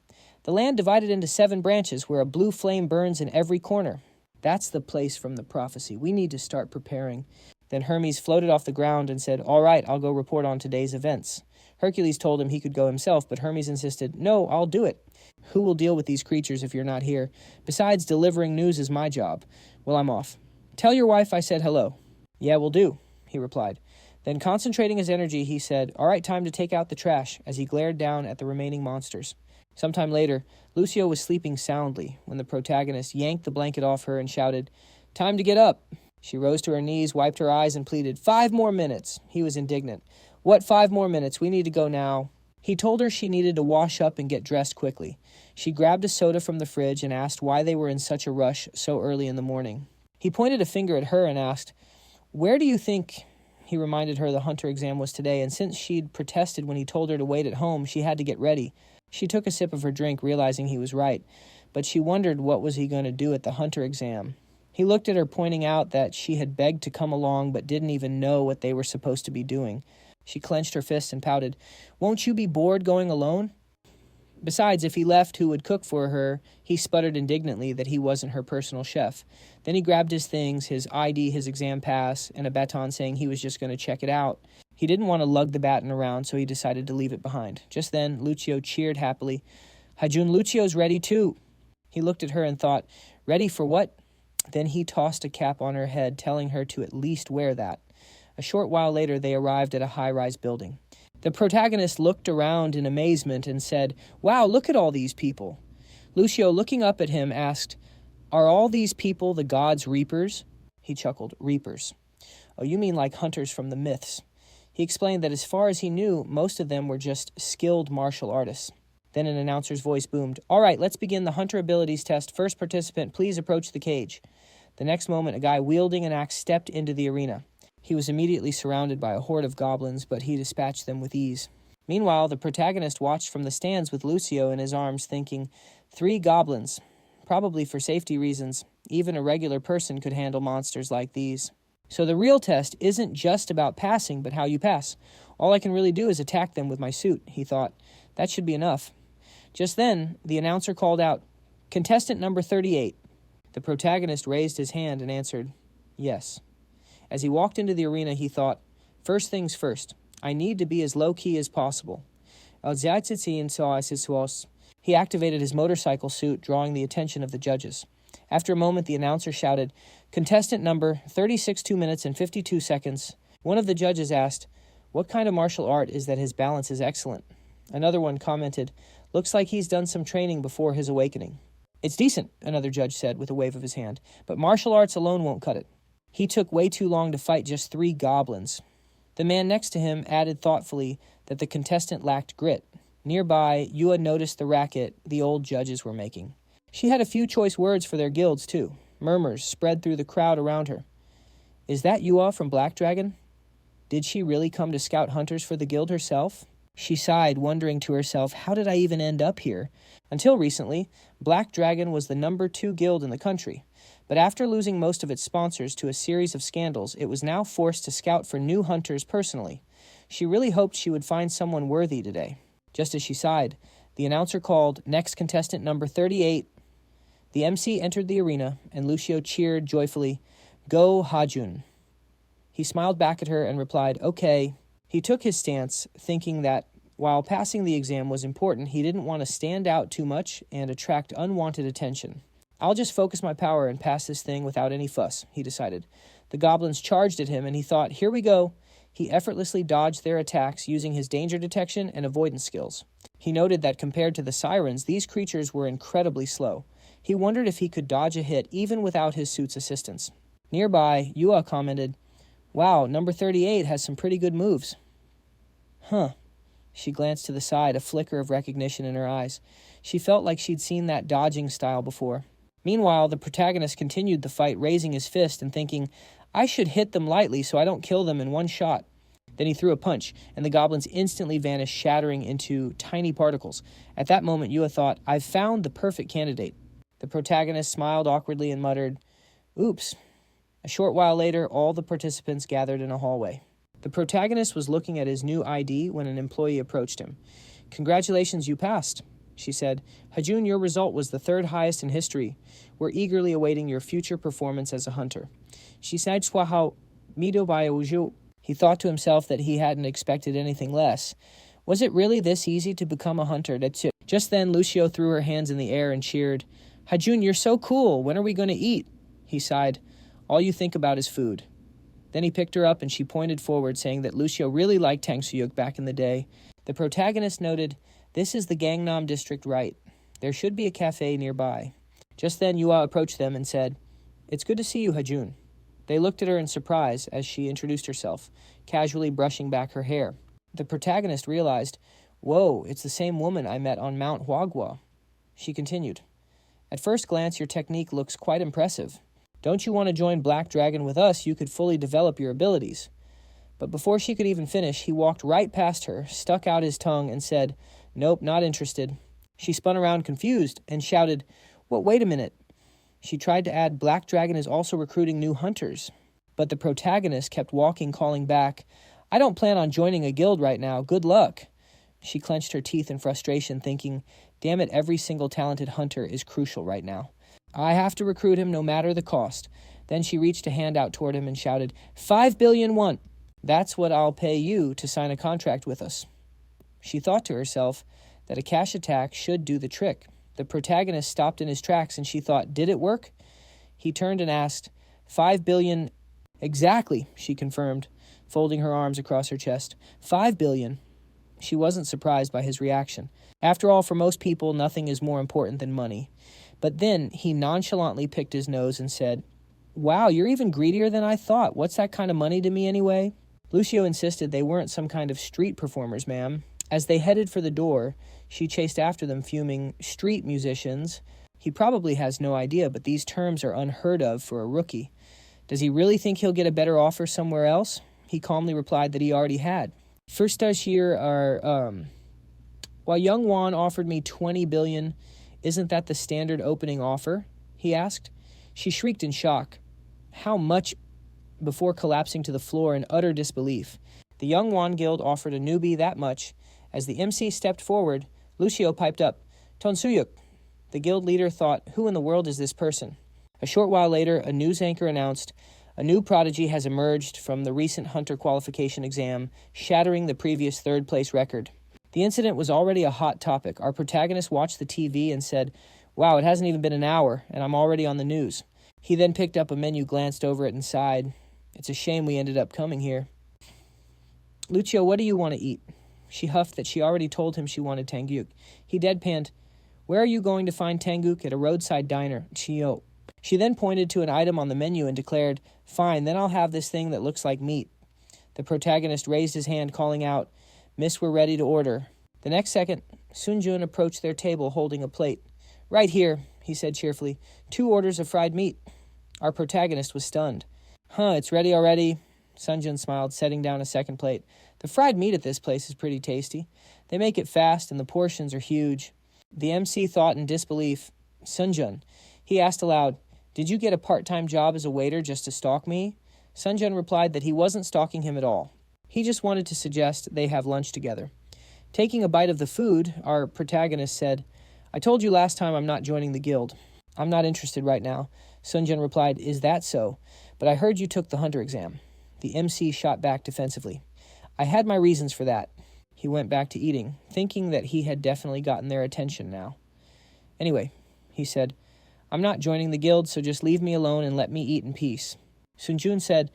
"The land divided into 7 branches where a blue flame burns in every corner. That's the place from the prophecy. We need to start preparing." Then Hermes floated off the ground and said, "All right, I'll go report on today's events." Hercules told him he could go himself, but Hermes insisted, "No, I'll do it. Who will deal with these creatures if you're not here? Besides, delivering news is my job. Well, I'm off. Tell your wife I said hello." "Yeah, will do," he replied. Then, concentrating his energy, he said, "All right, time to take out the trash," as he glared down at the remaining monsters. Sometime later, Lucio was sleeping soundly when the protagonist yanked the blanket off her and shouted, "Time to get up." She rose to her knees, wiped her eyes, and pleaded, "5 more minutes." He was indignant. "What 5 more minutes? We need to go now." He told her she needed to wash up and get dressed quickly. She grabbed a soda from the fridge and asked why they were in such a rush so early in the morning. He pointed a finger at her and asked, "Where do you think—" He reminded her the hunter exam was today, and since she'd protested when he told her to wait at home, she had to get ready. She took a sip of her drink, realizing he was right, but she wondered what was he going to do at the hunter exam. He looked at her, pointing out that she had begged to come along but didn't even know what they were supposed to be doing. She clenched her fist and pouted, "Won't you be bored going alone?" Besides, if he left, who would cook for her? He sputtered indignantly that he wasn't her personal chef. Then he grabbed his things, his ID, his exam pass, and a baton, saying he was just going to check it out. He didn't want to lug the baton around, so he decided to leave it behind. Just then, Lucio cheered happily. "Hajun, Lucio's ready too." He looked at her and thought, "Ready for what?" Then he tossed a cap on her head, telling her to at least wear that. A short while later, they arrived at a high-rise building. The protagonist looked around in amazement and said, "Wow, look at all these people." Lucio, looking up at him, asked, "Are all these people the gods' reapers?" He chuckled, "Reapers. Oh, you mean like hunters from the myths." He explained that as far as he knew, most of them were just skilled martial artists. Then an announcer's voice boomed, "All right, let's begin the hunter abilities test. First participant, please approach the cage." The next moment, a guy wielding an axe stepped into the arena. He was immediately surrounded by a horde of goblins, but he dispatched them with ease. Meanwhile, the protagonist watched from the stands with Lucio in his arms, thinking, 3 goblins. Probably for safety reasons. Even a regular person could handle monsters like these. So the real test isn't just about passing, but how you pass. All I can really do is attack them with my suit, he thought. That should be enough. Just then, the announcer called out, "Contestant number 38. The protagonist raised his hand and answered, "Yes." As he walked into the arena, he thought, "First things first, I need to be as low-key as possible." He activated his motorcycle suit, drawing the attention of the judges. After a moment, the announcer shouted, "Contestant number 36 2 minutes and 52 seconds. One of the judges asked, "What kind of martial art is that his balance is excellent?" Another one commented, "Looks like he's done some training before his awakening." "It's decent," another judge said with a wave of his hand, "but martial arts alone won't cut it. He took way too long to fight just 3 goblins." The man next to him added thoughtfully that the contestant lacked grit. Nearby, Yua noticed the racket the old judges were making. She had a few choice words for their guilds, too. Murmurs spread through the crowd around her. "Is that Yua from Black Dragon? Did she really come to scout hunters for the guild herself?" She sighed, wondering to herself, how did I even end up here? Until recently, Black Dragon was the number 2 guild in the country. But after losing most of its sponsors to a series of scandals, it was now forced to scout for new hunters personally. She really hoped she would find someone worthy today. Just as she sighed, the announcer called, "Next contestant number 38. The MC entered the arena, and Lucio cheered joyfully, "Go, Hajun." He smiled back at her and replied, "Okay." He took his stance, thinking that while passing the exam was important, he didn't want to stand out too much and attract unwanted attention. "I'll just focus my power and pass this thing without any fuss," he decided. The goblins charged at him, and he thought, "Here we go." He effortlessly dodged their attacks using his danger detection and avoidance skills. He noted that compared to the sirens, these creatures were incredibly slow. He wondered if he could dodge a hit even without his suit's assistance. Nearby, Yua commented, "Wow, number 38 has some pretty good moves." "Huh." She glanced to the side, a flicker of recognition in her eyes. She felt like she'd seen that dodging style before. Meanwhile, the protagonist continued the fight, raising his fist and thinking, "I should hit them lightly so I don't kill them in one shot." Then he threw a punch, and the goblins instantly vanished, shattering into tiny particles. At that moment, Yua thought, "I've found the perfect candidate." The protagonist smiled awkwardly and muttered, "Oops." A short while later, all the participants gathered in a hallway. The protagonist was looking at his new ID when an employee approached him. "Congratulations, you passed," she said. "Hajun, your result was the 3rd highest in history. We're eagerly awaiting your future performance as a hunter." She said, "Swahao mido by uju." He thought to himself that he hadn't expected anything less. Was it really this easy to become a hunter? Just then, Lucio threw her hands in the air and cheered. "Hajun, you're so cool. When are we going to eat?" He sighed. "All you think about is food." Then he picked her up and she pointed forward, saying that Lucio really liked Tangsuyuk back in the day. The protagonist noted, "This is the Gangnam district, right? There should be a cafe nearby." Just then, Yua approached them and said, "It's good to see you, Hajun." They looked at her in surprise as she introduced herself, casually brushing back her hair. The protagonist realized, "Whoa, it's the same woman I met on Mount Huagua." She continued, "At first glance, your technique looks quite impressive. Don't you want to join Black Dragon with us? You could fully develop your abilities." But before she could even finish, he walked right past her, stuck out his tongue, and said, "Nope, not interested." She spun around confused and shouted, Wait a minute." She tried to add, "Black Dragon is also recruiting new hunters." But the protagonist kept walking, calling back, "I don't plan on joining a guild right now. Good luck." She clenched her teeth in frustration, thinking, "Damn it, every single talented hunter is crucial right now. I have to recruit him no matter the cost." Then she reached a hand out toward him and shouted, 5 billion won. That's what I'll pay you to sign a contract with us." She thought to herself that a cash attack should do the trick. The protagonist stopped in his tracks and she thought, did it work? He turned and asked, 5 billion. "Exactly," she confirmed, folding her arms across her chest. 5 billion. She wasn't surprised by his reaction. After all, for most people, nothing is more important than money. But then he nonchalantly picked his nose and said, "Wow, you're even greedier than I thought. What's that kind of money to me anyway?" Lucio insisted they weren't some kind of street performers, ma'am. As they headed for the door, she chased after them, fuming, "Street musicians? He probably has no idea, but these terms are unheard of for a rookie. Does he really think he'll get a better offer somewhere else?" He calmly replied that he already had. "First year while Young Wan offered me 20 billion, isn't that the standard opening offer?" he asked. She shrieked in shock. "How much?" before collapsing to the floor in utter disbelief. The Young Wan Guild offered a newbie that much. As the MC stepped forward, Lucio piped up, "Tonsuyuk." The guild leader thought, who in the world is this person? A short while later, a news anchor announced, "A new prodigy has emerged from the recent hunter qualification exam, shattering the previous third-place record." The incident was already a hot topic. Our protagonist watched the TV and said, "Wow, it hasn't even been an hour, and I'm already on the news." He then picked up a menu, glanced over it, and sighed. "It's a shame we ended up coming here." "Lucio, what do you want to eat?" She huffed that she already told him she wanted tangyuk. He deadpanned, "Where are you going to find tangyuk? At a roadside diner, Chio." She then pointed to an item on the menu and declared, "Fine, then I'll have this thing that looks like meat." The protagonist raised his hand, calling out, "Miss, we're ready to order." The next second, Sunjun approached their table holding a plate. "Right here," he said cheerfully. "2 orders of fried meat." Our protagonist was stunned. It's ready already?" Sunjun smiled, setting down a second plate. "The fried meat at this place is pretty tasty. They make it fast and the portions are huge." The MC thought in disbelief. "Sunjun," he asked aloud, "did you get a part-time job as a waiter just to stalk me?" Sunjun replied that he wasn't stalking him at all. He just wanted to suggest they have lunch together. Taking a bite of the food, our protagonist said, "I told you last time I'm not joining the guild. I'm not interested right now." Sunjun replied, "Is that so? But I heard you took the hunter exam." The MC shot back defensively. "I had my reasons for that." He went back to eating, thinking that he had definitely gotten their attention now. "Anyway," he said, "I'm not joining the guild, so just leave me alone and let me eat in peace." Sunjun said,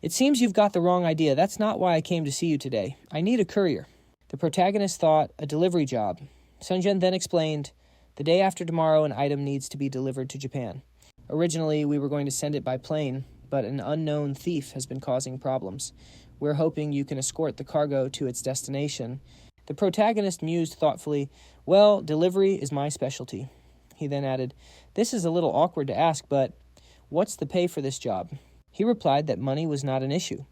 "It seems you've got the wrong idea. That's not why I came to see you today. I need a courier." The protagonist thought, a delivery job. Sunjun then explained, "The day after tomorrow, an item needs to be delivered to Japan. Originally, we were going to send it by plane, but an unknown thief has been causing problems. We're hoping you can escort the cargo to its destination." The protagonist mused thoughtfully, "Well, delivery is my specialty." He then added, "This is a little awkward to ask, but what's the pay for this job?" He replied that money was not an issue.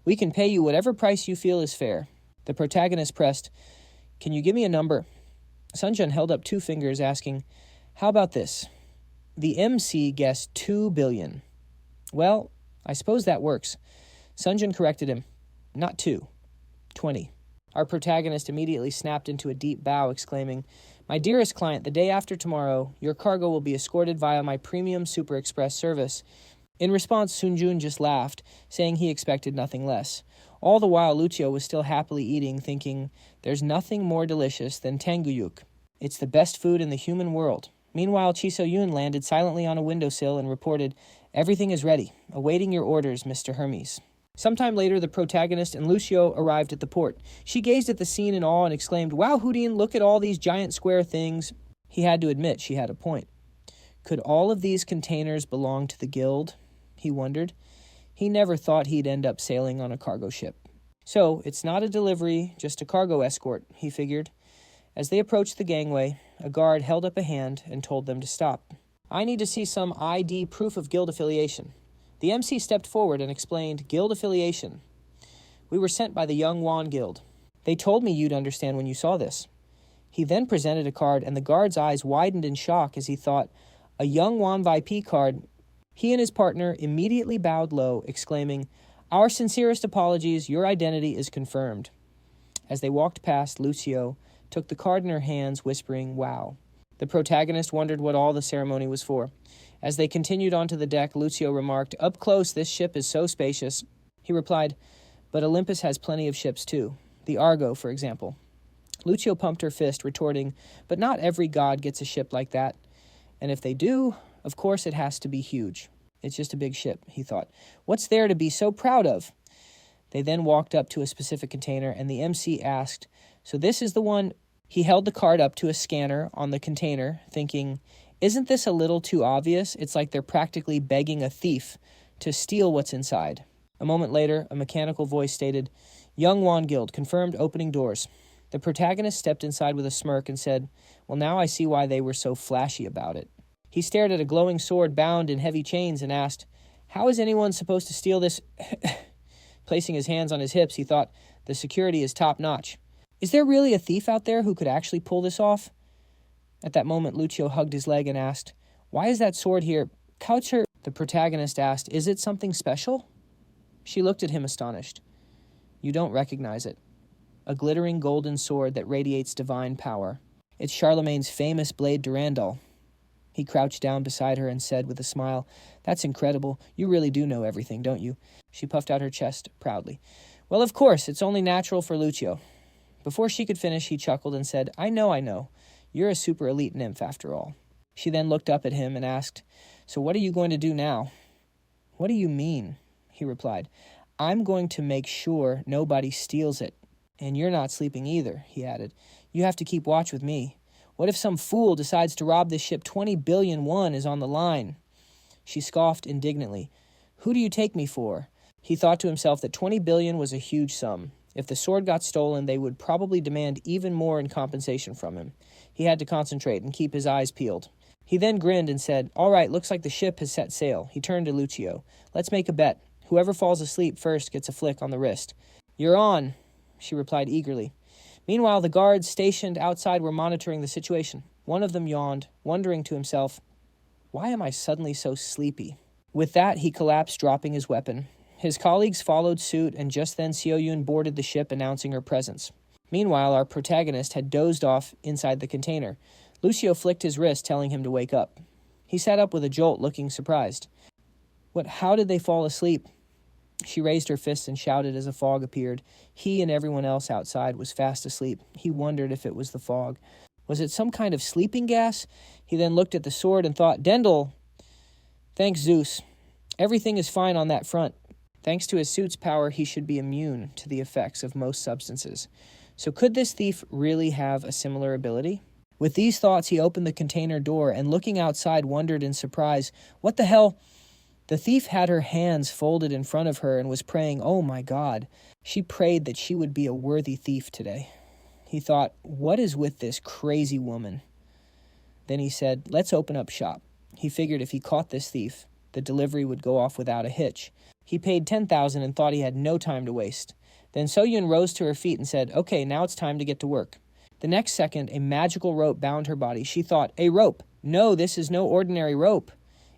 "We can pay you whatever price you feel is fair." The protagonist pressed, "Can you give me a number?" Sunjun held up 2 fingers, asking, "How about this?" The MC guessed 2 billion. "Well, I suppose that works." Sunjun corrected him, "Not 2, 20. Our protagonist immediately snapped into a deep bow, exclaiming, "My dearest client, the day after tomorrow, your cargo will be escorted via my premium Super Express service." In response, Sunjun just laughed, saying he expected nothing less. All the while, Lucio was still happily eating, thinking, "There's nothing more delicious than tangyuk. It's the best food in the human world." Meanwhile, Chiso Yun landed silently on a windowsill and reported, "Everything is ready, awaiting your orders, Mr. Hermes." Sometime later, the protagonist and Lucio arrived at the port. She gazed at the scene in awe and exclaimed, "Wow, Houdin, look at all these giant square things." He had to admit she had a point. Could all of these containers belong to the guild? He wondered. He never thought he'd end up sailing on a cargo ship. So, it's not a delivery, just a cargo escort, he figured. As they approached the gangway, a guard held up a hand and told them to stop. "I need to see some ID proof of guild affiliation." The MC stepped forward and explained, "Guild affiliation. We were sent by the Young Wan Guild. They told me you'd understand when you saw this." He then presented a card, and the guard's eyes widened in shock as he thought, "A Young Wan VIP card." He and his partner immediately bowed low, exclaiming, "Our sincerest apologies, your identity is confirmed." As they walked past, Lucio took the card in her hands, whispering, "Wow." The protagonist wondered what all the ceremony was for. As they continued onto the deck, Lucio remarked, "Up close, this ship is so spacious." He replied, "But Olympus has plenty of ships too. The Argo, for example." Lucio pumped her fist, retorting, "But not every god gets a ship like that. And if they do, of course it has to be huge. It's just a big ship," he thought. "What's there to be so proud of?" They then walked up to a specific container, and the MC asked, "So this is the one?" He held the card up to a scanner on the container, thinking, "Isn't this a little too obvious? It's like they're practically begging a thief to steal what's inside." A moment later, a mechanical voice stated, "Young Wan Guild, confirmed opening doors." The protagonist stepped inside with a smirk and said, "Well, now I see why they were so flashy about it." He stared at a glowing sword bound in heavy chains and asked, "How is anyone supposed to steal this?" Placing his hands on his hips, he thought, "The security is top-notch. Is there really a thief out there who could actually pull this off?" At that moment, Lucio hugged his leg and asked, "Why is that sword here?" "Coucher," the protagonist asked, "is it something special?" She looked at him astonished. "You don't recognize it. A glittering golden sword that radiates divine power. It's Charlemagne's famous blade Durandal." He crouched down beside her and said with a smile, "That's incredible. You really do know everything, don't you?" She puffed out her chest proudly. "Well, of course, it's only natural for Lucio." Before she could finish, he chuckled and said, I know. You're a super elite nymph after all. She then looked up at him and asked, So what are you going to do now? What do you mean? He replied, I'm going to make sure nobody steals it. And you're not sleeping either, he added. You have to keep watch with me. What if some fool decides to rob this ship? 20 billion won is on the line. She scoffed indignantly. Who do you take me for? He thought to himself that 20 billion was a huge sum. If the sword got stolen, they would probably demand even more in compensation from him. He had to concentrate and keep his eyes peeled. He then grinned and said, All right, looks like the ship has set sail. He turned to Lucio. Let's make a bet. Whoever falls asleep first gets a flick on the wrist. You're on, she replied eagerly. Meanwhile, the guards stationed outside were monitoring the situation. One of them yawned, wondering to himself, Why am I suddenly so sleepy? With that, he collapsed, dropping his weapon. His colleagues followed suit, and just then Seo-Yun boarded the ship, announcing her presence. Meanwhile, our protagonist had dozed off inside the container. Lucio flicked his wrist, telling him to wake up. He sat up with a jolt, looking surprised. How did they fall asleep? She raised her fist and shouted as a fog appeared. He and everyone else outside was fast asleep. He wondered if it was the fog. Was it some kind of sleeping gas? He then looked at the sword and thought, Dendel! Thanks, Zeus. Everything is fine on that front. Thanks to his suit's power, he should be immune to the effects of most substances. So could this thief really have a similar ability? With these thoughts, he opened the container door and looking outside wondered in surprise, What the hell? The thief had her hands folded in front of her and was praying, Oh my God. She prayed that she would be a worthy thief today. He thought, What is with this crazy woman? Then he said, Let's open up shop. He figured if he caught this thief, the delivery would go off without a hitch. He paid 10,000 and thought he had no time to waste. Then So-Yun rose to her feet and said, Okay, now it's time to get to work. The next second, a magical rope bound her body. She thought, A rope! No, this is no ordinary rope.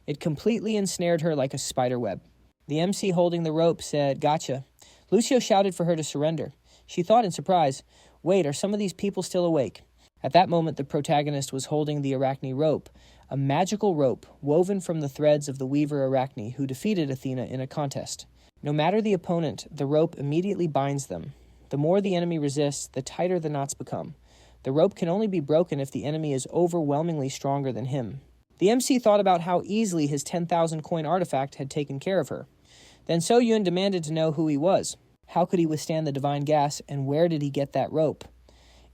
It completely ensnared her like a spider web. The MC holding the rope said, Gotcha. Lucio shouted for her to surrender. She thought in surprise, Wait, are some of these people still awake? At that moment, the protagonist was holding the Arachne rope, a magical rope woven from the threads of the weaver Arachne who defeated Athena in a contest. No matter the opponent, the rope immediately binds them. The more the enemy resists, the tighter the knots become. The rope can only be broken if the enemy is overwhelmingly stronger than him. The MC thought about how easily his 10,000 coin artifact had taken care of her. Then So-Yun demanded to know who he was. How could he withstand the divine gas, and where did he get that rope?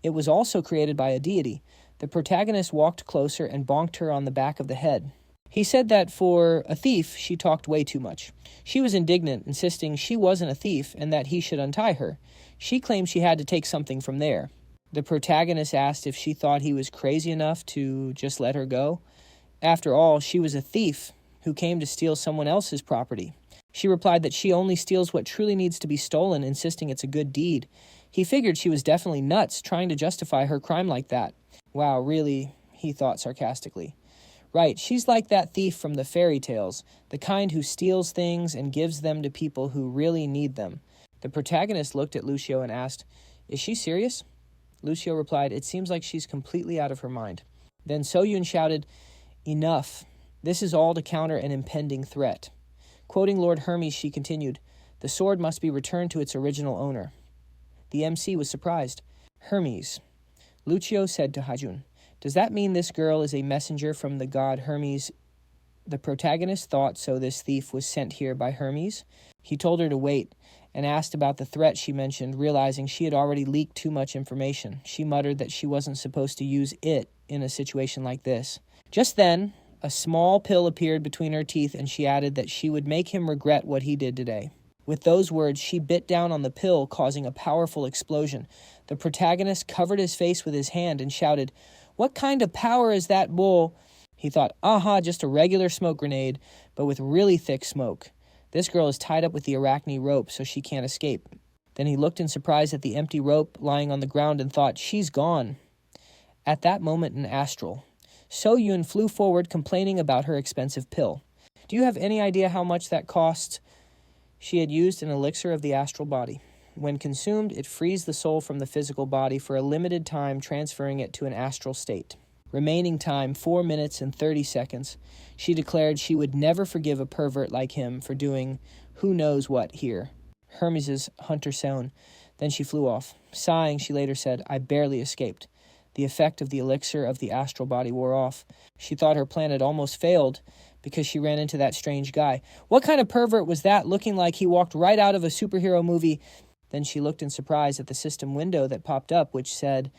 It was also created by a deity. The protagonist walked closer and bonked her on the back of the head. He said that for a thief, she talked way too much. She was indignant, insisting she wasn't a thief and that he should untie her. She claimed she had to take something from there. The protagonist asked if she thought he was crazy enough to just let her go. After all, she was a thief who came to steal someone else's property. She replied that she only steals what truly needs to be stolen, insisting it's a good deed. He figured she was definitely nuts, trying to justify her crime like that. Wow, really, he thought sarcastically. Right, she's like that thief from the fairy tales, the kind who steals things and gives them to people who really need them. The protagonist looked at Lucio and asked, Is she serious? Lucio replied, It seems like she's completely out of her mind. Then So-Yun shouted, Enough. This is all to counter an impending threat. Quoting Lord Hermes, she continued, The sword must be returned to its original owner. The MC was surprised. Hermes. Lucio said to Hajun, Does that mean this girl is a messenger from the god Hermes? The protagonist thought so this thief was sent here by Hermes. He told her to wait and asked about the threat she mentioned, realizing she had already leaked too much information. She muttered that she wasn't supposed to use it in a situation like this. Just then, a small pill appeared between her teeth, and she added that she would make him regret what he did today. With those words, she bit down on the pill, causing a powerful explosion. The protagonist covered his face with his hand and shouted, What kind of power is that bull? He thought, Aha, just a regular smoke grenade, but with really thick smoke. This girl is tied up with the Arachne rope, so she can't escape. Then he looked in surprise at the empty rope lying on the ground and thought, She's gone. At that moment in Astral, So-Yun flew forward complaining about her expensive pill. Do you have any idea how much that cost? She had used an elixir of the astral body. When consumed, it frees the soul from the physical body for a limited time, transferring it to an astral state. Remaining time, 4 minutes and 30 seconds. She declared she would never forgive a pervert like him for doing who knows what here. Hermes' hunter sown. Then she flew off. Sighing, she later said, "I barely escaped. The effect of the elixir of the astral body wore off. She thought her plan had almost failed because she ran into that strange guy. What kind of pervert was that, looking like he walked right out of a superhero movie?" Then she looked in surprise at the system window that popped up, which said,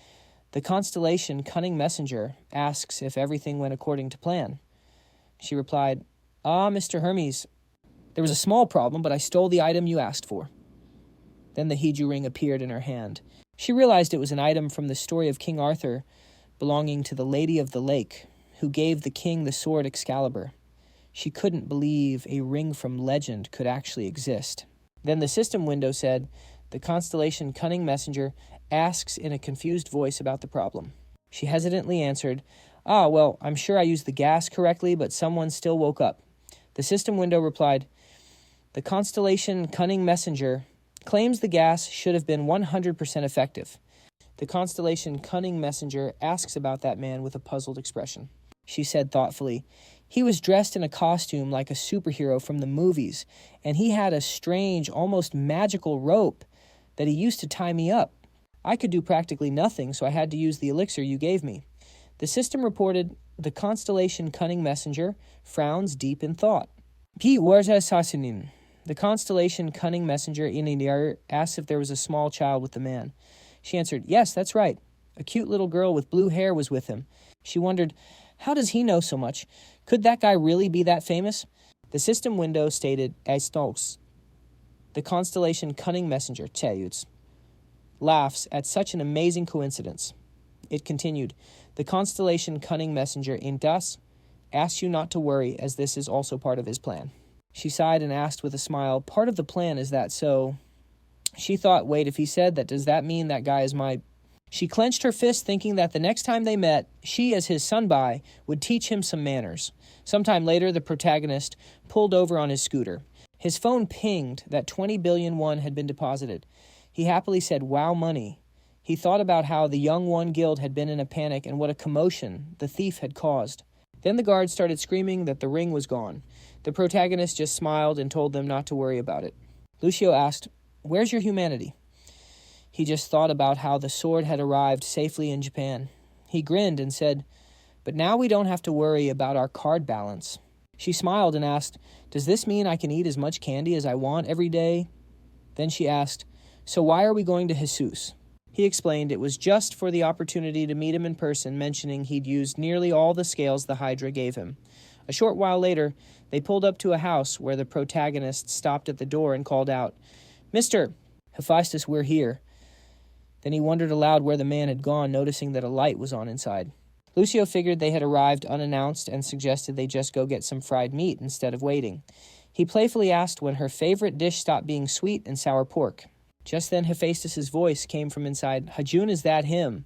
"The constellation Cunning Messenger asks if everything went according to plan." She replied, "Ah, Mr. Hermes, there was a small problem, but I stole the item you asked for." Then the Hiju ring appeared in her hand. She realized it was an item from the story of King Arthur belonging to the Lady of the Lake, who gave the king the sword Excalibur. She couldn't believe a ring from legend could actually exist. Then the system window said, "The constellation Cunning Messenger asks in a confused voice about the problem." She hesitantly answered, "Ah, well, I'm sure I used the gas correctly, but someone still woke up." The system window replied, "The constellation Cunning Messenger claims the gas should have been 100% effective. The constellation Cunning Messenger asks about that man with a puzzled expression." She said thoughtfully, "He was dressed in a costume like a superhero from the movies, and he had a strange, almost magical rope that he used to tie me up. I could do practically nothing, so I had to use the elixir you gave me." The system reported, "The constellation Cunning Messenger frowns deep in thought." P. Warza Sasinin. The constellation Cunning Messenger in India asked if there was a small child with the man. She answered, "Yes, that's right. A cute little girl with blue hair was with him." She wondered, "How does he know so much? Could that guy really be that famous?" The system window stated, "Estos." The constellation Cunning Messenger, Teyuts, laughs at such an amazing coincidence. It continued, "The constellation Cunning Messenger in Das asks you not to worry, as this is also part of his plan." She sighed and asked with a smile, "Part of the plan, is that so?" She thought, wait, if he said that, does that mean that guy is my... She clenched her fist, thinking that the next time they met, she, as his sunbai, would teach him some manners. Sometime later, the protagonist pulled over on his scooter. His phone pinged that 20 billion won had been deposited. He happily said, "Wow, money." He thought about how the Young One Guild had been in a panic and what a commotion the thief had caused. Then the guards started screaming that the ring was gone. The protagonist just smiled and told them not to worry about it. Lucio asked, "Where's your humanity?" He just thought about how the sword had arrived safely in Japan. He grinned and said, "But now we don't have to worry about our card balance." She smiled and asked, "Does this mean I can eat as much candy as I want every day?" Then she asked, "So why are we going to Jesus?" He explained it was just for the opportunity to meet him in person, mentioning he'd used nearly all the scales the Hydra gave him. A short while later, they pulled up to a house where the protagonist stopped at the door and called out, "Mr. Hephaestus, we're here." Then he wondered aloud where the man had gone, noticing that a light was on inside. Lucio figured they had arrived unannounced and suggested they just go get some fried meat instead of waiting. He playfully asked when her favorite dish stopped being sweet and sour pork. Just then Hephaestus's voice came from inside. "Hajun, is that him?"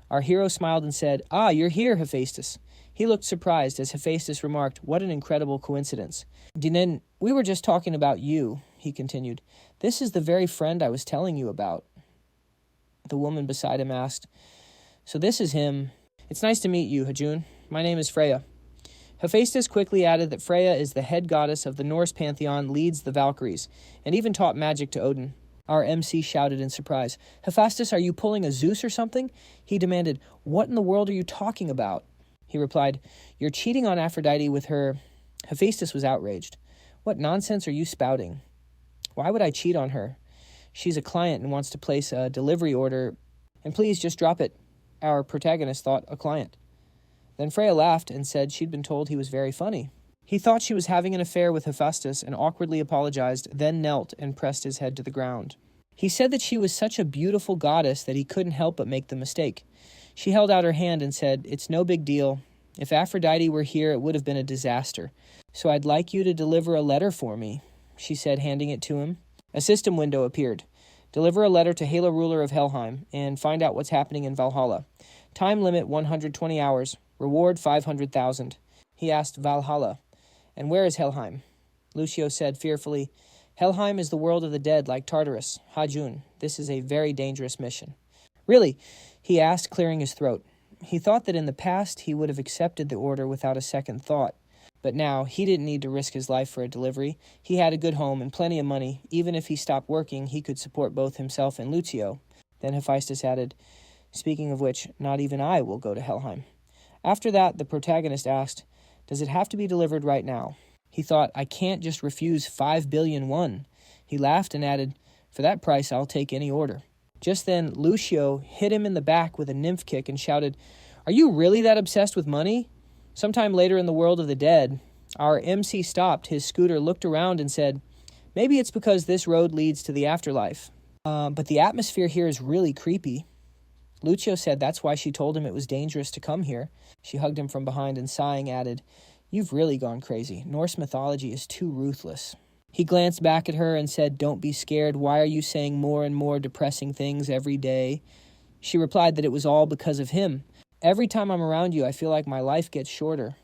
Our hero smiled and said, "Ah, you're here, Hephaestus." He looked surprised as Hephaestus remarked, "What an incredible coincidence." "Dinen, we were just talking about you," he continued. "This is the very friend I was telling you about." The woman beside him asked, "So this is him. It's nice to meet you, Hajun. My name is Freya." Hephaestus quickly added that Freya is the head goddess of the Norse pantheon, leads the Valkyries, and even taught magic to Odin. Our MC shouted in surprise, "Hephaestus, are you pulling a Zeus or something?" He demanded, "What in the world are you talking about?" He replied, "You're cheating on Aphrodite with her." Hephaestus was outraged. "What nonsense are you spouting? Why would I cheat on her? She's a client and wants to place a delivery order. And please just drop it." Our protagonist thought, "A client." Then Freya laughed and said she'd been told he was very funny. He thought she was having an affair with Hephaestus and awkwardly apologized, then knelt and pressed his head to the ground. He said that she was such a beautiful goddess that he couldn't help but make the mistake. She held out her hand and said, "It's no big deal. If Aphrodite were here, it would have been a disaster. So I'd like you to deliver a letter for me," she said, handing it to him. A system window appeared. "Deliver a letter to Hela, ruler of Helheim, and find out what's happening in Valhalla. Time limit 120 hours. Reward 500,000. He asked Valhalla, "And where is Helheim?" Lucio said fearfully, "Helheim is the world of the dead, like Tartarus. Hajun, this is a very dangerous mission." "Really?" he asked, clearing his throat. He thought that in the past he would have accepted the order without a second thought. But now, he didn't need to risk his life for a delivery. He had a good home and plenty of money. Even if he stopped working, he could support both himself and Lucio. Then Hephaestus added, "Speaking of which, not even I will go to Helheim." After that, the protagonist asked, "Does it have to be delivered right now?" He thought, "I can't just refuse 5 billion won." He laughed and added, "For that price, I'll take any order." Just then, Lucio hit him in the back with a nymph kick and shouted, "Are you really that obsessed with money?" Sometime later in the world of the dead, our MC stopped his scooter, looked around, and said, "Maybe it's because this road leads to the afterlife. But the atmosphere here is really creepy." Lucio said that's why she told him it was dangerous to come here. She hugged him from behind and, sighing, added, "You've really gone crazy. Norse mythology is too ruthless." He glanced back at her and said, "Don't be scared. Why are you saying more and more depressing things every day?" She replied that it was all because of him. "Every time I'm around you, I feel like my life gets shorter."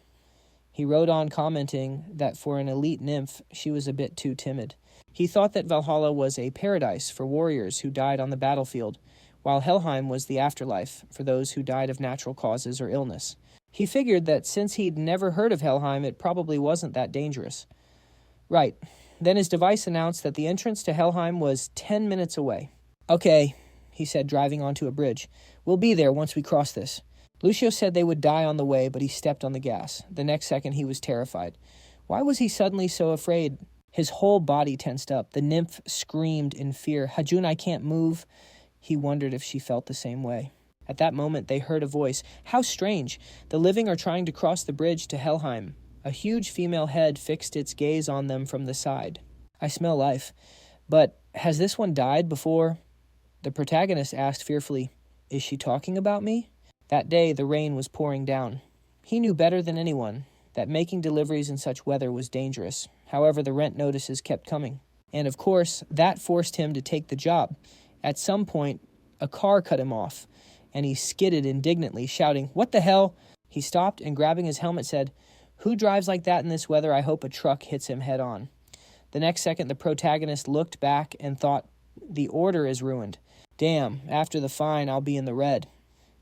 He rode on, commenting that for an elite nymph, she was a bit too timid. He thought that Valhalla was a paradise for warriors who died on the battlefield, while Helheim was the afterlife for those who died of natural causes or illness. He figured that since he'd never heard of Helheim, it probably wasn't that dangerous. Right. Then his device announced that the entrance to Helheim was 10 minutes away. "Okay," he said, driving onto a bridge. "We'll be there once we cross this." Lucio said they would die on the way, but he stepped on the gas. The next second, he was terrified. Why was he suddenly so afraid? His whole body tensed up. The nymph screamed in fear, "Hajun, I can't move." He wondered if she felt the same way. At that moment, they heard a voice. How strange! The living are trying to cross the bridge to Helheim. A huge female head fixed its gaze on them from the side. "I smell life. But has this one died before?" The protagonist asked fearfully, "Is she talking about me?" That day, the rain was pouring down. He knew better than anyone that making deliveries in such weather was dangerous. However, the rent notices kept coming. And of course, that forced him to take the job. At some point, a car cut him off, and he skidded indignantly, shouting, "What the hell?" He stopped and, grabbing his helmet, said, "Who drives like that in this weather? I hope a truck hits him head on." The next second, the protagonist looked back and thought, "The order is ruined. Damn, after the fine, I'll be in the red."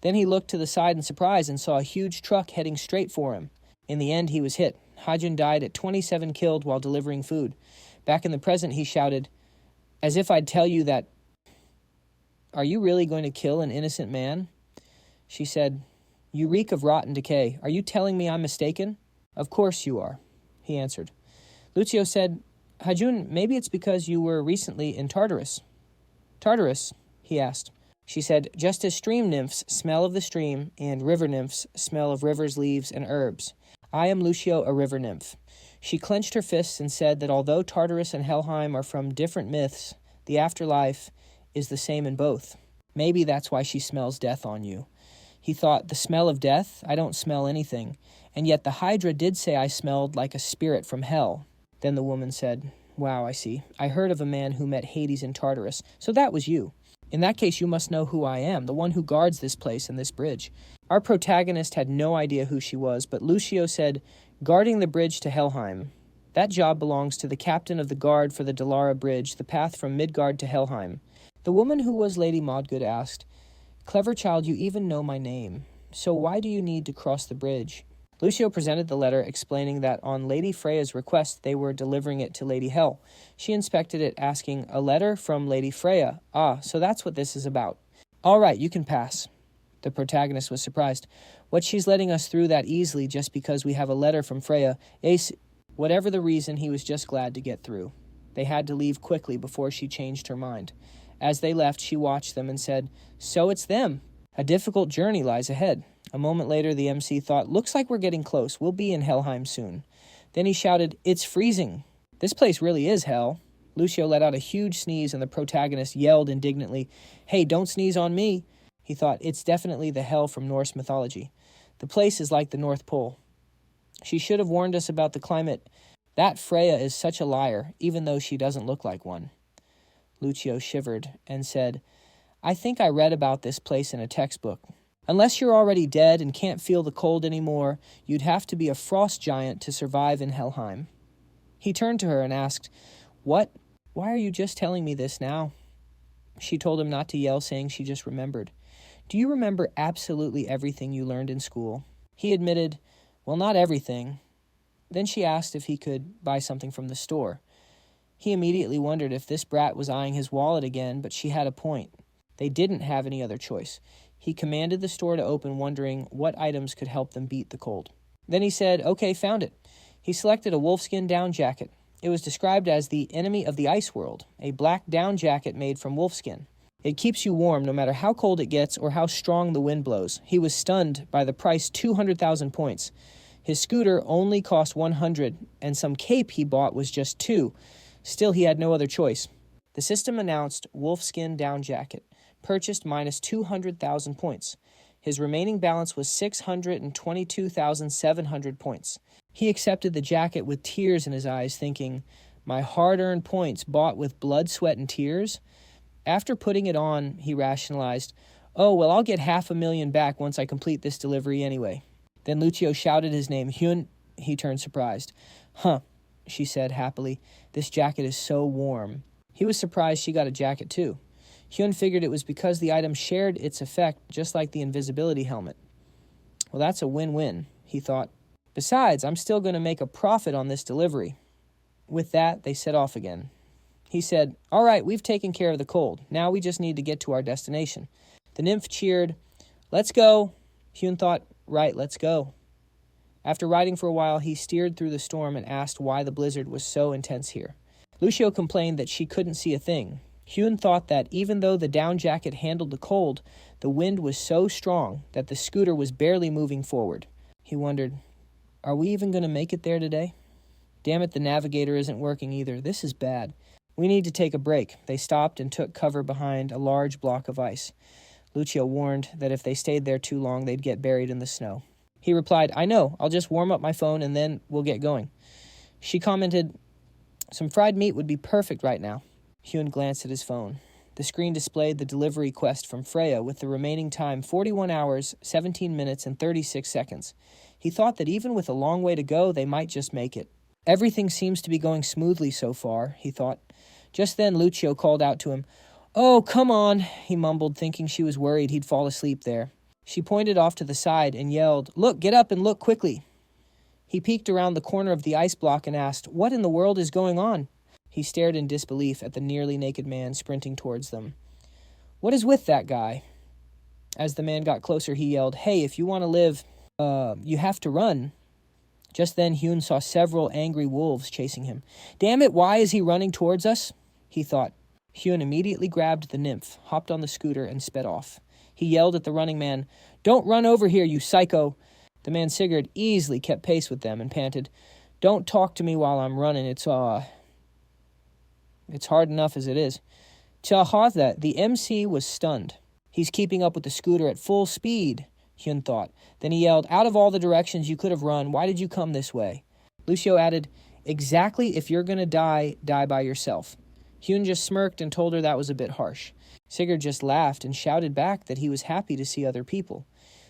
Then he looked to the side in surprise and saw a huge truck heading straight for him. In the end, he was hit. Hajun died at 27 killed while delivering food. Back in the present, he shouted, "As if I'd tell you that. Are you really going to kill an innocent man?" She said, "You reek of rot and decay. Are you telling me I'm mistaken?" "Of course you are," he answered. Lucio said, "Hajun, maybe it's because you were recently in Tartarus." "Tartarus?" he asked. She said, "Just as stream nymphs smell of the stream and river nymphs smell of rivers, leaves, and herbs. I am Lucio, a river nymph." She clenched her fists and said that although Tartarus and Helheim are from different myths, the afterlife is the same in both. Maybe that's why she smells death on you. He thought, the smell of death? I don't smell anything. And yet the Hydra did say I smelled like a spirit from hell. Then the woman said, "Wow, I see. I heard of a man who met Hades in Tartarus. So that was you. In that case, you must know who I am, the one who guards this place and this bridge." Our protagonist had no idea who she was, but Lucio said, "Guarding the bridge to Helheim. That job belongs to the captain of the guard for the Dalara Bridge, the path from Midgard to Helheim." The woman who was Lady Maudgood asked, "Clever child, you even know my name. So why do you need to cross the bridge?" Lucio presented the letter, explaining that on Lady Freya's request, they were delivering it to Lady Hel. She inspected it, asking, "A letter from Lady Freya? Ah, so that's what this is about. All right, you can pass." The protagonist was surprised. "What, she's letting us through that easily just because we have a letter from Freya?" Ace, whatever the reason, he was just glad to get through. They had to leave quickly before she changed her mind. As they left, she watched them and said, "So it's them. A difficult journey lies ahead." A moment later, the MC thought, "Looks like we're getting close. We'll be in Helheim soon." Then he shouted, "It's freezing. This place really is hell." Lucio let out a huge sneeze, and the protagonist yelled indignantly, "Hey, don't sneeze on me." He thought, "It's definitely the hell from Norse mythology. The place is like the North Pole. She should have warned us about the climate. That Freya is such a liar, even though she doesn't look like one." Lucio shivered and said, "I think I read about this place in a textbook. Unless you're already dead and can't feel the cold anymore, you'd have to be a frost giant to survive in Helheim." He turned to her and asked, "What? Why are you just telling me this now?" She told him not to yell, saying she just remembered. "Do you remember absolutely everything you learned in school?" He admitted, "Well, not everything. Then she asked if he could buy something from the store. He immediately wondered if this brat was eyeing his wallet again, but she had a point. They didn't have any other choice. He commanded the store to open, wondering what items could help them beat the cold. Then he said, "Okay, found it." He selected a wolfskin down jacket. It was described as the enemy of the ice world, a black down jacket made from wolfskin. It keeps you warm no matter how cold it gets or how strong the wind blows. He was stunned by the price, 200,000 points. His scooter only cost 100, and some cape he bought was just 2. Still, he had no other choice. The system announced wolfskin down jacket, purchased minus 200,000 points. His remaining balance was 622,700 points. He accepted the jacket with tears in his eyes, thinking, "My hard-earned points bought with blood, sweat, and tears?" After putting it on, he rationalized, "Oh, well, I'll get 500,000 back once I complete this delivery anyway." Then Lucio shouted his name, "Hyun." He turned surprised. "Huh," she said happily. "This jacket is so warm." He was surprised she got a jacket too. Hyun figured it was because the item shared its effect just like the invisibility helmet. Well, that's a win-win, he thought. Besides, I'm still going to make a profit on this delivery. With that, they set off again. He said, "All right, we've taken care of the cold. Now we just need to get to our destination." The nymph cheered, "Let's go." Hyun thought, "Right, let's go." After riding for a while, he steered through the storm and asked why the blizzard was so intense here. Lucio complained that she couldn't see a thing. Hyun thought that even though the down jacket handled the cold, the wind was so strong that the scooter was barely moving forward. He wondered, are we even going to make it there today? Damn it, the navigator isn't working either. This is bad. We need to take a break. They stopped and took cover behind a large block of ice. Lucio warned that if they stayed there too long, they'd get buried in the snow. He replied, "I know. I'll just warm up my phone and then we'll get going." She commented, "Some fried meat would be perfect right now." Hyun glanced at his phone. The screen displayed the delivery quest from Freya with the remaining time 41 hours, 17 minutes, and 36 seconds. He thought that even with a long way to go, they might just make it. Everything seems to be going smoothly so far, he thought. Just then, Lucio called out to him. "Oh, come on," he mumbled, thinking she was worried he'd fall asleep there. She pointed off to the side and yelled, "Look, get up and look quickly." He peeked around the corner of the ice block and asked, "What in the world is going on?" He stared in disbelief at the nearly naked man sprinting towards them. "What is with that guy?" As the man got closer, he yelled, "Hey, if you want to live, you have to run." Just then, Hyun saw several angry wolves chasing him. "Damn it, why is he running towards us?" he thought. Hyun immediately grabbed the nymph, hopped on the scooter, and sped off. He yelled at the running man, "Don't run over here, you psycho!" The man Sigurd easily kept pace with them and panted, "Don't talk to me while I'm running, it's hard enough as it is." That the MC was stunned. "He's keeping up with the scooter at full speed," Hyun thought. Then he yelled, "Out of all the directions you could have run, why did you come this way?" Lucio added, "Exactly, if you're going to die, die by yourself." Hyun just smirked and told her that was a bit harsh. Sigurd just laughed and shouted back that he was happy to see other people.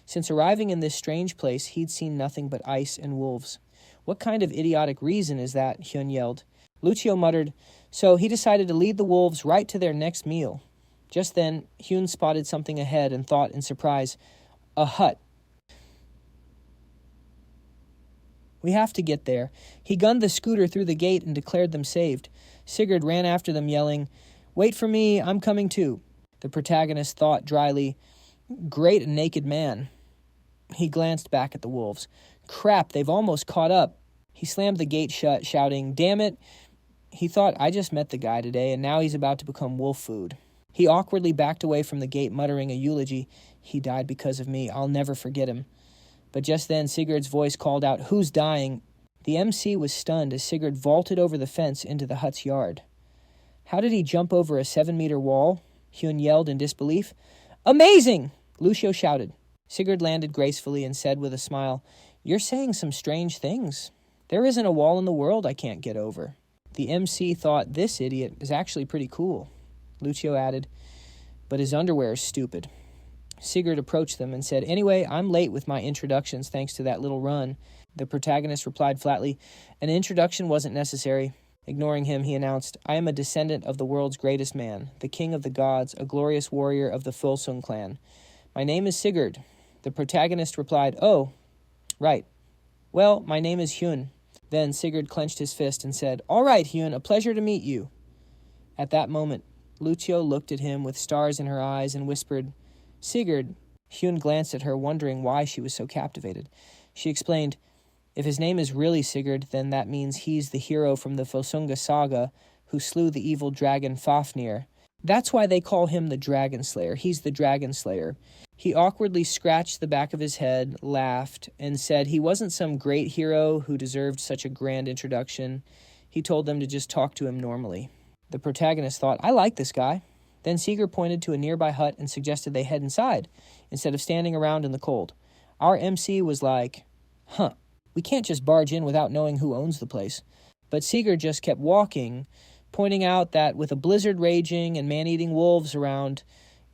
Since arriving in this strange place, he'd seen nothing but ice and wolves. "What kind of idiotic reason is that?" Hyun yelled. Lucio muttered, "So he decided to lead the wolves right to their next meal." Just then, Hyun spotted something ahead and thought in surprise, "A hut." "We have to get there." He gunned the scooter through the gate and declared them saved. Sigurd ran after them, yelling, "Wait for me, I'm coming too." The protagonist thought dryly, "Great, a naked man." He glanced back at the wolves. "Crap, they've almost caught up." He slammed the gate shut, shouting, "Damn it." He thought, "I just met the guy today, and now he's about to become wolf food." He awkwardly backed away from the gate, muttering a eulogy. "He died because of me. I'll never forget him." But just then, Sigurd's voice called out, "Who's dying?" The MC was stunned as Sigurd vaulted over the fence into the hut's yard. How did he jump over a 7-meter wall? Hyun yelled in disbelief. "Amazing!" Lucio shouted. Sigurd landed gracefully and said with a smile, "You're saying some strange things. There isn't a wall in the world I can't get over." The MC thought, "This idiot is actually pretty cool." Lucio added, "But his underwear is stupid." Sigurd approached them and said, "Anyway, I'm late with my introductions thanks to that little run." The protagonist replied flatly, "An introduction wasn't necessary." Ignoring him, he announced, "I am a descendant of the world's greatest man, the king of the gods, a glorious warrior of the Fulsung clan. My name is Sigurd." The protagonist replied, "Oh, right. Well, my name is Hyun." Then Sigurd clenched his fist and said, "All right, Hyun, a pleasure to meet you." At that moment, Lucio looked at him with stars in her eyes and whispered, "Sigurd." Hyun glanced at her, wondering why she was so captivated. She explained, "If his name is really Sigurd, then that means he's the hero from the Volsunga saga who slew the evil dragon Fafnir. That's why they call him the Dragon Slayer. He's the Dragon Slayer." He awkwardly scratched the back of his head, laughed, and said he wasn't some great hero who deserved such a grand introduction. He told them to just talk to him normally. The protagonist thought, "I like this guy." Then Sigurd pointed to a nearby hut and suggested they head inside, instead of standing around in the cold. Our MC was like, we can't just barge in without knowing who owns the place. But Sigurd just kept walking, pointing out that with a blizzard raging and man-eating wolves around,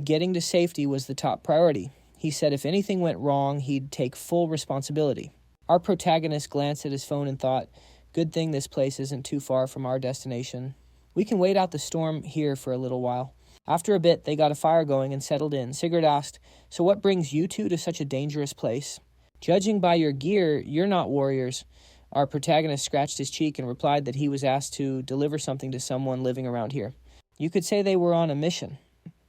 getting to safety was the top priority. He said if anything went wrong, he'd take full responsibility. Our protagonist glanced at his phone and thought, "Good thing this place isn't too far from our destination. We can wait out the storm here for a little while." After a bit, they got a fire going and settled in. Sigurd asked, "So what brings you two to such a dangerous place?" "Judging by your gear, you're not warriors." Our protagonist scratched his cheek and replied that he was asked to deliver something to someone living around here. "You could say they were on a mission."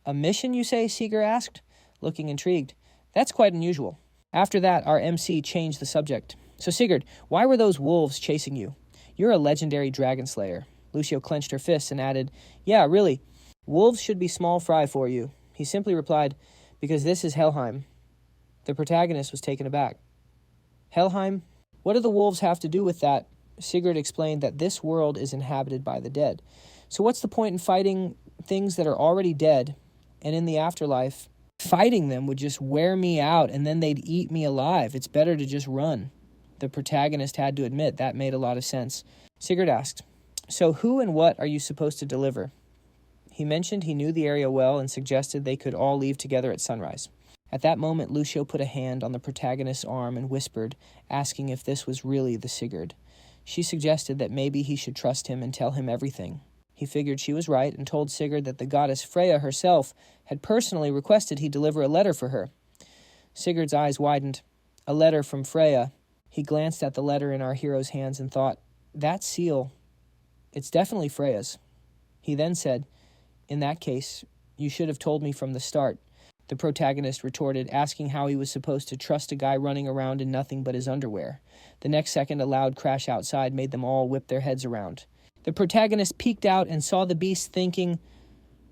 "A mission, you say?" Sigurd asked, looking intrigued. "That's quite unusual." After that, our MC changed the subject. "So Sigurd, why were those wolves chasing you? You're a legendary dragon slayer." Lucio clenched her fists and added, "Yeah, really. Wolves should be small fry for you." He simply replied, "Because this is Helheim." The protagonist was taken aback. "Helheim? What do the wolves have to do with that?" Sigurd explained that this world is inhabited by the dead. "So what's the point in fighting things that are already dead, and in the afterlife? Fighting them would just wear me out, and then they'd eat me alive. It's better to just run." The protagonist had to admit that made a lot of sense. Sigurd asked, "So who and what are you supposed to deliver?" He mentioned he knew the area well and suggested they could all leave together at sunrise. At that moment, Lucio put a hand on the protagonist's arm and whispered, asking if this was really the Sigurd. She suggested that maybe he should trust him and tell him everything. He figured she was right and told Sigurd that the goddess Freya herself had personally requested he deliver a letter for her. Sigurd's eyes widened. A letter from Freya. He glanced at the letter in our hero's hands and thought, "That seal, it's definitely Freya's." He then said, "In that case, you should have told me from the start." The protagonist retorted, asking how he was supposed to trust a guy running around in nothing but his underwear. The next second, a loud crash outside made them all whip their heads around. The protagonist peeked out and saw the beast, thinking,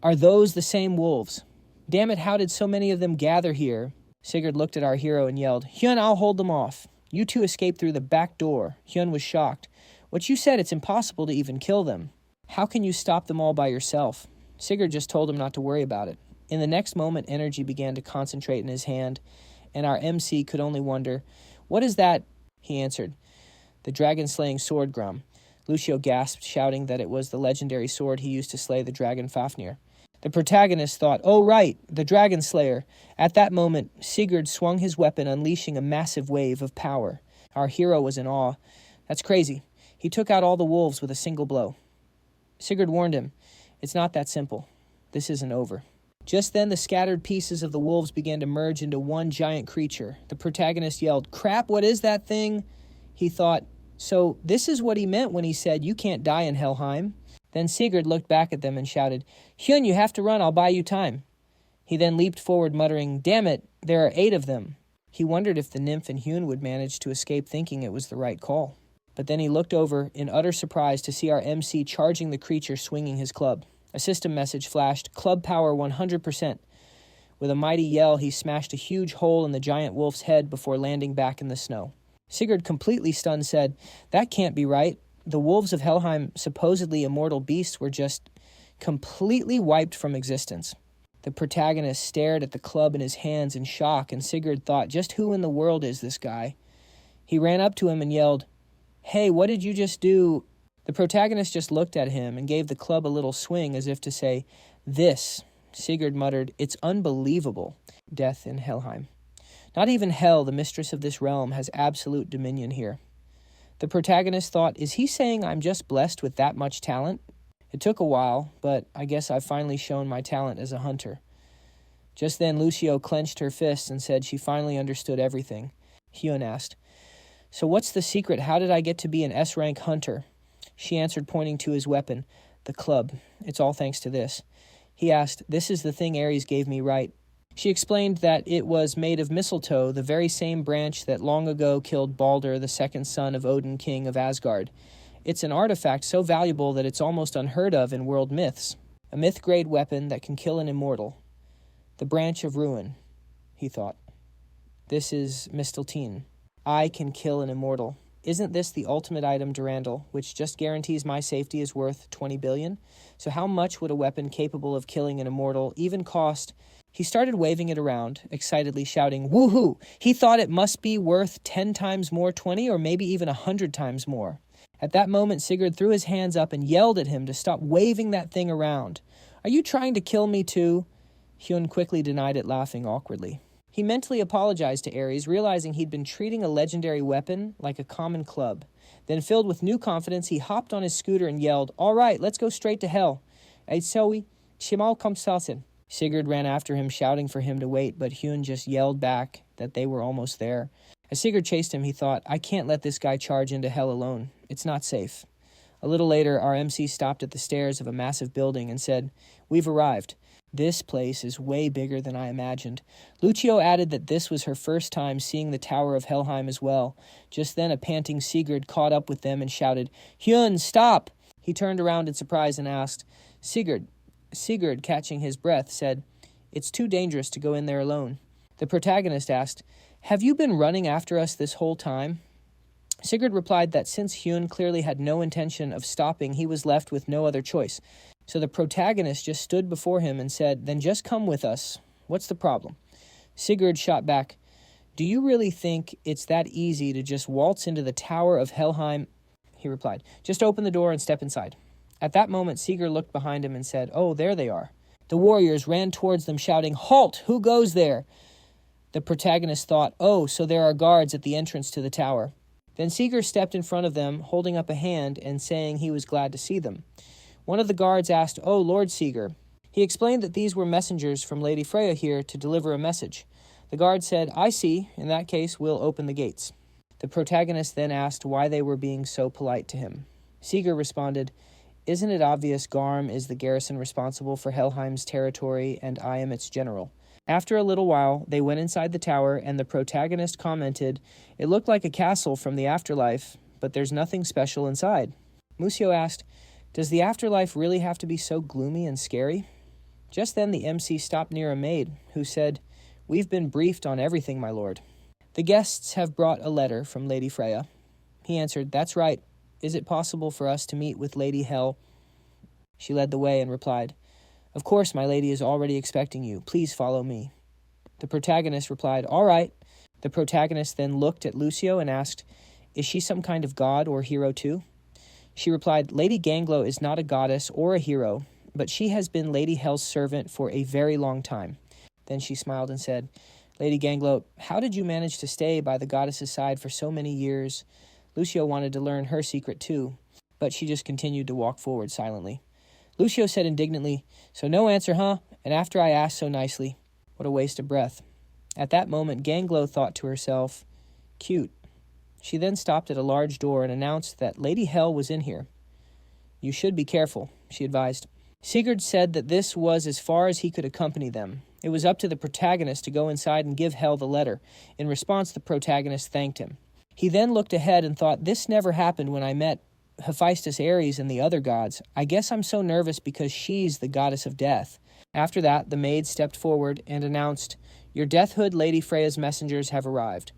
"Are those the same wolves? Damn it, how did so many of them gather here?" Sigurd looked at our hero and yelled, "Hyun, I'll hold them off. You two escaped through the back door." Hyun was shocked. "What you said, it's impossible to even kill them. How can you stop them all by yourself?" Sigurd just told him not to worry about it. In the next moment, energy began to concentrate in his hand, and our MC could only wonder, "What is that?" He answered, "The dragon-slaying sword Grum." Lucio gasped, shouting that it was the legendary sword he used to slay the dragon Fafnir. The protagonist thought, "Oh right, the dragon slayer." At that moment, Sigurd swung his weapon, unleashing a massive wave of power. Our hero was in awe. "That's crazy. He took out all the wolves with a single blow." Sigurd warned him, "It's not that simple. This isn't over." Just then, the scattered pieces of the wolves began to merge into one giant creature. The protagonist yelled, "Crap, what is that thing?" He thought, so this is what he meant when he said, "You can't die in Helheim." Then Sigurd looked back at them and shouted, "Hyun, you have to run, I'll buy you time." He then leaped forward, muttering, "Damn it, there are 8 of them." He wondered if the nymph and Hyun would manage to escape, thinking it was the right call. But then he looked over in utter surprise to see our MC charging the creature, swinging his club. A system message flashed, "Club power 100%. With a mighty yell, he smashed a huge hole in the giant wolf's head before landing back in the snow. Sigurd, completely stunned, said, "That can't be right. The wolves of Helheim, supposedly immortal beasts, were just completely wiped from existence." The protagonist stared at the club in his hands in shock, and Sigurd thought, just who in the world is this guy? He ran up to him and yelled, "Hey, what did you just do?" The protagonist just looked at him and gave the club a little swing as if to say, "This," Sigurd muttered, "it's unbelievable." Death in Helheim. Not even Hel, the mistress of this realm, has absolute dominion here. The protagonist thought, is he saying I'm just blessed with that much talent? It took a while, but I guess I've finally shown my talent as a hunter. Just then Lucio clenched her fists and said she finally understood everything. Hyun asked, So what's the secret? How did I get to be an S-rank hunter? She answered, pointing to his weapon, the club. It's all thanks to this. He asked, this is the thing Ares gave me, right? She explained that it was made of mistletoe, the very same branch that long ago killed Balder, the second son of Odin, king of Asgard. It's an artifact so valuable that it's almost unheard of in world myths. A myth-grade weapon that can kill an immortal. The branch of ruin, he thought. This is Misteltein. I can kill an immortal. Isn't this the ultimate item, Durandal, which just guarantees my safety is worth 20 billion? So how much would a weapon capable of killing an immortal even cost? He started waving it around, excitedly shouting, woohoo! He thought it must be worth 10 times more, 20, or maybe even 100 times more. At that moment, Sigurd threw his hands up and yelled at him to stop waving that thing around. Are you trying to kill me too? Hyun quickly denied it, laughing awkwardly. He mentally apologized to Ares, realizing he'd been treating a legendary weapon like a common club. Then, filled with new confidence, he hopped on his scooter and yelled, all right, let's go straight to hell. Sigurd ran after him, shouting for him to wait, but Hyun just yelled back that they were almost there. As Sigurd chased him, he thought, I can't let this guy charge into hell alone. It's not safe. A little later, our MC stopped at the stairs of a massive building and said, we've arrived. This place is way bigger than I imagined. Lucio added that this was her first time seeing the Tower of Helheim as well. Just then, a panting Sigurd caught up with them and shouted, Hyun, stop! He turned around in surprise and asked, Sigurd, catching his breath, said, it's too dangerous to go in there alone. The protagonist asked, have you been running after us this whole time? Sigurd replied that since Hyun clearly had no intention of stopping, he was left with no other choice. So the protagonist just stood before him and said, then just come with us. What's the problem? Sigurd shot back, do you really think it's that easy to just waltz into the Tower of Helheim? He replied, just open the door and step inside. At that moment, Sigurd looked behind him and said, oh, there they are. The warriors ran towards them shouting, halt, who goes there? The protagonist thought, oh, so there are guards at the entrance to the tower. Then Sigurd stepped in front of them, holding up a hand and saying he was glad to see them. One of the guards asked, oh, Lord Sigurd. He explained that these were messengers from Lady Freya here to deliver a message. The guard said, I see. In that case, we'll open the gates. The protagonist then asked why they were being so polite to him. Sigurd responded, isn't it obvious Garm is the garrison responsible for Helheim's territory and I am its general? After a little while, they went inside the tower and the protagonist commented, it looked like a castle from the afterlife, but there's nothing special inside. Musio asked, does the afterlife really have to be so gloomy and scary? Just then the MC stopped near a maid, who said, we've been briefed on everything, my lord. The guests have brought a letter from Lady Freya. He answered, that's right. Is it possible for us to meet with Lady Hel? She led the way and replied, of course, my lady is already expecting you. Please follow me. The protagonist replied, all right. The protagonist then looked at Lucio and asked, is she some kind of god or hero too? She replied, Lady Ganglo is not a goddess or a hero, but she has been Lady Hel's servant for a very long time. Then she smiled and said, Lady Ganglo, how did you manage to stay by the goddess's side for so many years? Lucio wanted to learn her secret too, but she just continued to walk forward silently. Lucio said indignantly, so no answer, huh? And after I asked so nicely, what a waste of breath. At that moment, Ganglo thought to herself, cute. She then stopped at a large door and announced that Lady Hel was in here. You should be careful, she advised. Sigurd said that this was as far as he could accompany them. It was up to the protagonist to go inside and give Hel the letter. In response, the protagonist thanked him. He then looked ahead and thought, this never happened when I met Hephaestus, Ares, and the other gods. I guess I'm so nervous because she's the goddess of death. After that, the maid stepped forward and announced, your deathhood Lady Freya's messengers have arrived.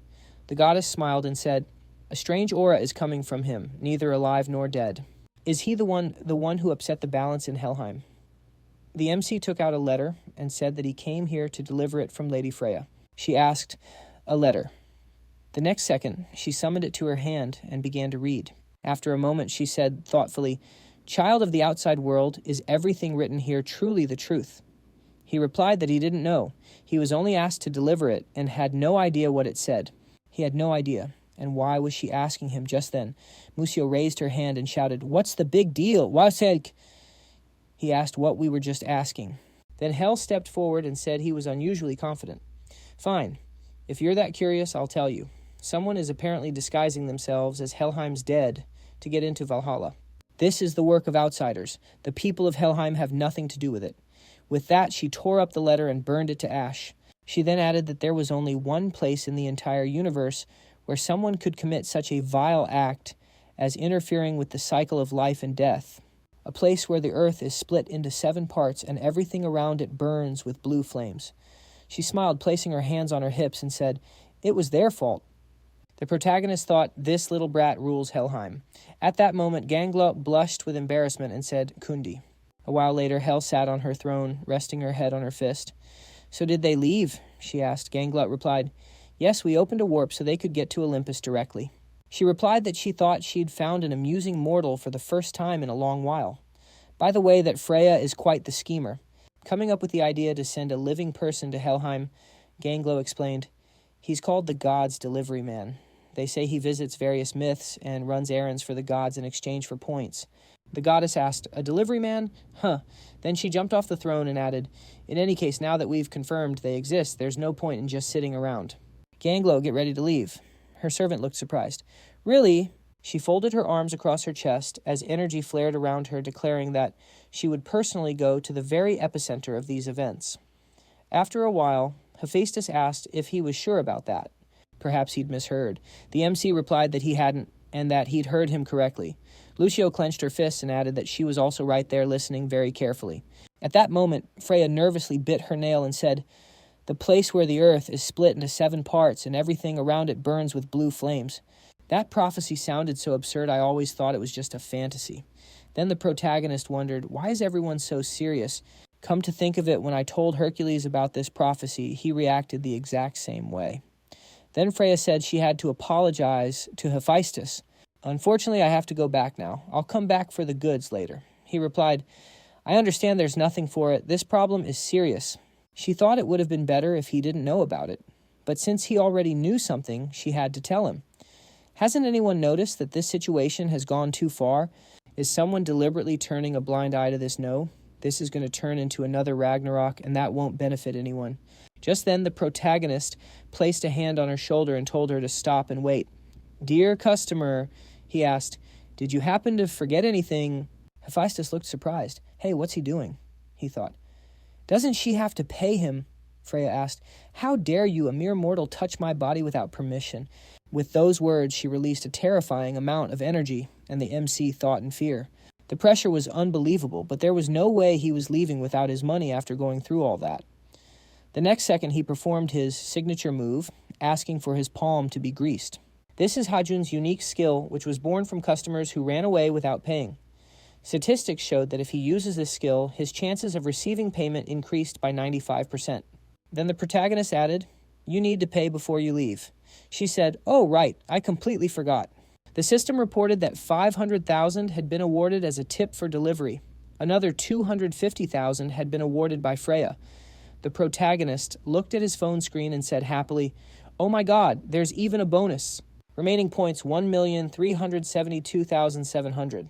The goddess smiled and said, a strange aura is coming from him, neither alive nor dead. Is he the one who upset the balance in Helheim? The MC took out a letter and said that he came here to deliver it from Lady Freya. She asked, a letter. The next second, she summoned it to her hand and began to read. After a moment, she said thoughtfully, child of the outside world, is everything written here truly the truth? He replied that he didn't know. He was only asked to deliver it and had no idea what it said. He had no idea. And why was she asking him just then? Musio raised her hand and shouted, what's the big deal? He asked what we were just asking. Then Hel stepped forward and said he was unusually confident. Fine. If you're that curious, I'll tell you. Someone is apparently disguising themselves as Helheim's dead to get into Valhalla. This is the work of outsiders. The people of Helheim have nothing to do with it. With that, she tore up the letter and burned it to ash. She then added that there was only one place in the entire universe where someone could commit such a vile act as interfering with the cycle of life and death. A place where the earth is split into 7 parts and everything around it burns with blue flames. She smiled, placing her hands on her hips, and said, "It was their fault." The protagonist thought, "This little brat rules Helheim." At that moment, Gangla blushed with embarrassment and said, "Kundi." A while later, Hel sat on her throne, resting her head on her fist. "So did they leave?" she asked. Gangla replied, "Yes, we opened a warp so they could get to Olympus directly." She replied that she thought she'd found an amusing mortal for the first time in a long while. By the way, that Freya is quite the schemer. Coming up with the idea to send a living person to Helheim, Ganglo explained, "He's called the gods' delivery man. They say he visits various myths and runs errands for the gods in exchange for points." The goddess asked, "A delivery man? Huh." Then she jumped off the throne and added, "In any case, now that we've confirmed they exist, there's no point in just sitting around." Ganglo, get ready to leave. Her servant looked surprised. "Really?" She folded her arms across her chest as energy flared around her, declaring that she would personally go to the very epicenter of these events. After a while, Hephaestus asked if he was sure about that. Perhaps he'd misheard. The MC replied that he hadn't, and that he'd heard him correctly. Lucio clenched her fists and added that she was also right there listening very carefully. At that moment, Freya nervously bit her nail and said, "The place where the earth is split into 7 parts and everything around it burns with blue flames." That prophecy sounded so absurd I always thought it was just a fantasy. Then the protagonist wondered, why is everyone so serious? Come to think of it, when I told Hercules about this prophecy, he reacted the exact same way. Then Freya said she had to apologize to Hephaestus. "Unfortunately, I have to go back now. I'll come back for the goods later." He replied, "I understand there's nothing for it. This problem is serious." She thought it would have been better if he didn't know about it. But since he already knew something, she had to tell him. Hasn't anyone noticed that this situation has gone too far? Is someone deliberately turning a blind eye to this? No. This is going to turn into another Ragnarok, and that won't benefit anyone. Just then, the protagonist placed a hand on her shoulder and told her to stop and wait. "Dear customer," he asked, "did you happen to forget anything?" Hephaestus looked surprised. "Hey, what's he doing?" he thought. "Doesn't she have to pay him?" Freya asked. "How dare you, a mere mortal, touch my body without permission?" With those words, she released a terrifying amount of energy, and the MC thought in fear. The pressure was unbelievable, but there was no way he was leaving without his money after going through all that. The next second, he performed his signature move, asking for his palm to be greased. This is Hajun's unique skill, which was born from customers who ran away without paying. Statistics showed that if he uses this skill, his chances of receiving payment increased by 95%. Then the protagonist added, "You need to pay before you leave." She said, "Oh, right, I completely forgot." The system reported that 500,000 had been awarded as a tip for delivery. Another 250,000 had been awarded by Freya. The protagonist looked at his phone screen and said happily, "Oh my God, there's even a bonus." Remaining points, 1,372,700.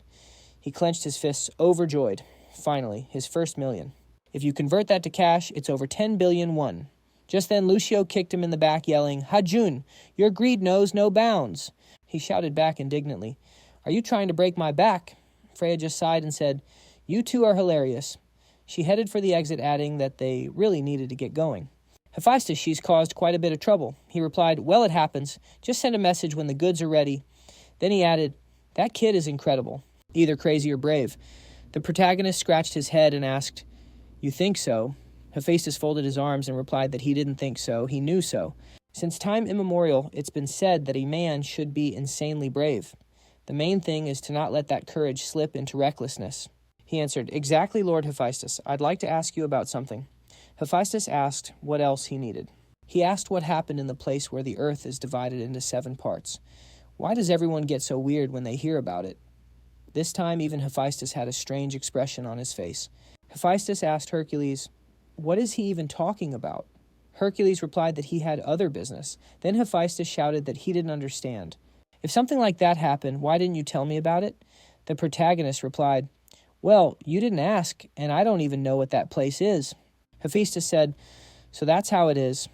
He clenched his fists, overjoyed. Finally, his first million. If you convert that to cash, it's over 10 billion won. Just then, Lucio kicked him in the back, yelling, "Hajun, your greed knows no bounds." He shouted back indignantly, "Are you trying to break my back?" Freya just sighed and said, "You two are hilarious." She headed for the exit, adding that they really needed to get going. "Hephaestus, she's caused quite a bit of trouble." He replied, "Well, it happens. Just send a message when the goods are ready." Then he added, "That kid is incredible. Either crazy or brave." The protagonist scratched his head and asked, "You think so?" Hephaestus folded his arms and replied that he didn't think so, he knew so. Since time immemorial, it's been said that a man should be insanely brave. The main thing is to not let that courage slip into recklessness. He answered, "Exactly, Lord Hephaestus. I'd like to ask you about something." Hephaestus asked what else he needed. He asked what happened in the place where the earth is divided into 7 parts. Why does everyone get so weird when they hear about it? This time, even Hephaestus had a strange expression on his face. Hephaestus asked Hercules, "What is he even talking about?" Hercules replied that he had other business. Then Hephaestus shouted that he didn't understand. "If something like that happened, why didn't you tell me about it?" The protagonist replied, "Well, you didn't ask, and I don't even know what that place is." Hephaestus said, "So that's how it is.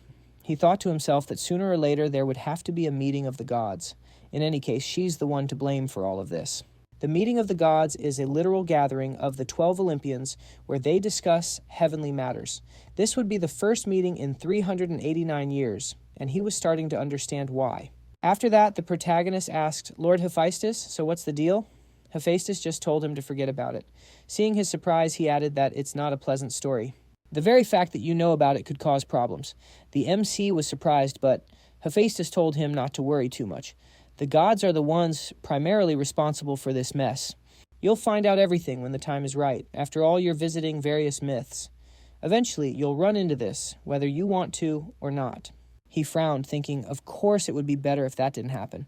He thought to himself that sooner or later there would have to be a meeting of the gods. In any case, she's the one to blame for all of this. The meeting of the gods is a literal gathering of the 12 Olympians where they discuss heavenly matters. This would be the first meeting in 389 years, and he was starting to understand why. After that, the protagonist asked, "Lord Hephaestus, so what's the deal?" Hephaestus just told him to forget about it. Seeing his surprise, he added that it's not a pleasant story. The very fact that you know about it could cause problems. The MC was surprised, but Hephaestus told him not to worry too much. The gods are the ones primarily responsible for this mess. You'll find out everything when the time is right. After all, you're visiting various myths. Eventually, you'll run into this, whether you want to or not. He frowned, thinking, of course it would be better if that didn't happen.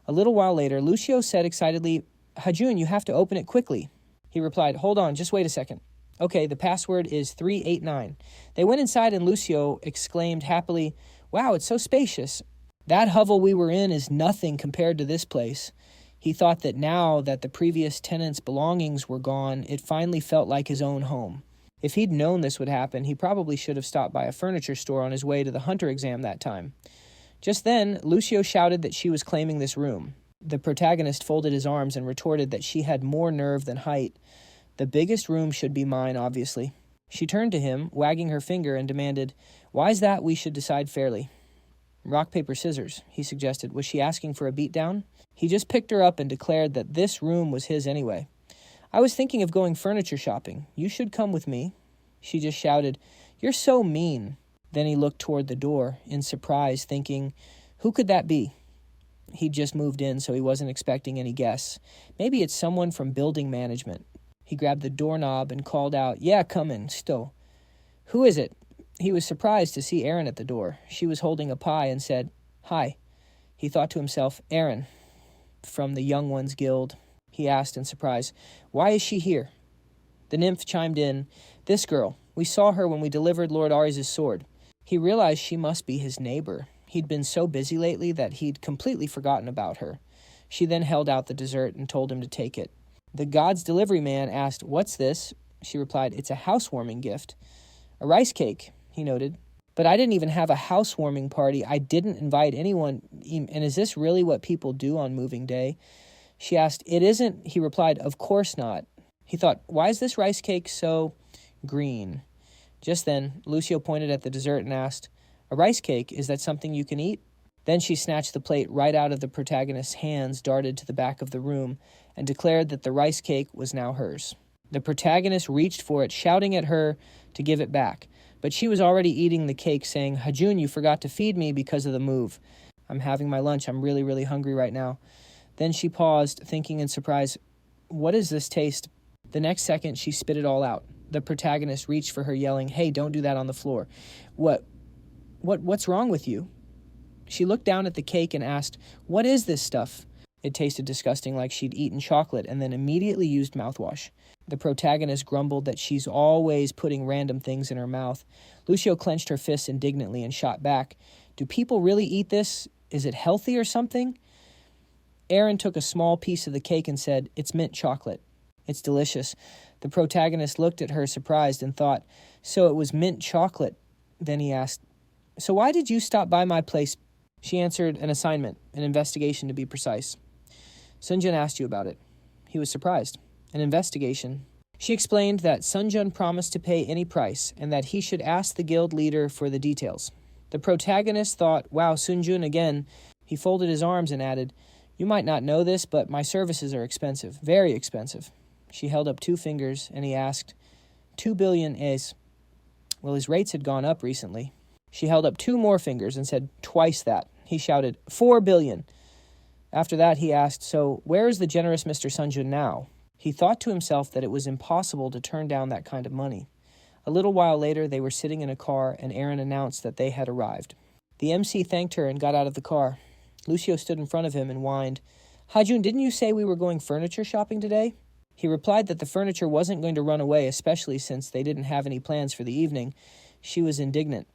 A little while later, Lucio said excitedly, "Hajun, you have to open it quickly." He replied, "Hold on, just wait a second." "Okay, the password is 389. They went inside and Lucio exclaimed happily, "Wow, it's so spacious. That hovel we were in is nothing compared to this place." He thought that now that the previous tenant's belongings were gone, it finally felt like his own home. If he'd known this would happen, he probably should have stopped by a furniture store on his way to the hunter exam that time. Just then, Lucio shouted that she was claiming this room. The protagonist folded his arms and retorted that she had more nerve than height. "The biggest room should be mine, obviously." She turned to him, wagging her finger, and demanded, "Why's that we should decide fairly?" "Rock, paper, scissors," he suggested. Was she asking for a beatdown? He just picked her up and declared that this room was his anyway. "I was thinking of going furniture shopping. You should come with me." She just shouted, "You're so mean." Then he looked toward the door in surprise, thinking, who could that be? He'd just moved in, so he wasn't expecting any guests. Maybe it's someone from building management. He grabbed the doorknob and called out, "Yeah, come in, Sto." "Who is it?" He was surprised to see Erin at the door. She was holding a pie and said, "Hi." He thought to himself, "Erin, from the Young Ones Guild." He asked in surprise, "Why is she here?" The nymph chimed in, "This girl. We saw her when we delivered Lord Ares' sword." He realized she must be his neighbor. He'd been so busy lately that he'd completely forgotten about her. She then held out the dessert and told him to take it. The god's delivery man asked, "What's this?" She replied, "It's a housewarming gift." "A rice cake," he noted. "But I didn't even have a housewarming party. I didn't invite anyone. And is this really what people do on moving day?" She asked, "It isn't." He replied, "Of course not." He thought, "Why is this rice cake so green?" Just then, Lucio pointed at the dessert and asked, "A rice cake, is that something you can eat?" Then she snatched the plate right out of the protagonist's hands, darted to the back of the room, and declared that the rice cake was now hers. The protagonist reached for it, shouting at her to give it back. But she was already eating the cake, saying, "Hajun, you forgot to feed me because of the move. I'm having my lunch. I'm really, really hungry right now." Then she paused, thinking in surprise, "What is this taste?" The next second, she spit it all out. The protagonist reached for her, yelling, "Hey, don't do that on the floor." What's wrong with you?" She looked down at the cake and asked, "What is this stuff?" It tasted disgusting, like she'd eaten chocolate and then immediately used mouthwash. The protagonist grumbled that she's always putting random things in her mouth. Lucio clenched her fists indignantly and shot back, "Do people really eat this? Is it healthy or something?" Erin took a small piece of the cake and said, "It's mint chocolate. It's delicious." The protagonist looked at her surprised and thought, "So it was mint chocolate." Then he asked, "So why did you stop by my place?" She answered, "An assignment, an investigation to be precise." "Sunjun asked you about it." He was surprised. "An investigation?" She explained that Sunjun promised to pay any price and that he should ask the guild leader for the details. The protagonist thought, "Wow, Sunjun again." He folded his arms and added, "You might not know this, but my services are expensive, very expensive." She held up 2 fingers, and he asked, 2 billion es. Well, his rates had gone up recently. She held up 2 more fingers and said, "Twice that." He shouted, 4 billion. After that, he asked, "So where is the generous Mr. Sunjun now?" He thought to himself that it was impossible to turn down that kind of money. A little while later, they were sitting in a car, and Erin announced that they had arrived. The MC thanked her and got out of the car. Lucio stood in front of him and whined, "Hajun, didn't you say we were going furniture shopping today?" He replied that the furniture wasn't going to run away, especially since they didn't have any plans for the evening. She was indignant.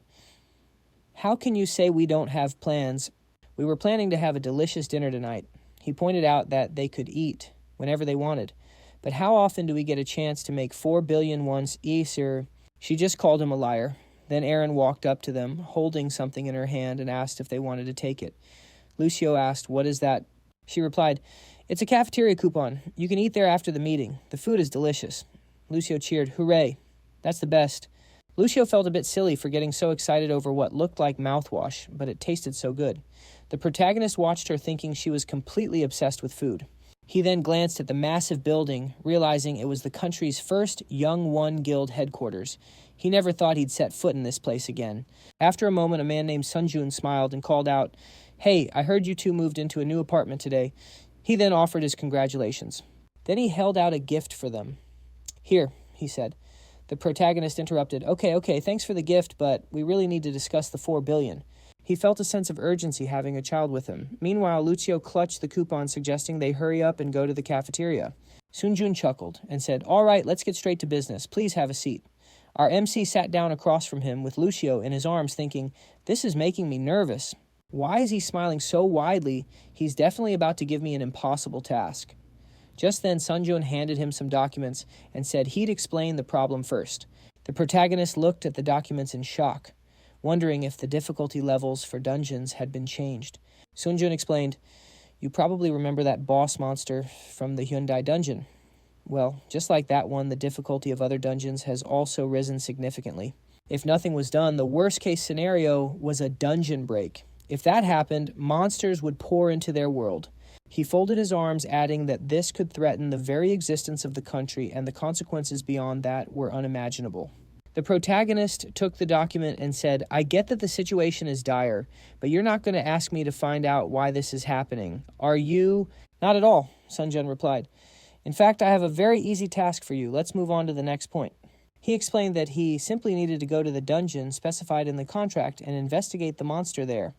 "How can you say we don't have plans? We were planning to have a delicious dinner tonight." He pointed out that they could eat whenever they wanted. "But how often do we get a chance to make 4 billion once, sir?" She just called him a liar. Then Erin walked up to them, holding something in her hand, and asked if they wanted to take it. Lucio asked, "What is that?" She replied, "It's a cafeteria coupon. You can eat there after the meeting. The food is delicious." Lucio cheered, "Hooray! That's the best." Lucio felt a bit silly for getting so excited over what looked like mouthwash, but it tasted so good. The protagonist watched her, thinking she was completely obsessed with food. He then glanced at the massive building, realizing it was the country's first Young One Guild headquarters. He never thought he'd set foot in this place again. After a moment, a man named Sunjun smiled and called out, "Hey, I heard you two moved into a new apartment today." He then offered his congratulations. Then he held out a gift for them. "Here," he said. The protagonist interrupted, Okay, thanks for the gift, but we really need to discuss the 4 billion. He felt a sense of urgency having a child with him. Meanwhile, Lucio clutched the coupon, suggesting they hurry up and go to the cafeteria. Sunjun chuckled and said, "All right, let's get straight to business. Please have a seat." Our MC sat down across from him with Lucio in his arms, thinking, "This is making me nervous. Why is he smiling so widely? He's definitely about to give me an impossible task." Just then, Sunjun handed him some documents and said he'd explain the problem first. The protagonist looked at the documents in shock, wondering if the difficulty levels for dungeons had been changed. Sunjun explained, "You probably remember that boss monster from the Hyundai dungeon. Well, just like that one, the difficulty of other dungeons has also risen significantly. If nothing was done, the worst-case scenario was a dungeon break. If that happened, monsters would pour into their world." He folded his arms, adding that this could threaten the very existence of the country, and the consequences beyond that were unimaginable. The protagonist took the document and said, "I get that the situation is dire, but you're not going to ask me to find out why this is happening, are you?" "Not at all," Sunjun replied. "In fact, I have a very easy task for you. Let's move on to the next point." He explained that he simply needed to go to the dungeon specified in the contract and investigate the monster there.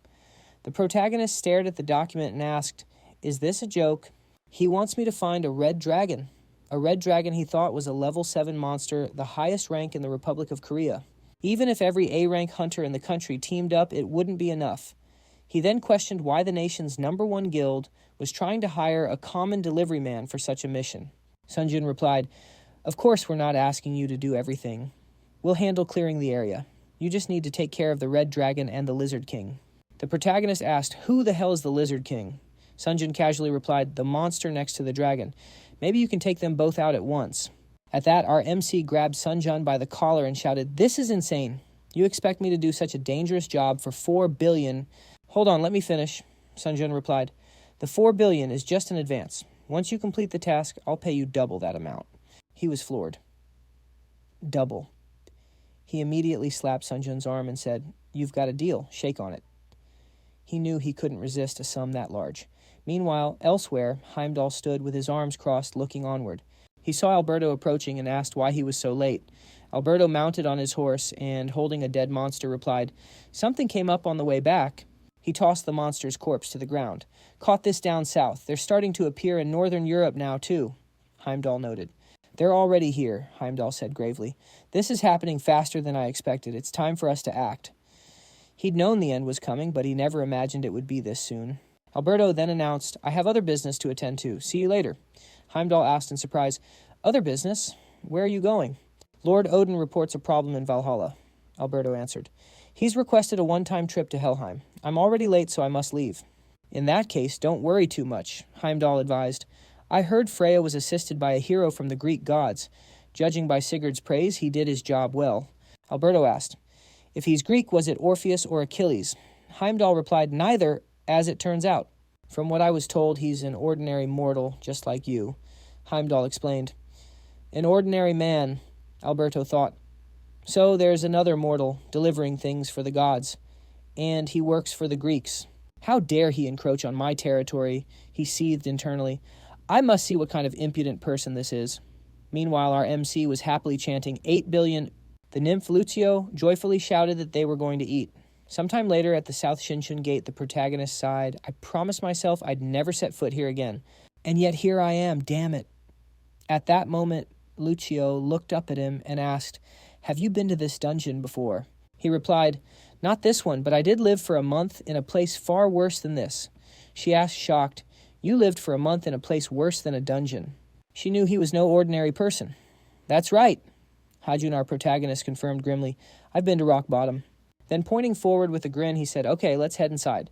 The protagonist stared at the document and asked, "Is this a joke?" "He wants me to find a red dragon." A red dragon, he thought, was a level 7 monster, the highest rank in the Republic of Korea. Even if every A-rank hunter in the country teamed up, it wouldn't be enough. He then questioned why the nation's #1 guild was trying to hire a common delivery man for such a mission. Sunjun replied, "Of course we're not asking you to do everything. We'll handle clearing the area. You just need to take care of the red dragon and the lizard king." The protagonist asked, "Who the hell is the lizard king?" Sunjun casually replied, "The monster next to the dragon. Maybe you can take them both out at once." At that, our MC grabbed Sunjun by the collar and shouted, "This is insane. You expect me to do such a dangerous job for 4 billion? "Hold on, let me finish," Sunjun replied. "The 4 billion is just an advance. Once you complete the task, I'll pay you double that amount." He was floored. Double. He immediately slapped Sunjun's arm and said, "You've got a deal. Shake on it." He knew he couldn't resist a sum that large. Meanwhile, elsewhere, Heimdall stood with his arms crossed, looking onward. He saw Alberto approaching and asked why he was so late. Alberto mounted on his horse and, holding a dead monster, replied, "Something came up on the way back." He tossed the monster's corpse to the ground. "Caught this down south. They're starting to appear in northern Europe now, too," Heimdall noted. "They're already here," Heimdall said gravely. "This is happening faster than I expected. It's time for us to act." He'd known the end was coming, but he never imagined it would be this soon. Alberto then announced, "I have other business to attend to. See you later." Heimdall asked in surprise, "Other business? Where are you going?" "Lord Odin reports a problem in Valhalla," Alberto answered. "He's requested a one-time trip to Helheim. I'm already late, so I must leave." "In that case, don't worry too much," Heimdall advised. "I heard Freya was assisted by a hero from the Greek gods. Judging by Sigurd's praise, he did his job well." Alberto asked, "If he's Greek, was it Orpheus or Achilles?" Heimdall replied, "Neither, as it turns out. From what I was told, he's an ordinary mortal, just like you," Heimdall explained. "An ordinary man," Alberto thought. "So there's another mortal delivering things for the gods. And he works for the Greeks. How dare he encroach on my territory?" He seethed internally. "I must see what kind of impudent person this is." Meanwhile, our MC was happily chanting 8 billion. The nymph Lucio joyfully shouted that they were going to eat. Sometime later, at the South Shinchun gate, the protagonist sighed, "I promised myself I'd never set foot here again. And yet here I am, damn it." At that moment, Lucio looked up at him and asked, "Have you been to this dungeon before?" He replied, "Not this one, but I did live for a month in a place far worse than this." She asked, shocked, "You lived for a month in a place worse than a dungeon?" She knew he was no ordinary person. "That's right." Hajun, our protagonist, confirmed grimly. I've been to rock bottom. Then pointing forward with a grin, he said, okay, let's head inside.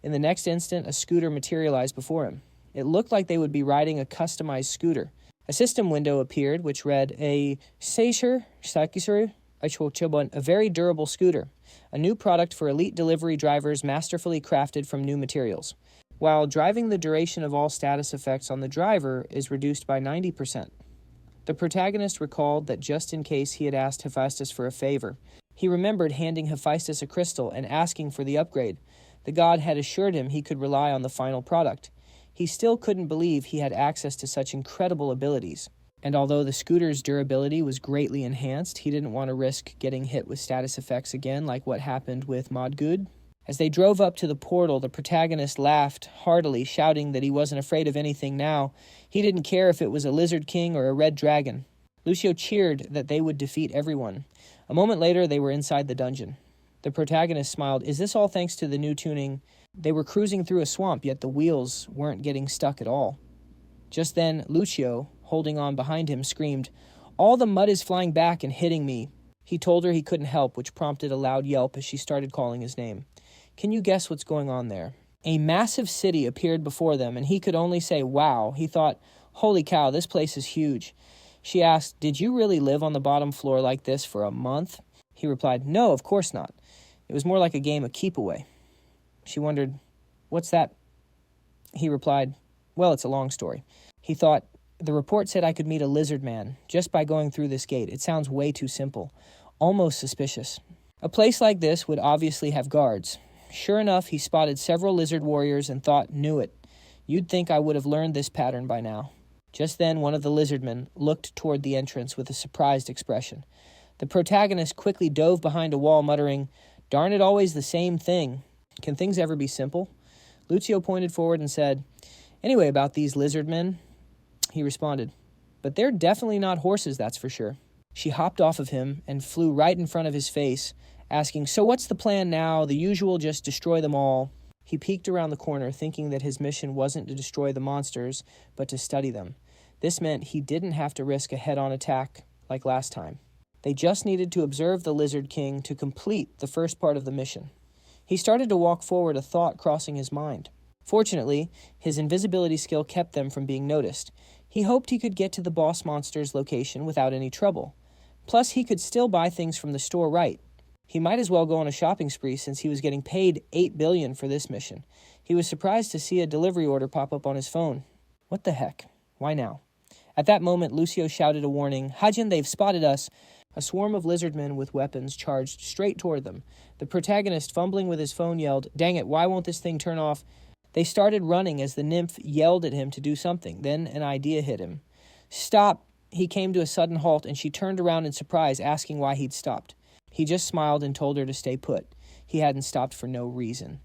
In the next instant, a scooter materialized before him. It looked like they would be riding a customized scooter. A system window appeared, which read, a Seisher Sakisuru, a very durable scooter, a new product for elite delivery drivers masterfully crafted from new materials. While driving, the duration of all status effects on the driver is reduced by 90%. The protagonist recalled that just in case he had asked Hephaestus for a favor, he remembered handing Hephaestus a crystal and asking for the upgrade. The god had assured him he could rely on the final product. He still couldn't believe he had access to such incredible abilities. And although the scooter's durability was greatly enhanced, he didn't want to risk getting hit with status effects again like what happened with Modgud. As they drove up to the portal, the protagonist laughed heartily, shouting that he wasn't afraid of anything now. He didn't care if it was a lizard king or a red dragon. Lucio cheered that they would defeat everyone. A moment later, they were inside the dungeon. The protagonist smiled. Is this all thanks to the new tuning? They were cruising through a swamp, yet the wheels weren't getting stuck at all. Just then, Lucio, holding on behind him, screamed, all the mud is flying back and hitting me. He told her he couldn't help, which prompted a loud yelp as she started calling his name. Can you guess what's going on there? A massive city appeared before them, and he could only say, wow. He thought, holy cow, this place is huge. She asked, did you really live on the bottom floor like this for a month? He replied, no, of course not. It was more like a game of keep away. She wondered, what's that? He replied, well, it's a long story. He thought, the report said I could meet a lizard man just by going through this gate. It sounds way too simple, almost suspicious. A place like this would obviously have guards. Sure enough, he spotted several lizard warriors and thought, knew it. You'd think I would have learned this pattern by now. Just then, one of the lizardmen looked toward the entrance with a surprised expression. The protagonist quickly dove behind a wall, muttering, darn it, always the same thing. Can things ever be simple? Lucio pointed forward and said, anyway, about these lizard men, he responded, but they're definitely not horses, that's for sure. She hopped off of him and flew right in front of his face, asking, so what's the plan now? The usual, just destroy them all. He peeked around the corner, thinking that his mission wasn't to destroy the monsters, but to study them. This meant he didn't have to risk a head-on attack like last time. They just needed to observe the Lizard King to complete the first part of the mission. He started to walk forward, a thought crossing his mind. Fortunately, his invisibility skill kept them from being noticed. He hoped he could get to the boss monster's location without any trouble. Plus, he could still buy things from the store right. He might as well go on a shopping spree since he was getting paid $8 billion for this mission. He was surprised to see a delivery order pop up on his phone. What the heck? Why now? At that moment, Lucio shouted a warning. Hajin, they've spotted us. A swarm of lizardmen with weapons charged straight toward them. The protagonist, fumbling with his phone, yelled, dang it, why won't this thing turn off? They started running as the nymph yelled at him to do something. Then an idea hit him. Stop! He came to a sudden halt, and she turned around in surprise, asking why he'd stopped. He just smiled and told her to stay put. He hadn't stopped for no reason.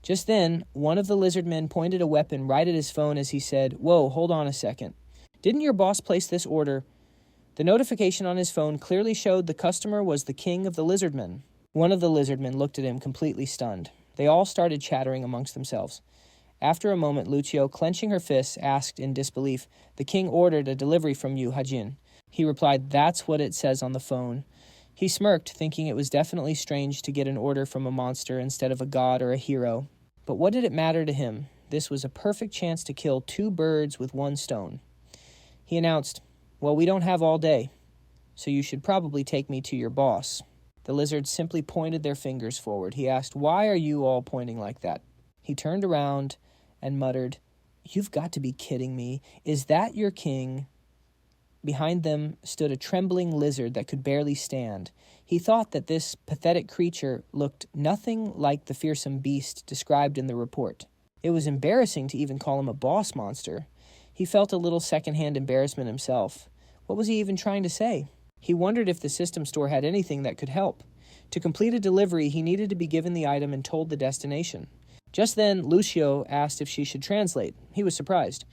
Just then, one of the lizard men pointed a weapon right at his phone as he said, whoa, hold on a second. Didn't your boss place this order? The notification on his phone clearly showed the customer was the king of the lizardmen. One of the lizardmen looked at him completely stunned. They all started chattering amongst themselves. After a moment, Lucio, clenching her fists, asked in disbelief, the king ordered a delivery from you, Hajin. He replied, that's what it says on the phone. He smirked, thinking it was definitely strange to get an order from a monster instead of a god or a hero. But what did it matter to him? This was a perfect chance to kill 2 birds with 1 stone. He announced, well, we don't have all day, so you should probably take me to your boss. The lizards simply pointed their fingers forward. He asked, why are you all pointing like that? He turned around and muttered, you've got to be kidding me. Is that your king? Behind them stood a trembling lizard that could barely stand. He thought that this pathetic creature looked nothing like the fearsome beast described in the report. It was embarrassing to even call him a boss monster. He felt a little secondhand embarrassment himself. What was he even trying to say? He wondered if the system store had anything that could help. To complete a delivery, he needed to be given the item and told the destination. Just then, Lucio asked if she should translate. He was surprised.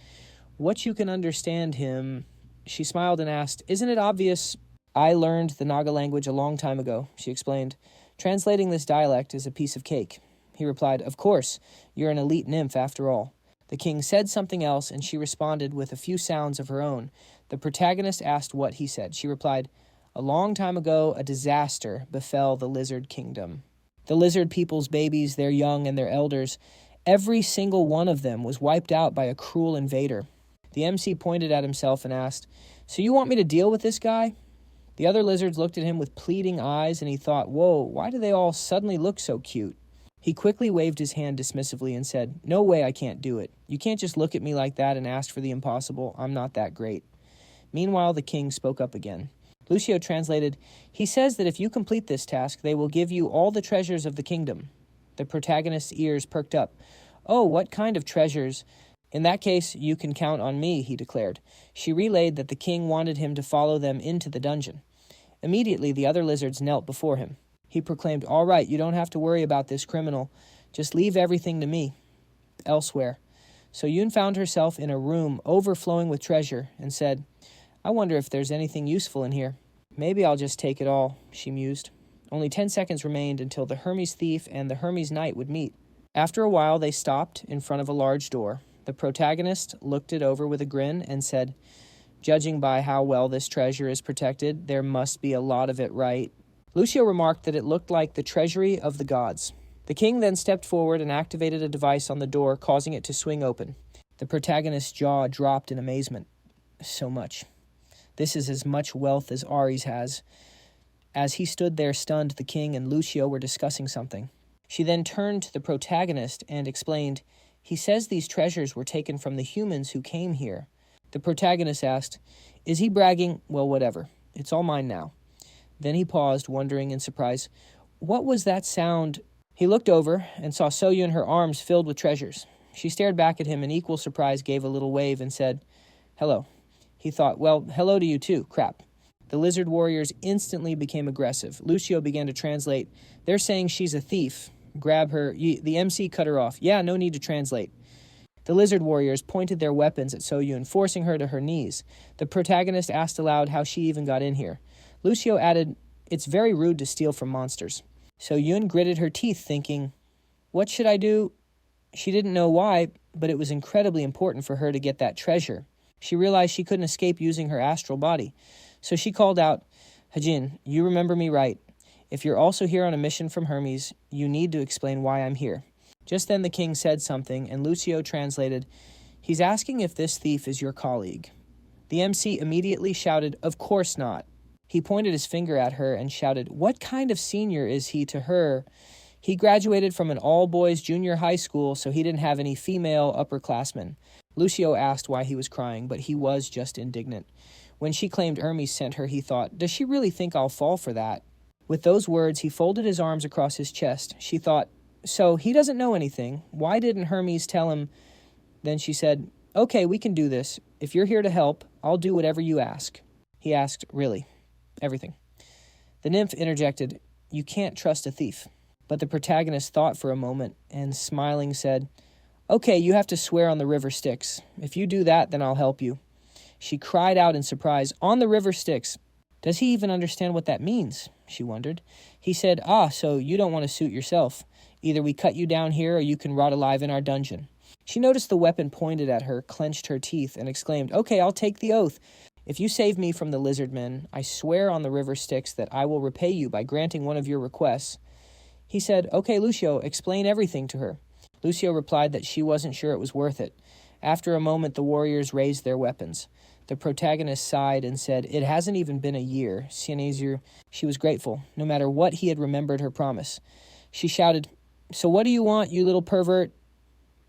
What you can understand him... She smiled and asked, isn't it obvious? I learned the Naga language a long time ago, she explained. Translating this dialect is a piece of cake. He replied, of course, you're an elite nymph after all. The king said something else, and she responded with a few sounds of her own. The protagonist asked what he said. She replied, A long time ago, a disaster befell the lizard kingdom. The lizard people's babies, their young and their elders, every single one of them was wiped out by a cruel invader. The MC pointed at himself and asked, "So you want me to deal with this guy?" The other lizards looked at him with pleading eyes, and he thought, "Whoa, why do they all suddenly look so cute?" He quickly waved his hand dismissively and said, "No way, I can't do it. You can't just look at me like that and ask for the impossible. I'm not that great." Meanwhile, the king spoke up again. Lucio translated, "He says that if you complete this task, they will give you all the treasures of the kingdom." The protagonist's ears perked up. "Oh, what kind of treasures?" "In that case, you can count on me," he declared. She relayed that the king wanted him to follow them into the dungeon. Immediately, the other lizards knelt before him. He proclaimed, "All right, you don't have to worry about this criminal. Just leave everything to me." Elsewhere, So Yoon found herself in a room overflowing with treasure and said, "I wonder if there's anything useful in here. Maybe I'll just take it all," she mused. Only 10 seconds remained until the Hermes thief and the Hermes knight would meet. After a while, they stopped in front of a large door. The protagonist looked it over with a grin and said, "Judging by how well this treasure is protected, there must be a lot of it, right?" Lucio remarked that it looked like the treasury of the gods. The king then stepped forward and activated a device on the door, causing it to swing open. The protagonist's jaw dropped in amazement. So much. This is as much wealth as Ares has. As he stood there stunned, the king and Lucio were discussing something. She then turned to the protagonist and explained, "He says these treasures were taken from the humans who came here." The protagonist asked, "Is he bragging? Well, whatever. It's all mine now." Then he paused, wondering in surprise. What was that sound? He looked over and saw Soyun, her arms filled with treasures. She stared back at him in equal surprise, gave a little wave, and said, "Hello." He thought, "Well, hello to you too, crap." The lizard warriors instantly became aggressive. Lucio began to translate. "They're saying she's a thief. Grab her." The MC cut her off. "Yeah, no need to translate." The lizard warriors pointed their weapons at Soyun, forcing her to her knees. The protagonist asked aloud how she even got in here. Lucio added, "It's very rude to steal from monsters." Soyun gritted her teeth, thinking, "What should I do?" She didn't know why, but it was incredibly important for her to get that treasure. She realized she couldn't escape using her astral body. So she called out, "Hajin, you remember me right. If you're also here on a mission from Hermes, you need to explain why I'm here." Just then the king said something, and Lucio translated, "He's asking if this thief is your colleague." The MC immediately shouted, "Of course not." He pointed his finger at her and shouted, "What kind of senior is he to her? He graduated from an all-boys junior high school, so he didn't have any female upperclassmen." Lucio asked why he was crying, but he was just indignant. When she claimed Hermes sent her, he thought, "Does she really think I'll fall for that?" With those words, he folded his arms across his chest. She thought, "So he doesn't know anything. Why didn't Hermes tell him?" Then she said, "Okay, we can do this. If you're here to help, I'll do whatever you ask." He asked, "Really?" "Everything." The nymph interjected, "You can't trust a thief." But the protagonist thought for a moment and, smiling, said, "Okay, you have to swear on the river Styx. If you do that, then I'll help you." She cried out in surprise, "On the river Styx." Does he even understand what that means? She wondered. He said, "So you don't want to suit yourself. Either we cut you down here or you can rot alive in our dungeon." She noticed the weapon pointed at her, clenched her teeth, and exclaimed, "Okay, I'll take the oath. If you save me from the lizard men, I swear on the river Styx that I will repay you by granting one of your requests." He said, "Okay, Lucio, explain everything to her." Lucio replied that she wasn't sure it was worth it. After a moment, the warriors raised their weapons. The protagonist sighed and said, "It hasn't even been a year." She was grateful. No matter what, he had remembered her promise. She shouted, "So what do you want, you little pervert?"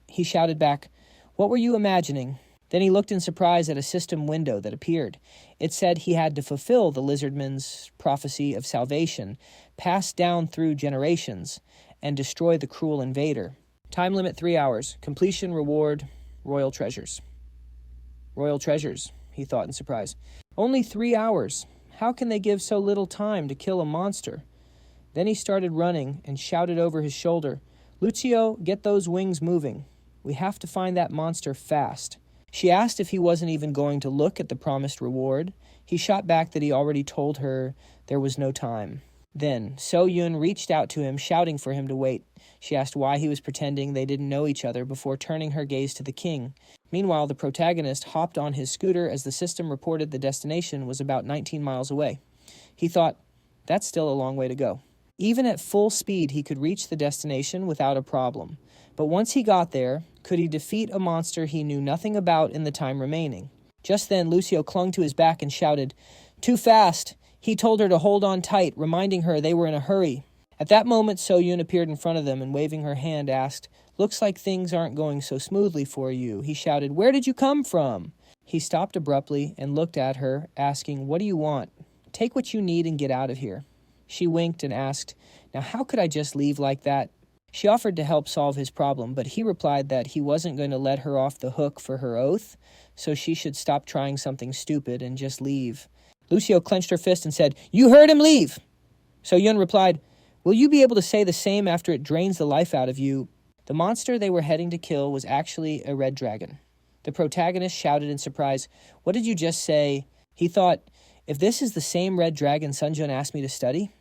He shouted back, "What were you imagining?" Then he looked in surprise at a system window that appeared. It said he had to fulfill the lizardman's prophecy of salvation, passed down through generations, and destroy the cruel invader. Time limit 3 hours. Completion reward, royal treasures. Royal treasures, he thought in surprise. Only 3 hours. How can they give so little time to kill a monster? Then he started running and shouted over his shoulder, "Lucio, get those wings moving. We have to find that monster fast." She asked if he wasn't even going to look at the promised reward. He shot back that he already told her there was no time. Then So-Yun reached out to him, shouting for him to wait. She asked why he was pretending they didn't know each other before turning her gaze to the king. Meanwhile, the protagonist hopped on his scooter as the system reported the destination was about 19 miles away. He thought, that's still a long way to go. Even at full speed, he could reach the destination without a problem. But once he got there, could he defeat a monster he knew nothing about in the time remaining? Just then, Lucio clung to his back and shouted, "Too fast!" He told her to hold on tight, reminding her they were in a hurry. At that moment, So-Yun appeared in front of them and, waving her hand, asked, "Looks like things aren't going so smoothly for you." He shouted, "Where did you come from?" He stopped abruptly and looked at her, asking, "What do you want? Take what you need and get out of here." She winked and asked, "Now how could I just leave like that?" She offered to help solve his problem, but he replied that he wasn't going to let her off the hook for her oath, so she should stop trying something stupid and just leave. Lucio clenched her fist and said, "You heard him, leave!" So-Yun replied, "Will you be able to say the same after it drains the life out of you?" The monster they were heading to kill was actually a red dragon. The protagonist shouted in surprise, "What did you just say?" He thought, if this is the same red dragon Sunjun asked me to study,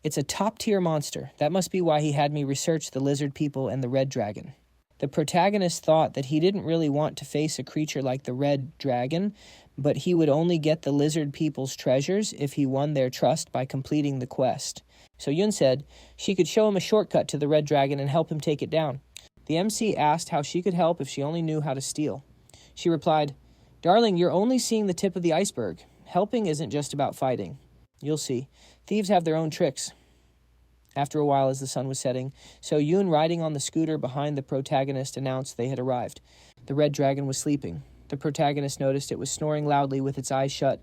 it's a top-tier monster. That must be why he had me research the lizard people and the red dragon. The protagonist thought that he didn't really want to face a creature like the red dragon, but he would only get the lizard people's treasures if he won their trust by completing the quest. So Yun said she could show him a shortcut to the red dragon and help him take it down. The MC asked how she could help if she only knew how to steal. She replied, "Darling, you're only seeing the tip of the iceberg. Helping isn't just about fighting. You'll see. Thieves have their own tricks." After a while, as the sun was setting, So-Yun, riding on the scooter behind the protagonist, announced they had arrived. The red dragon was sleeping. The protagonist noticed it was snoring loudly with its eyes shut,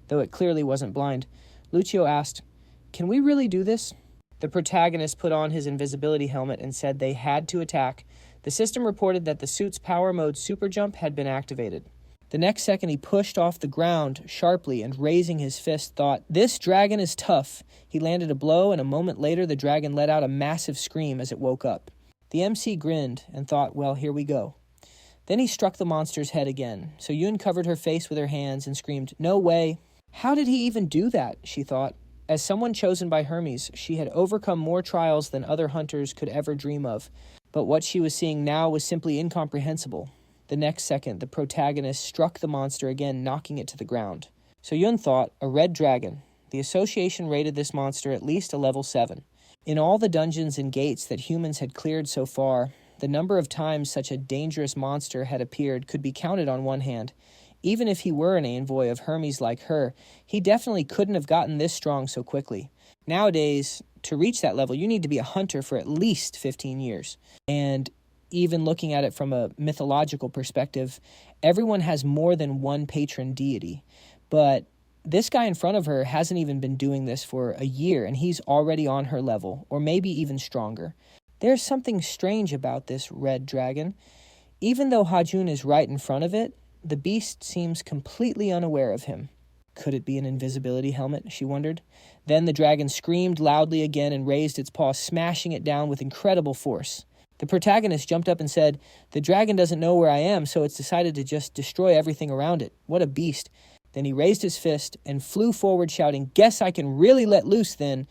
though it clearly wasn't blind. Lucio asked, "Can we really do this?" The protagonist put on his invisibility helmet and said they had to attack. The system reported that the suit's power mode super jump had been activated. The next second, he pushed off the ground sharply and, raising his fist, thought, "This dragon is tough." He landed a blow, and a moment later, the dragon let out a massive scream as it woke up. The MC grinned and thought, well, here we go. Then he struck the monster's head again. So Yun covered her face with her hands and screamed, "No way." How did he even do that, she thought. As someone chosen by Hermes, she had overcome more trials than other hunters could ever dream of. But what she was seeing now was simply incomprehensible. The next second, the protagonist struck the monster again, knocking it to the ground. So Yun thought, a red dragon. The association rated this monster at least a level 7. In all the dungeons and gates that humans had cleared so far, the number of times such a dangerous monster had appeared could be counted on one hand. Even if he were an envoy of Hermes like her, he definitely couldn't have gotten this strong so quickly. Nowadays, to reach that level, you need to be a hunter for at least 15 years. And even looking at it from a mythological perspective, everyone has more than one patron deity. But this guy in front of her hasn't even been doing this for a year, and he's already on her level, or maybe even stronger. There's something strange about this red dragon. Even though Hajun is right in front of it, the beast seems completely unaware of him. Could it be an invisibility helmet, she wondered. Then the dragon screamed loudly again and raised its paw, smashing it down with incredible force. The protagonist jumped up and said, "The dragon doesn't know where I am, so it's decided to just destroy everything around it. What a beast." Then he raised his fist and flew forward, shouting, "Guess I can really let loose then."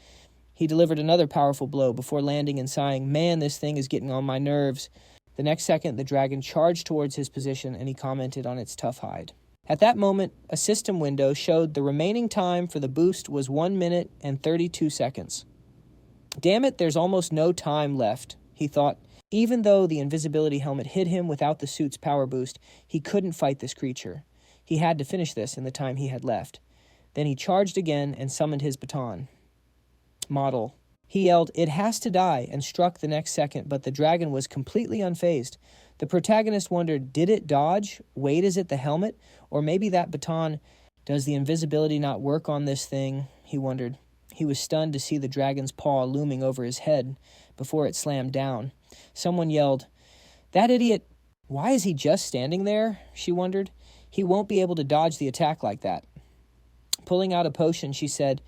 He delivered another powerful blow before landing and sighing, "Man, this thing is getting on my nerves." The next second, the dragon charged towards his position, and he commented on its tough hide. At that moment, a system window showed the remaining time for the boost was 1 minute and 32 seconds. Damn it, there's almost no time left, he thought. Even though the invisibility helmet hid him without the suit's power boost, he couldn't fight this creature. He had to finish this in the time he had left. Then he charged again and summoned his baton. Model. He yelled, "It has to die," and struck the next second, but the dragon was completely unfazed. The protagonist wondered, did it dodge? Wait, is it the helmet? Or maybe that baton? Does the invisibility not work on this thing? He wondered. He was stunned to see the dragon's paw looming over his head before it slammed down. Someone yelled, "That idiot! Why is he just standing there?" she wondered. He won't be able to dodge the attack like that. Pulling out a potion, she said,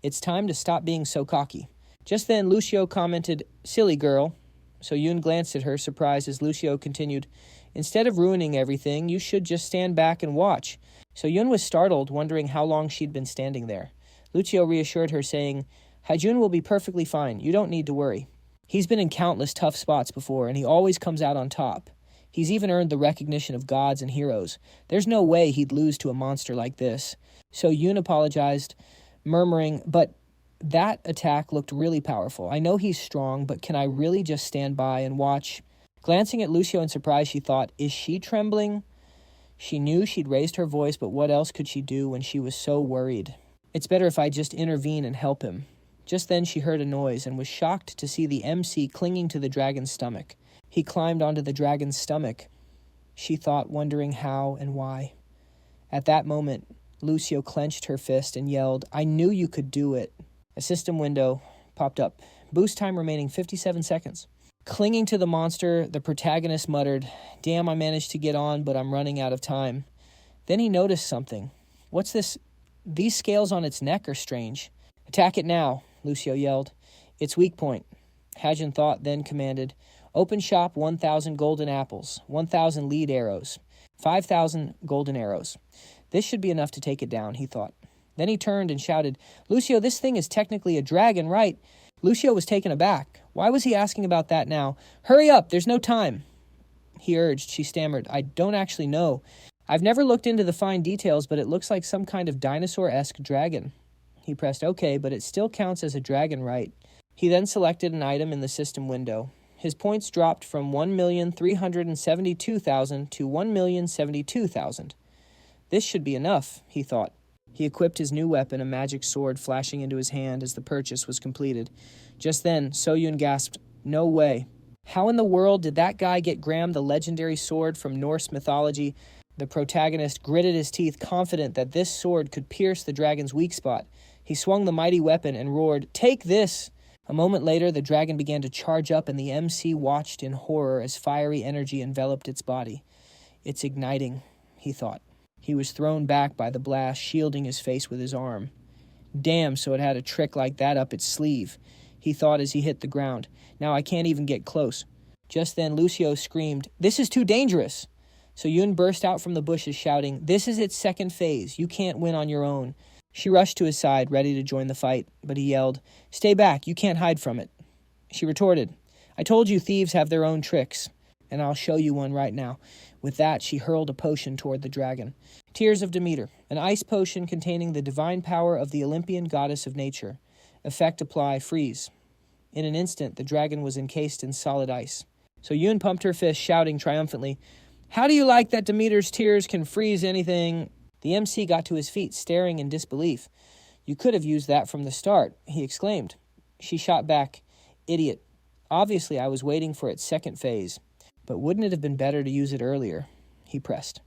"It's time to stop being so cocky." Just then, Lucio commented, "Silly girl." So Yun glanced at her, surprised, as Lucio continued, "Instead of ruining everything, you should just stand back and watch." So Yun was startled, wondering how long she'd been standing there. Lucio reassured her, saying, "Haijun will be perfectly fine. You don't need to worry. He's been in countless tough spots before, and he always comes out on top. He's even earned the recognition of gods and heroes. There's no way he'd lose to a monster like this." So Yun apologized, murmuring, "But that attack looked really powerful. I know he's strong, but can I really just stand by and watch?" Glancing at Lucio in surprise, she thought, is she trembling? She knew she'd raised her voice, but what else could she do when she was so worried? It's better if I just intervene and help him. Just then she heard a noise and was shocked to see the MC clinging to the dragon's stomach. He climbed onto the dragon's stomach, she thought, wondering how and why. At that moment, Lucio clenched her fist and yelled, "I knew you could do it." A system window popped up. Boost time remaining 57 seconds. Clinging to the monster, the protagonist muttered, "Damn, I managed to get on, but I'm running out of time." Then he noticed something. "What's this? These scales on its neck are strange." "Attack it now," Lucio yelled. "Its weak point." Hajin thought, then commanded, "Open shop 1,000 golden apples, 1,000 lead arrows, 5,000 golden arrows." This should be enough to take it down, he thought. Then he turned and shouted, "Lucio, this thing is technically a dragon, right?" Lucio was taken aback. Why was he asking about that now? "Hurry up, there's no time," he urged. She stammered, "I don't actually know. I've never looked into the fine details, but it looks like some kind of dinosaur-esque dragon." He pressed OK, but it still counts as a dragon, right? He then selected an item in the system window. His points dropped from 1,372,000 to 1,072,000. This should be enough, he thought. He equipped his new weapon, a magic sword flashing into his hand as the purchase was completed. Just then, So-Yun gasped, "No way. How in the world did that guy get Graham the legendary sword from Norse mythology?" The protagonist gritted his teeth, confident that this sword could pierce the dragon's weak spot. He swung the mighty weapon and roared, "Take this!" A moment later, the dragon began to charge up, and the MC watched in horror as fiery energy enveloped its body. "It's igniting," he thought. He was thrown back by the blast, shielding his face with his arm. "Damn, so it had a trick like that up its sleeve," he thought as he hit the ground. "Now I can't even get close." Just then, Lucio screamed, "This is too dangerous!" So Yun burst out from the bushes shouting, "This is its second phase. You can't win on your own." She rushed to his side, ready to join the fight, but he yelled, "Stay back, you can't hide from it." She retorted, "I told you thieves have their own tricks, and I'll show you one right now." With that, she hurled a potion toward the dragon. Tears of Demeter, an ice potion containing the divine power of the Olympian goddess of nature. Effect apply, freeze. In an instant, the dragon was encased in solid ice. So Yun pumped her fist, shouting triumphantly, "How do you like that Demeter's tears can freeze anything?" The MC got to his feet, staring in disbelief. "You could have used that from the start," he exclaimed. She shot back, "Idiot. Obviously, I was waiting for its second phase. But wouldn't it have been better to use it earlier?" He pressed.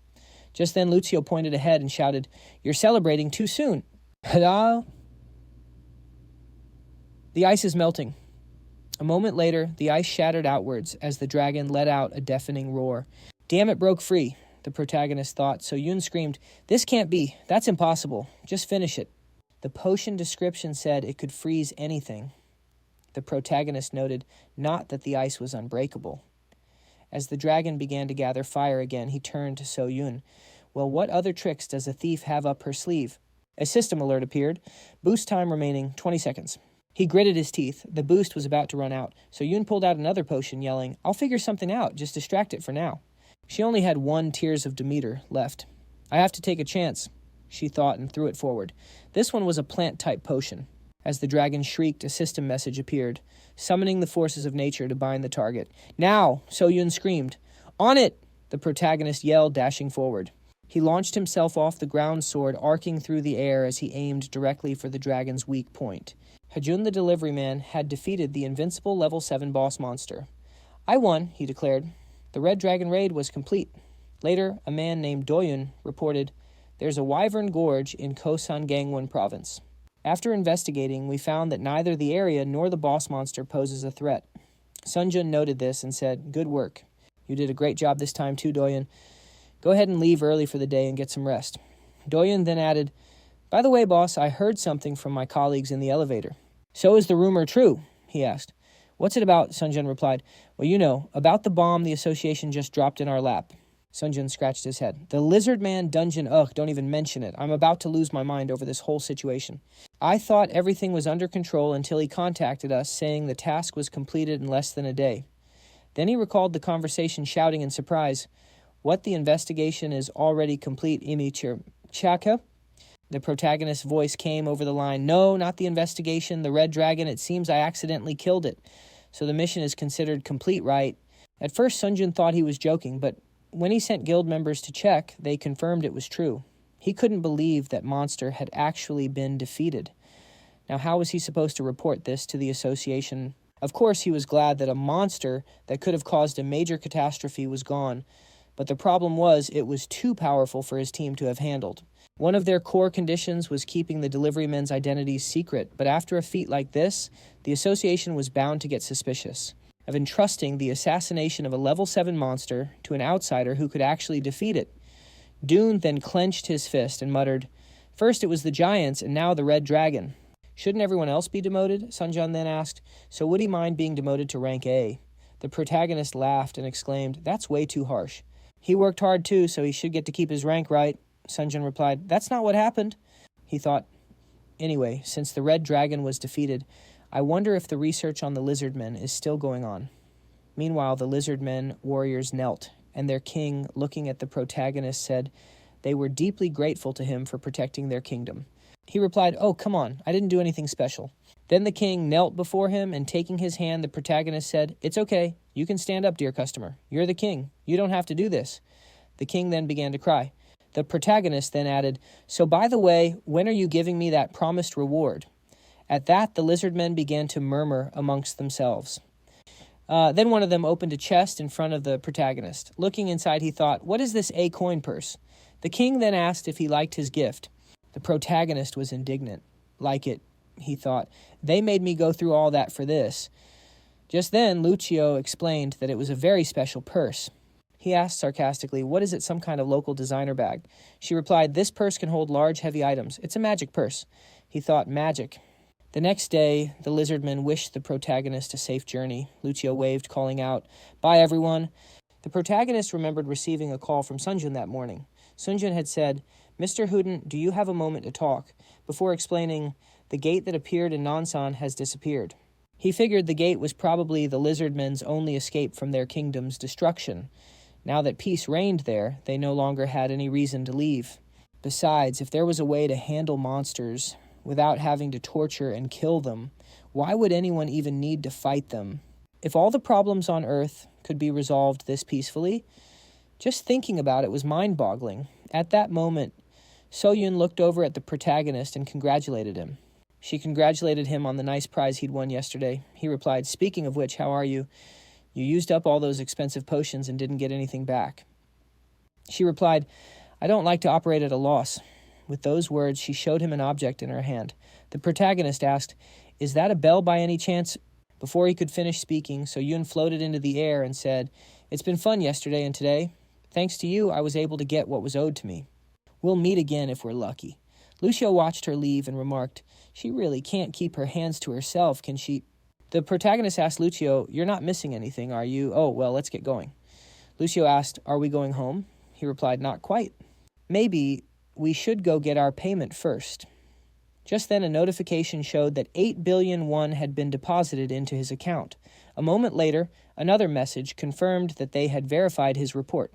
Just then, Lucio pointed ahead and shouted, "You're celebrating too soon." "Hello?" The ice is melting. A moment later, the ice shattered outwards as the dragon let out a deafening roar. "Damn, it broke free," the protagonist thought, so Yun screamed, "This can't be. That's impossible. Just finish it." The potion description said it could freeze anything. The protagonist noted, not that the ice was unbreakable. As the dragon began to gather fire again, he turned to So-Yun. "Well, what other tricks does a thief have up her sleeve?" A system alert appeared. Boost time remaining 20 seconds. He gritted his teeth. The boost was about to run out, so Yun pulled out another potion, yelling, "I'll figure something out. Just distract it for now." She only had 1 Tears of Demeter left. "I have to take a chance," she thought, and threw it forward. This one was a plant-type potion. As the dragon shrieked, a system message appeared, summoning the forces of nature to bind the target. "Now!" So-Yun screamed. "On it!" the protagonist yelled, dashing forward. He launched himself off the ground sword, arcing through the air as he aimed directly for the dragon's weak point. Hajun the delivery man had defeated the invincible level 7 boss monster. "I won," he declared. The Red Dragon raid was complete. Later, a man named Doyun reported, "There's a wyvern gorge in Kosan Gangwon province. After investigating, we found that neither the area nor the boss monster poses a threat." Sunjun noted this and said, "Good work. You did a great job this time too, Doyun. Go ahead and leave early for the day and get some rest." Doyun then added, "By the way, boss, I heard something from my colleagues in the elevator." "So is the rumor true?" he asked. "What's it about?" Sunjun replied. "Well, you know, about the bomb the association just dropped in our lap." Sunjun scratched his head. "The Lizard Man dungeon, ugh, don't even mention it. I'm about to lose my mind over this whole situation. I thought everything was under control until he contacted us, saying the task was completed in less than a day." Then he recalled the conversation, shouting in surprise, "What, the investigation is already complete, Imi Chaka?" The protagonist's voice came over the line. No, not the investigation. The red dragon. It seems I accidentally killed it. So the mission is considered complete, right? At first, Sunjun thought he was joking, but when he sent guild members to check, they confirmed it was true. He couldn't believe that monster had actually been defeated. Now, how was he supposed to report this to the association? Of course, he was glad that a monster that could have caused a major catastrophe was gone, but the problem was it was too powerful for his team to have handled. One of their core conditions was keeping the delivery men's identities secret, but after a feat like this, the association was bound to get suspicious of entrusting the assassination of a level 7 monster to an outsider who could actually defeat it. Dune then clenched his fist and muttered, "First it was the giants, and now the red dragon." "Shouldn't everyone else be demoted?" Sunjun then asked. "So would he mind being demoted to rank A?" The protagonist laughed and exclaimed, "That's way too harsh." "He worked hard too, so he should get to keep his rank, right?" Sunjun replied, "That's not what happened." He thought, "Anyway, since the red dragon was defeated, I wonder if the research on the lizardmen is still going on." Meanwhile, the lizardmen warriors knelt, and their king, looking at the protagonist, said they were deeply grateful to him for protecting their kingdom. He replied, "Oh, come on, I didn't do anything special." Then the king knelt before him, and taking his hand, the protagonist said, "It's okay. You can stand up, dear customer. You're the king. You don't have to do this." The king then began to cry. The protagonist then added, "So by the way, when are you giving me that promised reward?" At that, the lizardmen began to murmur amongst themselves. Then one of them opened a chest in front of the protagonist. Looking inside, he thought, "What is this A coin purse?" The king then asked if he liked his gift. The protagonist was indignant. "Like it," he thought. "They made me go through all that for this." Just then, Lucio explained that it was a very special purse. He asked sarcastically, "What is it, some kind of local designer bag?" She replied, "This purse can hold large, heavy items. It's a magic purse." He thought, magic. The next day, the lizardmen wished the protagonist a safe journey. Lucio waved, calling out, "Bye, everyone." The protagonist remembered receiving a call from Sunjun that morning. Sunjun had said, "Mr. Huden, do you have a moment to talk?" before explaining, "The gate that appeared in Nansan has disappeared." He figured the gate was probably the lizardmen's only escape from their kingdom's destruction. Now that peace reigned there, they no longer had any reason to leave. Besides, if there was a way to handle monsters without having to torture and kill them, why would anyone even need to fight them? If all the problems on Earth could be resolved this peacefully, just thinking about it was mind-boggling. At that moment, Soyun looked over at the protagonist and congratulated him. She congratulated him on the nice prize he'd won yesterday. He replied, "Speaking of which, how are you? You used up all those expensive potions and didn't get anything back." She replied, "I don't like to operate at a loss." With those words, she showed him an object in her hand. The protagonist asked, "Is that a bell by any chance?" Before he could finish speaking, Soyun floated into the air and said, "It's been fun yesterday and today. Thanks to you, I was able to get what was owed to me. We'll meet again if we're lucky." Lucio watched her leave and remarked, "She really can't keep her hands to herself, can she?" The protagonist asked Lucio, "You're not missing anything, are you?" "Oh, well, let's get going." Lucio asked, "Are we going home?" He replied, "Not quite. Maybe we should go get our payment first." Just then, a notification showed that 8 billion won had been deposited into his account. A moment later, another message confirmed that they had verified his report.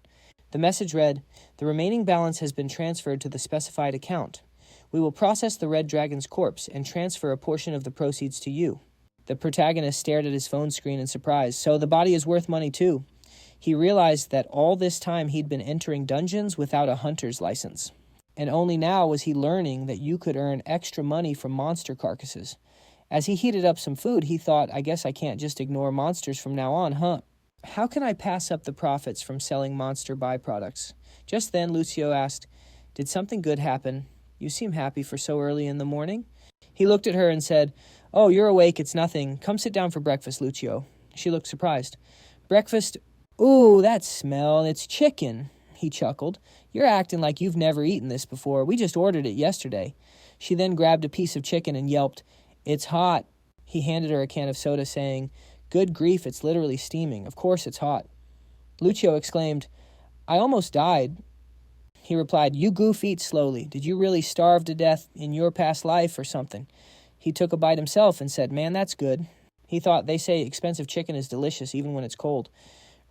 The message read, "The remaining balance has been transferred to the specified account. We will process the red dragon's corpse and transfer a portion of the proceeds to you." The protagonist stared at his phone screen in surprise. So the body is worth money too. He realized that all this time he'd been entering dungeons without a hunter's license. And only now was he learning that you could earn extra money from monster carcasses. As he heated up some food, he thought, "I guess I can't just ignore monsters from now on, huh? How can I pass up the profits from selling monster byproducts?" Just then, Lucio asked, "Did something good happen? You seem happy for so early in the morning." He looked at her and said, "Oh, you're awake, it's nothing. Come sit down for breakfast, Lucio." She looked surprised. "Breakfast? Ooh, that smell, it's chicken." He chuckled. "You're acting like you've never eaten this before. We just ordered it yesterday." She then grabbed a piece of chicken and yelped, "It's hot." He handed her a can of soda, saying, "Good grief, it's literally steaming. Of course it's hot." Lucio exclaimed, "I almost died." He replied, "You goof, eat slowly. Did you really starve to death in your past life or something?" He took a bite himself and said, "Man, that's good." He thought, they say expensive chicken is delicious even when it's cold.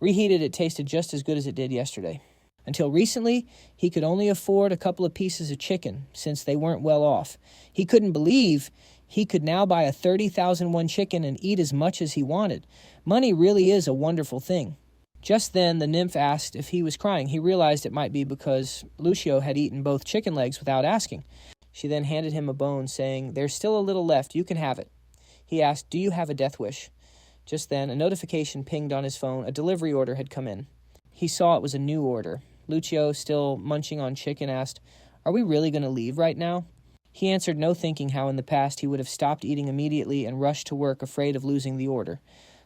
Reheated, it tasted just as good as it did yesterday. Until recently, he could only afford a couple of pieces of chicken, since they weren't well off. He couldn't believe he could now buy a 30,000 won chicken and eat as much as he wanted. Money really is a wonderful thing. Just then, the nymph asked if he was crying. He realized it might be because Lucio had eaten both chicken legs without asking. She then handed him a bone, saying, "There's still a little left. You can have it." He asked, "Do you have a death wish?" Just then, a notification pinged on his phone. A delivery order had come in. He saw it was a new order. Lucio, still munching on chicken, asked, "Are we really going to leave right now?" He answered, no thinking how in the past he would have stopped eating immediately and rushed to work, afraid of losing the order.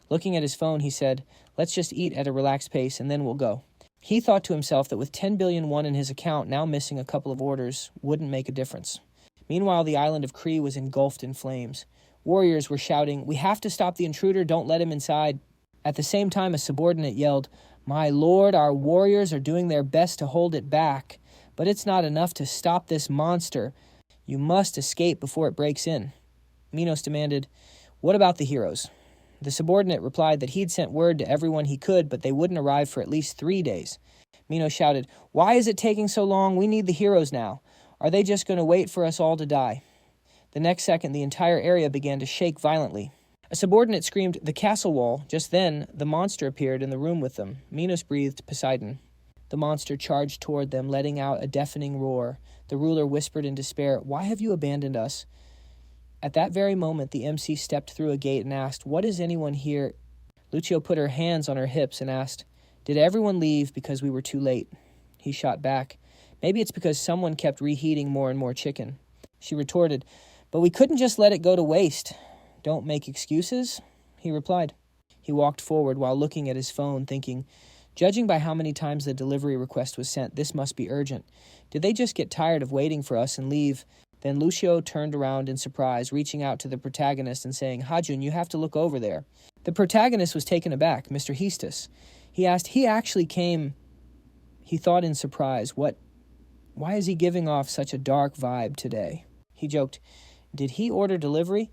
Looking at his phone, he said, "Let's just eat at a relaxed pace and then we'll go." He thought to himself that with 10 billion won in his account, now missing a couple of orders wouldn't make a difference. Meanwhile, the island of Kree was engulfed in flames. Warriors were shouting, "We have to stop the intruder, don't let him inside." At the same time, a subordinate yelled, "My lord, our warriors are doing their best to hold it back, but it's not enough to stop this monster. You must escape before it breaks in." Minos demanded, "What about the heroes?" The subordinate replied that he'd sent word to everyone he could, but they wouldn't arrive for at least 3 days. Minos shouted, "Why is it taking so long? We need the heroes now. Are they just going to wait for us all to die?" The next second, the entire area began to shake violently. A subordinate screamed, "The castle wall." Just then, the monster appeared in the room with them. Minos breathed Poseidon. The monster charged toward them, letting out a deafening roar. The ruler whispered in despair, "Why have you abandoned us?" At that very moment, the MC stepped through a gate and asked, "What is anyone here?" Lucio put her hands on her hips and asked, "Did everyone leave because we were too late?" He shot back, "Maybe it's because someone kept reheating more and more chicken." She retorted, "But we couldn't just let it go to waste." "Don't make excuses," he replied. He walked forward while looking at his phone, thinking, "Judging by how many times the delivery request was sent, this must be urgent. Did they just get tired of waiting for us and leave?" Then Lucio turned around in surprise, reaching out to the protagonist and saying, "Hajun, you have to look over there." The protagonist was taken aback, Mr. Hestus. He asked, "He actually came..." He thought in surprise, why is he giving off such a dark vibe today? He joked, "Did he order delivery?"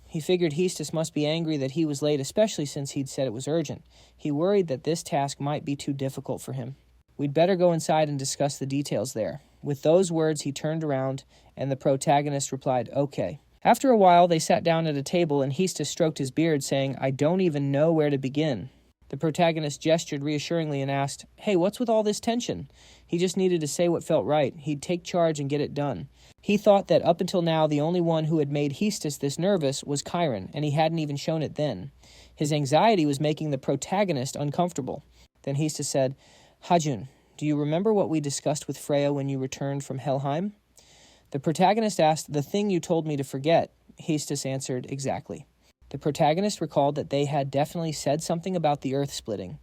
He figured Hestus must be angry that he was late, especially since he'd said it was urgent. He worried that this task might be too difficult for him. "We'd better go inside and discuss the details there." With those words, he turned around, and the protagonist replied, "Okay." After a while, they sat down at a table, and Hestus stroked his beard, saying, "I don't even know where to begin." The protagonist gestured reassuringly and asked, "Hey, what's with all this tension?" He just needed to say what felt right. He'd take charge and get it done. He thought that up until now, the only one who had made Hestus this nervous was Chiron, and he hadn't even shown it then. His anxiety was making the protagonist uncomfortable. Then Hestus said, "Hajun, do you remember what we discussed with Freya when you returned from Helheim?" The protagonist asked, "The thing you told me to forget." Hestus answered, "Exactly." The protagonist recalled that they had definitely said something about the earth splitting.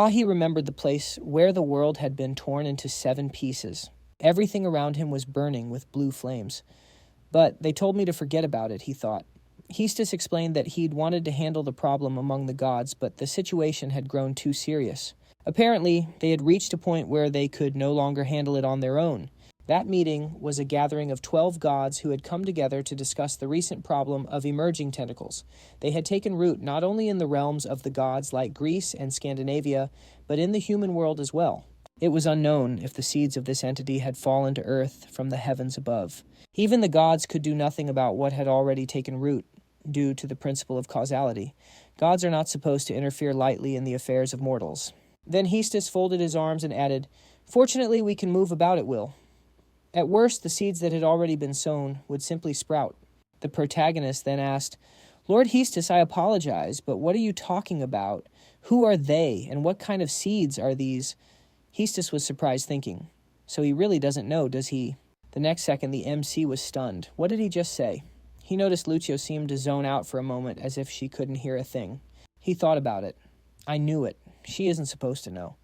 He remembered the place where the world had been torn into 7 pieces. Everything around him was burning with blue flames. But they told me to forget about it, he thought. Hestus explained that he'd wanted to handle the problem among the gods, but the situation had grown too serious. Apparently, they had reached a point where they could no longer handle it on their own. That meeting was a gathering of 12 gods who had come together to discuss the recent problem of emerging tentacles. They had taken root not only in the realms of the gods like Greece and Scandinavia, but in the human world as well. It was unknown if the seeds of this entity had fallen to earth from the heavens above. Even the gods could do nothing about what had already taken root, due to the principle of causality. Gods are not supposed to interfere lightly in the affairs of mortals. Then Hestus folded his arms and added, "Fortunately, we can move about at will." At worst, the seeds that had already been sown would simply sprout. The protagonist then asked, "Lord Hestus, I apologize, but what are you talking about? Who are they, and what kind of seeds are these?" Hestus was surprised, thinking, "So he really doesn't know, does he?" The next second, the MC was stunned. What did he just say? He noticed Lucio seemed to zone out for a moment, as if she couldn't hear a thing. He thought about it. "I knew it. She isn't supposed to know."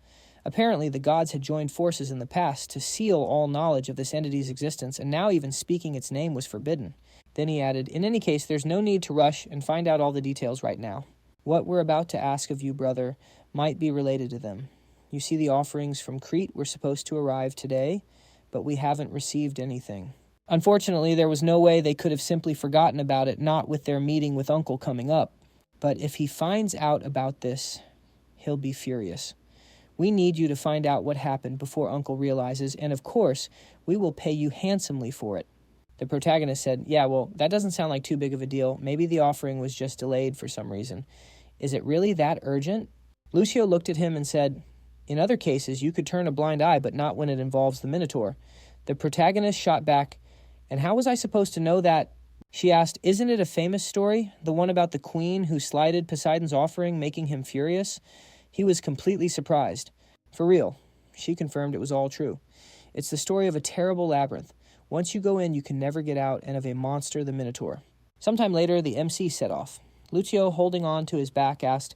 Apparently, the gods had joined forces in the past to seal all knowledge of this entity's existence, and now even speaking its name was forbidden. Then he added, "In any case, there's no need to rush and find out all the details right now. What we're about to ask of you, brother, might be related to them. You see, the offerings from Crete were supposed to arrive today, but we haven't received anything." Unfortunately, there was no way they could have simply forgotten about it, not with their meeting with Uncle coming up. But if he finds out about this, he'll be furious. We need you to find out what happened before Uncle realizes, and of course, we will pay you handsomely for it. The protagonist said, yeah, well, that doesn't sound like too big of a deal. Maybe the offering was just delayed for some reason. Is it really that urgent? Lucio looked at him and said, in other cases, you could turn a blind eye, but not when it involves the Minotaur. The protagonist shot back, and how was I supposed to know that? She asked, isn't it a famous story? The one about the queen who slighted Poseidon's offering, making him furious? He was completely surprised. For real. She confirmed it was all true. It's the story of a terrible labyrinth. Once you go in, you can never get out, and of a monster, the Minotaur. Sometime later, the MC set off. Lucio, holding on to his back, asked,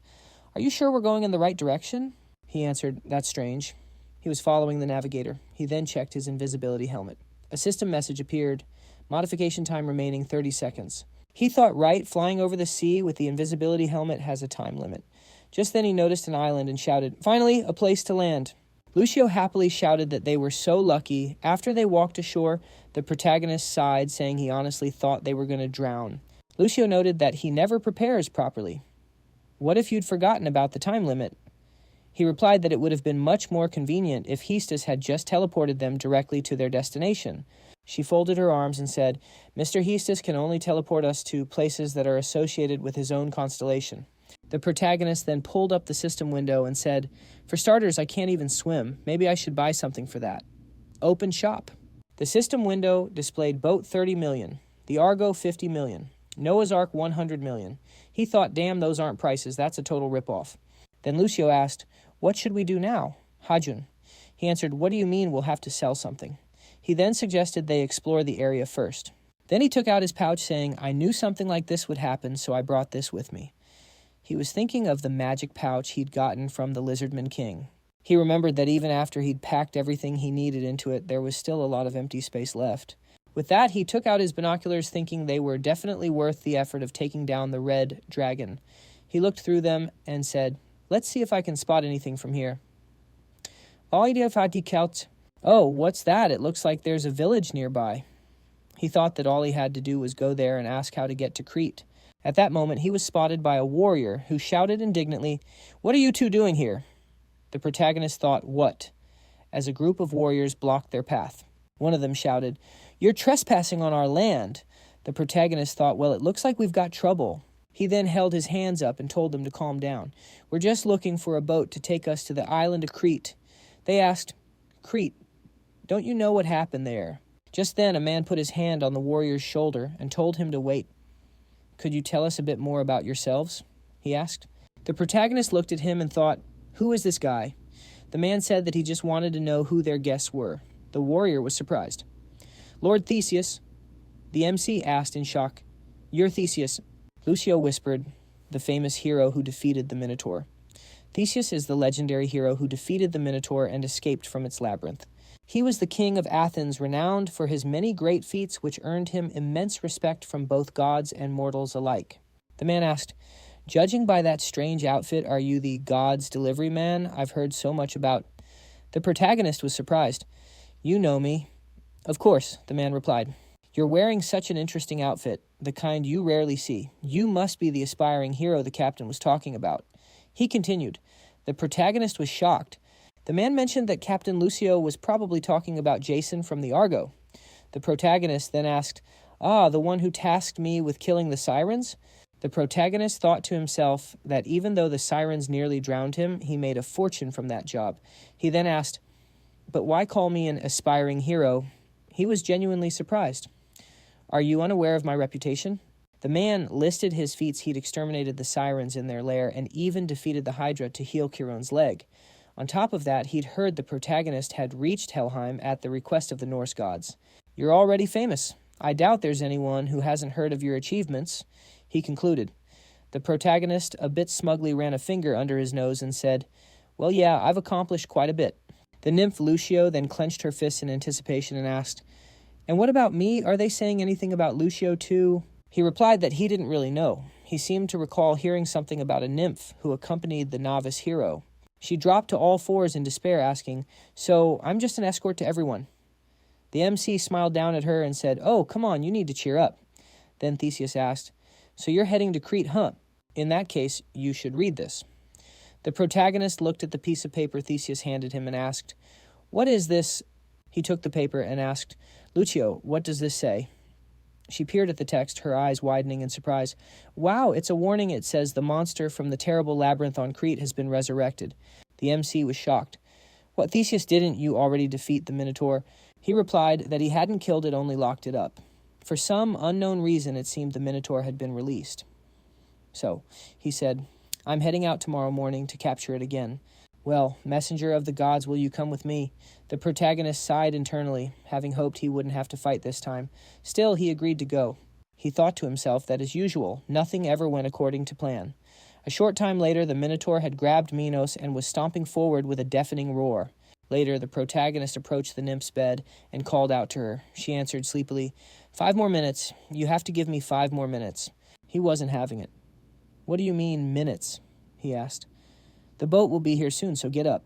are you sure we're going in the right direction? He answered, that's strange. He was following the navigator. He then checked his invisibility helmet. A system message appeared. Modification time remaining 30 seconds. He thought right, flying over the sea with the invisibility helmet has a time limit. Just then he noticed an island and shouted, finally, a place to land. Lucio happily shouted that they were so lucky. After they walked ashore, the protagonist sighed, saying he honestly thought they were going to drown. Lucio noted that he never prepares properly. What if you'd forgotten about the time limit? He replied that it would have been much more convenient if Hestus had just teleported them directly to their destination. She folded her arms and said, Mr. Hestus can only teleport us to places that are associated with his own constellation. The protagonist then pulled up the system window and said, for starters, I can't even swim. Maybe I should buy something for that. Open shop. The system window displayed Boat 30 million, the Argo 50 million, Noah's Ark 100 million. He thought, damn, those aren't prices. That's a total ripoff. Then Lucio asked, what should we do now? Hajun. He answered, what do you mean we'll have to sell something? He then suggested they explore the area first. Then he took out his pouch saying, I knew something like this would happen, so I brought this with me. He was thinking of the magic pouch he'd gotten from the Lizardman King. He remembered that even after he'd packed everything he needed into it, there was still a lot of empty space left. With that, he took out his binoculars thinking they were definitely worth the effort of taking down the red dragon. He looked through them and said, let's see if I can spot anything from here. Oh, what's that? It looks like there's a village nearby. He thought that all he had to do was go there and ask how to get to Crete. At that moment, he was spotted by a warrior who shouted indignantly, what are you two doing here? The protagonist thought, what? As a group of warriors blocked their path. One of them shouted, you're trespassing on our land. The protagonist thought, well, it looks like we've got trouble. He then held his hands up and told them to calm down. We're just looking for a boat to take us to the island of Crete. They asked, Crete, don't you know what happened there? Just then, a man put his hand on the warrior's shoulder and told him to wait. Could you tell us a bit more about yourselves? He asked. The protagonist looked at him and thought, who is this guy? The man said that he just wanted to know who their guests were. The warrior was surprised. Lord Theseus. The MC asked in shock, you're Theseus. Lucio whispered, the famous hero who defeated the Minotaur. Theseus is the legendary hero who defeated the Minotaur and escaped from its labyrinth. He was the king of Athens, renowned for his many great feats which earned him immense respect from both gods and mortals alike. The man asked, judging by that strange outfit, are you the god's delivery man I've heard so much about? The protagonist was surprised. You know me. Of course, the man replied. You're wearing such an interesting outfit, the kind you rarely see. You must be the aspiring hero the captain was talking about. He continued. The protagonist was shocked. The man mentioned that Captain Lucio was probably talking about Jason from the Argo. The protagonist then asked, the one who tasked me with killing the sirens? The protagonist thought to himself that even though the sirens nearly drowned him, he made a fortune from that job. He then asked, but why call me an aspiring hero? He was genuinely surprised. Are you unaware of my reputation? The man listed his feats. He'd exterminated the sirens in their lair and even defeated the Hydra to heal Chiron's leg. On top of that, he'd heard the protagonist had reached Helheim at the request of the Norse gods. You're already famous. I doubt there's anyone who hasn't heard of your achievements, he concluded. The protagonist a bit smugly ran a finger under his nose and said, well, yeah, I've accomplished quite a bit. The nymph Lucio then clenched her fists in anticipation and asked, and what about me? Are they saying anything about Lucio too? He replied that he didn't really know. He seemed to recall hearing something about a nymph who accompanied the novice hero. She dropped to all fours in despair, asking, so I'm just an escort to everyone. The MC smiled down at her and said, oh, come on, you need to cheer up. Then Theseus asked, so you're heading to Crete, huh? In that case, you should read this. The protagonist looked at the piece of paper Theseus handed him and asked, "What is this?" He took the paper and asked, "Lucio, what does this say?" She peered at the text, her eyes widening in surprise. "Wow, it's a warning. It says the monster from the terrible labyrinth on Crete has been resurrected." The MC was shocked. "What, Theseus, didn't you already defeat the Minotaur?" He replied that he hadn't killed it, only locked it up. For some unknown reason, it seemed the Minotaur had been released. "So," he said, "I'm heading out tomorrow morning to capture it again." "Well, messenger of the gods, will you come with me?" The protagonist sighed internally, having hoped he wouldn't have to fight this time. Still, he agreed to go. He thought to himself that, as usual, nothing ever went according to plan. A short time later, the Minotaur had grabbed Minos and was stomping forward with a deafening roar. Later, the protagonist approached the nymph's bed and called out to her. She answered sleepily, "5 more minutes. You have to give me 5 more minutes." He wasn't having it. "What do you mean, minutes?" he asked. "The boat will be here soon, so get up."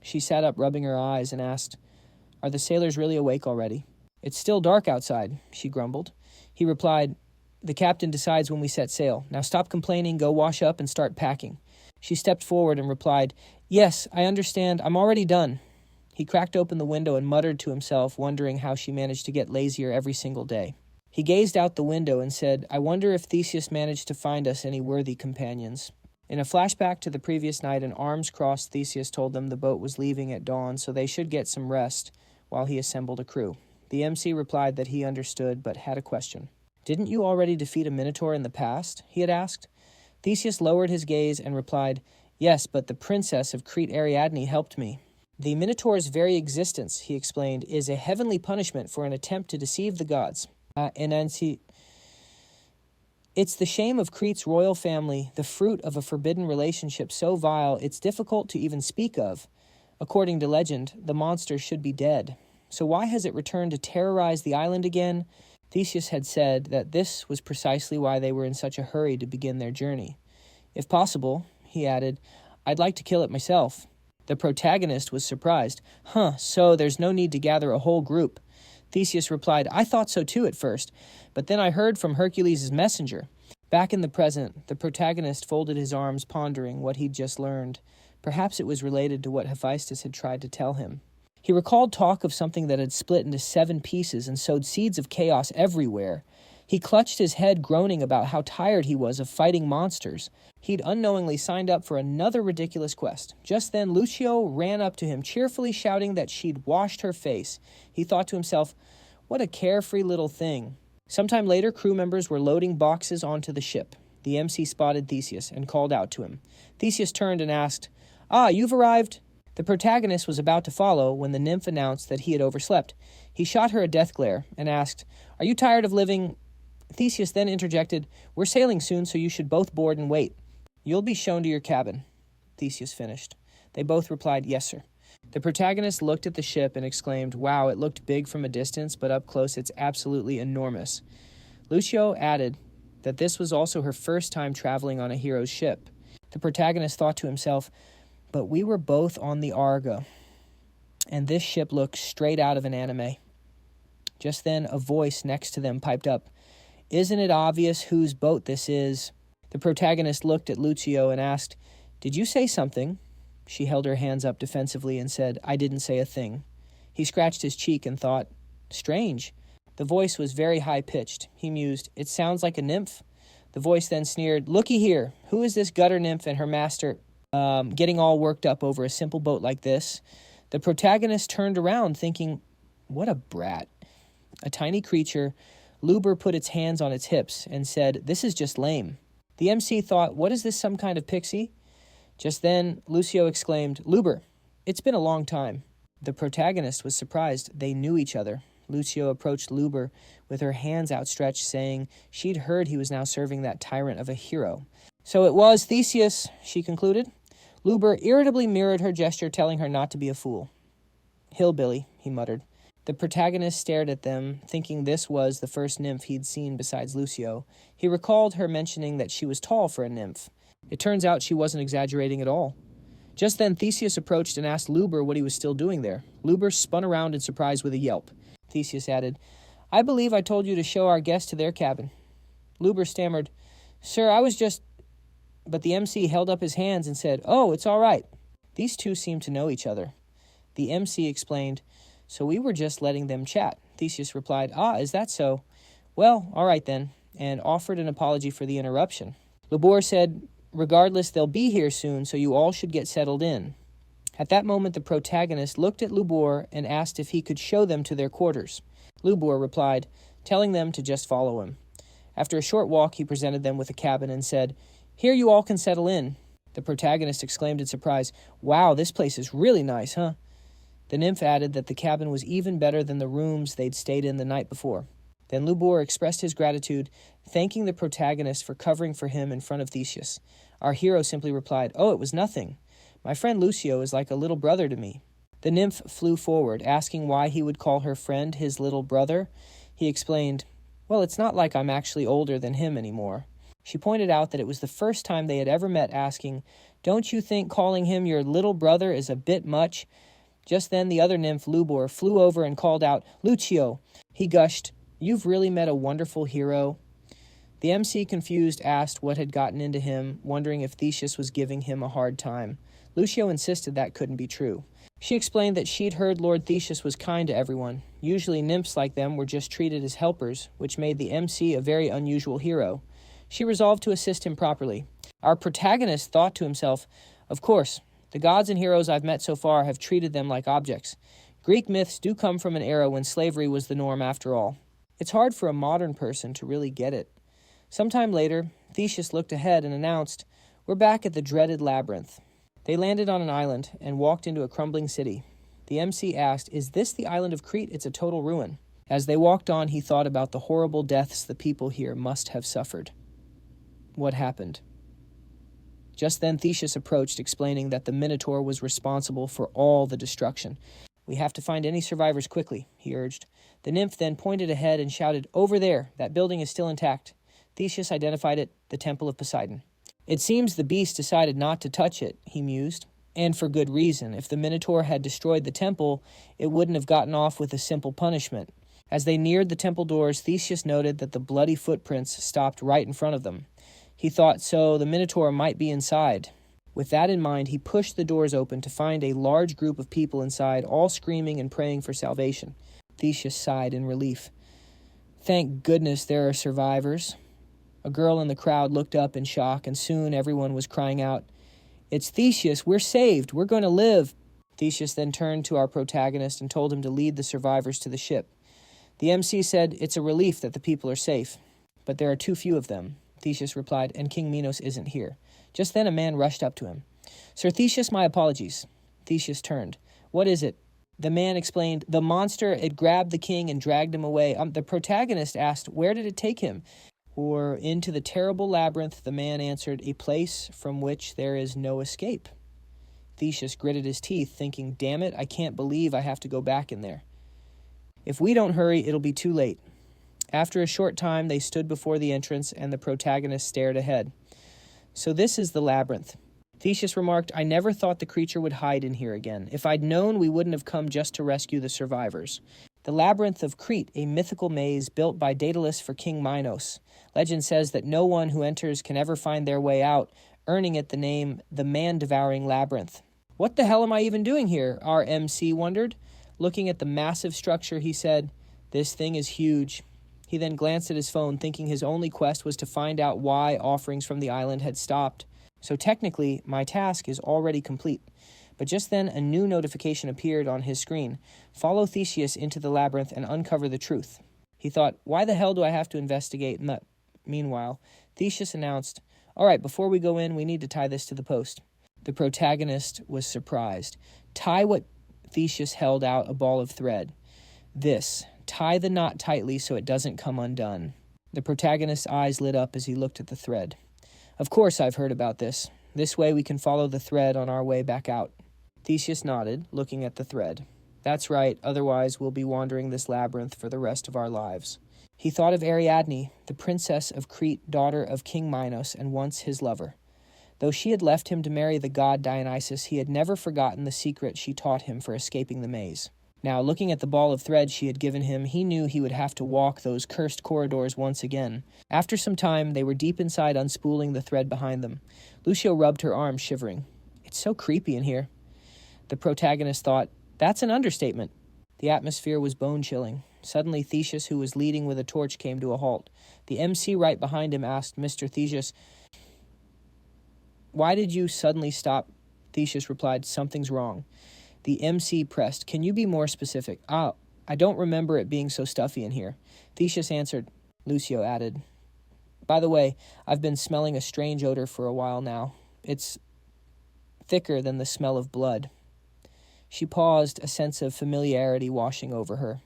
She sat up, rubbing her eyes, and asked, "Are the sailors really awake already?" "It's still dark outside," she grumbled. He replied, "The captain decides when we set sail. Now stop complaining, go wash up, and start packing." She stepped forward and replied, "Yes, I understand. I'm already done." He cracked open the window and muttered to himself, wondering how she managed to get lazier every single day. He gazed out the window and said, "I wonder if Theseus managed to find us any worthy companions." In a flashback to the previous night, an arms-crossed Theseus told them the boat was leaving at dawn, so they should get some rest while he assembled a crew. The MC replied that he understood, but had a question. "Didn't you already defeat a Minotaur in the past?" he had asked. Theseus lowered his gaze and replied, "Yes, but the princess of Crete Ariadne helped me." "The Minotaur's very existence," he explained, "is a heavenly punishment for an attempt to deceive the gods. It's the shame of Crete's royal family, the fruit of a forbidden relationship so vile it's difficult to even speak of. According to legend, the monster should be dead. So why has it returned to terrorize the island again?" Theseus had said that this was precisely why they were in such a hurry to begin their journey. "If possible," he added, "I'd like to kill it myself." The protagonist was surprised. So there's no need to gather a whole group." Theseus replied, "I thought so too at first, but then I heard from Hercules' messenger." Back in the present, the protagonist folded his arms, pondering what he'd just learned. Perhaps it was related to what Hephaestus had tried to tell him. He recalled talk of something that had split into 7 pieces and sowed seeds of chaos everywhere. He clutched his head, groaning about how tired he was of fighting monsters. He'd unknowingly signed up for another ridiculous quest. Just then, Lucio ran up to him, cheerfully shouting that she'd washed her face. He thought to himself, "What a carefree little thing." Sometime later, crew members were loading boxes onto the ship. The MC spotted Theseus and called out to him. Theseus turned and asked, "Ah, you've arrived." The protagonist was about to follow when the nymph announced that he had overslept. He shot her a death glare and asked, "Are you tired of living?" Theseus then interjected, "We're sailing soon, so you should both board and wait." "You'll be shown to your cabin," Theseus finished. They both replied, "Yes, sir." The protagonist looked at the ship and exclaimed, "Wow, it looked big from a distance, but up close it's absolutely enormous." Lucio added that this was also her first time traveling on a hero's ship. The protagonist thought to himself, "But we were both on the Argo, and this ship looks straight out of an anime." Just then, a voice next to them piped up, "Isn't it obvious whose boat this is?" The protagonist looked at Lucio and asked, "Did you say something?" She held her hands up defensively and said, "I didn't say a thing." He scratched his cheek and thought, "Strange." The voice was very high-pitched. He mused, "It sounds like a nymph." The voice then sneered, "Looky here, who is this gutter nymph and her master getting all worked up over a simple boat like this?" The protagonist turned around thinking, "What a brat." A tiny creature, Luber put its hands on its hips and said, "This is just lame." The MC thought, "What is this, some kind of pixie?" Just then, Lucio exclaimed, "Luber, it's been a long time." The protagonist was surprised. They knew each other. Lucio approached Luber with her hands outstretched, saying she'd heard he was now serving that tyrant of a hero. "So it was Theseus," she concluded. Luber irritably mirrored her gesture, telling her not to be a fool. "Hillbilly," he muttered. The protagonist stared at them, thinking this was the first nymph he'd seen besides Lucio. He recalled her mentioning that she was tall for a nymph. It turns out she wasn't exaggerating at all. Just then, Theseus approached and asked Luber what he was still doing there. Luber spun around in surprise with a yelp. Theseus added, "I believe I told you to show our guests to their cabin." Luber stammered, "Sir, I was just..." but the MC held up his hands and said, "Oh, it's all right." These two seemed to know each other. The MC explained, "So we were just letting them chat." Theseus replied, "Ah, is that so? Well, all right then," and offered an apology for the interruption. Lubor said, "Regardless, they'll be here soon, so you all should get settled in." At that moment, the protagonist looked at Lubor and asked if he could show them to their quarters. Lubor replied, telling them to just follow him. After a short walk, he presented them with a cabin and said, "Here you all can settle in." The protagonist exclaimed in surprise, "Wow, this place is really nice, huh?" The nymph added that the cabin was even better than the rooms they'd stayed in the night before. Then Lubor expressed his gratitude, thanking the protagonist for covering for him in front of Theseus. Our hero simply replied, "Oh, it was nothing. My friend Lucio is like a little brother to me." The nymph flew forward, asking why he would call her friend his little brother. He explained, "Well, it's not like I'm actually older than him anymore." She pointed out that it was the first time they had ever met, asking, "Don't you think calling him your little brother is a bit much?" Just then the other nymph, Lubor, flew over and called out, "Lucio!" He gushed, "You've really met a wonderful hero." The MC, confused, asked what had gotten into him, wondering if Theseus was giving him a hard time. Lucio insisted that couldn't be true. She explained that she'd heard Lord Theseus was kind to everyone. Usually nymphs like them were just treated as helpers, which made the MC a very unusual hero. She resolved to assist him properly. Our protagonist thought to himself, "Of course, the gods and heroes I've met so far have treated them like objects. Greek myths do come from an era when slavery was the norm after all. It's hard for a modern person to really get it." Sometime later, Theseus looked ahead and announced, "We're back at the dreaded labyrinth." They landed on an island and walked into a crumbling city. The MC asked, "Is this the island of Crete? It's a total ruin." As they walked on, he thought about the horrible deaths the people here must have suffered. What happened? Just then Theseus approached, explaining that the Minotaur was responsible for all the destruction. "We have to find any survivors quickly," he urged. The nymph then pointed ahead and shouted, "Over there! That building is still intact." Theseus identified it, the Temple of Poseidon. "It seems the beast decided not to touch it," he mused. And for good reason. If the Minotaur had destroyed the temple, it wouldn't have gotten off with a simple punishment. As they neared the temple doors, Theseus noted that the bloody footprints stopped right in front of them. He thought, so the Minotaur might be inside. With that in mind, he pushed the doors open to find a large group of people inside, all screaming and praying for salvation. Theseus sighed in relief. "Thank goodness there are survivors." A girl in the crowd looked up in shock, and soon everyone was crying out, "It's Theseus! We're saved! We're going to live!" Theseus then turned to our protagonist and told him to lead the survivors to the ship. The MC said, "It's a relief that the people are safe, but there are too few of them." Theseus replied, "And King Minos isn't here." Just then a man rushed up to him. "Sir Theseus, my apologies." Theseus turned. "What is it?" The man explained, "The monster had grabbed the king and dragged him away." The protagonist asked, "Where did it take him?" "Or into the terrible labyrinth," the man answered, "a place from which there is no escape." Theseus gritted his teeth, thinking, "Damn it, I can't believe I have to go back in there. If we don't hurry, it'll be too late." After a short time, they stood before the entrance, and the protagonist stared ahead. "So this is the labyrinth." Theseus remarked, "I never thought the creature would hide in here again. If I'd known, we wouldn't have come just to rescue the survivors." The Labyrinth of Crete, a mythical maze built by Daedalus for King Minos. Legend says that no one who enters can ever find their way out, earning it the name the Man-Devouring Labyrinth. "What the hell am I even doing here?" our MC wondered. Looking at the massive structure, he said, "This thing is huge." He then glanced at his phone, thinking his only quest was to find out why offerings from the island had stopped. So technically, my task is already complete. But just then, a new notification appeared on his screen. "Follow Theseus into the labyrinth and uncover the truth." He thought, why the hell do I have to investigate? Meanwhile, Theseus announced, "All right, before we go in, we need to tie this to the post." The protagonist was surprised. "Tie what?" Theseus held out a ball of thread. "This. Tie the knot tightly so it doesn't come undone." The protagonist's eyes lit up as he looked at the thread. "Of course I've heard about this. This way we can follow the thread on our way back out." Theseus nodded, looking at the thread. "That's right, otherwise we'll be wandering this labyrinth for the rest of our lives." He thought of Ariadne, the princess of Crete, daughter of King Minos, and once his lover. Though she had left him to marry the god Dionysus, he had never forgotten the secret she taught him for escaping the maze. Now, looking at the ball of thread she had given him, he knew he would have to walk those cursed corridors once again. After some time, they were deep inside, unspooling the thread behind them. Lucio rubbed her arm, shivering. It's so creepy in here. The protagonist thought, that's an understatement. The atmosphere was bone-chilling. Suddenly, Theseus, who was leading with a torch, came to a halt. The MC right behind him asked Mr. Theseus, why did you suddenly stop? Theseus replied, something's wrong. The MC pressed, can you be more specific? I don't remember it being so stuffy in here. Theseus answered. Lucio added, by the way, I've been smelling a strange odor for a while now. It's thicker than the smell of blood. She paused, a sense of familiarity washing over her.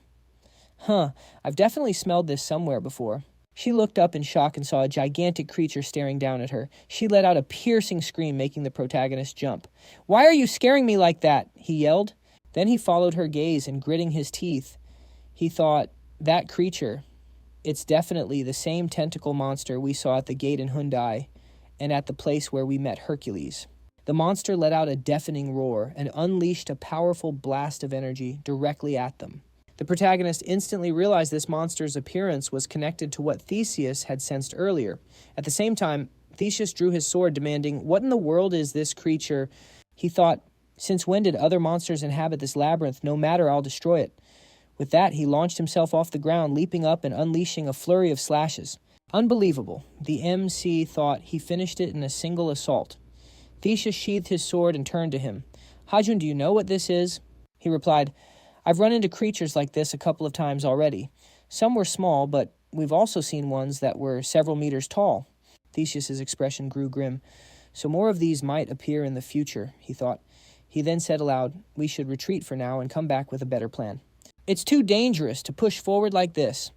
I've definitely smelled this somewhere before. She looked up in shock and saw a gigantic creature staring down at her. She let out a piercing scream, making the protagonist jump. Why are you scaring me like that? He yelled. Then he followed her gaze and gritting his teeth. He thought, that creature, it's definitely the same tentacle monster we saw at the gate in Hyundai and at the place where we met Hercules. The monster let out a deafening roar and unleashed a powerful blast of energy directly at them. The protagonist instantly realized this monster's appearance was connected to what Theseus had sensed earlier. At the same time, Theseus drew his sword, demanding, what in the world is this creature? He thought, since when did other monsters inhabit this labyrinth? No matter, I'll destroy it. With that, he launched himself off the ground, leaping up and unleashing a flurry of slashes. Unbelievable. The MC thought he finished it in a single assault. Theseus sheathed his sword and turned to him. Hajun, do you know what this is? He replied, I've run into creatures like this a couple of times already. Some were small, but we've also seen ones that were several meters tall. Theseus's expression grew grim. So more of these might appear in the future, he thought. He then said aloud, we should retreat for now and come back with a better plan. It's too dangerous to push forward like this.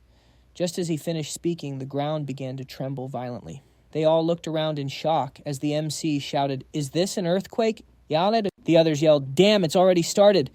Just as he finished speaking, the ground began to tremble violently. They all looked around in shock as the MC shouted, is this an earthquake? The others yelled, damn, it's already started.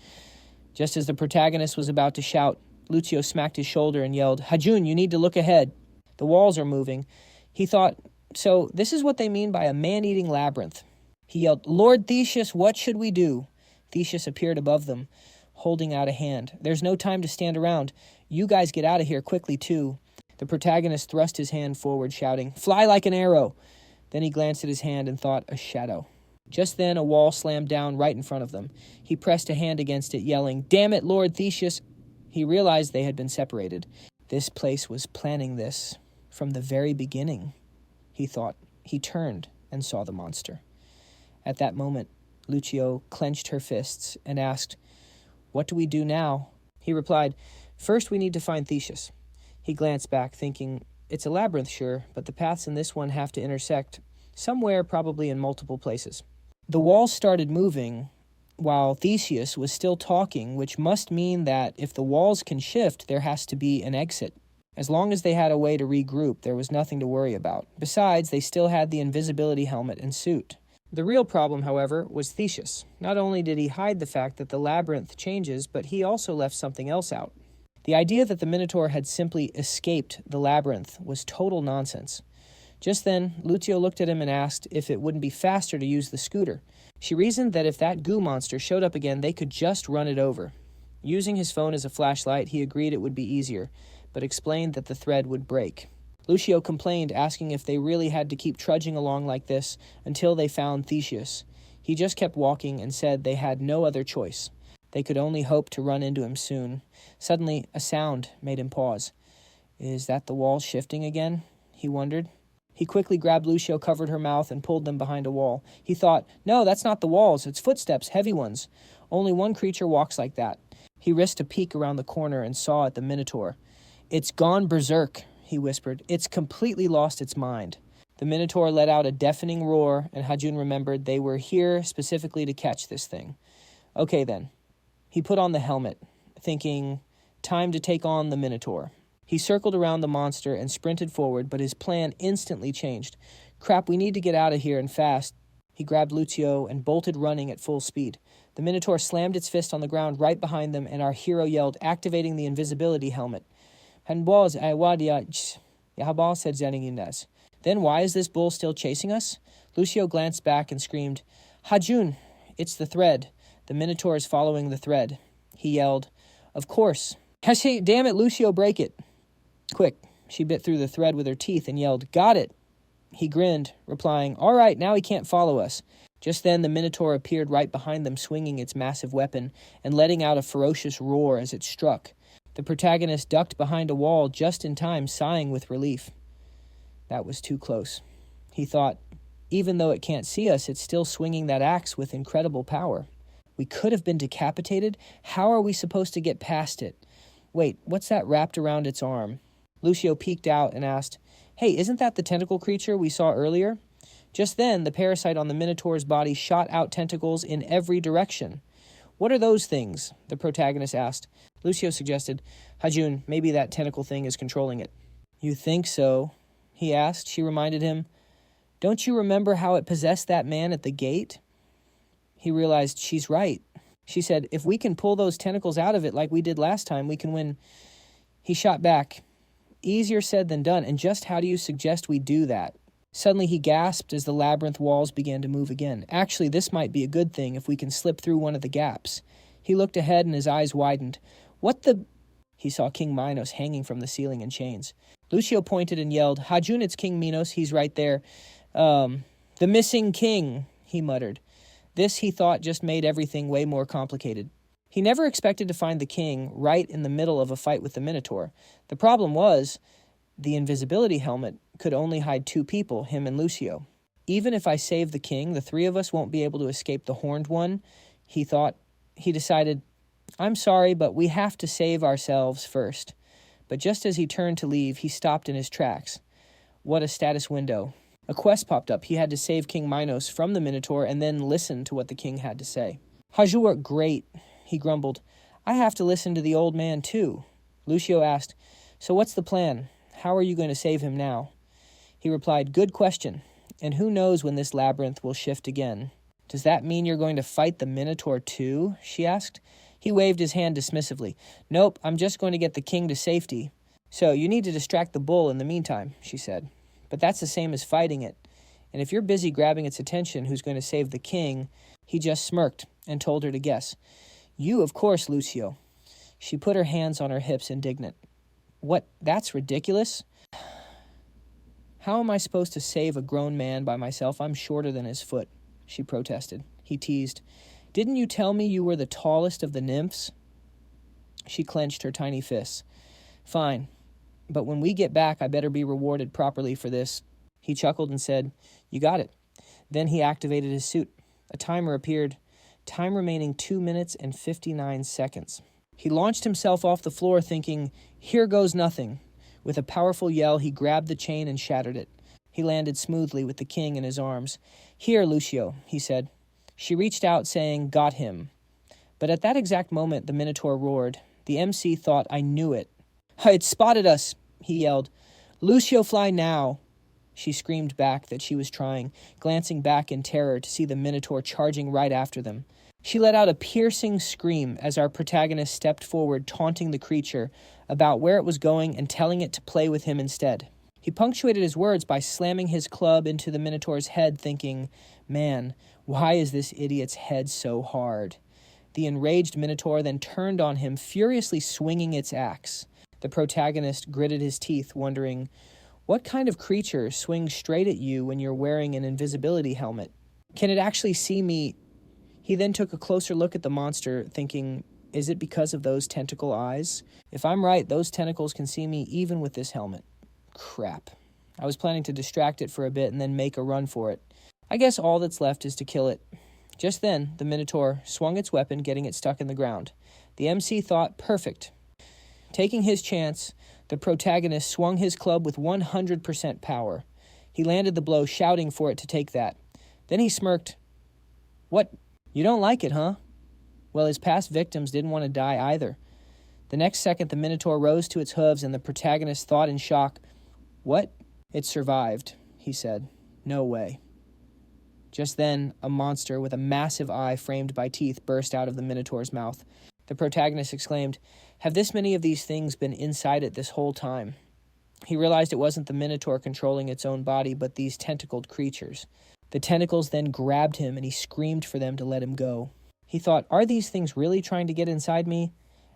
Just as the protagonist was about to shout, Lucio smacked his shoulder and yelled, Hajun, you need to look ahead. The walls are moving. He thought, so this is what they mean by a man-eating labyrinth. He yelled, Lord Theseus, what should we do? Theseus appeared above them, holding out a hand. There's no time to stand around. You guys get out of here quickly, too. The protagonist thrust his hand forward, shouting, fly like an arrow. Then he glanced at his hand and thought, a shadow. Just then, a wall slammed down right in front of them. He pressed a hand against it, yelling, damn it, Lord Theseus. He realized they had been separated. This place was planning this from the very beginning, he thought. He turned and saw the monster. At that moment, Lucio clenched her fists and asked, what do we do now? He replied, first we need to find Theseus. He glanced back, thinking, it's a labyrinth, sure, but the paths in this one have to intersect, somewhere probably in multiple places. The walls started moving while Theseus was still talking, which must mean that if the walls can shift, there has to be an exit. As long as they had a way to regroup, there was nothing to worry about. Besides, they still had the invisibility helmet and suit. The real problem, however, was Theseus. Not only did he hide the fact that the labyrinth changes, but he also left something else out. The idea that the Minotaur had simply escaped the labyrinth was total nonsense. Just then, Lucio looked at him and asked if it wouldn't be faster to use the scooter. She reasoned that if that goo monster showed up again, they could just run it over. Using his phone as a flashlight, he agreed it would be easier, but explained that the thread would break. Lucio complained, asking if they really had to keep trudging along like this until they found Theseus. He just kept walking and said they had no other choice. They could only hope to run into him soon. Suddenly, a sound made him pause. Is that the wall shifting again? He wondered. He quickly grabbed Lucio, covered her mouth, and pulled them behind a wall. He thought, no, that's not the walls. It's footsteps, heavy ones. Only one creature walks like that. He risked a peek around the corner and saw at the Minotaur. It's gone berserk, he whispered. It's completely lost its mind. The Minotaur let out a deafening roar, and Hajun remembered they were here specifically to catch this thing. Okay, then. He put on the helmet, thinking, time to take on the Minotaur. He circled around the monster and sprinted forward, but his plan instantly changed. Crap, we need to get out of here and fast. He grabbed Lucio and bolted running at full speed. The Minotaur slammed its fist on the ground right behind them, and our hero yelled, activating the invisibility helmet. Then why is this bull still chasing us? Lucio glanced back and screamed, Hajun, it's the thread. The Minotaur is following the thread. He yelled, of course. Damn it, Lucio, break it. Quick, she bit through the thread with her teeth and yelled, got it. He grinned, replying, "All right, now he can't follow us." Just then, the Minotaur appeared right behind them, swinging its massive weapon and letting out a ferocious roar as it struck. The protagonist ducked behind a wall just in time, sighing with relief. That was too close. He thought, even though it can't see us, it's still swinging that axe with incredible power. We could have been decapitated. How are we supposed to get past it? Wait, what's that wrapped around its arm? Lucio peeked out and asked, "Hey, isn't that the tentacle creature we saw earlier?" Just then, the parasite on the Minotaur's body shot out tentacles in every direction. "What are those things?" the protagonist asked. Lucio suggested, "Hajun, maybe that tentacle thing is controlling it." "You think so?" he asked. She reminded him, "Don't you remember how it possessed that man at the gate?" He realized she's right. She said, "If we can pull those tentacles out of it like we did last time, we can win." He shot back, "Easier said than done, and just how do you suggest we do that?" Suddenly he gasped as the labyrinth walls began to move again. "Actually, this might be a good thing if we can slip through one of the gaps." He looked ahead and his eyes widened. "What the—" He saw King Minos hanging from the ceiling in chains. Lucio pointed and yelled, "Hajun, it's King Minos. He's right there." The missing king," he muttered. This, he thought, just made everything way more complicated. He never expected to find the king right in the middle of a fight with the Minotaur. The problem was, the invisibility helmet could only hide two people, him and Lucio. Even if I save the king, the three of us won't be able to escape the horned one, he thought. He decided, "I'm sorry, but we have to save ourselves first." But just as he turned to leave, he stopped in his tracks. What a status window. A quest popped up. He had to save King Minos from the Minotaur and then listen to what the king had to say. "Hajur, great," he grumbled. "I have to listen to the old man too." Lucio asked, "So what's the plan? How are you going to save him now?" He replied, "Good question. And who knows when this labyrinth will shift again." "Does that mean you're going to fight the Minotaur too?" she asked. He waved his hand dismissively. "Nope, I'm just going to get the king to safety." "So you need to distract the bull in the meantime," she said. "But that's the same as fighting it. And if you're busy grabbing its attention, who's going to save the king?" He just smirked and told her to guess. "You, of course, Lucio." She put her hands on her hips, indignant. "What? That's ridiculous. How am I supposed to save a grown man by myself? I'm shorter than his foot," she protested. He teased, "Didn't you tell me you were the tallest of the nymphs?" She clenched her tiny fists. "Fine. But when we get back, I better be rewarded properly for this." He chuckled and said, "You got it." Then he activated his suit. A timer appeared, time remaining 2 minutes and 59 seconds. He launched himself off the floor thinking, "Here goes nothing." With a powerful yell, he grabbed the chain and shattered it. He landed smoothly with the king in his arms. "Here, Lucio," he said. She reached out, saying, "Got him." But at that exact moment, the Minotaur roared. The MC thought, "I knew it." "It spotted us," he yelled. "Lucio, fly now." She screamed back that she was trying, glancing back in terror to see the Minotaur charging right after them. She let out a piercing scream as our protagonist stepped forward, taunting the creature about where it was going and telling it to play with him instead. He punctuated his words by slamming his club into the Minotaur's head, thinking, "Man, why is this idiot's head so hard?" The enraged Minotaur then turned on him, furiously swinging its axe. The protagonist gritted his teeth, wondering, what kind of creature swings straight at you when you're wearing an invisibility helmet? Can it actually see me? He then took a closer look at the monster, thinking, is it because of those tentacle eyes? If I'm right, those tentacles can see me even with this helmet. Crap. I was planning to distract it for a bit and then make a run for it. I guess all that's left is to kill it. Just then, the Minotaur swung its weapon, getting it stuck in the ground. The MC thought, perfect. Taking his chance, the protagonist swung his club with 100% power. He landed the blow, shouting for it to take that. Then he smirked. What? You don't like it, huh? Well, his past victims didn't want to die either. The next second, the Minotaur rose to its hooves, and the protagonist thought in shock, what? It survived, he said. No way. Just then, a monster with a massive eye framed by teeth burst out of the Minotaur's mouth. The protagonist exclaimed, have this many of these things been inside it this whole time? He realized it wasn't the Minotaur controlling its own body, but these tentacled creatures. The tentacles then grabbed him, and he screamed for them to let him go. He thought, are these things really trying to get inside me?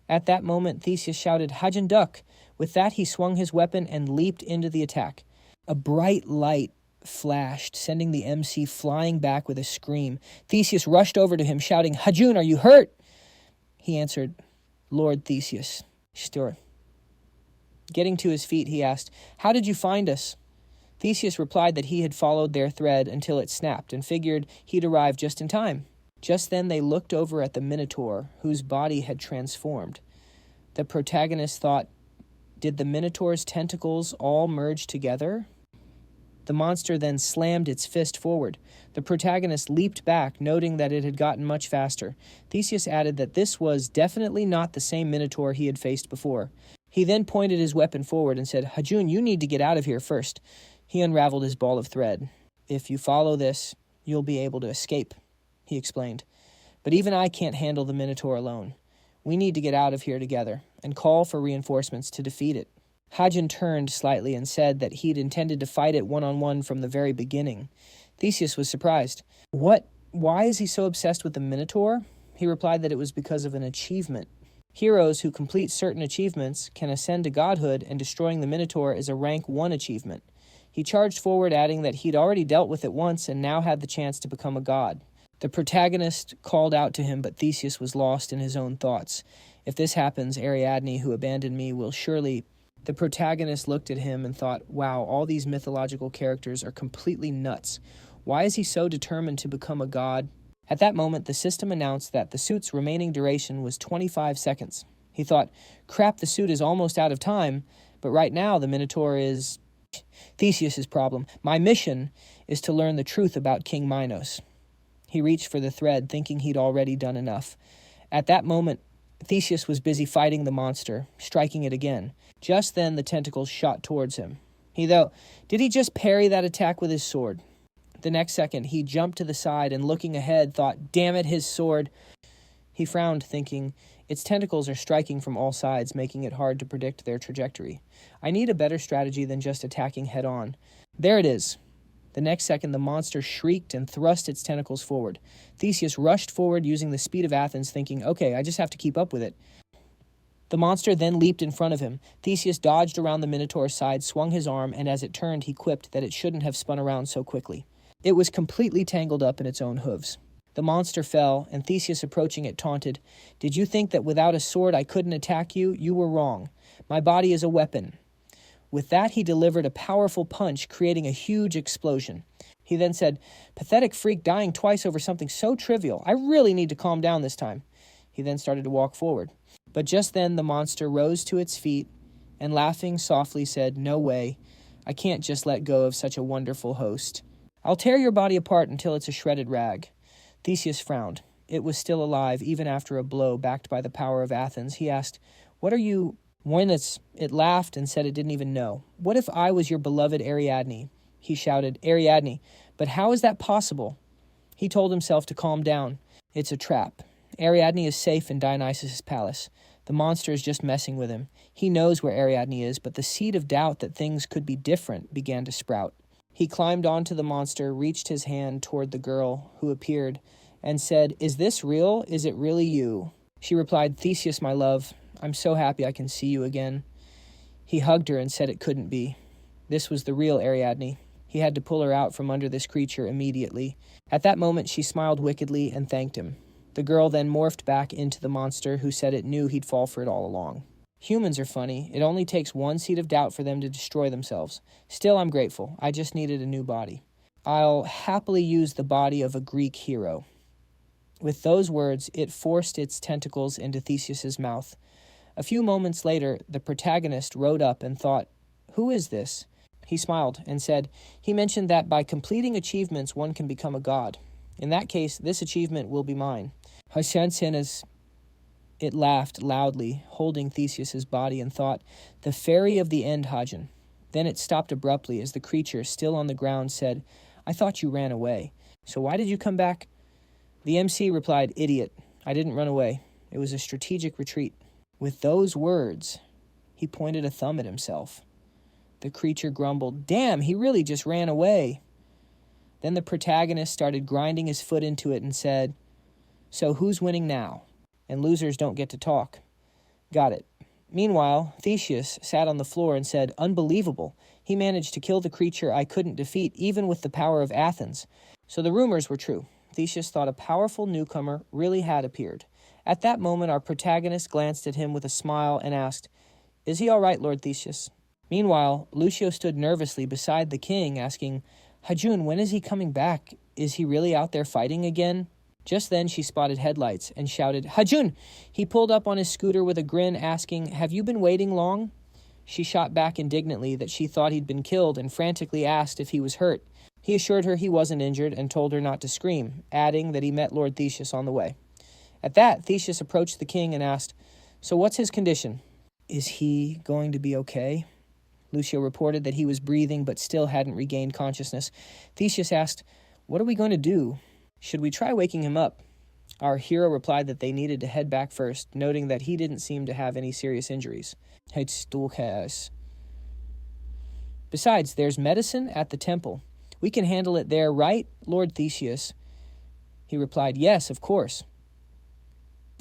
At that moment, Theseus shouted, Hajin Duck! With that, he swung his weapon and leaped into the attack. A bright light flashed, sending the MC flying back with a scream. Theseus rushed over to him, shouting, "Hajun, are you hurt?" He answered, "Lord Theseus, sure." Getting to his feet, he asked, "How did you find us?" Theseus replied that he had followed their thread until it snapped and figured he'd arrive just in time. Just then they looked over at the Minotaur, whose body had transformed. The protagonist thought, did the Minotaur's tentacles all merge together? The monster then slammed its fist forward. The protagonist leaped back, noting that it had gotten much faster. Theseus added that this was definitely not the same Minotaur he had faced before. He then pointed his weapon forward and said, "Hajun, you need to get out of here first." He unraveled his ball of thread. "If you follow this, you'll be able to escape," he explained. "But even I can't handle the Minotaur alone. We need to get out of here together and call for reinforcements to defeat it." Hajun turned slightly and said that he'd intended to fight it one-on-one from the very beginning. Theseus was surprised. "What? Why is he so obsessed with the Minotaur?" He replied that it was because of an achievement. Heroes who complete certain achievements can ascend to godhood, and destroying the Minotaur is a rank 1 achievement. He charged forward, adding that he'd already dealt with it once and now had the chance to become a god. The protagonist called out to him, but Theseus was lost in his own thoughts. "If this happens, Ariadne, who abandoned me, will surely..." The protagonist looked at him and thought, wow, all these mythological characters are completely nuts. Why is he so determined to become a god? At that moment, the system announced that the suit's remaining duration was 25 seconds. He thought, crap, the suit is almost out of time, but right now the Minotaur is... Theseus's problem. "My mission is to learn the truth about King Minos." He reached for the thread, thinking he'd already done enough. At that moment, Theseus was busy fighting the monster, striking it again. Just then, the tentacles shot towards him. Did he just parry that attack with his sword? The next second, he jumped to the side and, looking ahead, thought, damn it, his sword. He frowned, thinking, its tentacles are striking from all sides, making it hard to predict their trajectory. I need a better strategy than just attacking head-on. There it is. The next second, the monster shrieked and thrust its tentacles forward. Theseus rushed forward using the speed of Athens, thinking, okay, I just have to keep up with it. The monster then leaped in front of him. Theseus dodged around the Minotaur's side, swung his arm, and as it turned, he quipped that it shouldn't have spun around so quickly. It was completely tangled up in its own hooves. The monster fell, and Theseus, approaching it, taunted, "Did you think that without a sword I couldn't attack you? You were wrong. My body is a weapon." With that, he delivered a powerful punch, creating a huge explosion. He then said, "Pathetic freak dying twice over something so trivial. I really need to calm down this time." He then started to walk forward. But just then, the monster rose to its feet and, laughing softly, said, "No way. I can't just let go of such a wonderful host. I'll tear your body apart until it's a shredded rag." Theseus frowned. It was still alive, even after a blow backed by the power of Athens. He asked, "What are you..." It laughed and said it didn't even know. "What if I was your beloved Ariadne?" He shouted, "Ariadne, but how is that possible?" He told himself to calm down. It's a trap. Ariadne is safe in Dionysus' palace. The monster is just messing with him. He knows where Ariadne is, but the seed of doubt that things could be different began to sprout. He climbed onto the monster, reached his hand toward the girl, who appeared, and said, "Is this real? Is it really you?" She replied, "Theseus, my love, I'm so happy I can see you again." He hugged her and said it couldn't be. This was the real Ariadne. He had to pull her out from under this creature immediately. At that moment, she smiled wickedly and thanked him. The girl then morphed back into the monster, who said it knew he'd fall for it all along. Humans are funny. It only takes one seed of doubt for them to destroy themselves. Still, I'm grateful. I just needed a new body. I'll happily use the body of a Greek hero. With those words, it forced its tentacles into Theseus's mouth. A few moments later, the protagonist rode up and thought, "Who is this?" He smiled and said, "He mentioned that by completing achievements, one can become a god. In that case, this achievement will be mine." It laughed loudly, holding Theseus's body, and thought, "The fairy of the end, Hagen." Then it stopped abruptly as the creature, still on the ground, said, "I thought you ran away. So why did you come back?" The MC replied, "Idiot. I didn't run away. It was a strategic retreat." With those words, he pointed a thumb at himself. The creature grumbled, "Damn, he really just ran away." Then the protagonist started grinding his foot into it and said, "So who's winning now? And losers don't get to talk." Got it. Meanwhile, Theseus sat on the floor and said, "Unbelievable. He managed to kill the creature I couldn't defeat even with the power of Athens. So the rumors were true. Theseus thought a powerful newcomer really had appeared. At that moment, our protagonist glanced at him with a smile and asked, "Is he all right, Lord Theseus?" Meanwhile, Lucio stood nervously beside the king, asking, "Hajun, when is he coming back? Is he really out there fighting again?" Just then she spotted headlights and shouted, "Hajun!" He pulled up on his scooter with a grin, asking, "Have you been waiting long?" She shot back indignantly that she thought he'd been killed and frantically asked if he was hurt. He assured her he wasn't injured and told her not to scream, adding that he met Lord Theseus on the way. At that, Theseus approached the king and asked, "So what's his condition?" "Is he going to be okay?" Lucio reported that he was breathing but still hadn't regained consciousness. Theseus asked, "What are we going to do? Should we try waking him up?" Our hero replied that they needed to head back first, noting that he didn't seem to have any serious injuries. Besides, there's medicine at the temple. We can handle it there, right, Lord Theseus? He replied, "Yes, of course."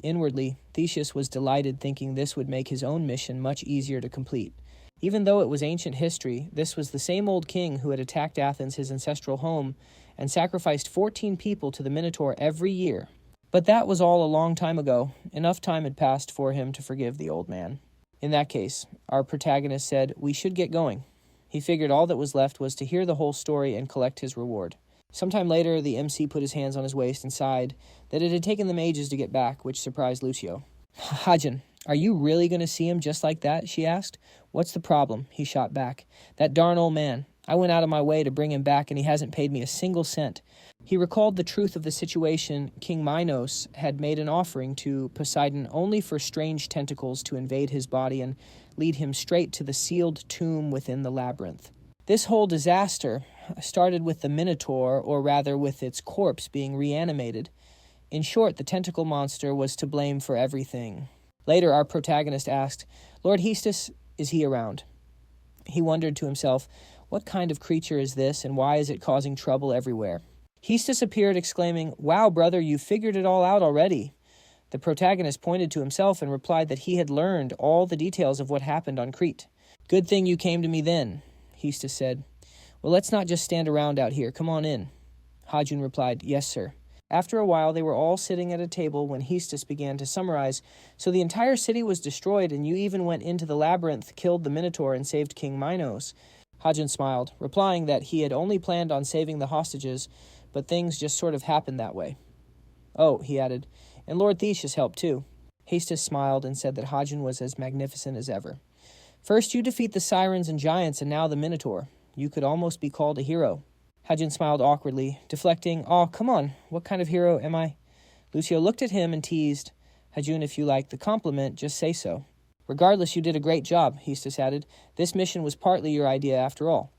Inwardly, Theseus was delighted, thinking this would make his own mission much easier to complete. Even though it was ancient history, this was the same old king who had attacked Athens, his ancestral home, and sacrificed 14 people to the Minotaur every year. But that was all a long time ago. Enough time had passed for him to forgive the old man. In that case, our protagonist said, "We should get going." He figured all that was left was to hear the whole story and collect his reward. Sometime later, the MC put his hands on his waist and sighed that it had taken them ages to get back, which surprised Lucio. "Hajun, are you really going to see him just like that?" she asked. "What's the problem?" he shot back. "That darn old man. I went out of my way to bring him back, and he hasn't paid me a single cent." He recalled the truth of the situation. King Minos had made an offering to Poseidon only for strange tentacles to invade his body and lead him straight to the sealed tomb within the labyrinth. This whole disaster started with the Minotaur, or rather with its corpse being reanimated. In short, the tentacle monster was to blame for everything. Later, our protagonist asked, "Lord Hestus, is he around?" He wondered to himself, what kind of creature is this, and why is it causing trouble everywhere? Hestus appeared, exclaiming, "Wow, brother, you figured it all out already." The protagonist pointed to himself and replied that he had learned all the details of what happened on Crete. "Good thing you came to me then," Hestus said. "Well, let's not just stand around out here. Come on in." Hajun replied, "Yes, sir." After a while, they were all sitting at a table when Hestus began to summarize. "So the entire city was destroyed, and you even went into the labyrinth, killed the Minotaur, and saved King Minos." Hajun smiled, replying that he had only planned on saving the hostages, but things just sort of happened that way. "Oh," he added, "and Lord Theseus helped too." Hestus smiled and said that Hajun was as magnificent as ever. "First you defeat the sirens and giants, and now the Minotaur. You could almost be called a hero." Hajun smiled awkwardly, deflecting, "Oh, come on, what kind of hero am I?" Lucio looked at him and teased, "Hajun, if you like the compliment, just say so." "Regardless, you did a great job," Hestus added. "This mission was partly your idea after all."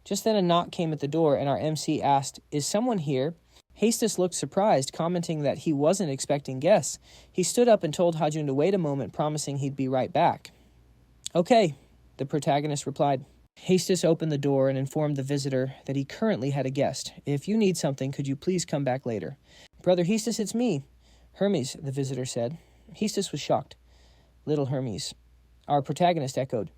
Just then a knock came at the door, and our MC asked, "Is someone here?" Hestus looked surprised, commenting that he wasn't expecting guests. He stood up and told Hajun to wait a moment, promising he'd be right back. "Okay," the protagonist replied. Hestus opened the door and informed the visitor that he currently had a guest. "If you need something, could you please come back later?" "Brother Hestus, it's me." "Hermes," the visitor said. Hestus was shocked. "Little Hermes." Our protagonist echoed.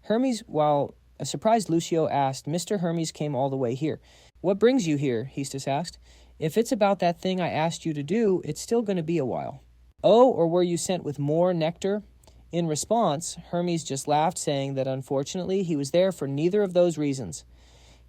"Hermes," while a surprised Lucio asked, "Mr. Hermes came all the way here." "What brings you here?" Hestus asked. "If it's about that thing I asked you to do, it's still going to be a while." "Oh, or were you sent with more nectar?" In response, Hermes just laughed, saying that unfortunately he was there for neither of those reasons.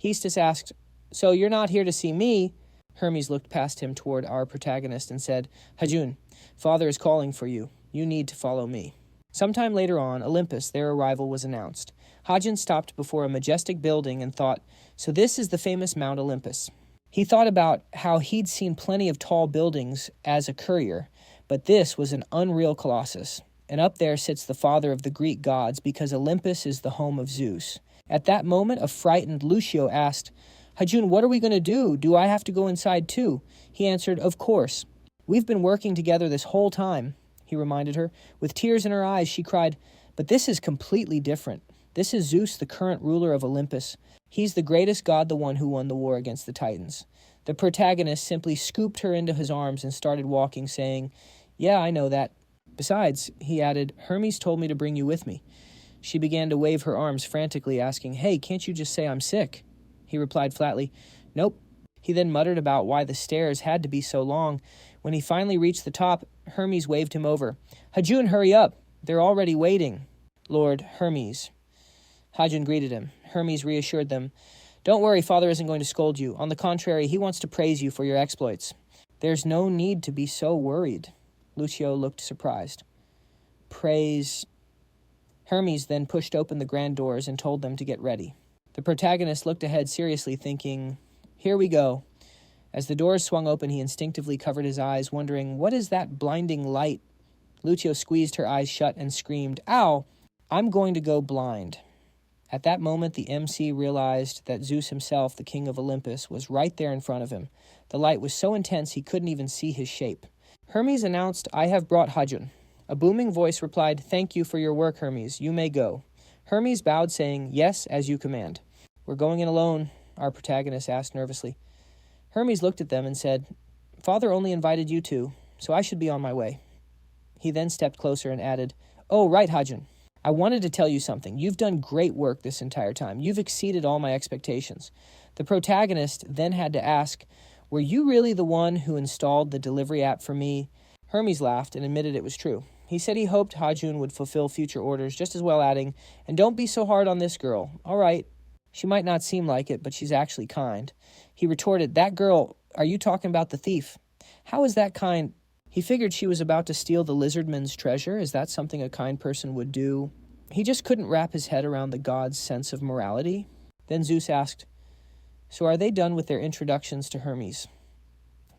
Hestus asked, "So you're not here to see me?" Hermes looked past him toward our protagonist and said, "Hajun, Father is calling for you. You need to follow me." Sometime later on, Olympus, their arrival was announced. Hajun stopped before a majestic building and thought, so this is the famous Mount Olympus. He thought about how he'd seen plenty of tall buildings as a courier, but this was an unreal colossus. And up there sits the father of the Greek gods, because Olympus is the home of Zeus. At that moment, a frightened Lucio asked, "Hajun, what are we going to do? Do I have to go inside too?" He answered, "Of course. We've been working together this whole time," he reminded her. With tears in her eyes, she cried, "But this is completely different. This is Zeus, the current ruler of Olympus. He's the greatest god, the one who won the war against the Titans." The protagonist simply scooped her into his arms and started walking, saying, "Yeah, I know that. Besides," he added, "Hermes told me to bring you with me." She began to wave her arms frantically, asking, "Hey, can't you just say I'm sick?" He replied flatly, "Nope." He then muttered about why the stairs had to be so long. When he finally reached the top, Hermes waved him over. "Hajun, hurry up! They're already waiting." "Lord Hermes." Hajun greeted him. Hermes reassured them. "Don't worry, Father isn't going to scold you. On the contrary, he wants to praise you for your exploits." "There's no need to be so worried." Lucio looked surprised. "Praise..." Hermes then pushed open the grand doors and told them to get ready. The protagonist looked ahead seriously, thinking, "Here we go." As the doors swung open, he instinctively covered his eyes, wondering, what is that blinding light? Lucio squeezed her eyes shut and screamed, "Ow! I'm going to go blind." At that moment, the MC realized that Zeus himself, the king of Olympus, was right there in front of him. The light was so intense he couldn't even see his shape. Hermes announced, "I have brought Hajun." A booming voice replied, "Thank you for your work, Hermes. You may go." Hermes bowed, saying, "Yes, as you command." "We're going in alone?" our protagonist asked nervously. Hermes looked at them and said, "Father only invited you two, so I should be on my way." He then stepped closer and added, "Oh, right, Hajun. I wanted to tell you something. You've done great work this entire time. You've exceeded all my expectations." The protagonist then had to ask, "Were you really the one who installed the delivery app for me?" Hermes laughed and admitted it was true. He said he hoped Hajun would fulfill future orders just as well, adding, "And don't be so hard on this girl. All right, she might not seem like it, but she's actually kind." He retorted, "That girl, are you talking about the thief? How is that kind?" He figured she was about to steal the lizardman's treasure. Is that something a kind person would do? He just couldn't wrap his head around the god's sense of morality. Then Zeus asked, "So are they done with their introductions to Hermes?"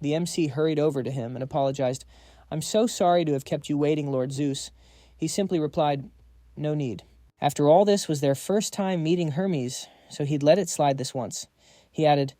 The MC hurried over to him and apologized. "I'm so sorry to have kept you waiting, Lord Zeus." He simply replied, "No need." After all, this was their first time meeting Hermes, so he'd let it slide this once. He added,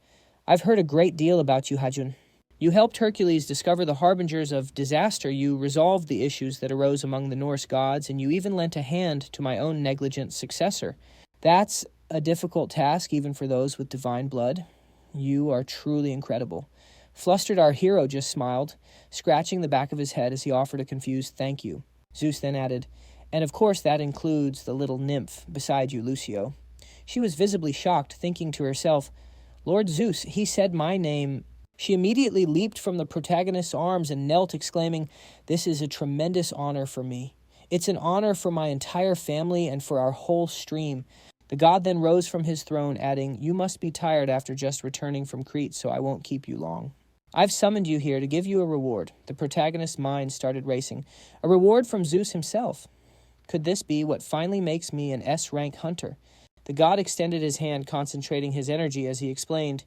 "I've heard a great deal about you, Hajun. You helped Hercules discover the harbingers of disaster, you resolved the issues that arose among the Norse gods, and you even lent a hand to my own negligent successor. That's a difficult task even for those with divine blood. You are truly incredible." Flustered, our hero just smiled, scratching the back of his head as he offered a confused thank you. Zeus then added, "And of course that includes the little nymph beside you, Lucio." She was visibly shocked, thinking to herself, "Lord Zeus, he said my name." She immediately leaped from the protagonist's arms and knelt, exclaiming, "This is a tremendous honor for me. It's an honor for my entire family and for our whole stream." The god then rose from his throne, adding, "You must be tired after just returning from Crete, so I won't keep you long. I've summoned you here to give you a reward." The protagonist's mind started racing. A reward from Zeus himself. Could this be what finally makes me an S-rank hunter? The god extended his hand, concentrating his energy as he explained,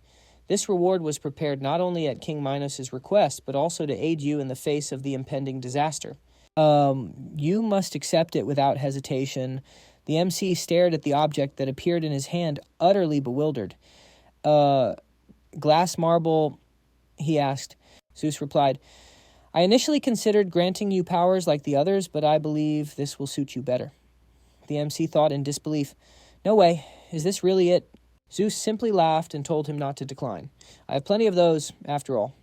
"This reward was prepared not only at King Minos' request, but also to aid you in the face of the impending disaster. You must accept it without hesitation." The MC stared at the object that appeared in his hand, utterly bewildered. "Glass marble," he asked. Zeus replied, "I initially considered granting you powers like the others, but I believe this will suit you better." The MC thought in disbelief, "No way. Is this really it?" Zeus simply laughed and told him not to decline. "I have plenty of those, after all."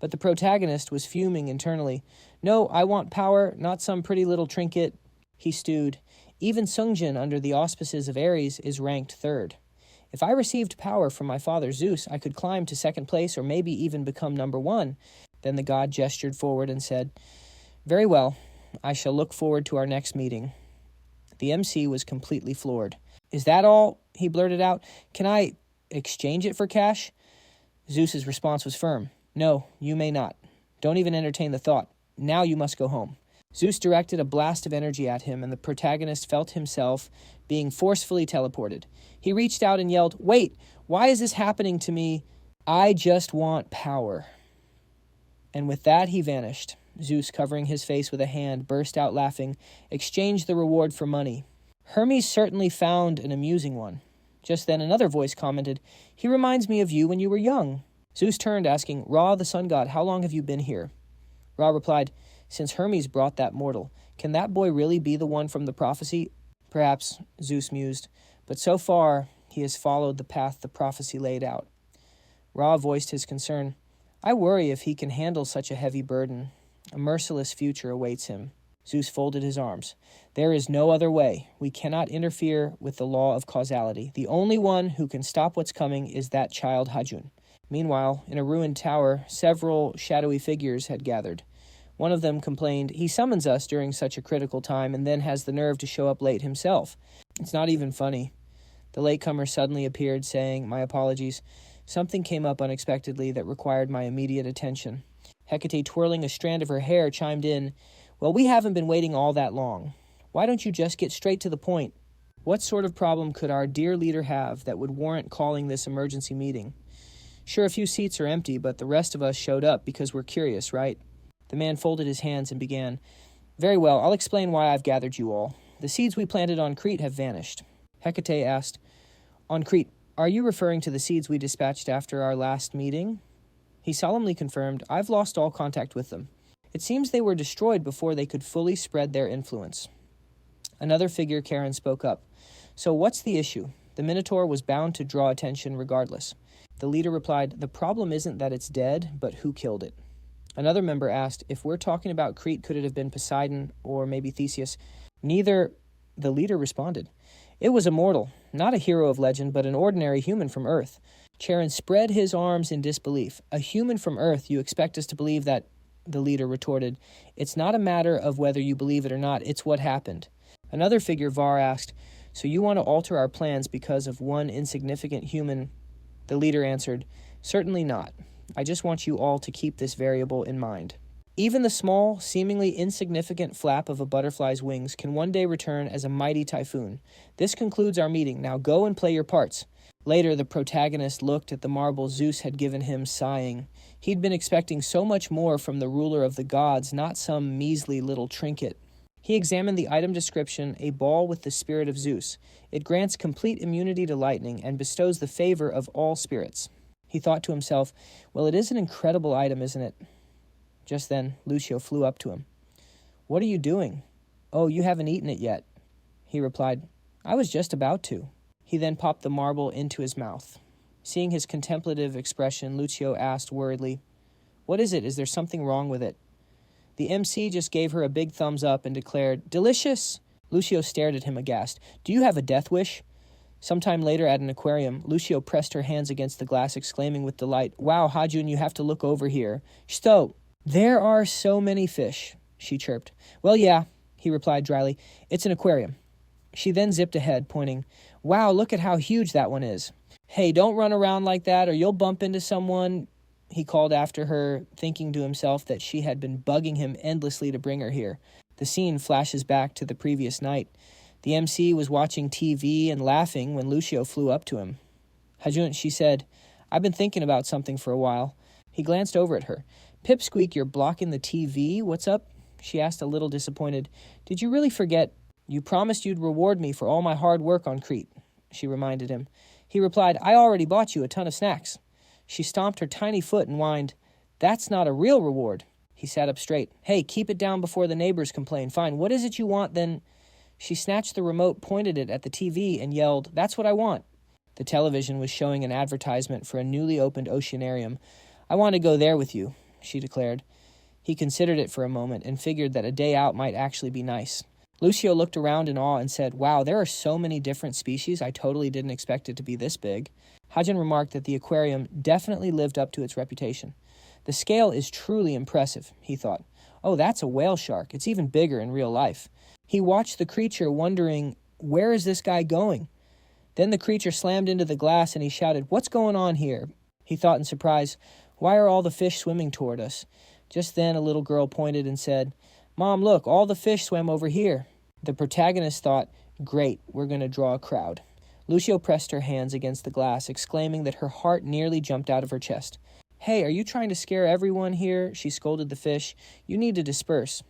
But the protagonist was fuming internally. "No, I want power, not some pretty little trinket." He stewed. "Even Sungjin, under the auspices of Ares, is ranked third. If I received power from my father Zeus, I could climb to second place or maybe even become number one." Then the god gestured forward and said, "Very well. I shall look forward to our next meeting." The MC was completely floored. "Is that all?" he blurted out. "Can I exchange it for cash?" Zeus's response was firm. "No, you may not. Don't even entertain the thought. Now you must go home." Zeus directed a blast of energy at him, and the protagonist felt himself being forcefully teleported. He reached out and yelled, "Wait, why is this happening to me? I just want power." And with that, he vanished. Zeus, covering his face with a hand, burst out laughing, exchanged the reward for money. Hermes certainly found an amusing one. Just then another voice commented, "He reminds me of you when you were young." Zeus turned, asking, "Ra, the sun god, how long have you been here?" Ra replied, "Since Hermes brought that mortal. Can that boy really be the one from the prophecy?" "Perhaps," Zeus mused, "but so far he has followed the path the prophecy laid out." Ra voiced his concern. "I worry if he can handle such a heavy burden. A merciless future awaits him." Zeus folded his arms. There is no other way. We cannot interfere with the law of causality. The only one who can stop what's coming is that child Hajun. Meanwhile, in a ruined tower, several shadowy figures had gathered. One of them complained, "He summons us during such a critical time and then has the nerve to show up late himself. It's not even funny." The latecomer suddenly appeared, saying, "My apologies. Something came up unexpectedly that required my immediate attention." Hecate, twirling a strand of her hair, chimed in, "Well, we haven't been waiting all that long. Why don't you just get straight to the point? What sort of problem could our dear leader have that would warrant calling this emergency meeting? Sure, a few seats are empty, but the rest of us showed up because we're curious, right?" The man folded his hands and began, "Very well, I'll explain why I've gathered you all. The seeds we planted on Crete have vanished." Hecate asked, "On Crete, are you referring to the seeds we dispatched after our last meeting?" He solemnly confirmed, "I've lost all contact with them. It seems they were destroyed before they could fully spread their influence." Another figure, Karen, spoke up. "So what's the issue? The Minotaur was bound to draw attention regardless." The leader replied, "The problem isn't that it's dead, but who killed it." Another member asked, "If we're talking about Crete, could it have been Poseidon or maybe Theseus?" Neither. The leader responded, "It was a mortal, not a hero of legend, but an ordinary human from Earth." Charon spread his arms in disbelief. "A human from Earth, you expect us to believe that?" The leader retorted, "It's not a matter of whether you believe it or not, it's what happened." Another figure, Var, asked, "So you want to alter our plans because of one insignificant human?" The leader answered, "Certainly not. I just want you all to keep this variable in mind. Even the small, seemingly insignificant flap of a butterfly's wings can one day return as a mighty typhoon. This concludes our meeting. Now go and play your parts." Later, the protagonist looked at the marble Zeus had given him, sighing. He'd been expecting so much more from the ruler of the gods, not some measly little trinket. He examined the item description, a ball with the spirit of Zeus. It grants complete immunity to lightning and bestows the favor of all spirits. He thought to himself, well, it is an incredible item, isn't it? Just then, Lucio flew up to him. "What are you doing?" "Oh, you haven't eaten it yet." He replied, "I was just about to." He then popped the marble into his mouth. Seeing his contemplative expression, Lucio asked worriedly, "What is it? Is there something wrong with it?" The MC just gave her a big thumbs up and declared, "Delicious!" Lucio stared at him aghast. "Do you have a death wish?" Sometime later at an aquarium, Lucio pressed her hands against the glass, exclaiming with delight, "Wow, Hajun, you have to look over here." "Sto! There are so many fish," she chirped. "Well, yeah," he replied dryly. "It's an aquarium." She then zipped ahead, pointing, "Wow, look at how huge that one is." "Hey, don't run around like that or you'll bump into someone," he called after her, thinking to himself that she had been bugging him endlessly to bring her here. The scene flashes back to the previous night. The MC was watching TV and laughing when Lucio flew up to him. "Hajun," she said, "I've been thinking about something for a while." He glanced over at her. "Pipsqueak, you're blocking the TV? What's up?" She asked, a little disappointed. "Did you really forget? You promised you'd reward me for all my hard work on Crete," she reminded him. He replied, "I already bought you a ton of snacks." She stomped her tiny foot and whined, "That's not a real reward." He sat up straight. "Hey, keep it down before the neighbors complain. Fine, what is it you want then?" She snatched the remote, pointed it at the TV, and yelled, "That's what I want." The television was showing an advertisement for a newly opened oceanarium. "I want to go there with you," she declared. He considered it for a moment and figured that a day out might actually be nice. Lucio looked around in awe and said, "Wow, there are so many different species. I totally didn't expect it to be this big." Hajin remarked that the aquarium definitely lived up to its reputation. "The scale is truly impressive," he thought. "Oh, that's a whale shark. It's even bigger in real life." He watched the creature, wondering, where is this guy going? Then the creature slammed into the glass and he shouted, "What's going on here?" He thought in surprise, "Why are all the fish swimming toward us?" Just then a little girl pointed and said, "Mom, look, all the fish swam over here." The protagonist thought, "Great, we're going to draw a crowd." Lucio pressed her hands against the glass, exclaiming that her heart nearly jumped out of her chest. "Hey, are you trying to scare everyone here?" she scolded the fish. "You need to disperse."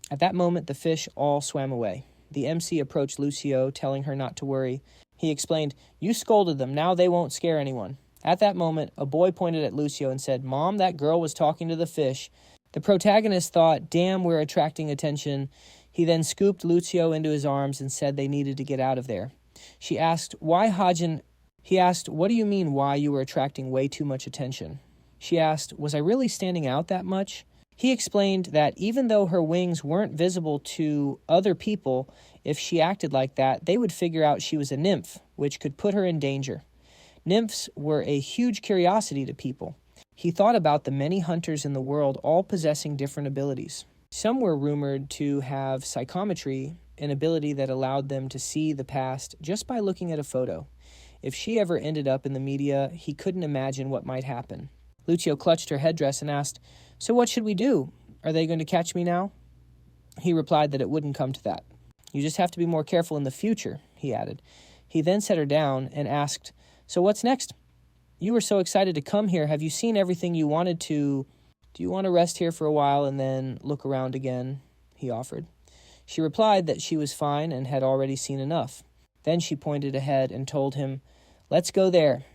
At that moment, the fish all swam away. The MC approached Lucio, telling her not to worry. He explained, "You scolded them, now they won't scare anyone." At that moment, a boy pointed at Lucio and said, "Mom, that girl was talking to the fish." The protagonist thought, "Damn, we're attracting attention." He then scooped Lucio into his arms and said they needed to get out of there. She asked, "Why, Hajin?" He asked, "What do you mean why you were attracting way too much attention?" She asked, "Was I really standing out that much?" He explained that even though her wings weren't visible to other people, if she acted like that, they would figure out she was a nymph, which could put her in danger. Nymphs were a huge curiosity to people. He thought about the many hunters in the world, all possessing different abilities. Some were rumored to have psychometry, an ability that allowed them to see the past just by looking at a photo. If she ever ended up in the media, he couldn't imagine what might happen. Lucio clutched her headdress and asked, "So what should we do? Are they going to catch me now?" He replied that it wouldn't come to that. "You just have to be more careful in the future," he added. He then set her down and asked, "So what's next? You were so excited to come here. Have you seen everything you wanted to? Do you want to rest here for a while and then look around again?" he offered. She replied that she was fine and had already seen enough. Then she pointed ahead and told him, "Let's go there."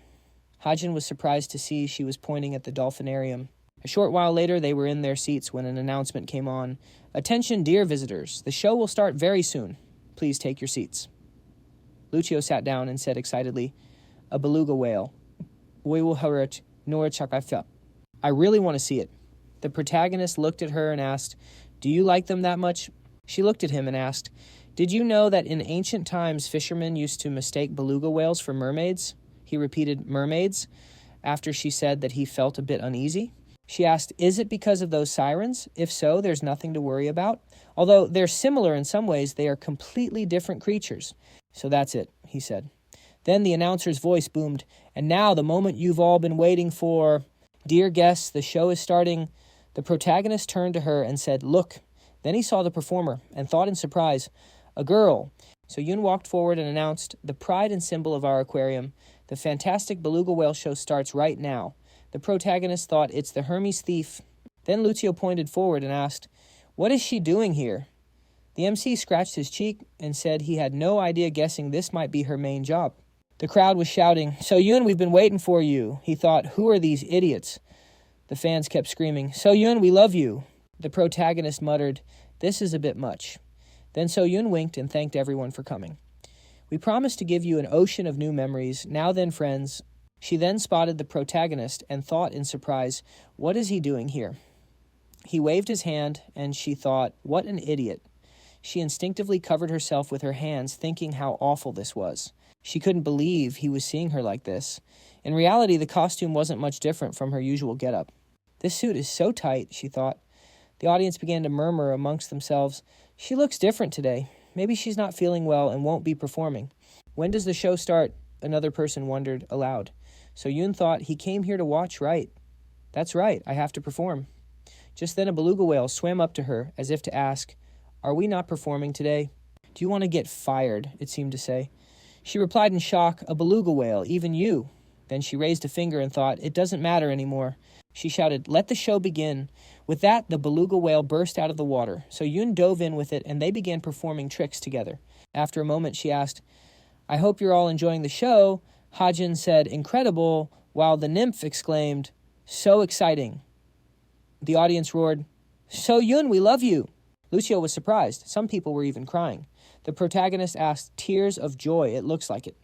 Hajin was surprised to see she was pointing at the dolphinarium. A short while later, they were in their seats when an announcement came on. "Attention, dear visitors. The show will start very soon. Please take your seats." Lucio sat down and said excitedly, "A beluga whale. I really want to see it." The protagonist looked at her and asked, "Do you like them that much?" She looked at him and asked, "Did you know that in ancient times fishermen used to mistake beluga whales for mermaids?" He repeated, "Mermaids," after she said that he felt a bit uneasy. She asked, "Is it because of those sirens? If so, there's nothing to worry about. Although they're similar in some ways, they are completely different creatures." "So that's it," he said. Then the announcer's voice boomed, "And now the moment you've all been waiting for. Dear guests, the show is starting." The protagonist turned to her and said, "Look." Then he saw the performer and thought in surprise, "A girl." So Yoon walked forward and announced, "The pride and symbol of our aquarium. The fantastic beluga whale show starts right now." The protagonist thought, "It's the Hermes thief." Then Lucio pointed forward and asked, "What is she doing here?" The MC scratched his cheek and said he had no idea, guessing this might be her main job. The crowd was shouting, "So Yoon, we've been waiting for you." He thought, "Who are these idiots?" The fans kept screaming, "So Yoon, we love you." The protagonist muttered, "This is a bit much." Then So Yoon winked and thanked everyone for coming. "We promised to give you an ocean of new memories. Now then, friends." She then spotted the protagonist and thought in surprise, "What is he doing here?" He waved his hand, and she thought, "What an idiot." She instinctively covered herself with her hands, thinking how awful this was. She couldn't believe he was seeing her like this. In reality, the costume wasn't much different from her usual getup. "This suit is so tight," she thought. The audience began to murmur amongst themselves, "She looks different today. Maybe she's not feeling well and won't be performing." "When does the show start?" another person wondered aloud. So Yoon thought, "He came here to watch, right? That's right, I have to perform." Just then a beluga whale swam up to her as if to ask, "Are we not performing today?" "Do you want to get fired?" it seemed to say. She replied in shock, "A beluga whale, even you." Then she raised a finger and thought, "It doesn't matter anymore." She shouted, "Let the show begin." With that, the beluga whale burst out of the water. So Yoon dove in with it, and they began performing tricks together. After a moment, she asked, "I hope you're all enjoying the show." Hajin said, "Incredible," while the nymph exclaimed, "So exciting." The audience roared, "So Yoon, we love you." Lucio was surprised. Some people were even crying. The protagonist asked, "Tears of joy, it looks like it."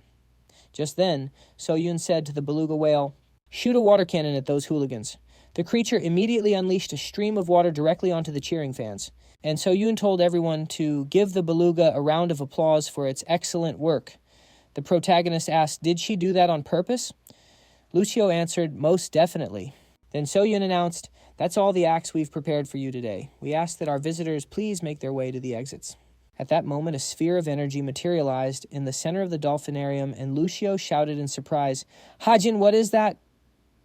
Just then, So Yoon said to the beluga whale, "Shoot a water cannon at those hooligans." The creature immediately unleashed a stream of water directly onto the cheering fans. And So Yoon told everyone to give the beluga a round of applause for its excellent work. The protagonist asked, "Did she do that on purpose?" Lucio answered, "Most definitely." Then So Yoon announced, "That's all the acts we've prepared for you today. We ask that our visitors please make their way to the exits." At that moment, a sphere of energy materialized in the center of the dolphinarium, and Lucio shouted in surprise, "Hajin, what is that?"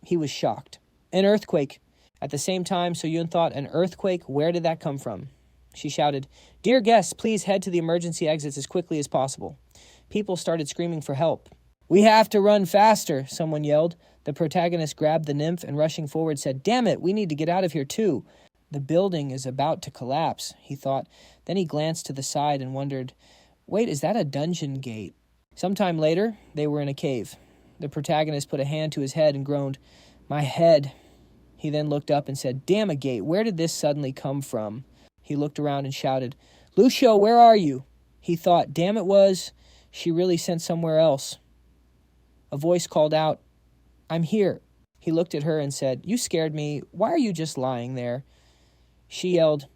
He was shocked. "An earthquake." At the same time, So Yoon thought, "An earthquake? Where did that come from?" She shouted, "Dear guests, please head to the emergency exits as quickly as possible." People started screaming for help. "We have to run faster," someone yelled. The protagonist grabbed the nymph and rushing forward said, "Damn it, we need to get out of here too." The building is about to collapse, he thought. Then he glanced to the side and wondered, wait, is that a dungeon gate? Sometime later, they were in a cave. The protagonist put a hand to his head and groaned, "My head." He then looked up and said, "Damn a gate, where did this suddenly come from?" He looked around and shouted, "Lucio, where are you?" He thought, damn it was, she really sent somewhere else. A voice called out, "I'm here." He looked at her and said, "You scared me. Why are you just lying there?" She yelled,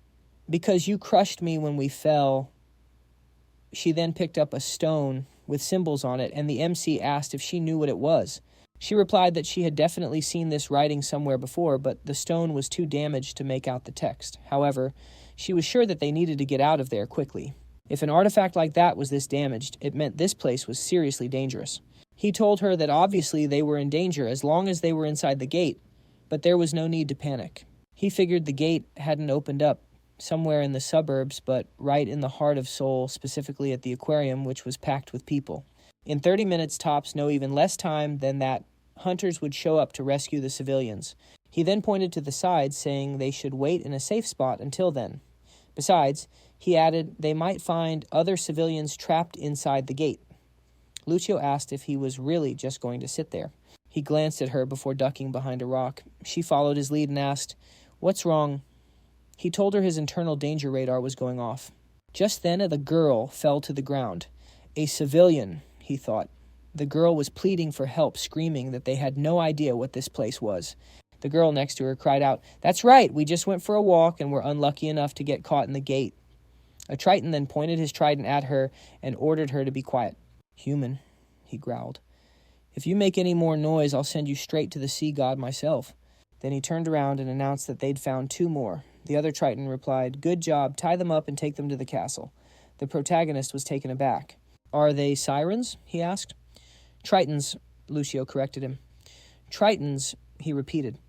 "Because you crushed me when we fell." She then picked up a stone with symbols on it, and the MC asked if she knew what it was. She replied that she had definitely seen this writing somewhere before, but the stone was too damaged to make out the text. However, she was sure that they needed to get out of there quickly. If an artifact like that was this damaged, it meant this place was seriously dangerous. He told her that obviously they were in danger as long as they were inside the gate, but there was no need to panic. He figured the gate hadn't opened up somewhere in the suburbs, but right in the heart of Seoul, specifically at the aquarium, which was packed with people. In 30 minutes tops, no even less time than that, hunters would show up to rescue the civilians. He then pointed to the sides, saying they should wait in a safe spot until then. Besides, he added they might find other civilians trapped inside the gate. Lucio asked if he was really just going to sit there. He glanced at her before ducking behind a rock. She followed his lead and asked, "What's wrong?" He told her his internal danger radar was going off. Just then, the girl fell to the ground. A civilian, he thought. The girl was pleading for help, screaming that they had no idea what this place was. The girl next to her cried out, "That's right, we just went for a walk and were unlucky enough to get caught in the gate." A Triton then pointed his trident at her and ordered her to be quiet. "Human," he growled. "If you make any more noise, I'll send you straight to the sea god myself." Then he turned around and announced that they'd found 2 more. The other Triton replied, "Good job, tie them up and take them to the castle." The protagonist was taken aback. "Are they sirens?" he asked. "Tritons," Lucio corrected him. "Tritons," he repeated.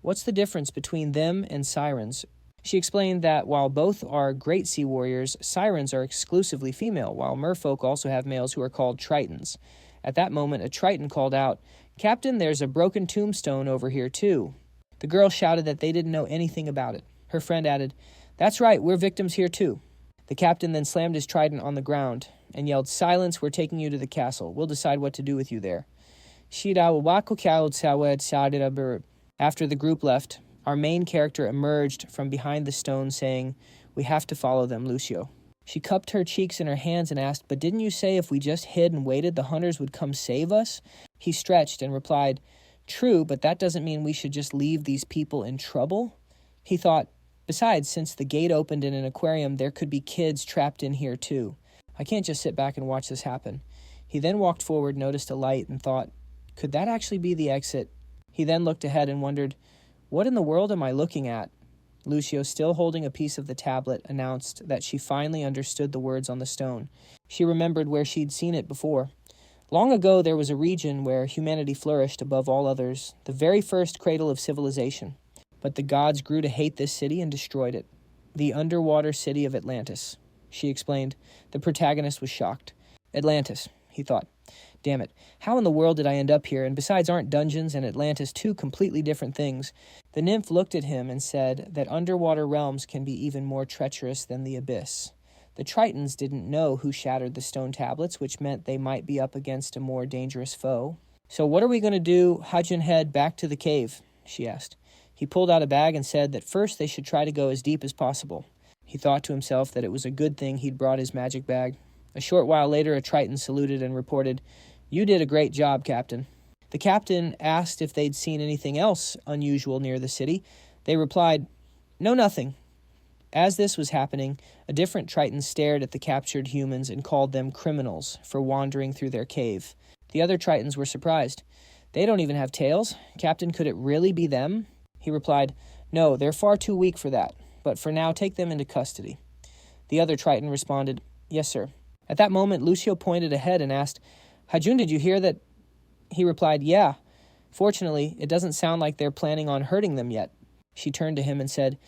"What's the difference between them and sirens?" She explained that while both are great sea warriors, sirens are exclusively female, while merfolk also have males who are called Tritons. At that moment, a Triton called out, "Captain, there's a broken tombstone over here too." The girl shouted that they didn't know anything about it. Her friend added, "That's right, we're victims here too." The captain then slammed his trident on the ground and yelled, "Silence, we're taking you to the castle. We'll decide what to do with you there." After the group left, our main character emerged from behind the stone saying, "We have to follow them, Lucio." She cupped her cheeks in her hands and asked, "But didn't you say if we just hid and waited, the hunters would come save us?" He stretched and replied, "True, but that doesn't mean we should just leave these people in trouble." He thought, "Besides, since the gate opened in an aquarium, there could be kids trapped in here too. I can't just sit back and watch this happen." He then walked forward, noticed a light, and thought, could that actually be the exit? He then looked ahead and wondered, what in the world am I looking at? Lucio, still holding a piece of the tablet, announced that she finally understood the words on the stone. She remembered where she'd seen it before. Long ago, there was a region where humanity flourished above all others, the very first cradle of civilization. But the gods grew to hate this city and destroyed it. The underwater city of Atlantis, she explained. The protagonist was shocked. Atlantis, he thought. Damn it, how in the world did I end up here? And besides, aren't dungeons and Atlantis two completely different things? The nymph looked at him and said that underwater realms can be even more treacherous than the abyss. The Tritons didn't know who shattered the stone tablets, which meant they might be up against a more dangerous foe. So what are we going to do, Hajun head, back to the cave? She asked. He pulled out a bag and said that first they should try to go as deep as possible. He thought to himself that it was a good thing he'd brought his magic bag. A short while later, a Triton saluted and reported, "You did a great job, Captain." The captain asked if they'd seen anything else unusual near the city. They replied, "No, nothing." As this was happening, a different Triton stared at the captured humans and called them criminals for wandering through their cave. The other Tritons were surprised. "They don't even have tails. Captain, could it really be them?" He replied, "No, they're far too weak for that. But for now, take them into custody." The other Triton responded, "Yes, sir." At that moment, Lucio pointed ahead and asked, "Hajun, did you hear that?" He replied, "Yeah. Fortunately, it doesn't sound like they're planning on hurting them yet." She turned to him and said,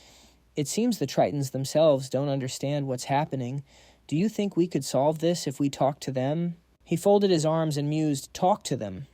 "It seems the Tritons themselves don't understand what's happening. Do you think we could solve this if we talk to them?" He folded his arms and mused, "Talk to them."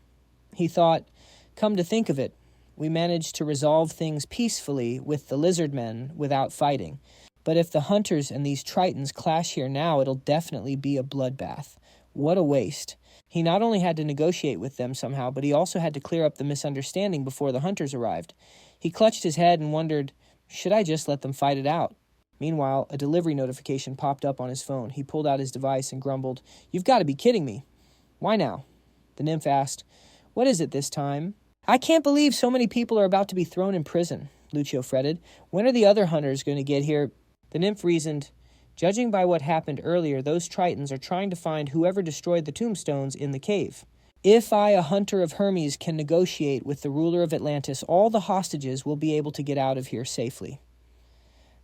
He thought, come to think of it, we managed to resolve things peacefully with the lizard men without fighting. But if the hunters and these Tritons clash here now, it'll definitely be a bloodbath. What a waste. He not only had to negotiate with them somehow, but he also had to clear up the misunderstanding before the hunters arrived. He clutched his head and wondered, should I just let them fight it out? Meanwhile, a delivery notification popped up on his phone. He pulled out his device and grumbled, "You've got to be kidding me." "Why now?" The nymph asked, "What is it this time?" "I can't believe so many people are about to be thrown in prison. Lucio fretted. "When are the other hunters going to get here?" The nymph reasoned, "Judging by what happened earlier, those Tritons are trying to find whoever destroyed the tombstones in the cave. If I, a hunter of Hermes, can negotiate with the ruler of Atlantis, all the hostages will be able to get out of here safely."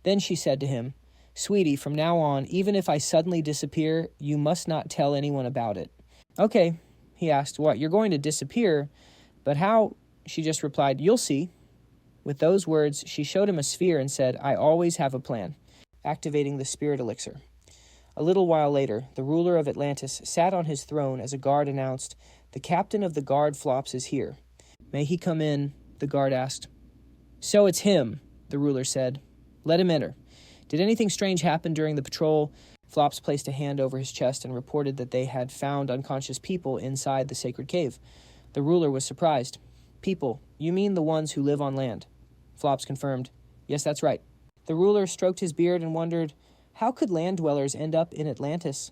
Then she said to him, "Sweetie, from now on, even if I suddenly disappear, you must not tell anyone about it." "Okay," he asked. "What, you're going to disappear? But how?" She just replied, "You'll see." With those words, she showed him a sphere and said, "I always have a plan," activating the spirit elixir. A little while later, the ruler of Atlantis sat on his throne as a guard announced, "The captain of the guard Flops is here." "May he come in?" the guard asked. "So it's him," the ruler said. "Let him enter. Did anything strange happen during the patrol?" Flops placed a hand over his chest and reported that they had found unconscious people inside the sacred cave. The ruler was surprised. "People, you mean the ones who live on land?" Flops confirmed. "Yes, that's right." The ruler stroked his beard and wondered, how could land dwellers end up in Atlantis?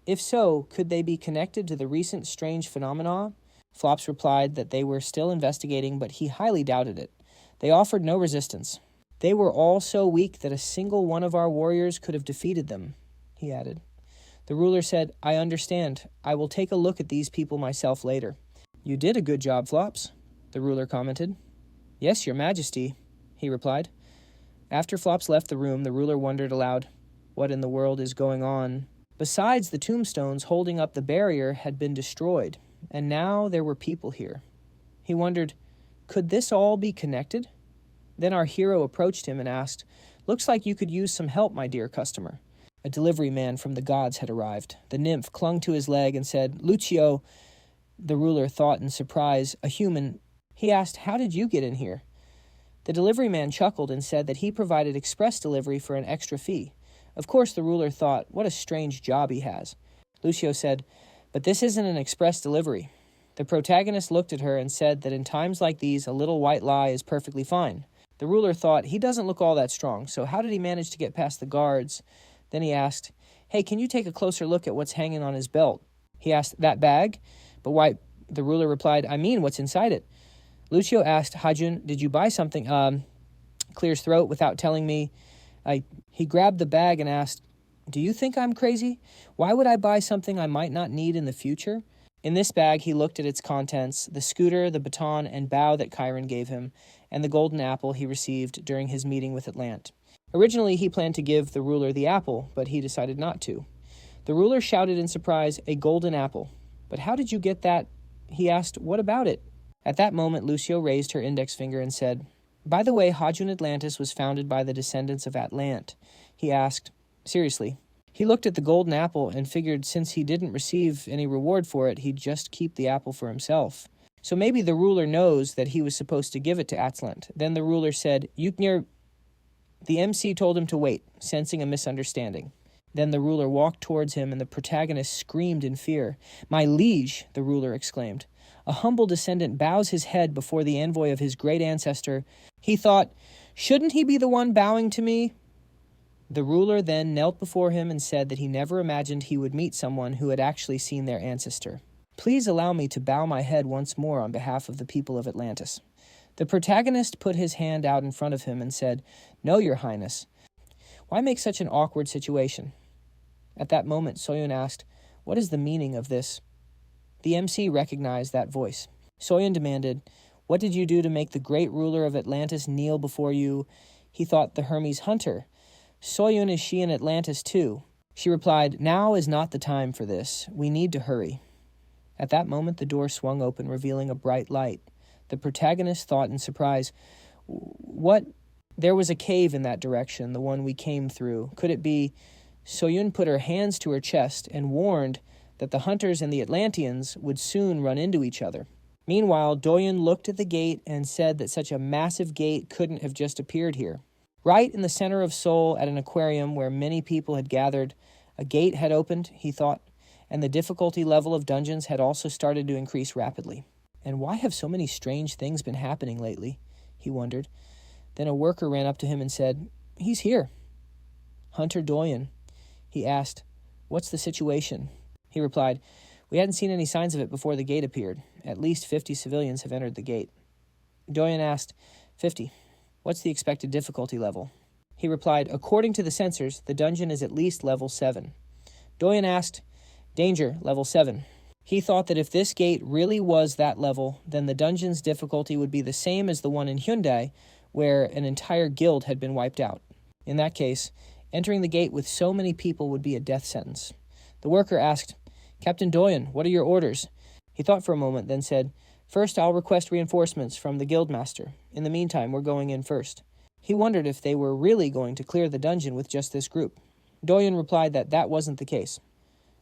If so, could they be connected to the recent strange phenomena? Flops replied that they were still investigating, but he highly doubted it. They offered no resistance. "They were all so weak that a single one of our warriors could have defeated them," he added. The ruler said, "I understand. I will take a look at these people myself later." "You did a good job, Flops," the ruler commented. "Yes, your majesty," he replied. After Flops left the room, the ruler wondered aloud, what in the world is going on? Besides, the tombstones holding up the barrier had been destroyed, and now there were people here. He wondered, could this all be connected? Then our hero approached him and asked, "Looks like you could use some help, my dear customer." A delivery man from the gods had arrived. The nymph clung to his leg and said, "Lucio," the ruler thought in surprise, "a human." He asked, "How did you get in here?" The delivery man chuckled and said that he provided express delivery for an extra fee. Of course, the ruler thought, what a strange job he has. Lucio said, "But this isn't an express delivery." The protagonist looked at her and said that in times like these, a little white lie is perfectly fine. The ruler thought, he doesn't look all that strong, so how did he manage to get past the guards? Then he asked, "Hey, can you take a closer look at what's hanging on his belt?" He asked, "That bag?" "But why?" The ruler replied, "I mean, what's inside it?" Lucio asked, "Hajun, did you buy something?" Clear his throat without telling me. He grabbed the bag and asked, "Do you think I'm crazy? Why would I buy something I might not need in the future?" In this bag, he looked at its contents, the scooter, the baton, and bow that Chiron gave him, and the golden apple he received during his meeting with Atlant. Originally, he planned to give the ruler the apple, but he decided not to. The ruler shouted in surprise, "A golden apple. But how did you get that?" He asked, "What about it?" At that moment, Lucio raised her index finger and said, "By the way, Hajun Atlantis was founded by the descendants of Atlant." He asked, "Seriously?" He looked at the golden apple and figured since he didn't receive any reward for it, he'd just keep the apple for himself. So maybe the ruler knows that he was supposed to give it to Atlant. Then the ruler said, "Yuknir." The MC told him to wait, sensing a misunderstanding. Then the ruler walked towards him, and the protagonist screamed in fear. "My liege," the ruler exclaimed. "A humble descendant bows his head before the envoy of his great ancestor." He thought, shouldn't he be the one bowing to me? The ruler then knelt before him and said that he never imagined he would meet someone who had actually seen their ancestor. "Please allow me to bow my head once more on behalf of the people of Atlantis." The protagonist put his hand out in front of him and said, "No, your highness." Why make such an awkward situation? At that moment, Soyun asked, "What is the meaning of this?" The MC recognized that voice. Soyun demanded, "What did you do to make the great ruler of Atlantis kneel before you?" He thought the Hermes hunter. "Soyun, is she in Atlantis too?" She replied, "Now is not the time for this. We need to hurry." At that moment, the door swung open, revealing a bright light. The protagonist thought in surprise, "What? There was a cave in that direction, the one we came through. Could it be?" Soyun put her hands to her chest and warned that the hunters and the Atlanteans would soon run into each other. Meanwhile, Doyun looked at the gate and said that such a massive gate couldn't have just appeared here. Right in the center of Seoul, at an aquarium where many people had gathered, a gate had opened, he thought, and the difficulty level of dungeons had also started to increase rapidly. And why have so many strange things been happening lately? He wondered. Then a worker ran up to him and said, "He's here." "Hunter Doyun." He asked, "What's the situation?" He replied, "We hadn't seen any signs of it before the gate appeared. At least 50 civilians have entered the gate." Doyun asked, 50. What's the expected difficulty level? He replied, according to the sensors, the dungeon is at least level 7. Doyen asked, danger, level 7. He thought that if this gate really was that level, then the dungeon's difficulty would be the same as the one in Hyundai, where an entire guild had been wiped out. In that case, entering the gate with so many people would be a death sentence. The worker asked, Captain Doyen, what are your orders? He thought for a moment, then said, first I'll request reinforcements from the guildmaster. In the meantime, we're going in first. He wondered if they were really going to clear the dungeon with just this group. Doyen replied that that wasn't the case.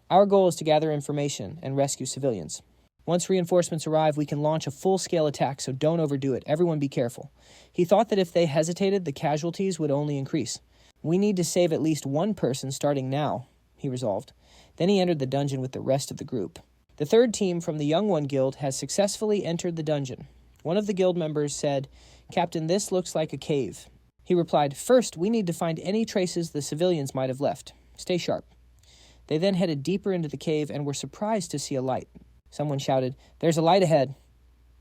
Our goal is to gather information and rescue civilians. Once reinforcements arrive, we can launch a full-scale attack, so don't overdo it. Everyone be careful. He thought that if they hesitated, the casualties would only increase. We need to save at least one person starting now, he resolved. Then he entered the dungeon with the rest of the group. The third team from the Young One Guild has successfully entered the dungeon. One of the guild members said, Captain, this looks like a cave. He replied, first, we need to find any traces the civilians might have left. Stay sharp. They then headed deeper into the cave and were surprised to see a light. Someone shouted, there's a light ahead.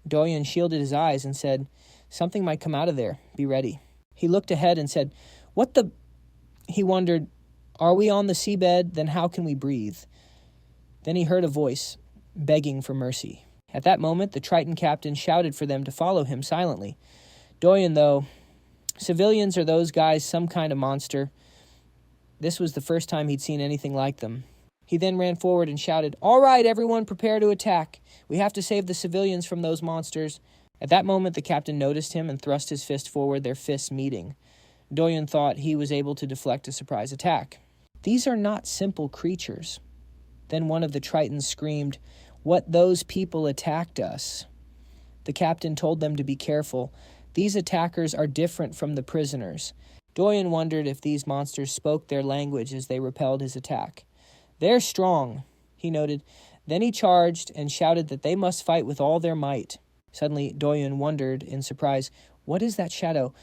Doyen shielded his eyes and said, something might come out of there. Be ready. He looked ahead and said, what the... He wondered, are we on the seabed? Then how can we breathe? Then he heard a voice, begging for mercy. At that moment, the Triton captain shouted for them to follow him silently. Doyen, though, civilians are those guys some kind of monster. This was the first time he'd seen anything like them. He then ran forward and shouted, all right, everyone, prepare to attack. We have to save the civilians from those monsters. At that moment, the captain noticed him and thrust his fist forward, their fists meeting. Doyen thought he was able to deflect a surprise attack. These are not simple creatures. Then one of the Tritons screamed, what, those people attacked us? The captain told them to be careful. These attackers are different from the prisoners. Doyen wondered if these monsters spoke their language as they repelled his attack. They're strong, he noted. Then he charged and shouted that they must fight with all their might. Suddenly, Doyen wondered in surprise, what is that shadow?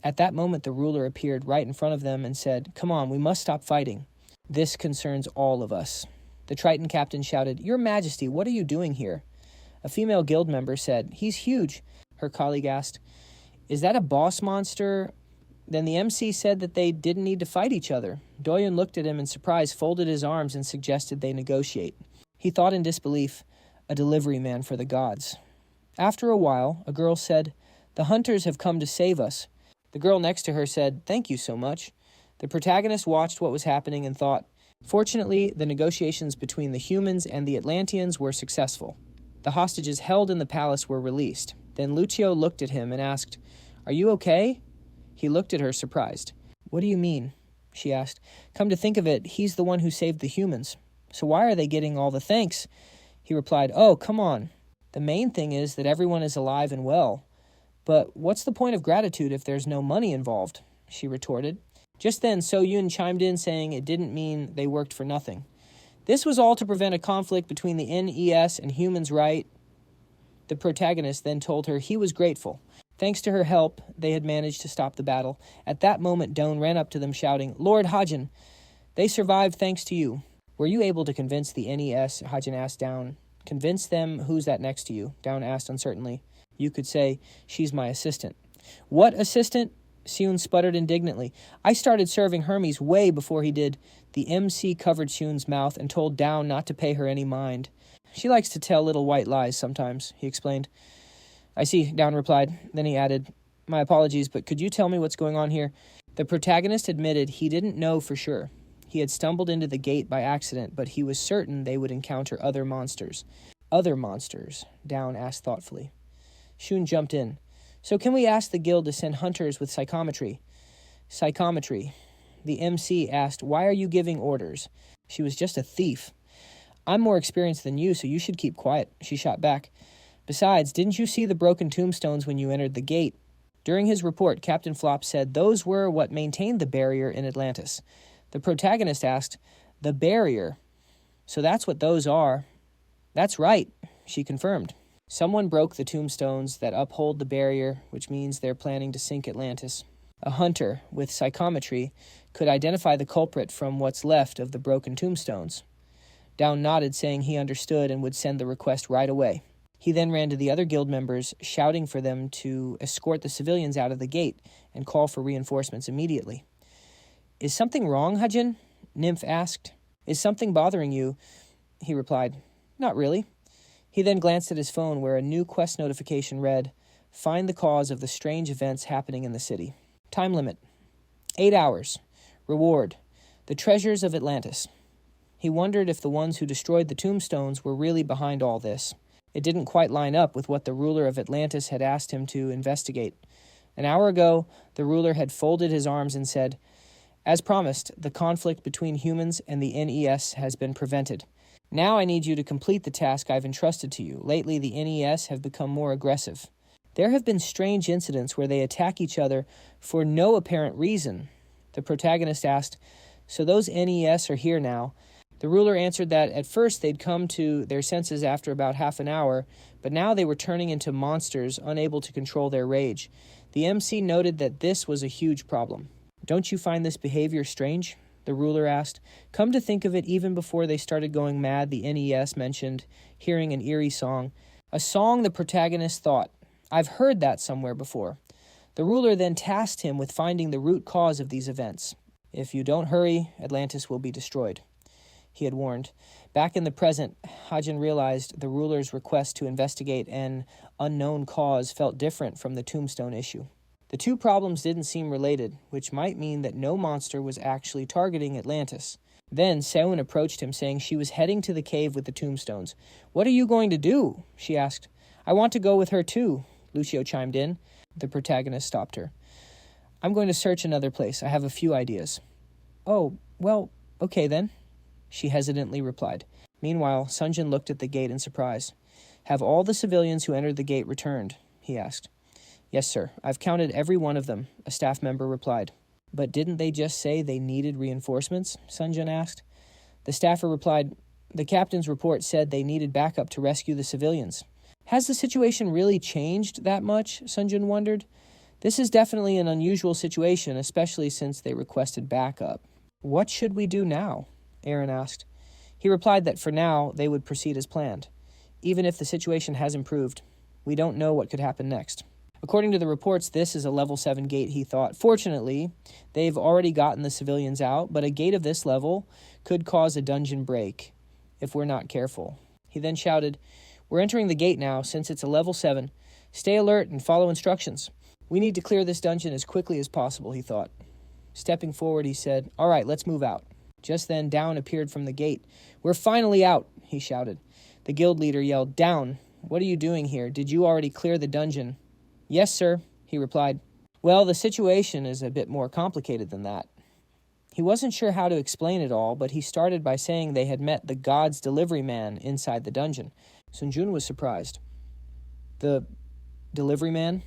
At that moment, the ruler appeared right in front of them and said, come on, we must stop fighting. This concerns all of us. The Triton captain shouted, Your Majesty, what are you doing here? A female guild member said, he's huge. Her colleague asked, is that a boss monster? Then the MC said that they didn't need to fight each other. Doyen looked at him in surprise, folded his arms, and suggested they negotiate. He thought in disbelief, a delivery man for the gods. After a while, a girl said, the hunters have come to save us. The girl next to her said, thank you so much. The protagonist watched what was happening and thought, fortunately, the negotiations between the humans and the Atlanteans were successful. The hostages held in the palace were released. Then Lucio looked at him and asked, are you okay? He looked at her, surprised. What do you mean? She asked. Come to think of it, he's the one who saved the humans. So why are they getting all the thanks? He replied, oh, come on. The main thing is that everyone is alive and well. But what's the point of gratitude if there's no money involved? She retorted. Just then, So Yun chimed in, saying it didn't mean they worked for nothing. This was all to prevent a conflict between the NES and humans, right? The protagonist then told her he was grateful. Thanks to her help, they had managed to stop the battle. At that moment, Doan ran up to them shouting, Lord Hajin, they survived thanks to you. Were you able to convince the NES? Hajin asked Down. Convince them? Who's that next to you? Down asked uncertainly. You could say, she's my assistant. What assistant? Seun sputtered indignantly. I started serving Hermes way before he did. The MC covered Seun's mouth and told Down not to pay her any mind. She likes to tell little white lies sometimes, he explained. I see, Down replied. Then he added, my apologies, but could you tell me what's going on here? The protagonist admitted he didn't know for sure. He had stumbled into the gate by accident, but he was certain they would encounter other monsters. Other monsters? Down asked thoughtfully. Shun jumped in. So can we ask the guild to send hunters with psychometry? Psychometry. The MC asked, why are you giving orders? She was just a thief. I'm more experienced than you, so you should keep quiet, she shot back. Besides, didn't you see the broken tombstones when you entered the gate? During his report, Captain Flop said those were what maintained the barrier in Atlantis. The protagonist asked, the barrier? So that's what those are. That's right, she confirmed. Someone broke the tombstones that uphold the barrier, which means they're planning to sink Atlantis. A hunter, with psychometry, could identify the culprit from what's left of the broken tombstones. Down nodded, saying he understood and would send the request right away. He then ran to the other guild members, shouting for them to escort the civilians out of the gate and call for reinforcements immediately. "Is something wrong, Hajin?" Nymph asked. "Is something bothering you?" He replied, "Not really." He then glanced at his phone where a new quest notification read, "Find the cause of the strange events happening in the city. Time limit, 8 hours. Reward, the treasures of Atlantis." He wondered if the ones who destroyed the tombstones were really behind all this. It didn't quite line up with what the ruler of Atlantis had asked him to investigate. An hour ago, the ruler had folded his arms and said, "As promised, the conflict between humans and the NES has been prevented. Now I need you to complete the task I've entrusted to you. Lately, the NES have become more aggressive. There have been strange incidents where they attack each other for no apparent reason." The protagonist asked, "So those NES are here now?" The ruler answered that at first they'd come to their senses after about half an hour, but now they were turning into monsters, unable to control their rage. The MC noted that this was a huge problem. "Don't you find this behavior strange?" the ruler asked. Come to think of it, even before they started going mad, the NES mentioned hearing an eerie song. A song, the protagonist thought. "I've heard that somewhere before." The ruler then tasked him with finding the root cause of these events. "If you don't hurry, Atlantis will be destroyed," he had warned. Back in the present, Hajin realized the ruler's request to investigate an unknown cause felt different from the tombstone issue. The two problems didn't seem related, which might mean that no monster was actually targeting Atlantis. Then Seun approached him, saying she was heading to the cave with the tombstones. "What are you going to do?" she asked. "I want to go with her too," Lucio chimed in. The protagonist stopped her. "I'm going to search another place. I have a few ideas." "Oh, well, okay then," she hesitantly replied. Meanwhile, Sunjin looked at the gate in surprise. "Have all the civilians who entered the gate returned?" he asked. "Yes, sir. I've counted every one of them," a staff member replied. "But didn't they just say they needed reinforcements?" Sunjin asked. The staffer replied, "The captain's report said they needed backup to rescue the civilians." Has the situation really changed that much? Sunjin wondered. This is definitely an unusual situation, especially since they requested backup. "What should we do now?" Aaron asked. He replied that for now, they would proceed as planned. Even if the situation has improved, we don't know what could happen next. According to the reports, this is a level 7 gate, he thought. Fortunately, they've already gotten the civilians out, but a gate of this level could cause a dungeon break if we're not careful. He then shouted, "We're entering the gate now, since it's a level 7. Stay alert and follow instructions. We need to clear this dungeon as quickly as possible," he thought. Stepping forward, he said, "All right, let's move out." Just then, Down appeared from the gate. "We're finally out," he shouted. The guild leader yelled, "Down, what are you doing here? Did you already clear the dungeon?" "Yes, sir," he replied. "Well, the situation is a bit more complicated than that." He wasn't sure how to explain it all, but he started by saying they had met the god's delivery man inside the dungeon. Sunjun was surprised. "The delivery man?"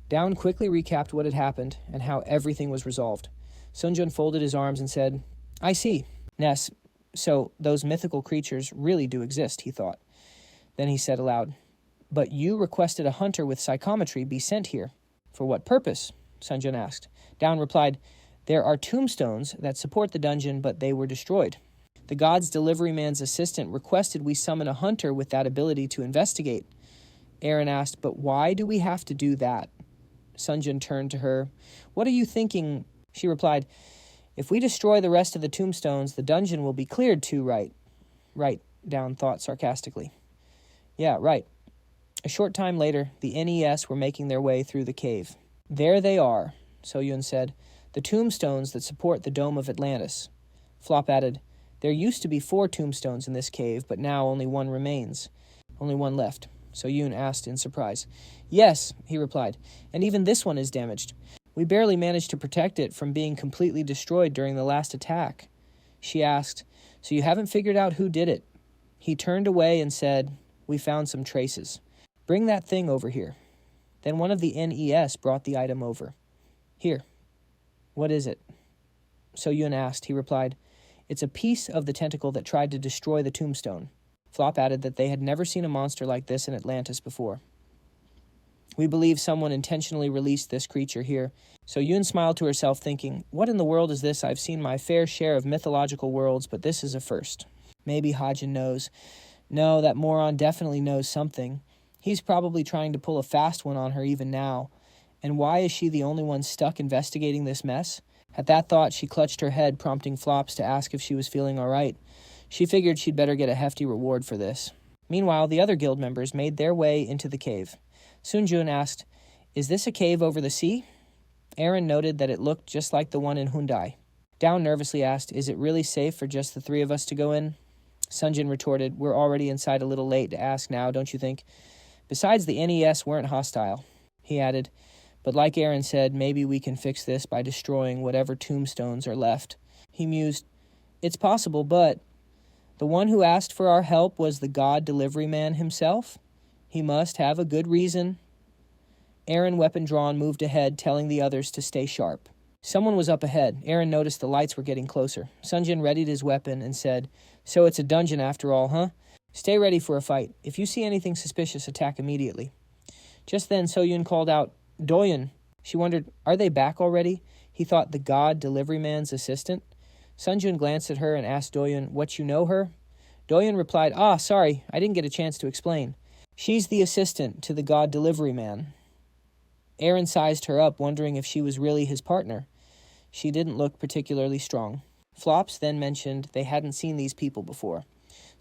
Down quickly recapped what had happened and how everything was resolved. Sunjun folded his arms and said, "I see. Ness, so those mythical creatures really do exist," he thought. Then he said aloud, "But you requested a hunter with psychometry be sent here. For what purpose?" Sunjun asked. Down replied, "There are tombstones that support the dungeon, but they were destroyed. The god's delivery man's assistant requested we summon a hunter with that ability to investigate." Aaron asked, "But why do we have to do that?" Sunjun turned to her. "What are you thinking?" She replied, "If we destroy the rest of the tombstones, the dungeon will be cleared too, right?" "Right," Down thought sarcastically. "Yeah, right." A short time later, the NES were making their way through the cave. "There they are," So-Yun said, "the tombstones that support the Dome of Atlantis." Flop added, "There used to be 4 tombstones in this cave, but now only 1 remains." "Only 1 left?" So-Yun asked in surprise. "Yes," he replied, "and even this one is damaged. We barely managed to protect it from being completely destroyed during the last attack." She asked, "So you haven't figured out who did it?" He turned away and said, "We found some traces. Bring that thing over here." Then one of the NES brought the item over. "Here." "What is it?" So-Yun asked. He replied, "It's a piece of the tentacle that tried to destroy the tombstone." Flop added that they had never seen a monster like this in Atlantis before. "We believe someone intentionally released this creature here." So Yun smiled to herself, thinking, "What in the world is this? I've seen my fair share of mythological worlds, but this is a first. Maybe Hajin knows." No, that moron definitely knows something. He's probably trying to pull a fast one on her even now. And why is she the only one stuck investigating this mess? At that thought, she clutched her head, prompting Flops to ask if she was feeling all right. She figured she'd better get a hefty reward for this. Meanwhile, the other guild members made their way into the cave. Sunjun asked, "Is this a cave over the sea?" Aaron noted that it looked just like the one in Hyundai. Down nervously asked, "Is it really safe for just the three of us to go in?" Sunjin retorted, "We're already inside a little late to ask now, don't you think? Besides, the NES weren't hostile." He added, "But like Aaron said, maybe we can fix this by destroying whatever tombstones are left." He mused, "It's possible, but the one who asked for our help was the god delivery man himself. He must have a good reason." Aaron, weapon drawn, moved ahead, telling the others to stay sharp. Someone was up ahead. Aaron noticed the lights were getting closer. Sunjin readied his weapon and said, "So it's a dungeon after all, huh? Stay ready for a fight. If you see anything suspicious, attack immediately." Just then, Soyun called out, "Doyun." She wondered, are they back already? He thought the god delivery man's assistant. Sunjun glanced at her and asked Doyun, "What, you know her?" Doyun replied, "Sorry, I didn't get a chance to explain. She's the assistant to the god delivery man." Aaron sized her up, wondering if she was really his partner. She didn't look particularly strong. Flops then mentioned they hadn't seen these people before.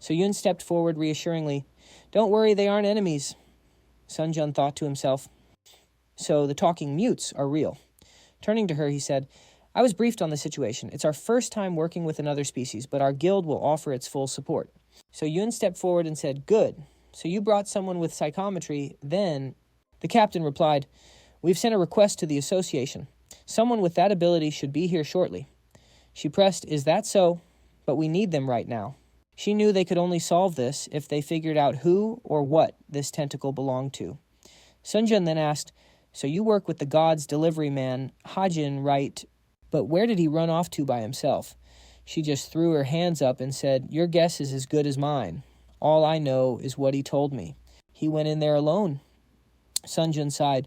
So Yun stepped forward reassuringly. "Don't worry, they aren't enemies." Sunjun thought to himself, "So the talking mutes are real." Turning to her, he said, "I was briefed on the situation. It's our first time working with another species, but our guild will offer its full support." So Yun stepped forward and said, "Good. So you brought someone with psychometry, then..." The captain replied, "We've sent a request to the association. Someone with that ability should be here shortly." She pressed, "Is that so? But we need them right now." She knew they could only solve this if they figured out who or what this tentacle belonged to. Sunjun then asked, "So you work with the god's delivery man, Hajin, right? But where did he run off to by himself?" She just threw her hands up and said, "Your guess is as good as mine. All I know is what he told me. He went in there alone." Sunjun sighed.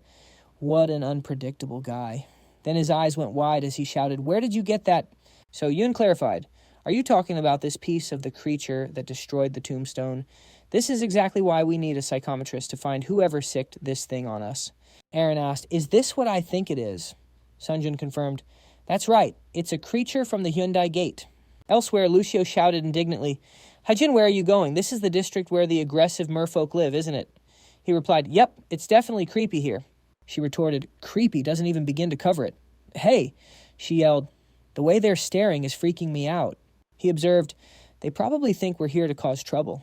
What an unpredictable guy. Then his eyes went wide as he shouted, "Where did you get that?" So Yun clarified, "Are you talking about this piece of the creature that destroyed the tombstone? This is exactly why we need a psychometrist to find whoever sicked this thing on us." Aaron asked, "Is this what I think it is?" Sunjun confirmed, "That's right. It's a creature from the Hyundai Gate." Elsewhere, Lucio shouted indignantly, "Hajin, where are you going? This is the district where the aggressive merfolk live, isn't it?" He replied, "Yep, it's definitely creepy here." She retorted, "Creepy doesn't even begin to cover it." "Hey," she yelled, "the way they're staring is freaking me out." He observed, "They probably think we're here to cause trouble."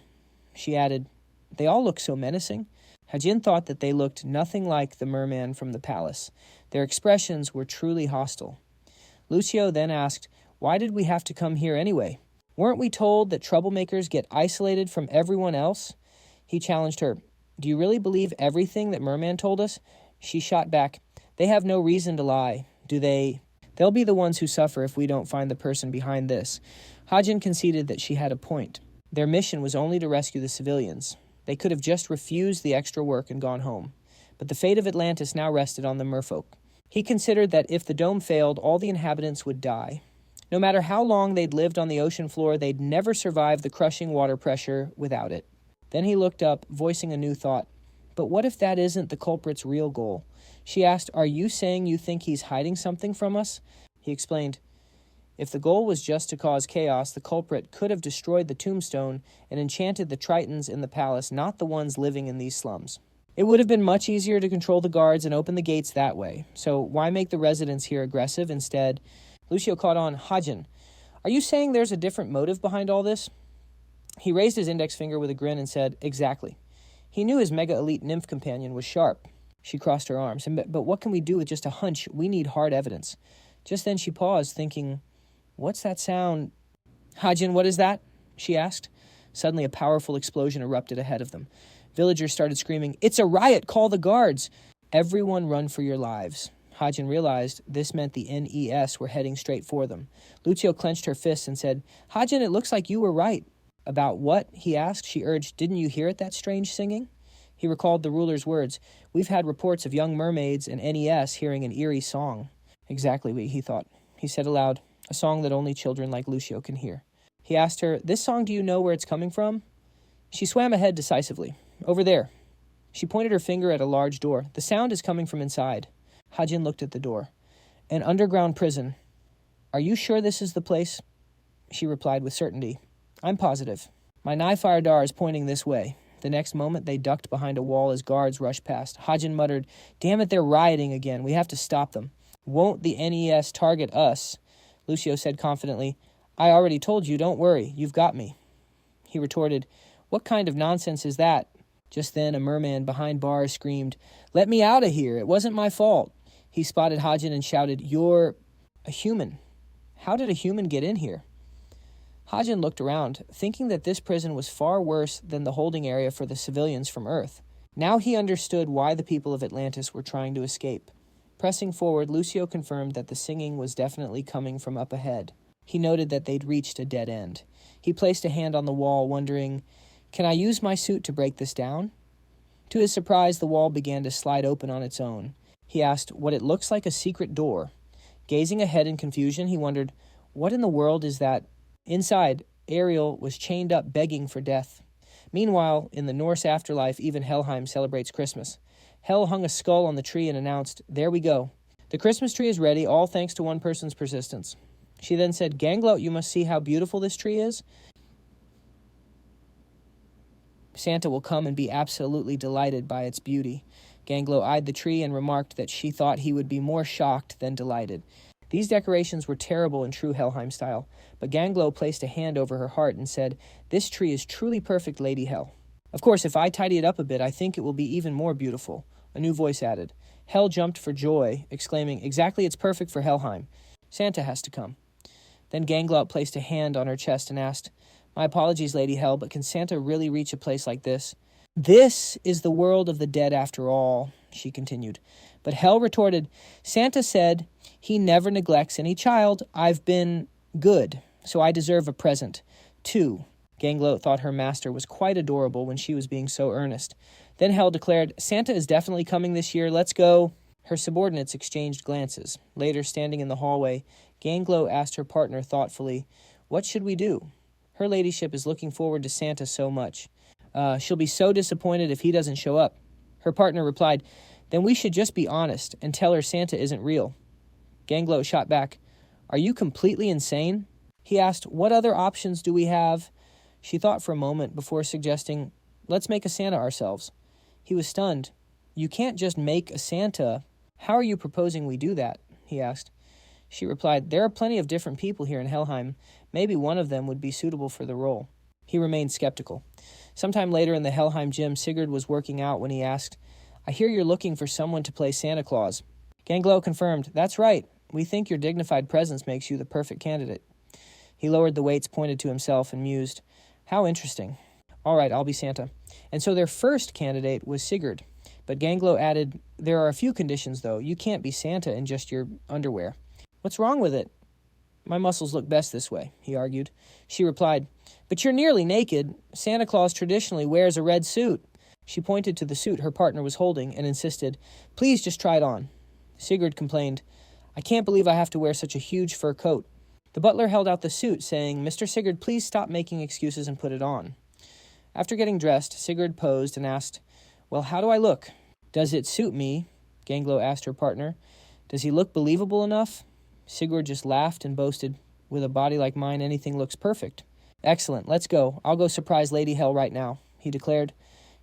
She added, "They all look so menacing." Hajin thought that they looked nothing like the merman from the palace. Their expressions were truly hostile. Lucio then asked, "Why did we have to come here anyway? Weren't we told that troublemakers get isolated from everyone else?" He challenged her, "Do you really believe everything that Merman told us?" She shot back, "They have no reason to lie, do they? They'll be the ones who suffer if we don't find the person behind this." Hajin conceded that she had a point. Their mission was only to rescue the civilians. They could have just refused the extra work and gone home. But the fate of Atlantis now rested on the merfolk. He considered that if the dome failed, all the inhabitants would die. No matter how long they'd lived on the ocean floor, they'd never survive the crushing water pressure without it. Then he looked up, voicing a new thought. But what if that isn't the culprit's real goal? She asked, "Are you saying you think he's hiding something from us?" He explained, "If the goal was just to cause chaos, the culprit could have destroyed the tombstone and enchanted the Tritons in the palace, not the ones living in these slums. It would have been much easier to control the guards and open the gates that way. So why make the residents here aggressive instead?" Lucio caught on, "Hajin, are you saying there's a different motive behind all this?" He raised his index finger with a grin and said, "Exactly." He knew his mega-elite nymph companion was sharp. She crossed her arms. "But what can we do with just a hunch? We need hard evidence." Just then she paused, thinking, "What's that sound?" "Hajin, what is that?" she asked. Suddenly a powerful explosion erupted ahead of them. Villagers started screaming, "It's a riot! Call the guards!" "Everyone run for your lives." Hajin realized this meant the NES were heading straight for them. Lucio clenched her fists and said, "Hajin, it looks like you were right." "About what?" he asked. She urged, "Didn't you hear it, that strange singing?" He recalled the ruler's words. "We've had reports of young mermaids and NES hearing an eerie song." Exactly, he thought. He said aloud, "A song that only children like Lucio can hear." He asked her, "This song, do you know where it's coming from?" She swam ahead decisively. Over there. She pointed her finger at a large door. The sound is coming from inside. Hajin looked at the door. An underground prison. Are you sure this is the place? She replied with certainty. I'm positive. My Nai Dar is pointing this way. The next moment, they ducked behind a wall as guards rushed past. Hajin muttered, Damn it, they're rioting again. We have to stop them. Won't the NES target us? Lucio said confidently, I already told you, don't worry. You've got me. He retorted, What kind of nonsense is that? Just then, a merman behind bars screamed, Let me out of here. It wasn't my fault. He spotted Hajin and shouted, You're a human. How did a human get in here? Hajin looked around, thinking that this prison was far worse than the holding area for the civilians from Earth. Now he understood why the people of Atlantis were trying to escape. Pressing forward, Lucio confirmed that the singing was definitely coming from up ahead. He noted that they'd reached a dead end. He placed a hand on the wall, wondering, Can I use my suit to break this down? To his surprise, the wall began to slide open on its own. He asked what it looks like a secret door. Gazing ahead in confusion, he wondered, What in the world is that? Inside, Ariel was chained up begging for death. Meanwhile, in the Norse afterlife, even Helheim celebrates Christmas. Hel hung a skull on the tree and announced, There we go. The Christmas tree is ready, all thanks to one person's persistence. She then said, Ganglo, you must see how beautiful this tree is. Santa will come and be absolutely delighted by its beauty. Ganglo eyed the tree and remarked that she thought he would be more shocked than delighted. These decorations were terrible in true Helheim style, but Ganglo placed a hand over her heart and said, This tree is truly perfect, Lady Hel. Of course, if I tidy it up a bit, I think it will be even more beautiful. A new voice added. Hel jumped for joy, exclaiming, Exactly, it's perfect for Helheim. Santa has to come. Then Ganglot placed a hand on her chest and asked, My apologies, Lady Hel, but can Santa really reach a place like this? This is the world of the dead after all, she continued. But Hel retorted, Santa said he never neglects any child. I've been good, so I deserve a present, too. Ganglot thought her master was quite adorable when she was being so earnest. Then Hel declared, Santa is definitely coming this year. Let's go. Her subordinates exchanged glances. Later, standing in the hallway, Ganglot asked her partner thoughtfully, What should we do? Her ladyship is looking forward to Santa so much. She'll be so disappointed if he doesn't show up. Her partner replied, Then we should just be honest and tell her Santa isn't real. Ganglot shot back, Are you completely insane? He asked, What other options do we have? She thought for a moment before suggesting, Let's make a Santa ourselves. He was stunned. You can't just make a Santa. How are you proposing we do that? He asked. She replied, There are plenty of different people here in Helheim. Maybe one of them would be suitable for the role. He remained skeptical. Sometime later in the Helheim gym, Sigurd was working out when he asked, I hear you're looking for someone to play Santa Claus. Ganglo confirmed, That's right. We think your dignified presence makes you the perfect candidate. He lowered the weights, pointed to himself, and mused, How interesting. All right, I'll be Santa. And so their first candidate was Sigurd. But Ganglo added, There are a few conditions, though. You can't be Santa in just your underwear. What's wrong with it? My muscles look best this way, he argued. She replied, But you're nearly naked. Santa Claus traditionally wears a red suit. She pointed to the suit her partner was holding and insisted, Please just try it on. Sigurd complained, I can't believe I have to wear such a huge fur coat. The butler held out the suit, saying, Mr. Sigurd, please stop making excuses and put it on. After getting dressed, Sigurd posed and asked, Well, how do I look? Does it suit me? Ganglo asked her partner. Does he look believable enough? Sigurd just laughed and boasted, With a body like mine, anything looks perfect. Excellent, let's go. I'll go surprise Lady Hel right now, he declared.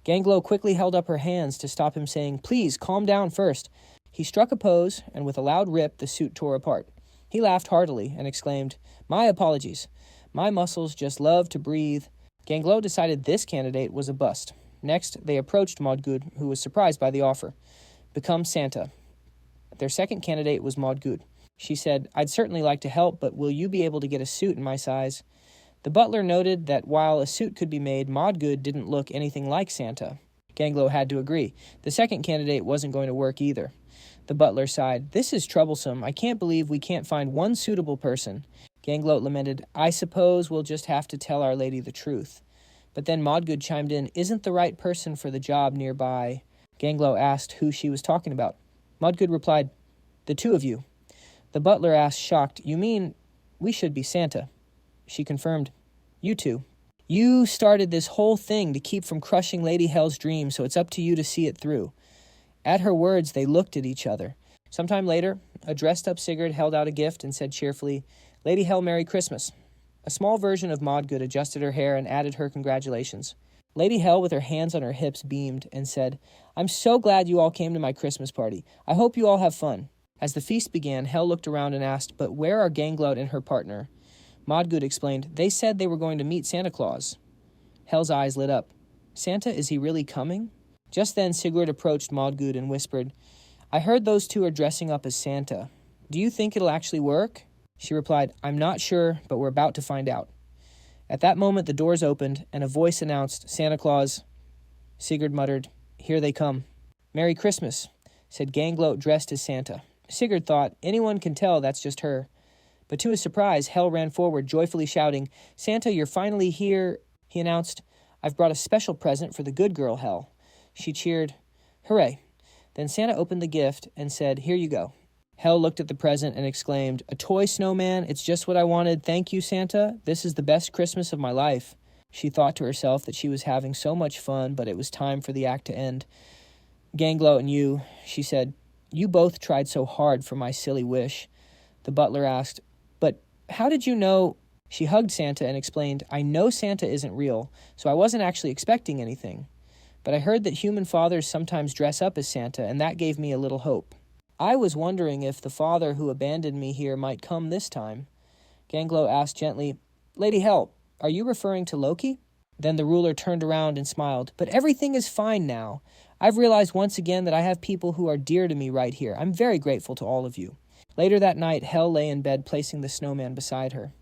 Ganglo quickly held up her hands to stop him, saying, Please, calm down first. He struck a pose, and with a loud rip, the suit tore apart. He laughed heartily and exclaimed, My apologies. My muscles just love to breathe. Ganglo decided this candidate was a bust. Next, they approached Modgud, who was surprised by the offer. Become Santa. Their second candidate was Modgud. She said, I'd certainly like to help, but will you be able to get a suit in my size? The butler noted that while a suit could be made, Modgud didn't look anything like Santa. Ganglo had to agree. The second candidate wasn't going to work either. The butler sighed, This is troublesome. I can't believe we can't find one suitable person. Ganglo lamented, I suppose we'll just have to tell Our Lady the truth. But then Modgud chimed in, Isn't the right person for the job nearby? Ganglo asked who she was talking about. Modgud replied, The two of you. The butler asked, shocked, You mean we should be Santa? She confirmed, You two. You started this whole thing to keep from crushing Lady Hell's dream, so it's up to you to see it through." At her words, they looked at each other. Sometime later, a dressed-up Sigurd held out a gift and said cheerfully, "Lady Hell, Merry Christmas." A small version of Modgood adjusted her hair and added her congratulations. Lady Hell, with her hands on her hips, beamed and said, "I'm so glad you all came to my Christmas party. I hope you all have fun." As the feast began, Hell looked around and asked, "But where are Ganglot and her partner?" Modgood explained, "They said they were going to meet Santa Claus." Hell's eyes lit up. "Santa, is he really coming?" Just then, Sigurd approached Modgood and whispered, "I heard those two are dressing up as Santa. Do you think it'll actually work?" She replied, "I'm not sure, but we're about to find out." At that moment, the doors opened, and a voice announced, "Santa Claus." Sigurd muttered, "Here they come." "Merry Christmas," said Ganglot dressed as Santa. Sigurd thought, anyone can tell that's just her. But to his surprise, Hell ran forward, joyfully shouting, "Santa, you're finally here," he announced. "I've brought a special present for the good girl, Hell." She cheered, "Hooray." Then Santa opened the gift and said, "Here you go." Hell looked at the present and exclaimed, "A toy snowman? It's just what I wanted. Thank you, Santa. This is the best Christmas of my life." She thought to herself that she was having so much fun, but it was time for the act to end. "Ganglot and you," she said, "you both tried so hard for my silly wish." The butler asked, "But how did you know?" She hugged Santa and explained, "I know Santa isn't real, so I wasn't actually expecting anything. But I heard that human fathers sometimes dress up as Santa, and that gave me a little hope. I was wondering if the father who abandoned me here might come this time." Ganglot asked gently, "Lady Hell, are you referring to Loki?" Then the ruler turned around and smiled. "But everything is fine now. I've realized once again that I have people who are dear to me right here. I'm very grateful to all of you." Later that night, Hell lay in bed placing the snowman beside her.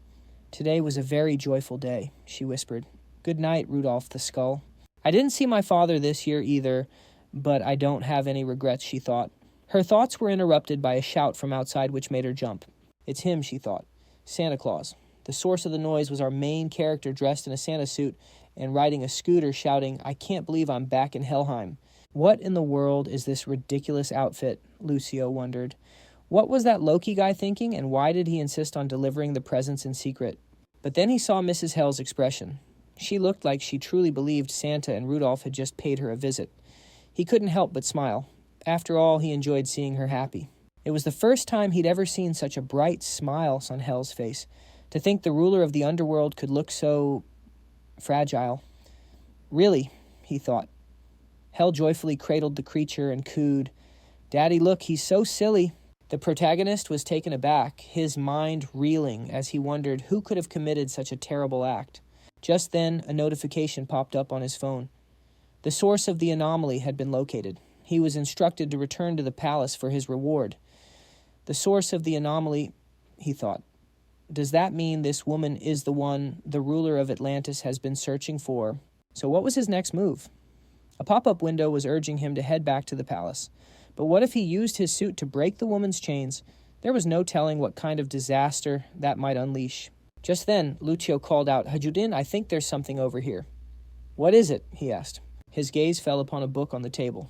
"Today was a very joyful day," she whispered. "Good night, Rudolph the Skull." "I didn't see my father this year either, but I don't have any regrets," she thought. Her thoughts were interrupted by a shout from outside which made her jump. "It's him," she thought. "Santa Claus." The source of the noise was our main character dressed in a Santa suit and riding a scooter shouting, "I can't believe I'm back in Helheim." What in the world is this ridiculous outfit? Lucio wondered. What was that Loki guy thinking, and why did he insist on delivering the presents in secret? But then he saw Mrs. Hell's expression. She looked like she truly believed Santa and Rudolph had just paid her a visit. He couldn't help but smile. After all, he enjoyed seeing her happy. It was the first time he'd ever seen such a bright smile on Hell's face. To think the ruler of the underworld could look so fragile. "Really," he thought. Hell joyfully cradled the creature and cooed, "Daddy, look, he's so silly." The protagonist was taken aback, his mind reeling as he wondered who could have committed such a terrible act. Just then, a notification popped up on his phone. The source of the anomaly had been located. He was instructed to return to the palace for his reward. The source of the anomaly, he thought. Does that mean this woman is the one the ruler of Atlantis has been searching for? So what was his next move? A pop-up window was urging him to head back to the palace. But what if he used his suit to break the woman's chains? There was no telling what kind of disaster that might unleash. Just then, Lucio called out, "Hajudin, I think there's something over here." "What is it?" he asked. His gaze fell upon a book on the table.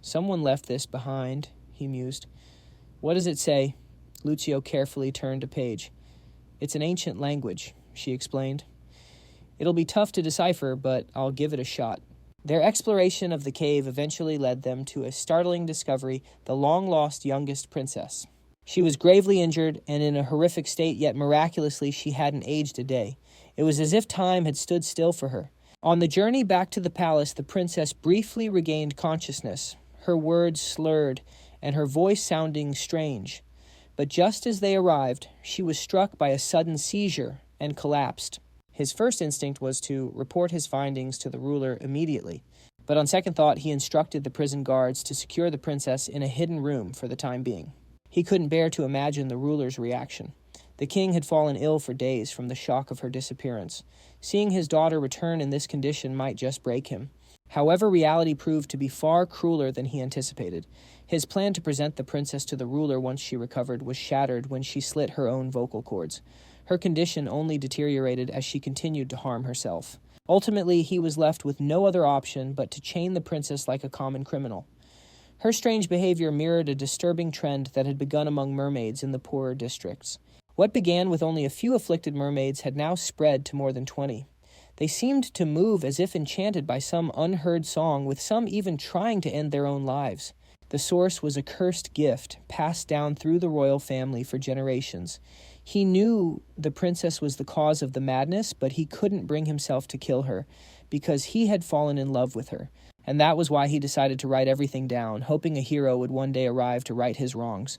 "Someone left this behind," he mused. "What does it say?" Lucio carefully turned a page. "It's an ancient language," she explained. "It'll be tough to decipher, but I'll give it a shot." Their exploration of the cave eventually led them to a startling discovery: the long-lost youngest princess. She was gravely injured and in a horrific state, yet miraculously she hadn't aged a day. It was as if time had stood still for her. On the journey back to the palace, the princess briefly regained consciousness, her words slurred and her voice sounding strange. But just as they arrived, she was struck by a sudden seizure and collapsed. His first instinct was to report his findings to the ruler immediately. But on second thought, he instructed the prison guards to secure the princess in a hidden room for the time being. He couldn't bear to imagine the ruler's reaction. The king had fallen ill for days from the shock of her disappearance. Seeing his daughter return in this condition might just break him. However, reality proved to be far crueler than he anticipated. His plan to present the princess to the ruler once she recovered was shattered when she slit her own vocal cords. Her condition only deteriorated as she continued to harm herself. Ultimately, he was left with no other option but to chain the princess like a common criminal. Her strange behavior mirrored a disturbing trend that had begun among mermaids in the poorer districts. What began with only a few afflicted mermaids had now spread to more than 20. They seemed to move as if enchanted by some unheard song, with some even trying to end their own lives. The source was a cursed gift, passed down through the royal family for generations. He knew the princess was the cause of the madness, but he couldn't bring himself to kill her, because he had fallen in love with her. And that was why he decided to write everything down, hoping a hero would one day arrive to right his wrongs.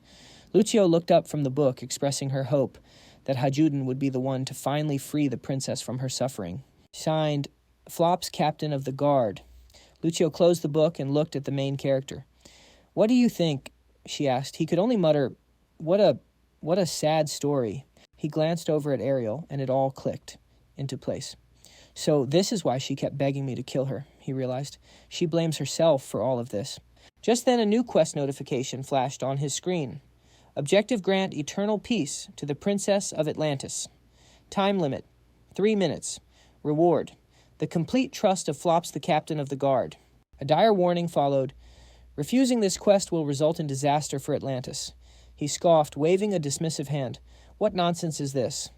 Lucio looked up from the book, expressing her hope that Hajuden would be the one to finally free the princess from her suffering. Signed, Flops, Captain of the Guard. Lucio closed the book and looked at the main character. "What do you think?" she asked. He could only mutter, What a sad story." He glanced over at Ariel, and it all clicked into place. So this is why she kept begging me to kill her, he realized. She blames herself for all of this. Just then a new quest notification flashed on his screen. Objective: grant eternal peace to the Princess of Atlantis. Time limit: 3 minutes. Reward: the complete trust of Flops, the Captain of the Guard. A dire warning followed. Refusing this quest will result in disaster for Atlantis. He scoffed, waving a dismissive hand. What nonsense is this?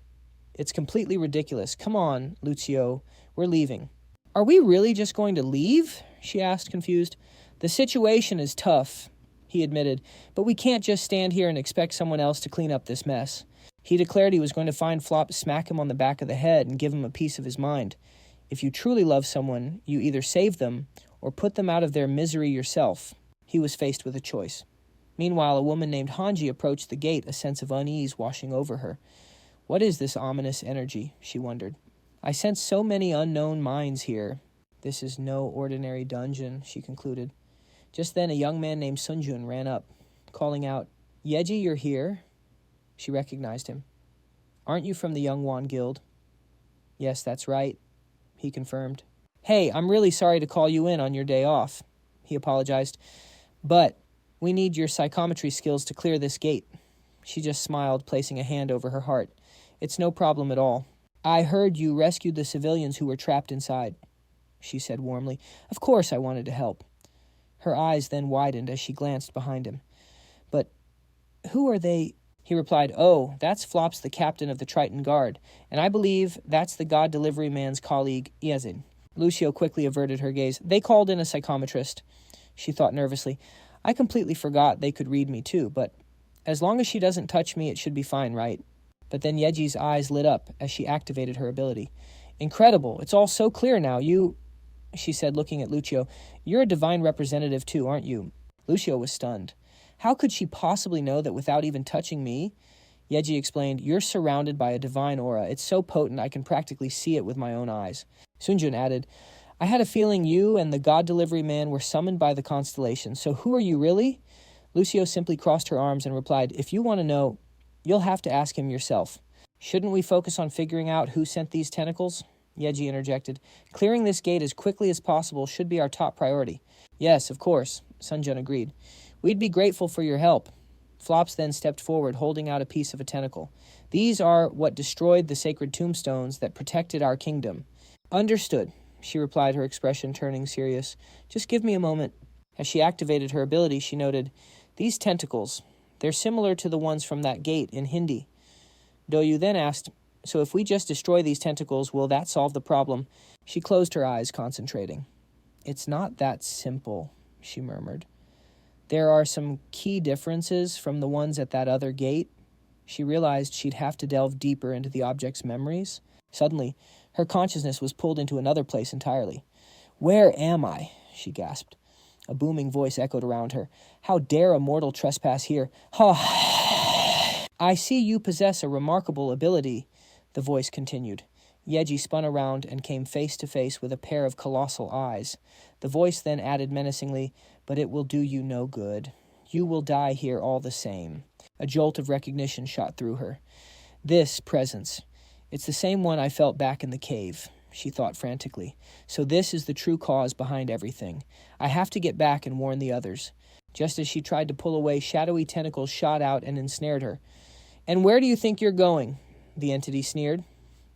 It's completely ridiculous. Come on, Lucio. We're leaving. Are we really just going to leave? She asked, confused. The situation is tough, he admitted, but we can't just stand here and expect someone else to clean up this mess. He declared he was going to find Flop, smack him on the back of the head, and give him a piece of his mind. If you truly love someone, you either save them or put them out of their misery yourself. He was faced with a choice. Meanwhile, a woman named Hanji approached the gate, a sense of unease washing over her. What is this ominous energy? She wondered. I sense so many unknown minds here. This is no ordinary dungeon, she concluded. Just then, a young man named Sunjun ran up, calling out, Yeji, you're here? She recognized him. Aren't you from the Youngwon Guild? Yes, that's right, he confirmed. Hey, I'm really sorry to call you in on your day off, he apologized, but we need your psychometry skills to clear this gate. She just smiled, placing a hand over her heart. It's no problem at all. I heard you rescued the civilians who were trapped inside, she said warmly. Of course I wanted to help. Her eyes then widened as she glanced behind him. But who are they? He replied, Oh, that's Flops, the captain of the Triton Guard, and I believe that's the God Delivery Man's colleague, Iezin. Lucio quickly averted her gaze. They called in a psychometrist, she thought nervously. I completely forgot they could read me too, but as long as she doesn't touch me, it should be fine, right? But then Yeji's eyes lit up as she activated her ability. Incredible. It's all so clear now. She said, looking at Lucio, you're a divine representative too, aren't you? Lucio was stunned. How could she possibly know that without even touching me? Yeji explained, you're surrounded by a divine aura. It's so potent I can practically see it with my own eyes. Sunjun added, I had a feeling you and the God Delivery Man were summoned by the constellation. So who are you really? Lucio simply crossed her arms and replied, if you want to know, you'll have to ask him yourself. Shouldn't we focus on figuring out who sent these tentacles? Yeji interjected. Clearing this gate as quickly as possible should be our top priority. Yes, of course, Sunjun agreed. We'd be grateful for your help. Flops then stepped forward, holding out a piece of a tentacle. These are what destroyed the sacred tombstones that protected our kingdom. Understood, she replied, her expression turning serious. Just give me a moment. As she activated her ability, she noted, these tentacles, they're similar to the ones from that gate in Hindi. Doyu then asked, so if we just destroy these tentacles, will that solve the problem? She closed her eyes, concentrating. It's not that simple, she murmured. There are some key differences from the ones at that other gate. She realized she'd have to delve deeper into the object's memories. Suddenly, her consciousness was pulled into another place entirely. Where am I? She gasped. A booming voice echoed around her. How dare a mortal trespass here? Ha! I see you possess a remarkable ability, the voice continued. Yeji spun around and came face to face with a pair of colossal eyes. The voice then added menacingly, but it will do you no good. You will die here all the same. A jolt of recognition shot through her. This presence, it's the same one I felt back in the cave, she thought frantically. So this is the true cause behind everything. I have to get back and warn the others. Just as she tried to pull away, shadowy tentacles shot out and ensnared her. And where do you think you're going? The entity sneered.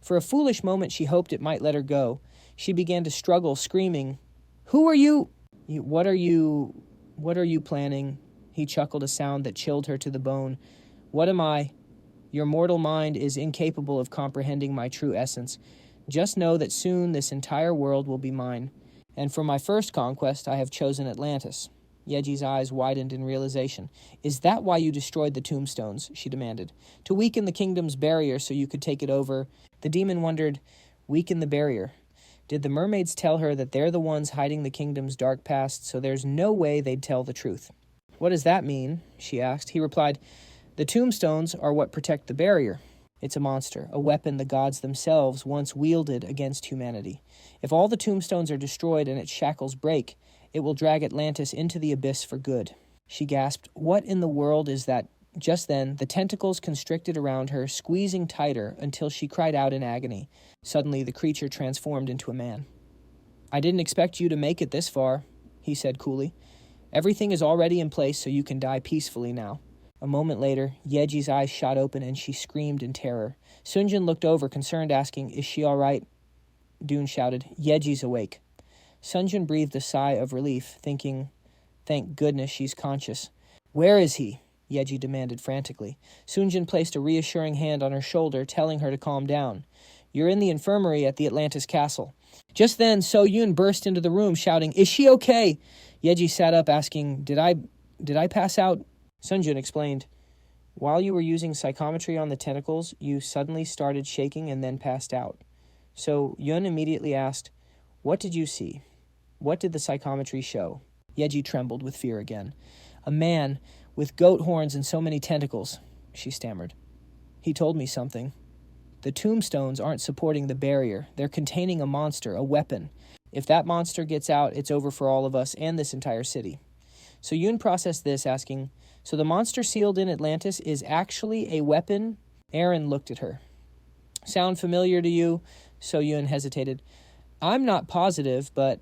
For a foolish moment, she hoped it might let her go. She began to struggle, screaming, Who are you? What are you planning? He chuckled, a sound that chilled her to the bone. What am I? Your mortal mind is incapable of comprehending my true essence. Just know that soon this entire world will be mine. And for my first conquest, I have chosen Atlantis." Yeji's eyes widened in realization. "Is that why you destroyed the tombstones?" she demanded. "To weaken the kingdom's barrier so you could take it over?" The demon wondered, weaken the barrier. Did the mermaids tell her that they're the ones hiding the kingdom's dark past, so there's no way they'd tell the truth? "What does that mean?" she asked. He replied, "The tombstones are what protect the barrier. It's a monster, a weapon the gods themselves once wielded against humanity. If all the tombstones are destroyed and its shackles break, it will drag Atlantis into the abyss for good." She gasped, "What in the world is that?" Just then, the tentacles constricted around her, squeezing tighter until she cried out in agony. Suddenly, the creature transformed into a man. "I didn't expect you to make it this far," he said coolly. "Everything is already in place so you can die peacefully now." A moment later, Yeji's eyes shot open and she screamed in terror. Sunjin looked over, concerned, asking, "Is she all right?" Dune shouted, "Yeji's awake." Sunjin breathed a sigh of relief, thinking, "Thank goodness she's conscious." "Where is he?" Yeji demanded frantically. Sunjin placed a reassuring hand on her shoulder, telling her to calm down. "You're in the infirmary at the Atlantis castle." Just then, So Yun burst into the room, shouting, "Is she okay?" Yeji sat up, asking, Did I pass out?" Sunjin explained, "While you were using psychometry on the tentacles, you suddenly started shaking and then passed out." So Yun immediately asked, "What did you see? What did the psychometry show?" Yeji trembled with fear again. "A man with goat horns and so many tentacles," she stammered. "He told me something. The tombstones aren't supporting the barrier. They're containing a monster, a weapon. If that monster gets out, it's over for all of us and this entire city." So Yoon processed this, asking, "So the monster sealed in Atlantis is actually a weapon?" Aaron looked at her. "Sound familiar to you?" So Yoon hesitated. "I'm not positive, but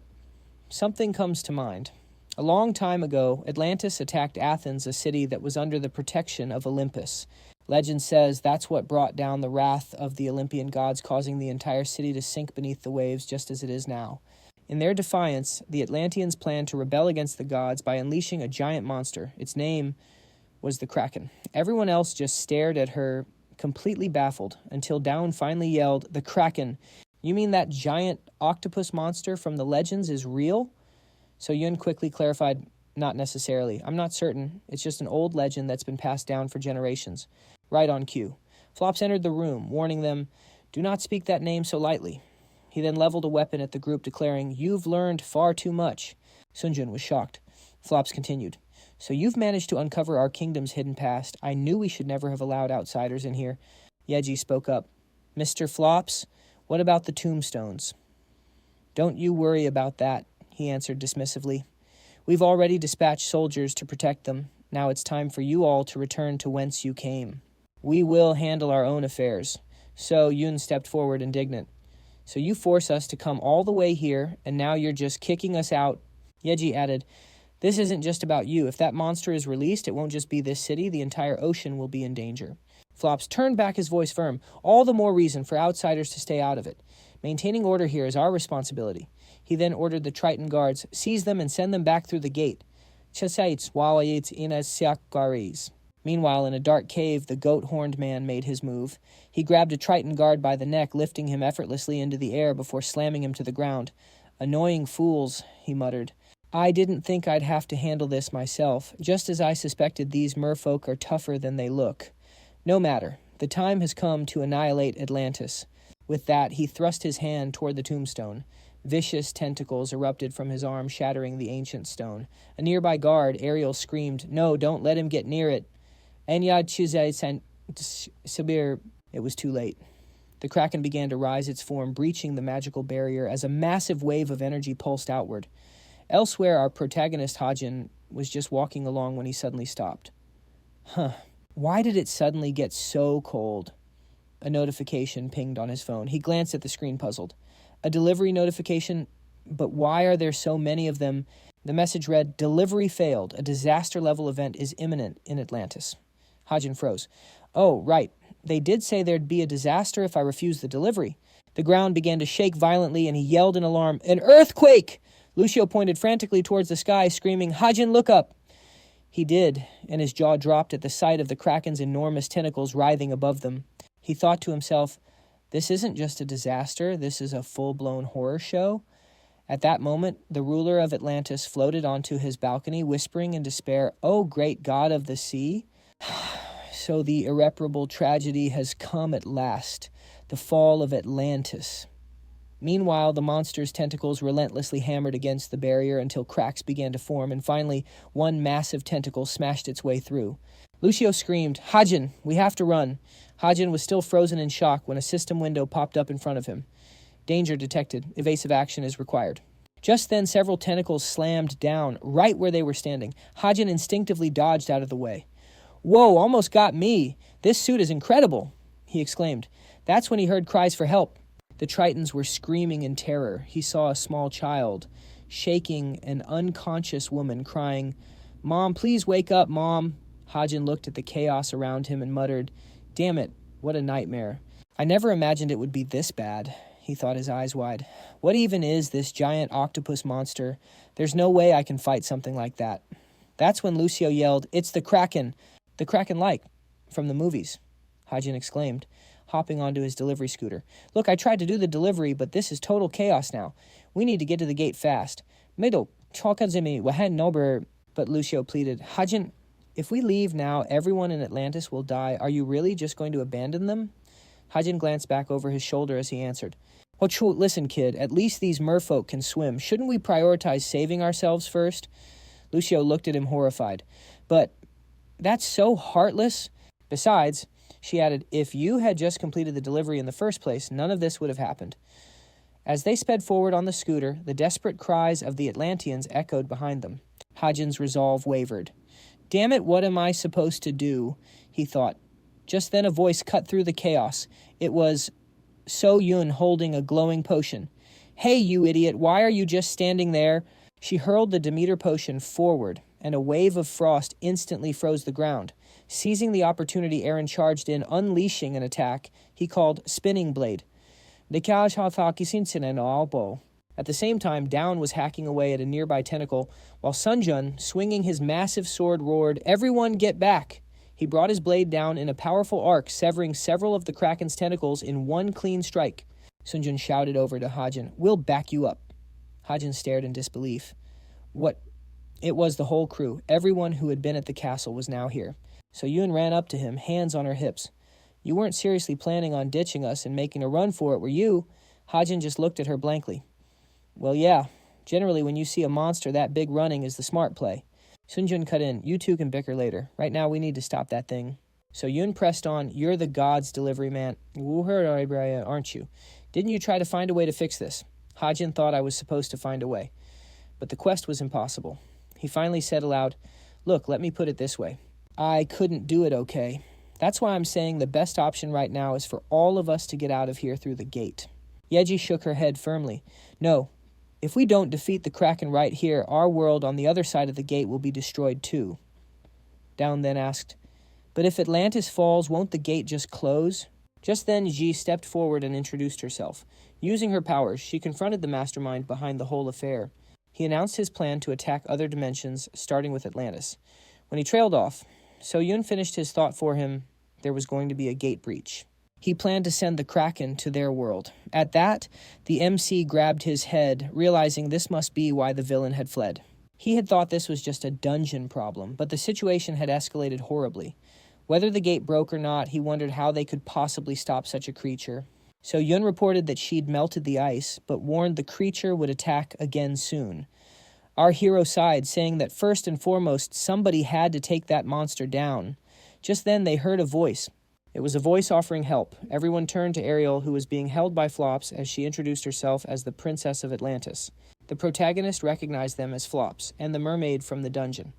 something comes to mind. A long time ago, Atlantis attacked Athens, a city that was under the protection of Olympus. Legend says that's what brought down the wrath of the Olympian gods, causing the entire city to sink beneath the waves just as it is now. In their defiance, the Atlanteans planned to rebel against the gods by unleashing a giant monster. Its name was the Kraken. Everyone else just stared at her, completely baffled, until Down finally yelled, "The Kraken! You mean that giant octopus monster from the legends is real?" So Yun quickly clarified, "Not necessarily. I'm not certain. It's just an old legend that's been passed down for generations." Right on cue. Flops entered the room, warning them, "Do not speak that name so lightly." He then leveled a weapon at the group, declaring, "You've learned far too much." Sunjin was shocked. Flops continued, "So you've managed to uncover our kingdom's hidden past. I knew we should never have allowed outsiders in here." Yeji spoke up. "Mr. Flops, what about the tombstones?" "Don't you worry about that," he answered dismissively. "We've already dispatched soldiers to protect them. Now it's time for you all to return to whence you came. We will handle our own affairs." So Yun stepped forward, indignant. "So you force us to come all the way here, and now you're just kicking us out?" Yeji added, "This isn't just about you. If that monster is released, it won't just be this city. The entire ocean will be in danger." Flops turned back, his voice firm. "All the more reason for outsiders to stay out of it. Maintaining order here is our responsibility." He then ordered the Triton guards, "Seize them and send them back through the gate." Meanwhile, in a dark cave, the goat-horned man made his move. He grabbed a Triton guard by the neck, lifting him effortlessly into the air before slamming him to the ground. "Annoying fools," he muttered. "I didn't think I'd have to handle this myself, just as I suspected these merfolk are tougher than they look. No matter. The time has come to annihilate Atlantis." With that, he thrust his hand toward the tombstone. Vicious tentacles erupted from his arm, shattering the ancient stone. A nearby guard, Ariel, screamed, "No, don't let him get near it." It was too late. The Kraken began to rise its form, breaching the magical barrier as a massive wave of energy pulsed outward. Elsewhere, our protagonist Hajin was just walking along when he suddenly stopped. Why did it suddenly get so cold? A notification pinged on his phone. He glanced at the screen, puzzled. A delivery notification? But why are there so many of them? The message read, "Delivery failed. A disaster-level event is imminent in Atlantis." Hajin froze. "Oh, right. They did say there'd be a disaster if I refused the delivery." The ground began to shake violently, and he yelled in alarm, "An earthquake!" Lucio pointed frantically towards the sky, screaming, "Hajin, look up!" He did, and his jaw dropped at the sight of the Kraken's enormous tentacles writhing above them. He thought to himself, This isn't just a disaster, this is a full-blown horror show. At that moment, the ruler of Atlantis floated onto his balcony, whispering in despair, "Oh, great God of the sea." So the irreparable tragedy has come at last, the fall of Atlantis. Meanwhile, the monster's tentacles relentlessly hammered against the barrier until cracks began to form, and finally, one massive tentacle smashed its way through. Lucio screamed, "Hajin, we have to run." Hajin was still frozen in shock when a system window popped up in front of him. Danger detected. Evasive action is required. Just then, several tentacles slammed down right where they were standing. Hajin instinctively dodged out of the way. "Whoa, almost got me. This suit is incredible," he exclaimed. That's when he heard cries for help. The Tritons were screaming in terror. He saw a small child, shaking an unconscious woman, crying, "Mom, please wake up, Mom." Hajin looked at the chaos around him and muttered, "Damn it, what a nightmare. I never imagined it would be this bad." He thought, his eyes wide. What even is this giant octopus monster? There's no way I can fight something like that. That's when Lucio yelled, "It's the Kraken! The Kraken-like, from the movies," Hajin exclaimed, hopping onto his delivery scooter. "Look, I tried to do the delivery, but this is total chaos now. We need to get to the gate fast." But Lucio pleaded, "Hajin, if we leave now, everyone in Atlantis will die. Are you really just going to abandon them?" Hajin glanced back over his shoulder as he answered, "Listen, kid, at least these merfolk can swim. Shouldn't we prioritize saving ourselves first?" Lucio looked at him horrified. "But that's so heartless." Besides, she added, "if you had just completed the delivery in the first place, none of this would have happened." As they sped forward on the scooter, the desperate cries of the Atlanteans echoed behind them. Hajin's resolve wavered. "Damn it, what am I supposed to do?" he thought. Just then a voice cut through the chaos. It was So Yun holding a glowing potion. "Hey, you idiot, why are you just standing there?" She hurled the Demeter potion forward, and a wave of frost instantly froze the ground. Seizing the opportunity, Aaron charged in, unleashing an attack he called Spinning Blade. At the same time, Down was hacking away at a nearby tentacle, while Sunjun, swinging his massive sword, roared, "Everyone get back!" He brought his blade down in a powerful arc, severing several of the Kraken's tentacles in one clean strike. Sunjun shouted over to Hajin, "We'll back you up." Hajin stared in disbelief. What? It was the whole crew. Everyone who had been at the castle was now here. So Yun ran up to him, hands on her hips. "You weren't seriously planning on ditching us and making a run for it, were you?" Hajin just looked at her blankly. "Well, yeah. Generally, when you see a monster that big running is the smart play." Sunjun cut in, "You two can bicker later. Right now, we need to stop that thing." So Yun pressed on, "You're the gods' delivery man, aren't you? Didn't you try to find a way to fix this?" Hajin thought I was supposed to find a way. But the quest was impossible. He finally said aloud, "Look, let me put it this way. I couldn't do it, okay? That's why I'm saying the best option right now is for all of us to get out of here through the gate." Yeji shook her head firmly. "No. If we don't defeat the Kraken right here, our world on the other side of the gate will be destroyed too." Down then asked, "But if Atlantis falls, won't the gate just close?" Just then, Ji stepped forward and introduced herself. Using her powers, she confronted the mastermind behind the whole affair. He announced his plan to attack other dimensions, starting with Atlantis. When he trailed off, So Yun finished his thought for him. There was going to be a gate breach. He planned to send the Kraken to their world. At that, the MC grabbed his head, realizing this must be why the villain had fled. He had thought this was just a dungeon problem, but the situation had escalated horribly. Whether the gate broke or not, he wondered how they could possibly stop such a creature. So Yun reported that she'd melted the ice, but warned the creature would attack again soon. Our hero sighed, saying that first and foremost, somebody had to take that monster down. Just then they heard a voice. It was a voice offering help. Everyone turned to Ariel, who was being held by Flops as she introduced herself as the Princess of Atlantis. The protagonist recognized them as Flops and the mermaid from the dungeon.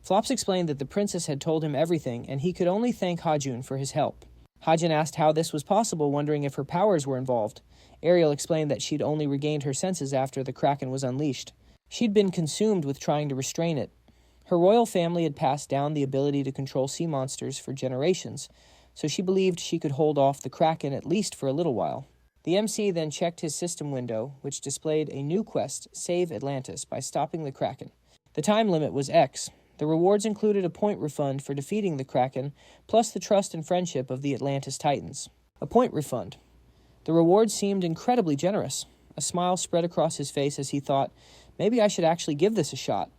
Flops explained that the princess had told him everything, and he could only thank Hajun for his help. Hajun asked how this was possible, wondering if her powers were involved. Ariel explained that she'd only regained her senses after the Kraken was unleashed. She'd been consumed with trying to restrain it. Her royal family had passed down the ability to control sea monsters for generations, so she believed she could hold off the Kraken at least for a little while. The MC then checked his system window, which displayed a new quest, Save Atlantis, by stopping the Kraken. The time limit was X. The rewards included a point refund for defeating the Kraken, plus the trust and friendship of the Atlantis Titans. A point refund. The reward seemed incredibly generous. A smile spread across his face as he thought, maybe I should actually give this a shot.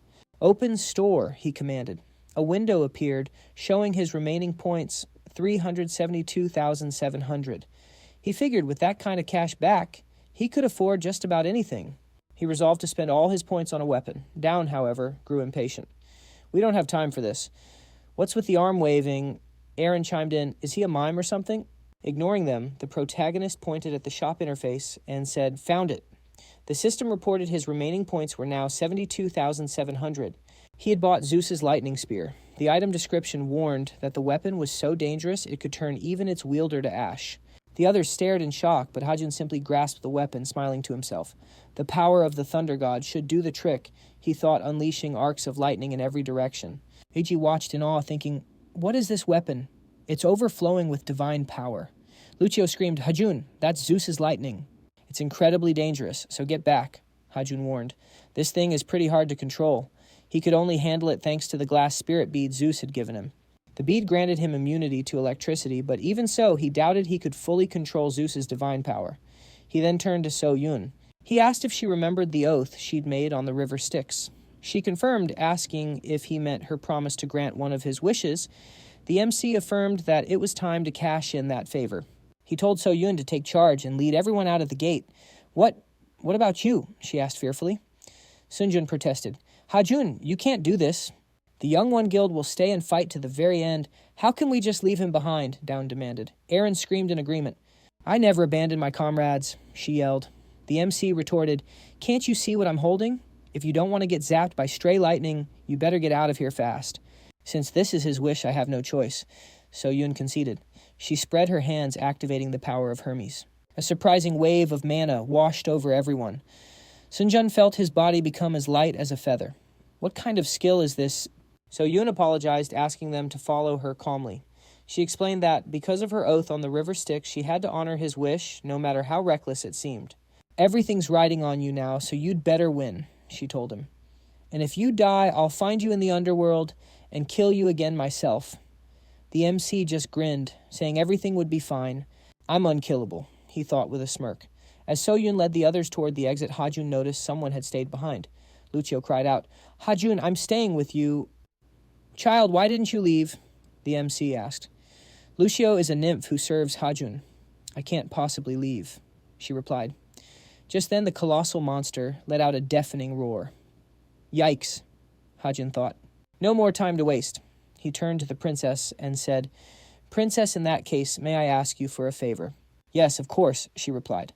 Open store, he commanded. A window appeared, showing his remaining points, 372,700. He figured with that kind of cash back, he could afford just about anything. He resolved to spend all his points on a weapon. Down, however, grew impatient. We don't have time for this. What's with the arm waving? Aaron chimed in, is he a mime or something? Ignoring them, the protagonist pointed at the shop interface and said, found it. The system reported his remaining points were now 72,700. He had bought Zeus's lightning spear. The item description warned that the weapon was so dangerous it could turn even its wielder to ash. The others stared in shock, but Hajun simply grasped the weapon, smiling to himself. The power of the thunder god should do the trick, he thought, unleashing arcs of lightning in every direction. Eiji watched in awe, thinking, what is this weapon? It's overflowing with divine power. Lucio screamed, Hajun, that's Zeus's lightning. It's incredibly dangerous, so get back, Hajun warned. This thing is pretty hard to control. He could only handle it thanks to the glass spirit bead Zeus had given him. The bead granted him immunity to electricity, but even so, he doubted he could fully control Zeus's divine power. He then turned to So Yun. He asked if she remembered the oath she'd made on the river Styx. She confirmed, asking if he meant her promise to grant one of his wishes. The MC affirmed that it was time to cash in that favor. He told So Yun to take charge and lead everyone out of the gate. What about you? She asked fearfully. Sunjun protested. Hajun, you can't do this. The Young One Guild will stay and fight to the very end. How can we just leave him behind? Down demanded. Aaron screamed in agreement. I never abandon my comrades, she yelled. The MC retorted, can't you see what I'm holding? If you don't want to get zapped by stray lightning, you better get out of here fast. Since this is his wish, I have no choice. So Yun conceded. She spread her hands, activating the power of Hermes. A surprising wave of mana washed over everyone. Sunjun felt his body become as light as a feather. What kind of skill is this? So Yun apologized, asking them to follow her calmly. She explained that, because of her oath on the river Styx, she had to honor his wish, no matter how reckless it seemed. Everything's riding on you now, so you'd better win, she told him. And if you die, I'll find you in the underworld and kill you again myself. The MC just grinned, saying everything would be fine. I'm unkillable, he thought with a smirk. As So-Yun led the others toward the exit, Hajun noticed someone had stayed behind. Lucio cried out, Hajun, I'm staying with you. Child, why didn't you leave? The MC asked. Lucio is a nymph who serves Hajun. I can't possibly leave, she replied. Just then the colossal monster let out a deafening roar. Yikes, Hajun thought. No more time to waste. He turned to the princess and said, Princess, in that case, may I ask you for a favor? Yes, of course, she replied.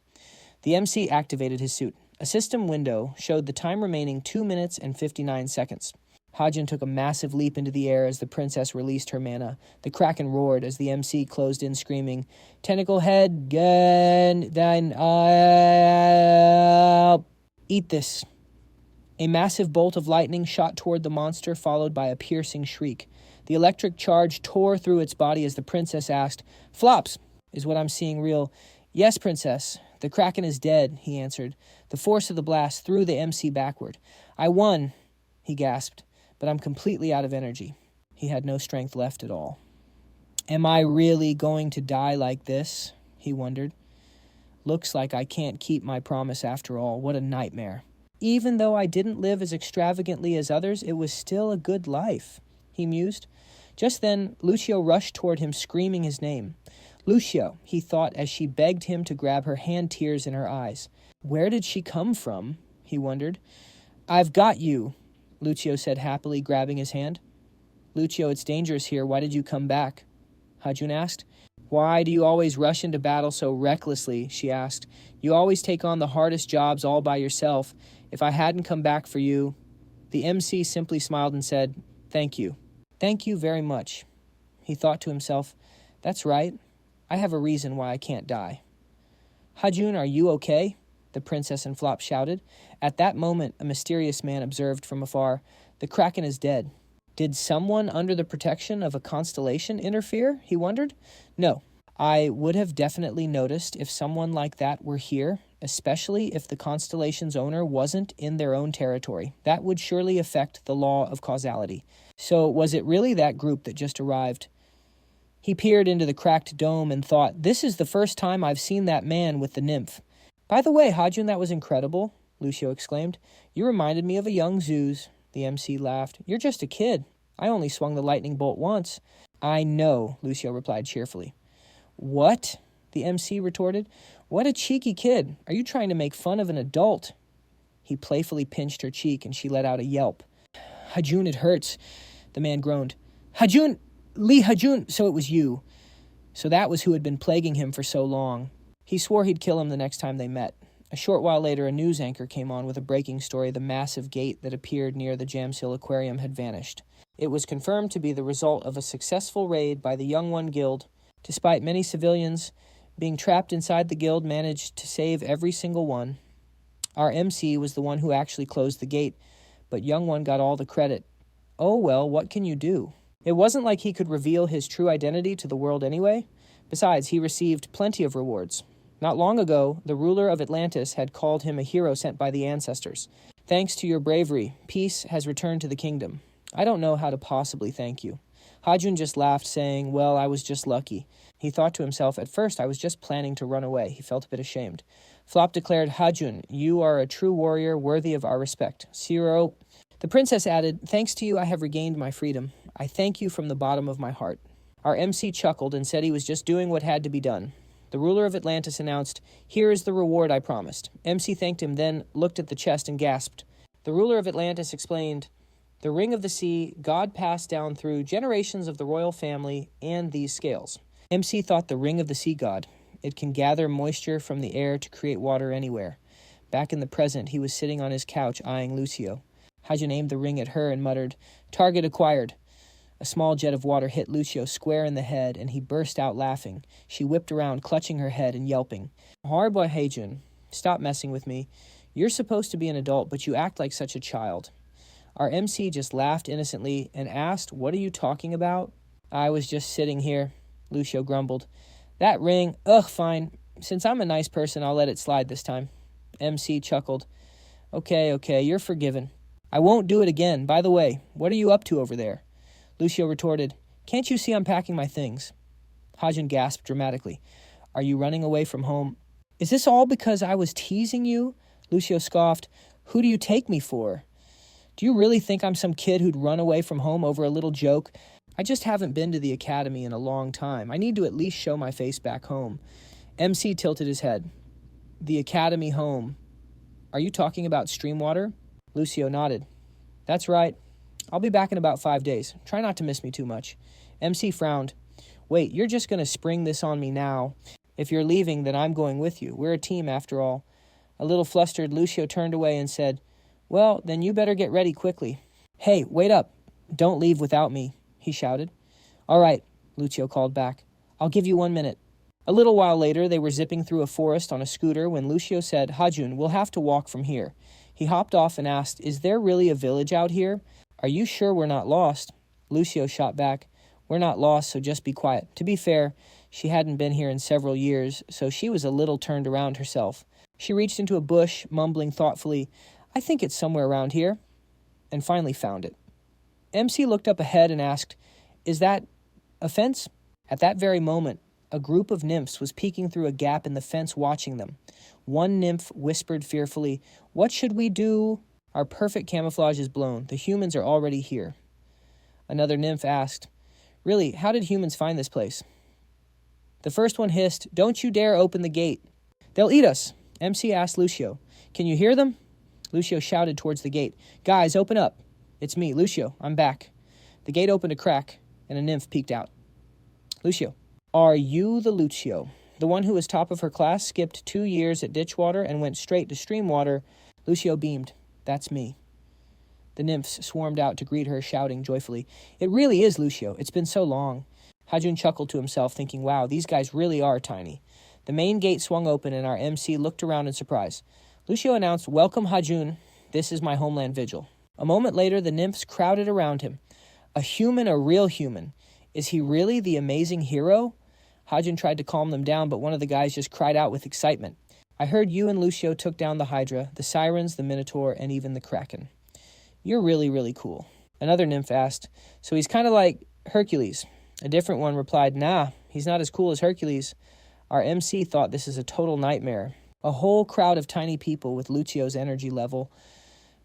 The MC activated his suit. A system window showed the time remaining 2 minutes and 59 seconds. Hajun took a massive leap into the air as the princess released her mana. The kraken roared as the MC closed in, screaming, Tentacle head, gun, thine eye. Eat this. A massive bolt of lightning shot toward the monster, followed by a piercing shriek. The electric charge tore through its body as the princess asked, Flops, is what I'm seeing real? Yes, princess. The kraken is dead, he answered. The force of the blast threw the MC backward. I won, he gasped, but I'm completely out of energy. He had no strength left at all. Am I really going to die like this? He wondered. Looks like I can't keep my promise after all. What a nightmare. Even though I didn't live as extravagantly as others, it was still a good life, he mused. Just then, Lucio rushed toward him, screaming his name. Lucio, he thought as she begged him to grab her hand, tears in her eyes. Where did she come from? He wondered. I've got you, Lucio said happily, grabbing his hand. Lucio, it's dangerous here. Why did you come back? Hajun asked. Why do you always rush into battle so recklessly? She asked. You always take on the hardest jobs all by yourself. If I hadn't come back for you... The MC simply smiled and said, Thank you. Thank you very much. He thought to himself, That's right. I have a reason why I can't die. Hajun, are you okay? The princess and Flop shouted. At that moment, a mysterious man observed from afar, The kraken is dead. Did someone under the protection of a constellation interfere? He wondered. No. I would have definitely noticed if someone like that were here, especially if the constellation's owner wasn't in their own territory. That would surely affect the law of causality. So was it really that group that just arrived? He peered into the cracked dome and thought, "This is the first time I've seen that man with the nymph." "By the way, Hajun, that was incredible," Lucio exclaimed. "You reminded me of a young Zeus." The MC laughed. "You're just a kid. I only swung the lightning bolt once." "I know," Lucio replied cheerfully. "What?" the MC retorted. "What a cheeky kid. Are you trying to make fun of an adult?" He playfully pinched her cheek, and she let out a yelp. "Hajun, it hurts," the man groaned. "Hajun! Lee Hajun! So it was you." So that was who had been plaguing him for so long. He swore he'd kill him the next time they met. A short while later, a news anchor came on with a breaking story. The massive gate that appeared near the Jamsil Aquarium had vanished. It was confirmed to be the result of a successful raid by the Young One Guild. Despite many civilians being trapped inside the guild, managed to save every single one. Our MC was the one who actually closed the gate, but Young One got all the credit. Oh well, what can you do? It wasn't like he could reveal his true identity to the world anyway. Besides, he received plenty of rewards. Not long ago, the ruler of Atlantis had called him a hero sent by the ancestors. "Thanks to your bravery, peace has returned to the kingdom. I don't know how to possibly thank you." Hajun just laughed, saying, "Well, I was just lucky." He thought to himself, "At first I was just planning to run away." He felt a bit ashamed. Flop declared, "Hajun, you are a true warrior worthy of our respect." Siro. The princess added, "Thanks to you I have regained my freedom. I thank you from the bottom of my heart." Our MC chuckled and said he was just doing what had to be done. The ruler of Atlantis announced, "Here is the reward I promised." MC thanked him, then looked at the chest and gasped. The ruler of Atlantis explained, "The ring of the sea, God passed down through generations of the royal family and these scales." MC thought the ring of the sea god. It can gather moisture from the air to create water anywhere. Back in the present, he was sitting on his couch eyeing Lucio. Hajun aimed the ring at her and muttered, "Target acquired." A small jet of water hit Lucio square in the head, and he burst out laughing. She whipped around, clutching her head and yelping. "Hard boy Hajun, stop messing with me. You're supposed to be an adult, but you act like such a child." Our MC just laughed innocently and asked, "What are you talking about?" "I was just sitting here," Lucio grumbled. "That ring, fine. Since I'm a nice person, I'll let it slide this time." MC chuckled. Okay, you're forgiven. I won't do it again. By the way, what are you up to over there?" Lucio retorted, "Can't you see I'm packing my things?" Hajun gasped dramatically. "Are you running away from home?" "Is this all because I was teasing you?" Lucio scoffed. "Who do you take me for? Do you really think I'm some kid who'd run away from home over a little joke? I just haven't been to the academy in a long time. I need to at least show my face back home." MC tilted his head. "The academy home. Are you talking about Streamwater?" Lucio nodded. "That's right. I'll be back in about 5 days. Try not to miss me too much." MC frowned. "Wait, you're just going to spring this on me now. If you're leaving, then I'm going with you. We're a team after all." A little flustered, Lucio turned away and said, "Well, then you better get ready quickly." "Hey, wait up. Don't leave without me," he shouted. "All right," Lucio called back. "I'll give you 1 minute." A little while later, they were zipping through a forest on a scooter when Lucio said, "Hajun, we'll have to walk from here." He hopped off and asked, "Is there really a village out here? Are you sure we're not lost?" Lucio shot back, "We're not lost, so just be quiet." To be fair, she hadn't been here in several years, so she was a little turned around herself. She reached into a bush, mumbling thoughtfully, "I think it's somewhere around here," and finally found it. MC looked up ahead and asked, "Is that a fence?" At that very moment, a group of nymphs was peeking through a gap in the fence watching them. One nymph whispered fearfully, "What should we do? Our perfect camouflage is blown. The humans are already here." Another nymph asked, "Really, how did humans find this place?" The first one hissed, "Don't you dare open the gate. They'll eat us." MC asked Lucio, "Can you hear them?" Lucio shouted towards the gate, "Guys, open up. It's me, Lucio. I'm back." The gate opened a crack, and a nymph peeked out. "Lucio, are you the Lucio? The one who was top of her class, skipped 2 years at Ditchwater, and went straight to Streamwater?" Lucio beamed. "That's me." The nymphs swarmed out to greet her, shouting joyfully, "It really is Lucio. It's been so long." Hajun chuckled to himself, thinking, wow, these guys really are tiny. The main gate swung open, and our MC looked around in surprise. Lucio announced, "Welcome, Hajun. This is my homeland vigil." A moment later, the nymphs crowded around him. A human, a real human. Is he really the amazing hero? Hajun tried to calm them down, but one of the guys just cried out with excitement. "I heard you and Lucio took down the Hydra, the Sirens, the Minotaur, and even the Kraken. You're really, really cool." Another nymph asked, "So he's kind of like Hercules. A different one replied, nah, he's not as cool as Hercules. Our MC thought this is a total nightmare. A whole crowd of tiny people with Lucio's energy level.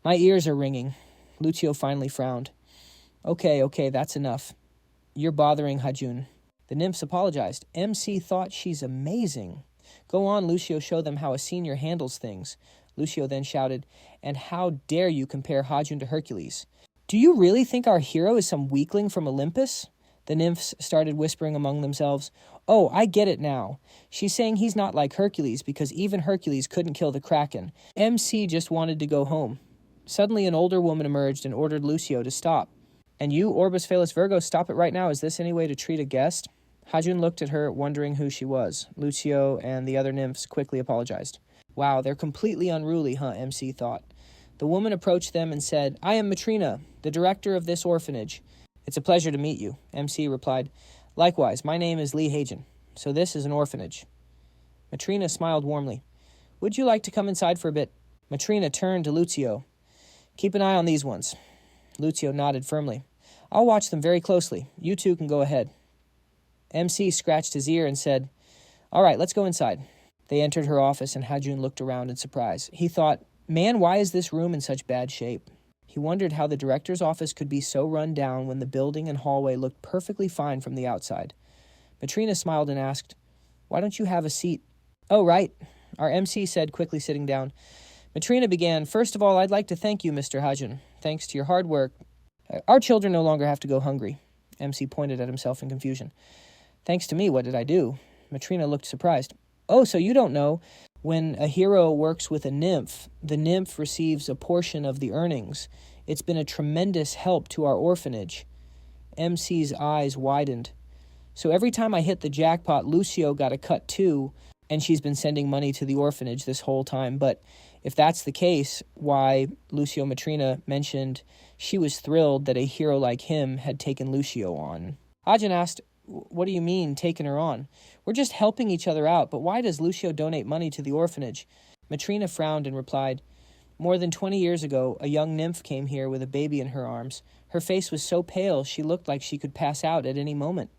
My ears are ringing. Lucio finally frowned. Okay, that's enough. You're bothering Hajun. The nymphs apologized. MC thought she's amazing. Go on, Lucio, show them how a senior handles things. Lucio then shouted, and how dare you compare Hajun to Hercules? Do you really think our hero is some weakling from Olympus? The nymphs started whispering among themselves. Oh, I get it now. She's saying he's not like Hercules because even Hercules couldn't kill the Kraken. MC just wanted to go home. Suddenly an older woman emerged and ordered Lucio to stop. And you, Orbis Phalis Virgo, stop it right now. Is this any way to treat a guest? Hajun looked at her, wondering who she was. Lucio and the other nymphs quickly apologized. Wow, they're completely unruly, huh, MC thought. The woman approached them and said, I am Matrina, the director of this orphanage. It's a pleasure to meet you, MC replied. Likewise, my name is Lee Hagen, so this is an orphanage. Matrina smiled warmly. Would you like to come inside for a bit? Matrina turned to Lucio. Keep an eye on these ones. Lucio nodded firmly. I'll watch them very closely. You two can go ahead. MC scratched his ear and said, All right, let's go inside. They entered her office and Hajun looked around in surprise. He thought, man, why is this room in such bad shape? He wondered how the director's office could be so run down when the building and hallway looked perfectly fine from the outside. Matrina smiled and asked, Why don't you have a seat? Oh, right, our MC said, quickly sitting down. Matrina began, First of all, I'd like to thank you, Mr. Hajun. Thanks to your hard work, our children no longer have to go hungry. MC pointed at himself in confusion. Thanks to me, what did I do? Matrina looked surprised. Oh, so you don't know. When a hero works with a nymph, the nymph receives a portion of the earnings. It's been a tremendous help to our orphanage. MC's eyes widened. So every time I hit the jackpot, Lucio got a cut too, and she's been sending money to the orphanage this whole time. But if that's the case, why, Lucio Matrina mentioned she was thrilled that a hero like him had taken Lucio on. Hajun asked, What do you mean, taking her on? We're just helping each other out, but why does Lucio donate money to the orphanage? Matrina frowned and replied, More than 20 years ago, a young nymph came here with a baby in her arms. Her face was so pale, she looked like she could pass out at any moment.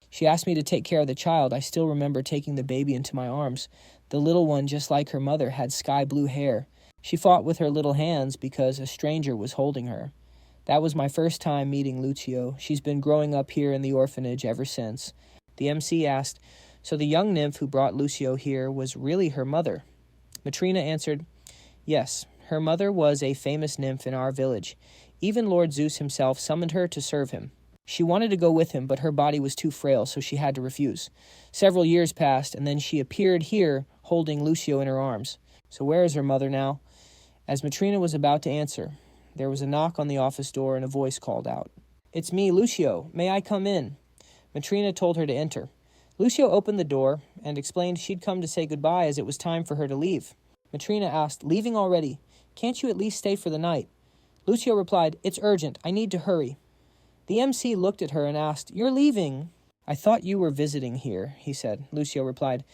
She asked me to take care of the child. I still remember taking the baby into my arms. The little one, just like her mother, had sky blue hair. She fought with her little hands because a stranger was holding her. That was my first time meeting Lucio. She's been growing up here in the orphanage ever since. The MC asked, So the young nymph who brought Lucio here was really her mother? Matrina answered, Yes, her mother was a famous nymph in our village. Even Lord Zeus himself summoned her to serve him. She wanted to go with him, but her body was too frail, so she had to refuse. Several years passed, and then she appeared here holding Lucio in her arms. So where is her mother now? As Matrina was about to answer, there was a knock on the office door and a voice called out. It's me, Lucio. May I come in? Matrina told her to enter. Lucio opened the door and explained she'd come to say goodbye as it was time for her to leave. Matrina asked, Leaving already? Can't you at least stay for the night? Lucio replied, It's urgent. I need to hurry. The MC looked at her and asked, You're leaving? I thought you were visiting here, he said. Lucio replied,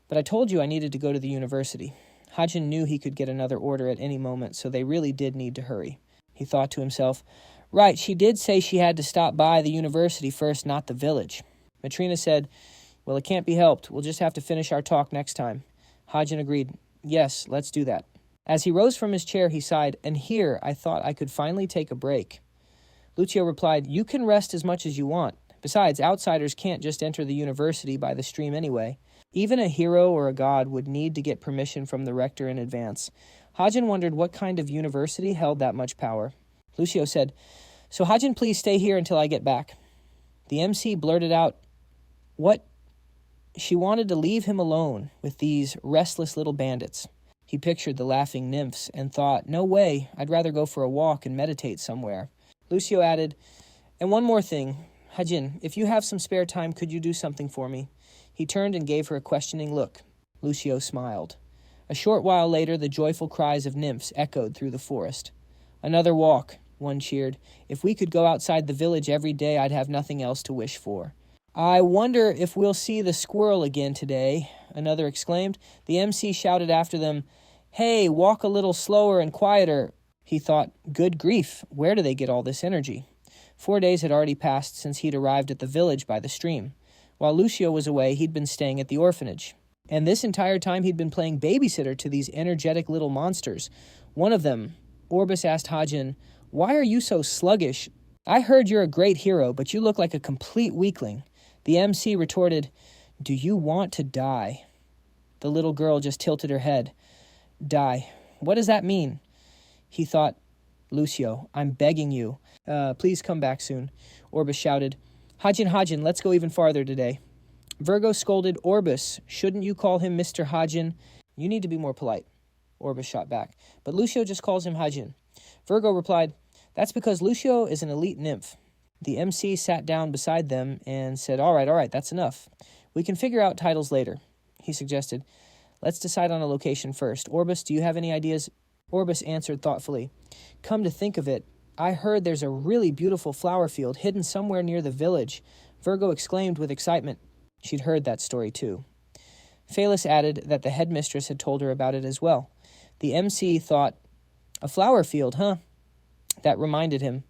But I told you I needed to go to the university. Hajun knew he could get another order at any moment, so they really did need to hurry. He thought to himself, Right, she did say she had to stop by the university first, not the village. Matrina said, Well, it can't be helped. We'll just have to finish our talk next time. Hajun agreed, Yes, let's do that. As he rose from his chair, he sighed, And here I thought I could finally take a break. Lucio replied, You can rest as much as you want. Besides, outsiders can't just enter the university by the stream anyway. Even a hero or a god would need to get permission from the rector in advance. Hajun wondered what kind of university held that much power. Lucio said, So Hajun, please stay here until I get back. The MC blurted out, What? She wanted to leave him alone with these restless little bandits. He pictured the laughing nymphs and thought, No way, I'd rather go for a walk and meditate somewhere. Lucio added, And one more thing. Hajin, if you have some spare time, could you do something for me? He turned and gave her a questioning look. Lucio smiled. A short while later, the joyful cries of nymphs echoed through the forest. Another walk, one cheered. If we could go outside the village every day, I'd have nothing else to wish for. I wonder if we'll see the squirrel again today, another exclaimed. The MC shouted after them, Hey, walk a little slower and quieter. He thought, Good grief, where do they get all this energy? 4 days had already passed since he'd arrived at the village by the stream. While Lucio was away, he'd been staying at the orphanage. And this entire time he'd been playing babysitter to these energetic little monsters. One of them, Orbis asked Hajin, "Why are you so sluggish? I heard you're a great hero, but you look like a complete weakling." The MC retorted, "Do you want to die?" The little girl just tilted her head. "Die? What does that mean?" He thought, "Lucio, I'm begging you. Please come back soon." Orbis shouted, Hajin, let's go even farther today." Virgo scolded, "Orbis, shouldn't you call him Mr. Hajin? You need to be more polite." Orbis shot back, "But Lucio just calls him Hajin." Virgo replied, "That's because Lucio is an elite nymph." The MC sat down beside them and said, all right, that's enough. "We can figure out titles later," he suggested. "Let's decide on a location first. Orbis, do you have any ideas?" Orbis answered thoughtfully, "Come to think of it, I heard there's a really beautiful flower field hidden somewhere near the village." Virgo exclaimed with excitement. She'd heard that story too. Phelis added that the headmistress had told her about it as well. The MC thought, "A flower field, huh?" That reminded him.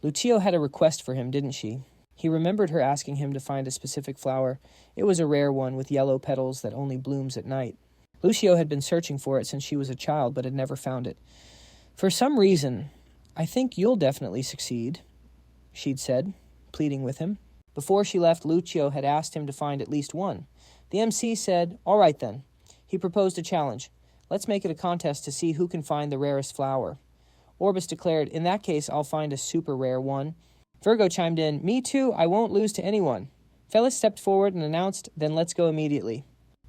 Lucio had a request for him, didn't she? He remembered her asking him to find a specific flower. It was a rare one with yellow petals that only blooms at night. Lucio had been searching for it since she was a child, but had never found it. "For some reason, I think you'll definitely succeed," she'd said, pleading with him. Before she left, Lucio had asked him to find at least one. The MC said, "All right then." He proposed a challenge. "Let's make it a contest to see who can find the rarest flower." Orbis declared, "In that case, I'll find a super rare one." Virgo chimed in, "Me too, I won't lose to anyone." Phelis stepped forward and announced, "Then let's go immediately."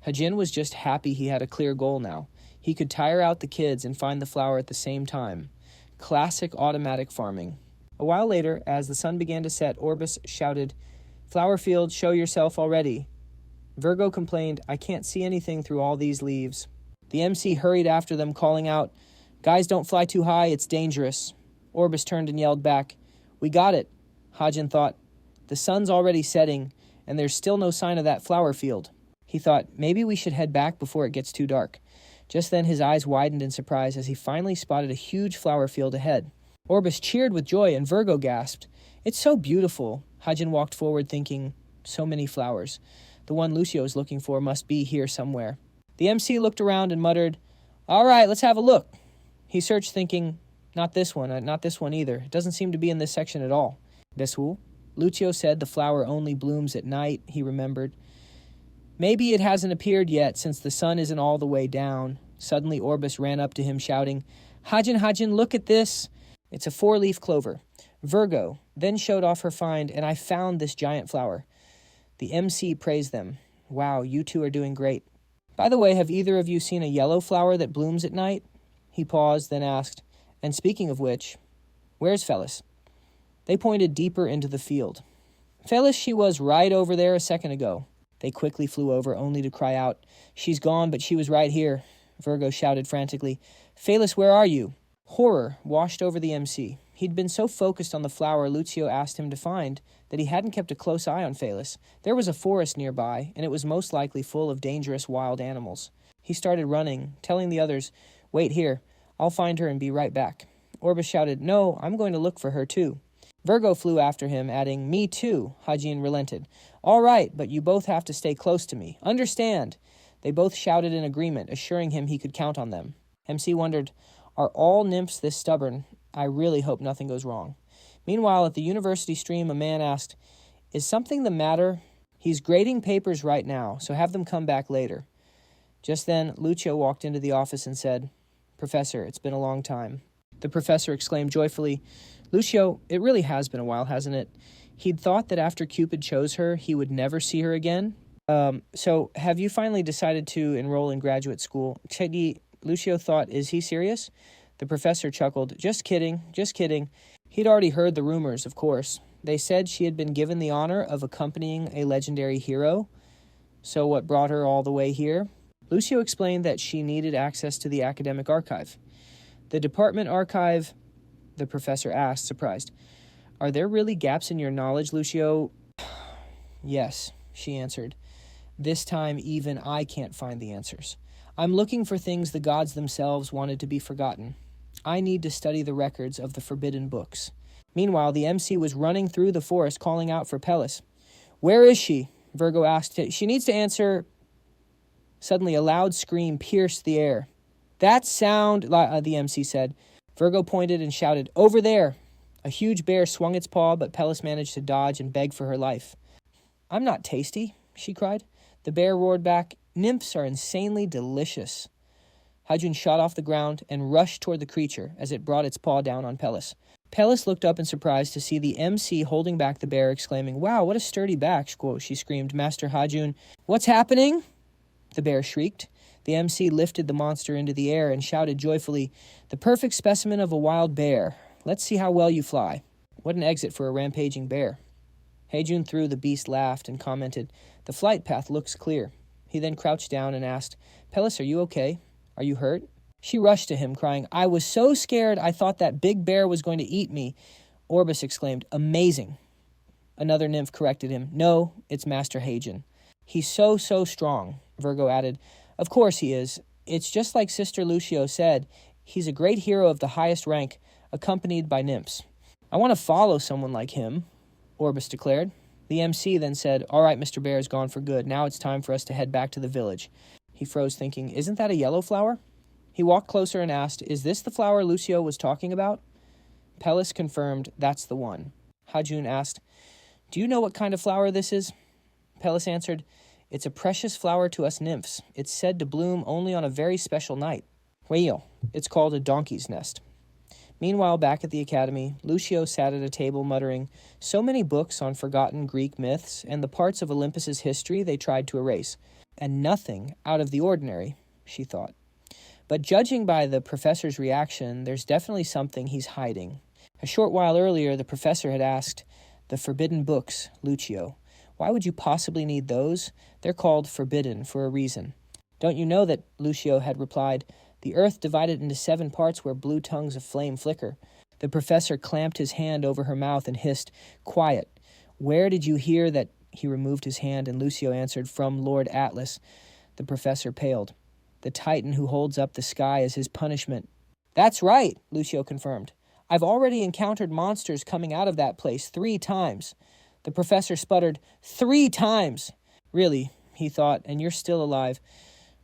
Hajin was just happy he had a clear goal now. He could tire out the kids and find the flower at the same time. Classic automatic farming. A while later, as the sun began to set, Orbis shouted, "Flower field, show yourself already." Virgo complained, "I can't see anything through all these leaves." The MC hurried after them, calling out, "Guys, don't fly too high, it's dangerous." Orbis turned and yelled back, "We got it." Hajin thought, "The sun's already setting, and there's still no sign of that flower field." He thought, maybe we should head back before it gets too dark. Just then his eyes widened in surprise as he finally spotted a huge flower field ahead. Orbis cheered with joy, and Virgo gasped, "It's so beautiful." Hajin walked forward thinking, so many flowers. The one Lucio is looking for must be here somewhere. The MC looked around and muttered, "All right, let's have a look." He searched thinking, not this one either. It doesn't seem to be in this section at all. Desu? Lucio said the flower only blooms at night, he remembered. Maybe it hasn't appeared yet since the sun isn't all the way down. Suddenly Orbis ran up to him shouting, Hajin, look at this." It's a 4-leaf clover. Virgo then showed off her find, and I found this giant flower. The MC praised them. "Wow, you two are doing great. By the way, have either of you seen a yellow flower that blooms at night?" He paused, then asked, "And speaking of which, where's Phelis?" They pointed deeper into the field. "Phelis, she was right over there a second ago." They quickly flew over, only to cry out, "She's gone, but she was right here." Virgo shouted frantically, "Phelis, where are you?" Horror washed over the MC. He'd been so focused on the flower Lucio asked him to find that he hadn't kept a close eye on Phelis. There was a forest nearby, and it was most likely full of dangerous wild animals. He started running, telling the others, "Wait here. I'll find her and be right back." Orbis shouted, "No, I'm going to look for her too." Virgo flew after him, adding, "Me too." Hajin relented. "All right, but you both have to stay close to me. Understand?" They both shouted in agreement, assuring him he could count on them. MC wondered, are all nymphs this stubborn? I really hope nothing goes wrong. Meanwhile, at the university stream, a man asked, "Is something the matter?" "He's grading papers right now, so have them come back later." Just then, Lucio walked into the office and said, "Professor, it's been a long time." The professor exclaimed joyfully, "Lucio, it really has been a while, hasn't it?" He'd thought that after Cupid chose her, he would never see her again. So have you finally decided to enroll in graduate school?" Chegi, Lucio thought, is he serious? The professor chuckled, Just kidding. He'd already heard the rumors, of course. They said she had been given the honor of accompanying a legendary hero. So what brought her all the way here? Lucio explained that she needed access to the academic archive. "The department archive?" the professor asked, surprised. "Are there really gaps in your knowledge, Lucio?" "Yes," she answered. "This time even I can't find the answers. I'm looking for things the gods themselves wanted to be forgotten. I need to study the records of the forbidden books." Meanwhile, the MC was running through the forest calling out for Pellis. "Where is she?" Virgo asked. "She needs to answer." Suddenly, a loud scream pierced the air. "That sound," the MC said. Virgo pointed and shouted, "Over there!" A huge bear swung its paw, but Pellis managed to dodge and beg for her life. "I'm not tasty," she cried. The bear roared back, "Nymphs are insanely delicious." Hajun shot off the ground and rushed toward the creature as it brought its paw down on Pellis. Pellis looked up in surprise to see the MC holding back the bear, exclaiming, "Wow, what a sturdy back," she screamed. "Master Hajun, what's happening?" The bear shrieked. The MC lifted the monster into the air and shouted joyfully, "The perfect specimen of a wild bear. Let's see how well you fly." What an exit for a rampaging bear. Hajun threw the beast laughed and commented, "The flight path looks clear." He then crouched down and asked, "Pellis, are you okay? Are you hurt?" She rushed to him, crying, "I was so scared I thought that big bear was going to eat me." Orbis exclaimed, "Amazing." Another nymph corrected him, "No, it's Master Hajun." "He's so strong," Virgo added. "Of course he is. It's just like Sister Lucio said. He's a great hero of the highest rank, accompanied by nymphs." "I want to follow someone like him," Orbis declared. The MC then said, "All right, Mr. Bear is gone for good. Now it's time for us to head back to the village." He froze, thinking, "Isn't that a yellow flower?" He walked closer and asked, "Is this the flower Lucio was talking about?" Pellis confirmed, "That's the one." Hajun asked, "Do you know what kind of flower this is?" Pellis answered, "It's a precious flower to us nymphs. It's said to bloom only on a very special night. Well, it's called a donkey's nest." Meanwhile, back at the academy, Lucio sat at a table muttering, so many books on forgotten Greek myths and the parts of Olympus's history they tried to erase. And nothing out of the ordinary, she thought. But judging by the professor's reaction, there's definitely something he's hiding. A short while earlier, the professor had asked, "The forbidden books, Lucio. Why would you possibly need those? They're called forbidden for a reason." "Don't you know that," Lucio had replied, "the earth divided into 7 parts where blue tongues of flame flicker?" The professor clamped his hand over her mouth and hissed, "Quiet. Where did you hear that?" He removed his hand, and Lucio answered, "From Lord Atlas." The professor paled. "The titan who holds up the sky as his punishment." "That's right," Lucio confirmed. "I've already encountered monsters coming out of that place 3 times. The professor sputtered, 3 times! "Really," he thought, "and you're still alive."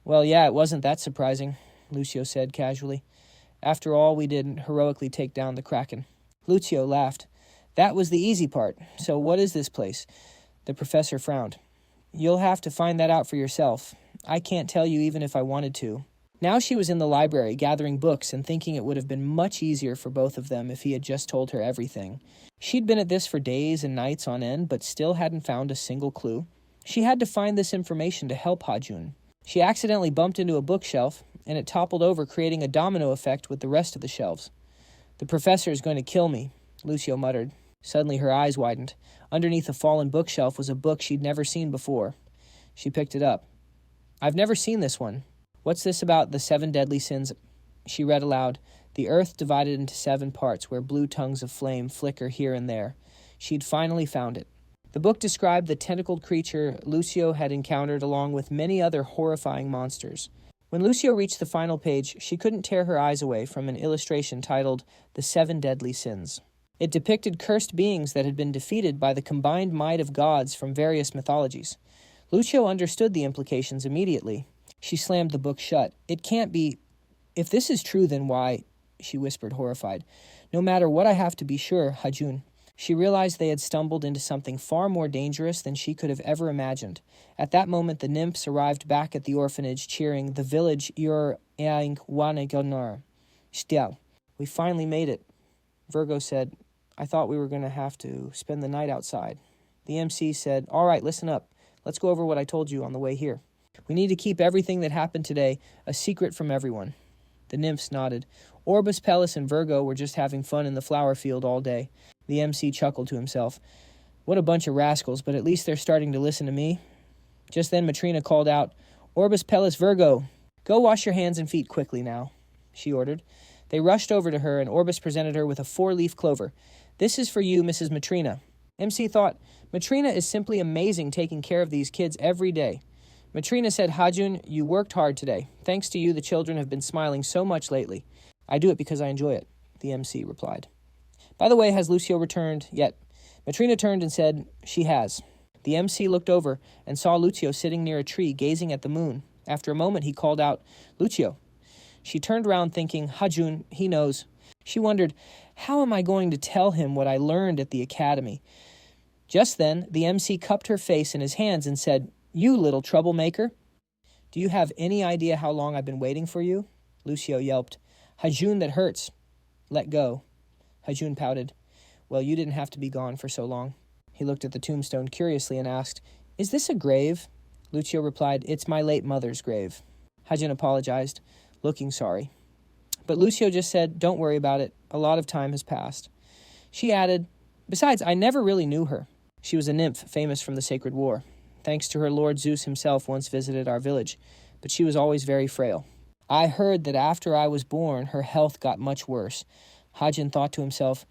"Well, yeah, it wasn't that surprising," Lucio said casually. "After all, we didn't heroically take down the Kraken." Lucio laughed. "That was the easy part. So what is this place?" The professor frowned. "You'll have to find that out for yourself. I can't tell you even if I wanted to." Now she was in the library gathering books and thinking it would have been much easier for both of them if he had just told her everything. She'd been at this for days and nights on end, but still hadn't found a single clue. She had to find this information to help Hajun. She accidentally bumped into a bookshelf, and it toppled over, creating a domino effect with the rest of the shelves. "The professor is going to kill me," Lucio muttered. Suddenly her eyes widened. Underneath a fallen bookshelf was a book she'd never seen before. She picked it up. "I've never seen this one. What's this about the 7 deadly sins?" She read aloud, "The earth divided into 7 parts where blue tongues of flame flicker here and there." She'd finally found it. The book described the tentacled creature Lucio had encountered along with many other horrifying monsters. When Lucio reached the final page, she couldn't tear her eyes away from an illustration titled The 7 Deadly Sins. It depicted cursed beings that had been defeated by the combined might of gods from various mythologies. Lucio understood the implications immediately. She slammed the book shut. "It can't be... If this is true, then why..." she whispered, horrified. "No matter what I have to be sure, Hajun." She realized they had stumbled into something far more dangerous than she could have ever imagined. At that moment, the nymphs arrived back at the orphanage, cheering, "The village, you're aing wanegonar. Still, we finally made it." Virgo said, "I thought we were going to have to spend the night outside." The MC said, "All right, listen up. Let's go over what I told you on the way here. We need to keep everything that happened today a secret from everyone." The nymphs nodded. Orbis, Pellis, and Virgo were just having fun in the flower field all day. The MC chuckled to himself. "What a bunch of rascals, but at least they're starting to listen to me." Just then Matrina called out, "Orbis, Pellis, Virgo, go wash your hands and feet quickly now," she ordered. They rushed over to her, and Orbis presented her with a 4-leaf clover. "This is for you, Mrs. Matrina." MC thought, "Matrina is simply amazing taking care of these kids every day." Matrina said, "Hajun, you worked hard today. Thanks to you, the children have been smiling so much lately." "I do it because I enjoy it," the MC replied. By the way, has Lucio returned yet? Matrina turned and said, she has. The MC looked over and saw Lucio sitting near a tree gazing at the moon. After a moment, he called out, Lucio. She turned around thinking, Hajun, he knows. She wondered, how am I going to tell him what I learned at the academy? Just then, the MC cupped her face in his hands and said, you little troublemaker. Do you have any idea how long I've been waiting for you? Lucio yelped. Hajun, that hurts. Let go. Hajun pouted. Well, you didn't have to be gone for so long. He looked at the tombstone curiously and asked, is this a grave? Lucio replied, it's my late mother's grave. Hajun apologized, looking sorry. But Lucio just said, don't worry about it. A lot of time has passed. She added, besides, I never really knew her. She was a nymph famous from the Sacred War. Thanks to her, Lord Zeus himself once visited our village, but she was always very frail. I heard that after I was born, her health got much worse. Hajun thought to himself,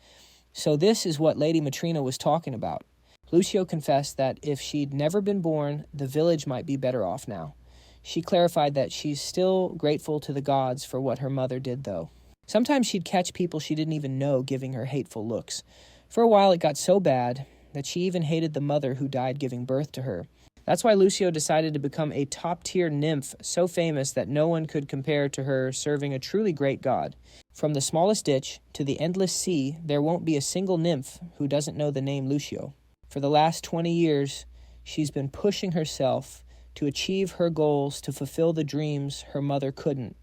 so this is what Lady Matrina was talking about. Lucio confessed that if she'd never been born, the village might be better off now. She clarified that she's still grateful to the gods for what her mother did, though. Sometimes she'd catch people she didn't even know giving her hateful looks. For a while, it got so bad that she even hated the mother who died giving birth to her. That's why Lucio decided to become a top-tier nymph so famous that no one could compare to her serving a truly great god. From the smallest ditch to the endless sea, there won't be a single nymph who doesn't know the name Lucio. For the last 20 years, she's been pushing herself to achieve her goals, to fulfill the dreams her mother couldn't,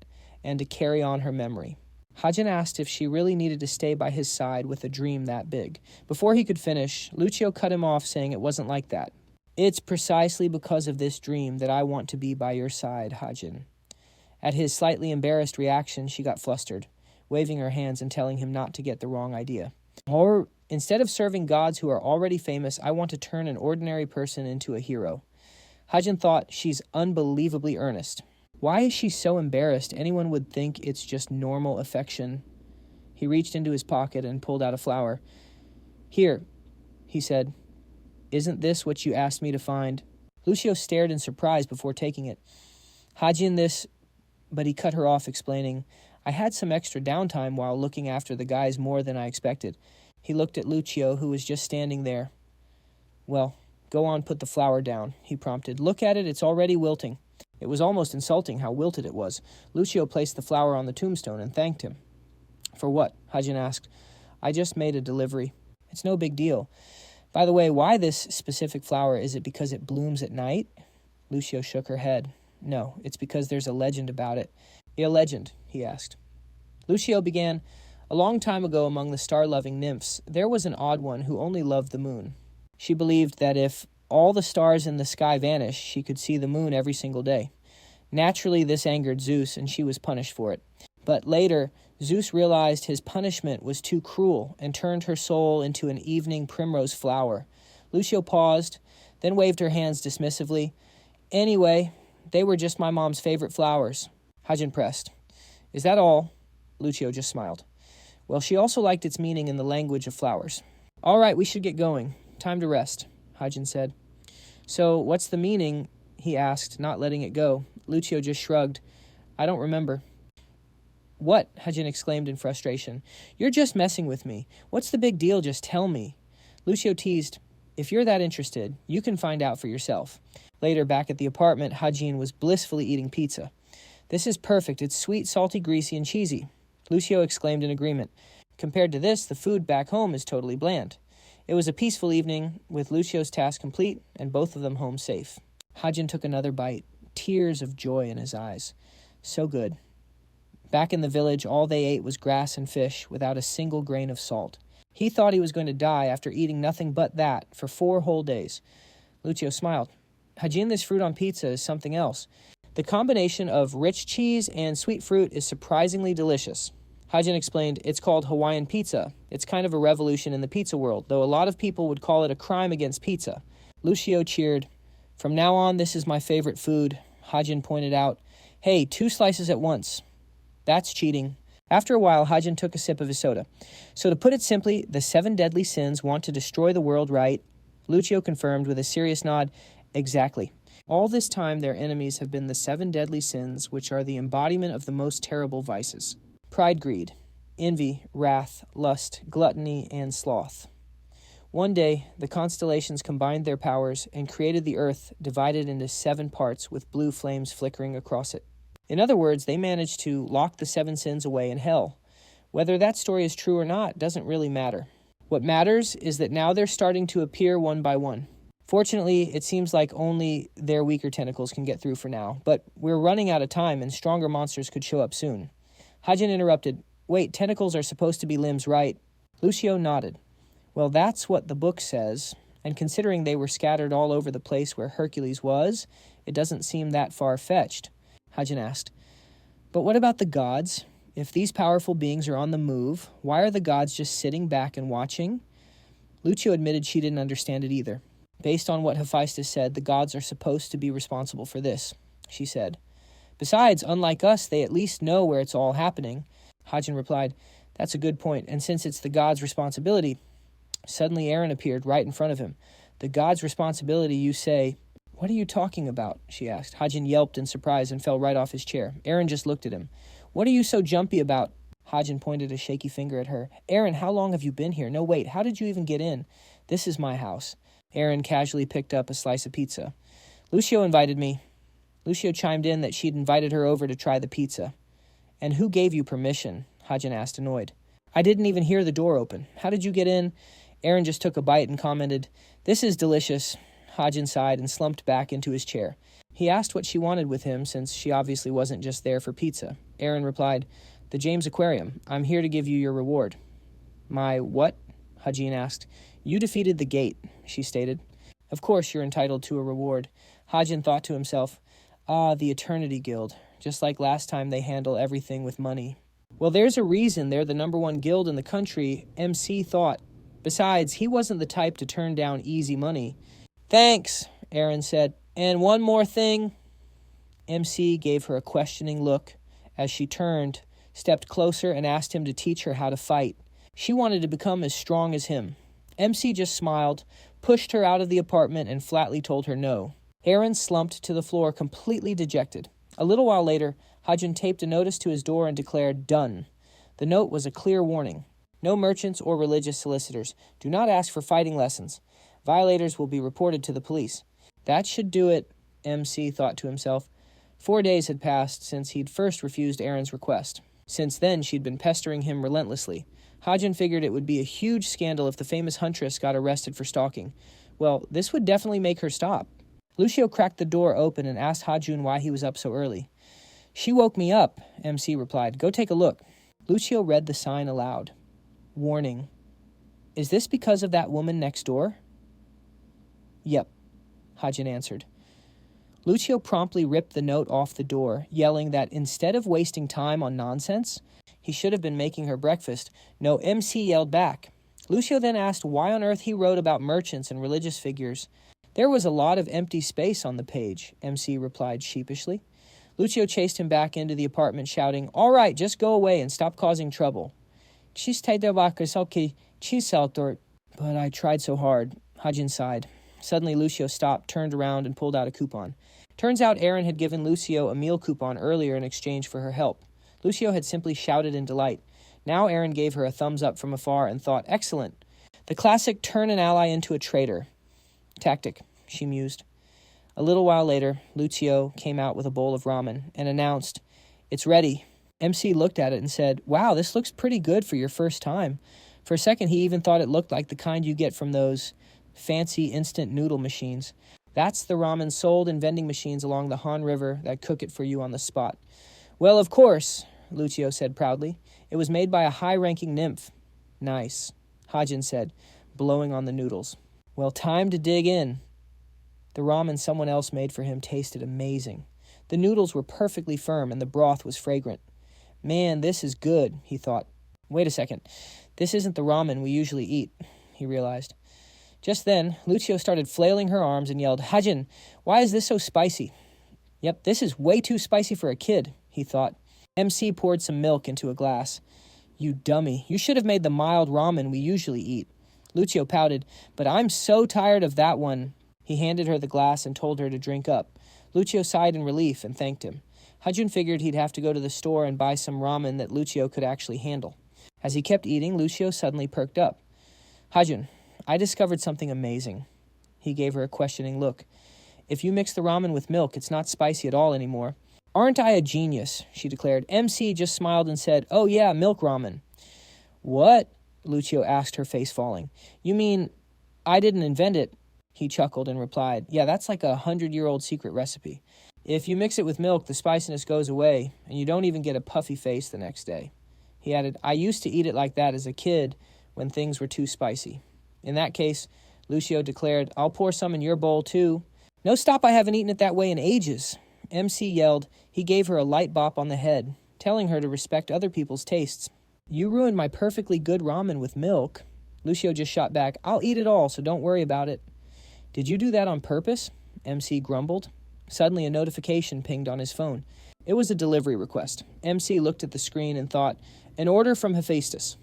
and to carry on her memory. Hajun asked if she really needed to stay by his side with a dream that big. Before he could finish, Lucio cut him off, saying it wasn't like that. It's precisely because of this dream that I want to be by your side, Hajun. At his slightly embarrassed reaction, she got flustered, waving her hands and telling him not to get the wrong idea. Or, instead of serving gods who are already famous, I want to turn an ordinary person into a hero. Hajun thought, she's unbelievably earnest. Why is she so embarrassed? Anyone would think it's just normal affection. He reached into his pocket and pulled out a flower. Here, he said. Isn't this what you asked me to find? Lucio stared in surprise before taking it. Hajin, this... But he cut her off, explaining, I had some extra downtime while looking after the guys more than I expected. He looked at Lucio, who was just standing there. Well, go on, put the flower down, he prompted. Look at it, it's already wilting. It was almost insulting how wilted it was. Lucio placed the flower on the tombstone and thanked him. For what? Hajin asked. I just made a delivery. It's no big deal. By the way, why this specific flower? Is it because it blooms at night? Lucio shook her head. No, it's because there's a legend about it. A legend, he asked. Lucio began, a long time ago among the star-loving nymphs, there was an odd one who only loved the moon. She believed that if all the stars in the sky vanished, she could see the moon every single day. Naturally, this angered Zeus, and she was punished for it. But later, Zeus realized his punishment was too cruel and turned her soul into an evening primrose flower. Lucio paused, then waved her hands dismissively. Anyway, they were just my mom's favorite flowers. Hajin pressed. Is that all? Lucio just smiled. Well, she also liked its meaning in the language of flowers. All right, we should get going. Time to rest, Hajin said. So, what's the meaning? He asked, not letting it go. Lucio just shrugged. I don't remember. What? Hajin exclaimed in frustration. You're just messing with me. What's the big deal? Just tell me. Lucio teased. If you're that interested, you can find out for yourself. Later, back at the apartment, Hajin was blissfully eating pizza. This is perfect. It's sweet, salty, greasy, and cheesy. Lucio exclaimed in agreement. Compared to this, the food back home is totally bland. It was a peaceful evening, with Lucio's task complete and both of them home safe. Hajin took another bite, tears of joy in his eyes. So good. Back in the village, all they ate was grass and fish, without a single grain of salt. He thought he was going to die after eating nothing but that for 4 whole days. Lucio smiled. Hajin, this fruit on pizza is something else. The combination of rich cheese and sweet fruit is surprisingly delicious. Hajin explained, it's called Hawaiian pizza. It's kind of a revolution in the pizza world, though a lot of people would call it a crime against pizza. Lucio cheered. From now on, this is my favorite food. Hajin pointed out, hey, 2 slices at once. That's cheating. After a while, Hajin took a sip of his soda. So to put it simply, the 7 deadly sins want to destroy the world, right? Lucio confirmed with a serious nod, exactly. All this time, their enemies have been the 7 deadly sins, which are the embodiment of the most terrible vices. Pride, greed, envy, wrath, lust, gluttony, and sloth. One day, the constellations combined their powers and created the earth divided into 7 parts with blue flames flickering across it. In other words, they managed to lock the 7 sins away in hell. Whether that story is true or not doesn't really matter. What matters is that now they're starting to appear one by one. Fortunately, it seems like only their weaker tentacles can get through for now, but we're running out of time and stronger monsters could show up soon. Hajin interrupted. Wait, tentacles are supposed to be limbs, right? Lucio nodded. Well, that's what the book says, and considering they were scattered all over the place where Hercules was, it doesn't seem that far-fetched. Hajin asked. But what about the gods? If these powerful beings are on the move, why are the gods just sitting back and watching? Lucio admitted she didn't understand it either. Based on what Hephaestus said, the gods are supposed to be responsible for this, she said. Besides, unlike us, they at least know where it's all happening. Hajin replied, That's a good point, and since it's the gods' responsibility... Suddenly Aaron appeared right in front of him. The gods' responsibility, you say... What are you talking about? She asked. Hajin yelped in surprise and fell right off his chair. Aaron just looked at him. What are you so jumpy about? Hajin pointed a shaky finger at her. Aaron, how long have you been here? No, wait, how did you even get in? This is my house. Aaron casually picked up a slice of pizza. Lucio invited me. Lucio chimed in that she'd invited her over to try the pizza. And who gave you permission? Hajin asked, annoyed. I didn't even hear the door open. How did you get in? Aaron just took a bite and commented, This is delicious. Hajin sighed and slumped back into his chair. He asked what she wanted with him, since she obviously wasn't just there for pizza. Aaron replied, The James Aquarium. I'm here to give you your reward. My what? Hajin asked. You defeated the gate, she stated. Of course you're entitled to a reward. Hajin thought to himself, the Eternity Guild. Just like last time they handle everything with money. Well, there's a reason they're the #1 guild in the country, MC thought. Besides, he wasn't the type to turn down easy money. Thanks, Aaron said. And one more thing. MC gave her a questioning look as she turned, stepped closer, and asked him to teach her how to fight. She wanted to become as strong as him. MC just smiled, pushed her out of the apartment, and flatly told her no. Aaron slumped to the floor, completely dejected. A little while later, Hajin taped a notice to his door and declared, Done. The note was a clear warning. No merchants or religious solicitors. Do not ask for fighting lessons. Violators will be reported to the police. That should do it, MC thought to himself. 4 days had passed since he'd first refused Aaron's request. Since then, she'd been pestering him relentlessly. Hajin figured it would be a huge scandal if the famous huntress got arrested for stalking. Well, this would definitely make her stop. Lucio cracked the door open and asked Hajin why he was up so early. She woke me up, MC replied. Go take a look. Lucio read the sign aloud. Warning. Is this because of that woman next door? Yep, Hajin answered. Lucio promptly ripped the note off the door, yelling that instead of wasting time on nonsense, he should have been making her breakfast. No, MC yelled back. Lucio then asked why on earth he wrote about merchants and religious figures. There was a lot of empty space on the page, MC replied sheepishly. Lucio chased him back into the apartment, shouting, All right, just go away and stop causing trouble. But I tried so hard. Hajin sighed. Suddenly, Lucio stopped, turned around, and pulled out a coupon. Turns out Aaron had given Lucio a meal coupon earlier in exchange for her help. Lucio had simply shouted in delight. Now Aaron gave her a thumbs up from afar and thought, Excellent. The classic turn an ally into a traitor tactic, she mused. A little while later, Lucio came out with a bowl of ramen and announced, It's ready. MC looked at it and said, Wow, this looks pretty good for your first time. For a second, he even thought it looked like the kind you get from those fancy instant noodle machines. That's the ramen sold in vending machines along the Han River that cook it for you on the spot. Well, of course, Lucio said proudly. It was made by a high-ranking nymph. Nice, Hajin said, blowing on the noodles. Well, time to dig in. The ramen someone else made for him tasted amazing. The noodles were perfectly firm and the broth was fragrant. Man, this is good, he thought. Wait a second. This isn't the ramen we usually eat, he realized. Just then, Lucio started flailing her arms and yelled, Hajin, why is this so spicy? Yep, this is way too spicy for a kid, he thought. MC poured some milk into a glass. You dummy, you should have made the mild ramen we usually eat. Lucio pouted, but I'm so tired of that one. He handed her the glass and told her to drink up. Lucio sighed in relief and thanked him. Hajin figured he'd have to go to the store and buy some ramen that Lucio could actually handle. As he kept eating, Lucio suddenly perked up. Hajun, I discovered something amazing. He gave her a questioning look. If you mix the ramen with milk, it's not spicy at all anymore. Aren't I a genius? She declared. MC just smiled and said, oh yeah, milk ramen. What? Lucio asked, her face falling. You mean I didn't invent it? He chuckled and replied, yeah, that's like a 100-year-old secret recipe. If you mix it with milk, the spiciness goes away, and you don't even get a puffy face the next day. He added, I used to eat it like that as a kid when things were too spicy. In that case, Lucio declared, I'll pour some in your bowl too. No, stop, I haven't eaten it that way in ages. MC yelled. He gave her a light bop on the head, telling her to respect other people's tastes. You ruined my perfectly good ramen with milk. Lucio just shot back, I'll eat it all, so don't worry about it. Did you do that on purpose? MC grumbled. Suddenly, a notification pinged on his phone. It was a delivery request. MC looked at the screen and thought, an order from Hephaestus.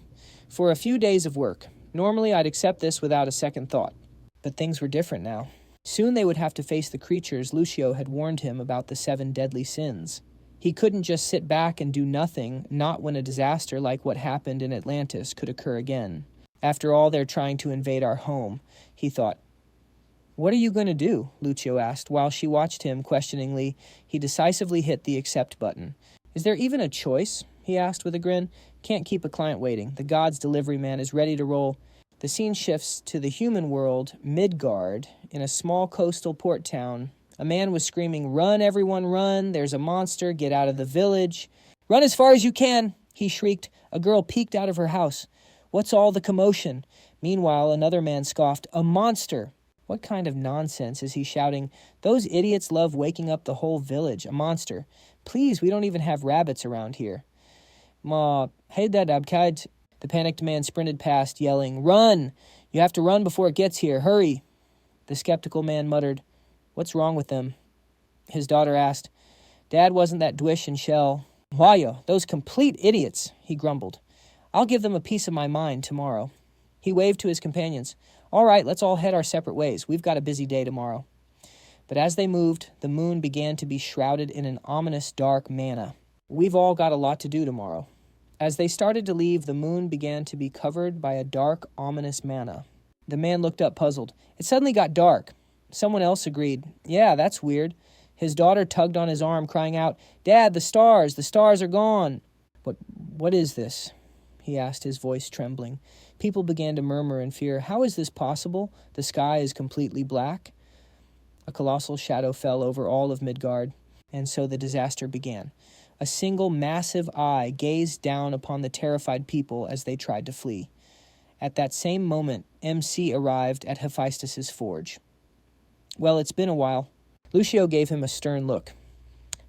For a few days of work. Normally, I'd accept this without a second thought. But things were different now. Soon they would have to face the creatures Lucio had warned him about, the 7 deadly sins. He couldn't just sit back and do nothing, not when a disaster like what happened in Atlantis could occur again. After all, they're trying to invade our home, he thought. What are you going to do? Lucio asked. While she watched him questioningly, he decisively hit the accept button. Is there even a choice? He asked with a grin. Can't keep a client waiting. The god's delivery man is ready to roll. The scene shifts to the human world, Midgard, in a small coastal port town. A man was screaming, run, everyone, run. There's a monster. Get out of the village. Run as far as you can, he shrieked. A girl peeked out of her house. What's all the commotion? Meanwhile, another man scoffed, a monster. What kind of nonsense is he shouting? Those idiots love waking up the whole village. A monster. Please, we don't even have rabbits around here. Ma, hey dad abkad. The panicked man sprinted past, yelling, run! You have to run before it gets here. Hurry! The skeptical man muttered, what's wrong with them? His daughter asked. Dad wasn't that Dwish and Shell. Why, those complete idiots, he grumbled. I'll give them a piece of my mind tomorrow. He waved to his companions. All right, let's all head our separate ways. We've got a busy day tomorrow. But as they moved, the moon began to be shrouded in an ominous dark manna. We've all got a lot to do tomorrow. As they started to leave, the moon began to be covered by a dark, ominous manna. The man looked up puzzled. It suddenly got dark. Someone else agreed. Yeah, that's weird. His daughter tugged on his arm, crying out, Dad, the stars are gone. What is this? He asked, his voice trembling. People began to murmur in fear. How is this possible? The sky is completely black. A colossal shadow fell over all of Midgard, and so the disaster began. A single massive eye gazed down upon the terrified people as they tried to flee. At that same moment, MC arrived at Hephaestus's forge. Well, it's been a while. Lucio gave him a stern look.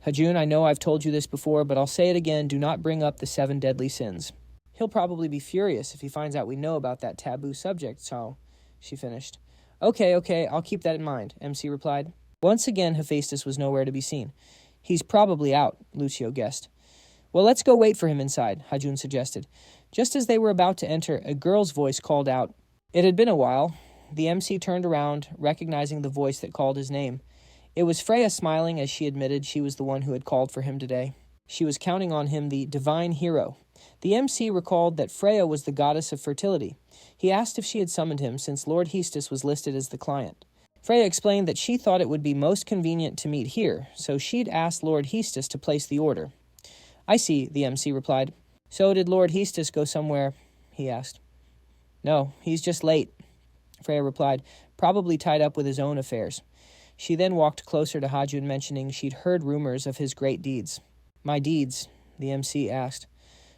Hajun, I know I've told you this before, but I'll say it again. Do not bring up the 7 deadly sins. He'll probably be furious if he finds out we know about that taboo subject, so, she finished. Okay, I'll keep that in mind, MC replied. Once again, Hephaestus was nowhere to be seen. He's probably out, Lucio guessed. Well, let's go wait for him inside, Hajun suggested. Just as they were about to enter, a girl's voice called out. It had been a while. The MC turned around, recognizing the voice that called his name. It was Freya smiling as she admitted she was the one who had called for him today. She was counting on him, the divine hero. The MC recalled that Freya was the goddess of fertility. He asked if she had summoned him since Lord Hestus was listed as the client. Freya explained that she thought it would be most convenient to meet here, so she'd asked Lord Hestus to place the order. I see, the MC replied. So did Lord Hestus go somewhere? He asked. No, he's just late, Freya replied, probably tied up with his own affairs. She then walked closer to Hajun, mentioning she'd heard rumors of his great deeds. My deeds? The MC asked.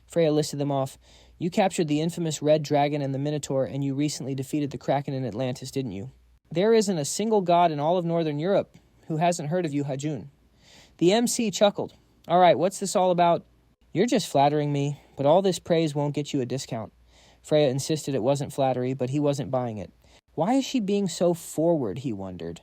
Freya listed them off. You captured the infamous Red Dragon and the Minotaur, and you recently defeated the Kraken in Atlantis, didn't you? There isn't a single god in all of Northern Europe who hasn't heard of you, Hajun. The MC chuckled. All right, what's this all about? You're just flattering me, but all this praise won't get you a discount. Freya insisted it wasn't flattery, but he wasn't buying it. Why is she being so forward, he wondered.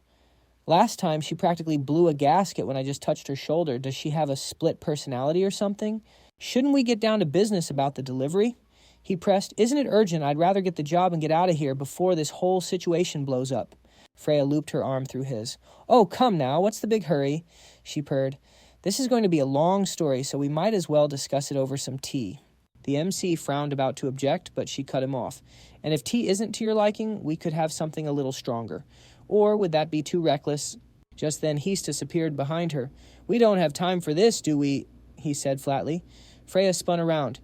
Last time, she practically blew a gasket when I just touched her shoulder. Does she have a split personality or something? Shouldn't we get down to business about the delivery? He pressed, Isn't it urgent? I'd rather get the job and get out of here before this whole situation blows up. Freya looped her arm through his. Oh, come now, what's the big hurry? She purred. This is going to be a long story, so we might as well discuss it over some tea. The MC frowned about to object, but she cut him off. And if tea isn't to your liking, we could have something a little stronger. Or would that be too reckless? Just then Hestus appeared behind her. We don't have time for this, do we? He said flatly. Freya spun around.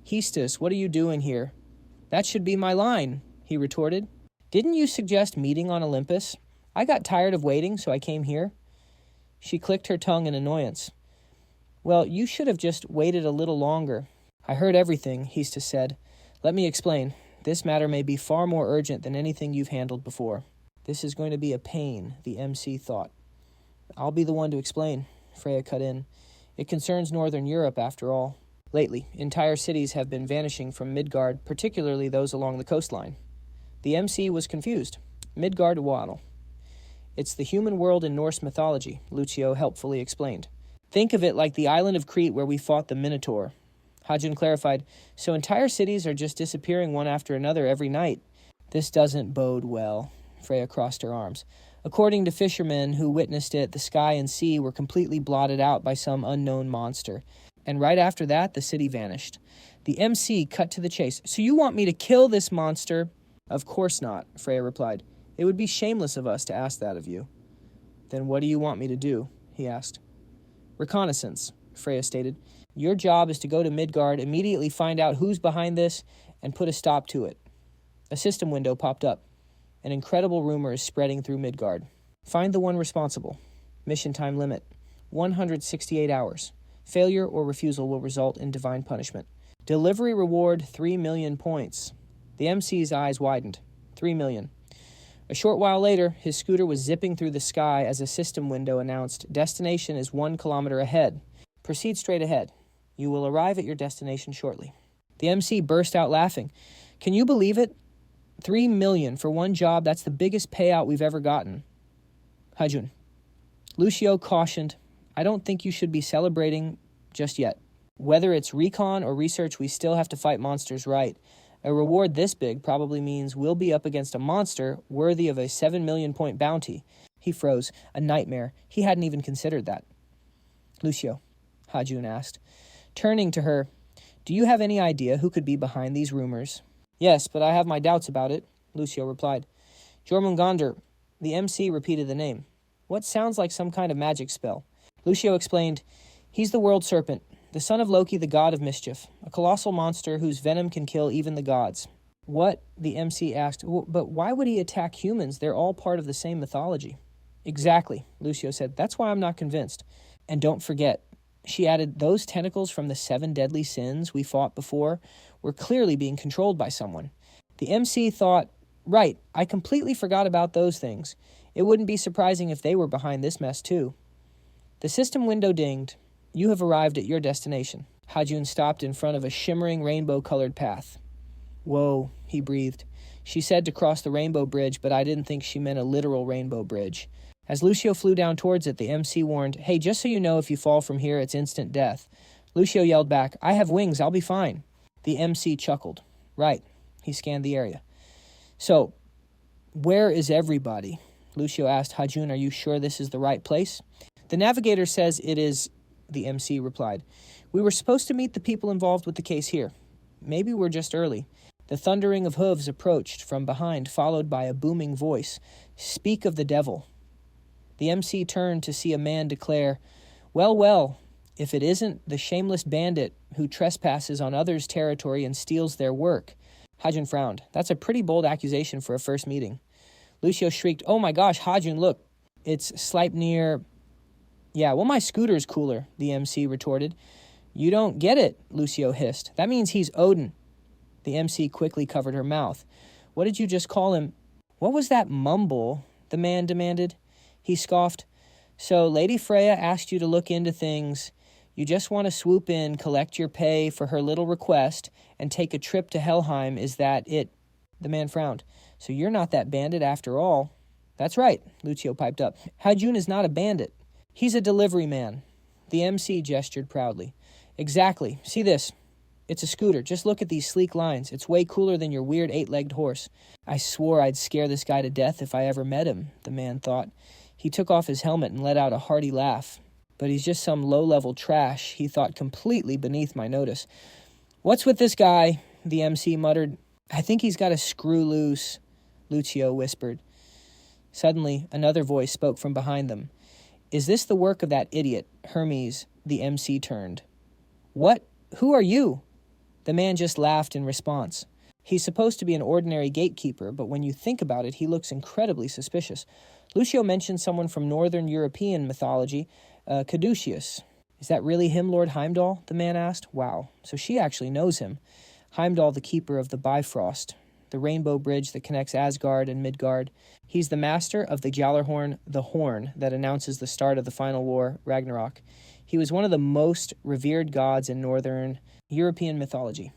Hestus, what are you doing here? That should be my line, he retorted. Didn't you suggest meeting on Olympus? I got tired of waiting, so I came here. She clicked her tongue in annoyance. Well, you should have just waited a little longer. I heard everything, Hestus said. Let me explain. This matter may be far more urgent than anything you've handled before. This is going to be a pain, the MC thought. I'll be the one to explain, Freya cut in. It concerns Northern Europe, after all. Lately, entire cities have been vanishing from Midgard, particularly those along the coastline. The MC was confused. Midgard waddle. It's the human world in Norse mythology, Lucio helpfully explained. Think of it like the island of Crete where we fought the Minotaur. Hajun clarified, so entire cities are just disappearing one after another every night. This doesn't bode well, Freya crossed her arms. According to fishermen who witnessed it, the sky and sea were completely blotted out by some unknown monster. And right after that, the city vanished. The MC cut to the chase. So you want me to kill this monster? Of course not, Freya replied. It would be shameless of us to ask that of you. Then what do you want me to do? He asked. Reconnaissance, Freya stated. Your job is to go to Midgard, immediately find out who's behind this, and put a stop to it. A system window popped up. An incredible rumor is spreading through Midgard. Find the one responsible. Mission time limit. 168 hours. Failure or refusal will result in divine punishment. Delivery reward 3 million points. The MC's eyes widened. 3 million. A short while later, his scooter was zipping through the sky as a system window announced, destination is 1 kilometer ahead. Proceed straight ahead. You will arrive at your destination shortly. The MC burst out laughing. Can you believe it? 3 million for one job, that's the biggest payout we've ever gotten. Hajun. Lucio cautioned, I don't think you should be celebrating just yet. Whether it's recon or research, we still have to fight monsters right. A reward this big probably means we'll be up against a monster worthy of a 7 million point bounty. He froze. A nightmare. He hadn't even considered that. Lucio, Hajun asked. Turning to her, do you have any idea who could be behind these rumors? Yes, but I have my doubts about it, Lucio replied. Jormungandr. The MC repeated the name. What sounds like some kind of magic spell? Lucio explained, he's the world serpent, the son of Loki, the god of mischief, a colossal monster whose venom can kill even the gods. What? The MC asked. But why would he attack humans? They're all part of the same mythology. Exactly, Lucio said. That's why I'm not convinced. And don't forget, she added, those tentacles from the 7 deadly sins we fought before were clearly being controlled by someone. The MC thought, right, I completely forgot about those things. It wouldn't be surprising if they were behind this mess too. The system window dinged. You have arrived at your destination. Hajun stopped in front of a shimmering rainbow-colored path. Whoa, he breathed. She said to cross the rainbow bridge, but I didn't think she meant a literal rainbow bridge. As Lucio flew down towards it, the MC warned, hey, just so you know, if you fall from here, it's instant death. Lucio yelled back, I have wings, I'll be fine. The MC chuckled. Right. He scanned the area. So, where is everybody? Lucio asked Hajun, are you sure this is the right place? The navigator says it is, the MC replied. We were supposed to meet the people involved with the case here. Maybe we're just early. The thundering of hooves approached from behind, followed by a booming voice. Speak of the devil. The MC turned to see a man declare, well, well, if it isn't the shameless bandit who trespasses on others' territory and steals their work. Hajun frowned. That's a pretty bold accusation for a first meeting. Lucio shrieked, oh my gosh, Hajun, look. It's Sleipnir. Yeah, well, my scooter's cooler, the MC retorted. You don't get it, Lucio hissed. That means he's Odin. The MC quickly covered her mouth. What did you just call him? What was that mumble? The man demanded. He scoffed. So Lady Freya asked you to look into things. You just want to swoop in, collect your pay for her little request, and take a trip to Helheim. Is that it? The man frowned. So you're not that bandit after all. That's right, Lucio piped up. Hajun is not a bandit. He's a delivery man. The MC gestured proudly. Exactly. See this? It's a scooter. Just look at these sleek lines. It's way cooler than your weird 8-legged horse. I swore I'd scare this guy to death if I ever met him, the man thought. He took off his helmet and let out a hearty laugh. But he's just some low-level trash, he thought, completely beneath my notice. "What's with this guy?" the MC muttered. "I think he's got a screw loose," Lucio whispered. Suddenly, another voice spoke from behind them. "Is this the work of that idiot, Hermes?" The MC turned. "What? Who are you?" The man just laughed in response. He's supposed to be an ordinary gatekeeper, but when you think about it, he looks incredibly suspicious. Lucio mentioned someone from Northern European mythology, Caduceus. "Is that really him, Lord Heimdall?" the man asked. Wow, so she actually knows him. Heimdall, the keeper of the Bifrost, the rainbow bridge that connects Asgard and Midgard. He's the master of the Gjallarhorn, the horn that announces the start of the final war, Ragnarok. He was one of the most revered gods in Northern European mythology.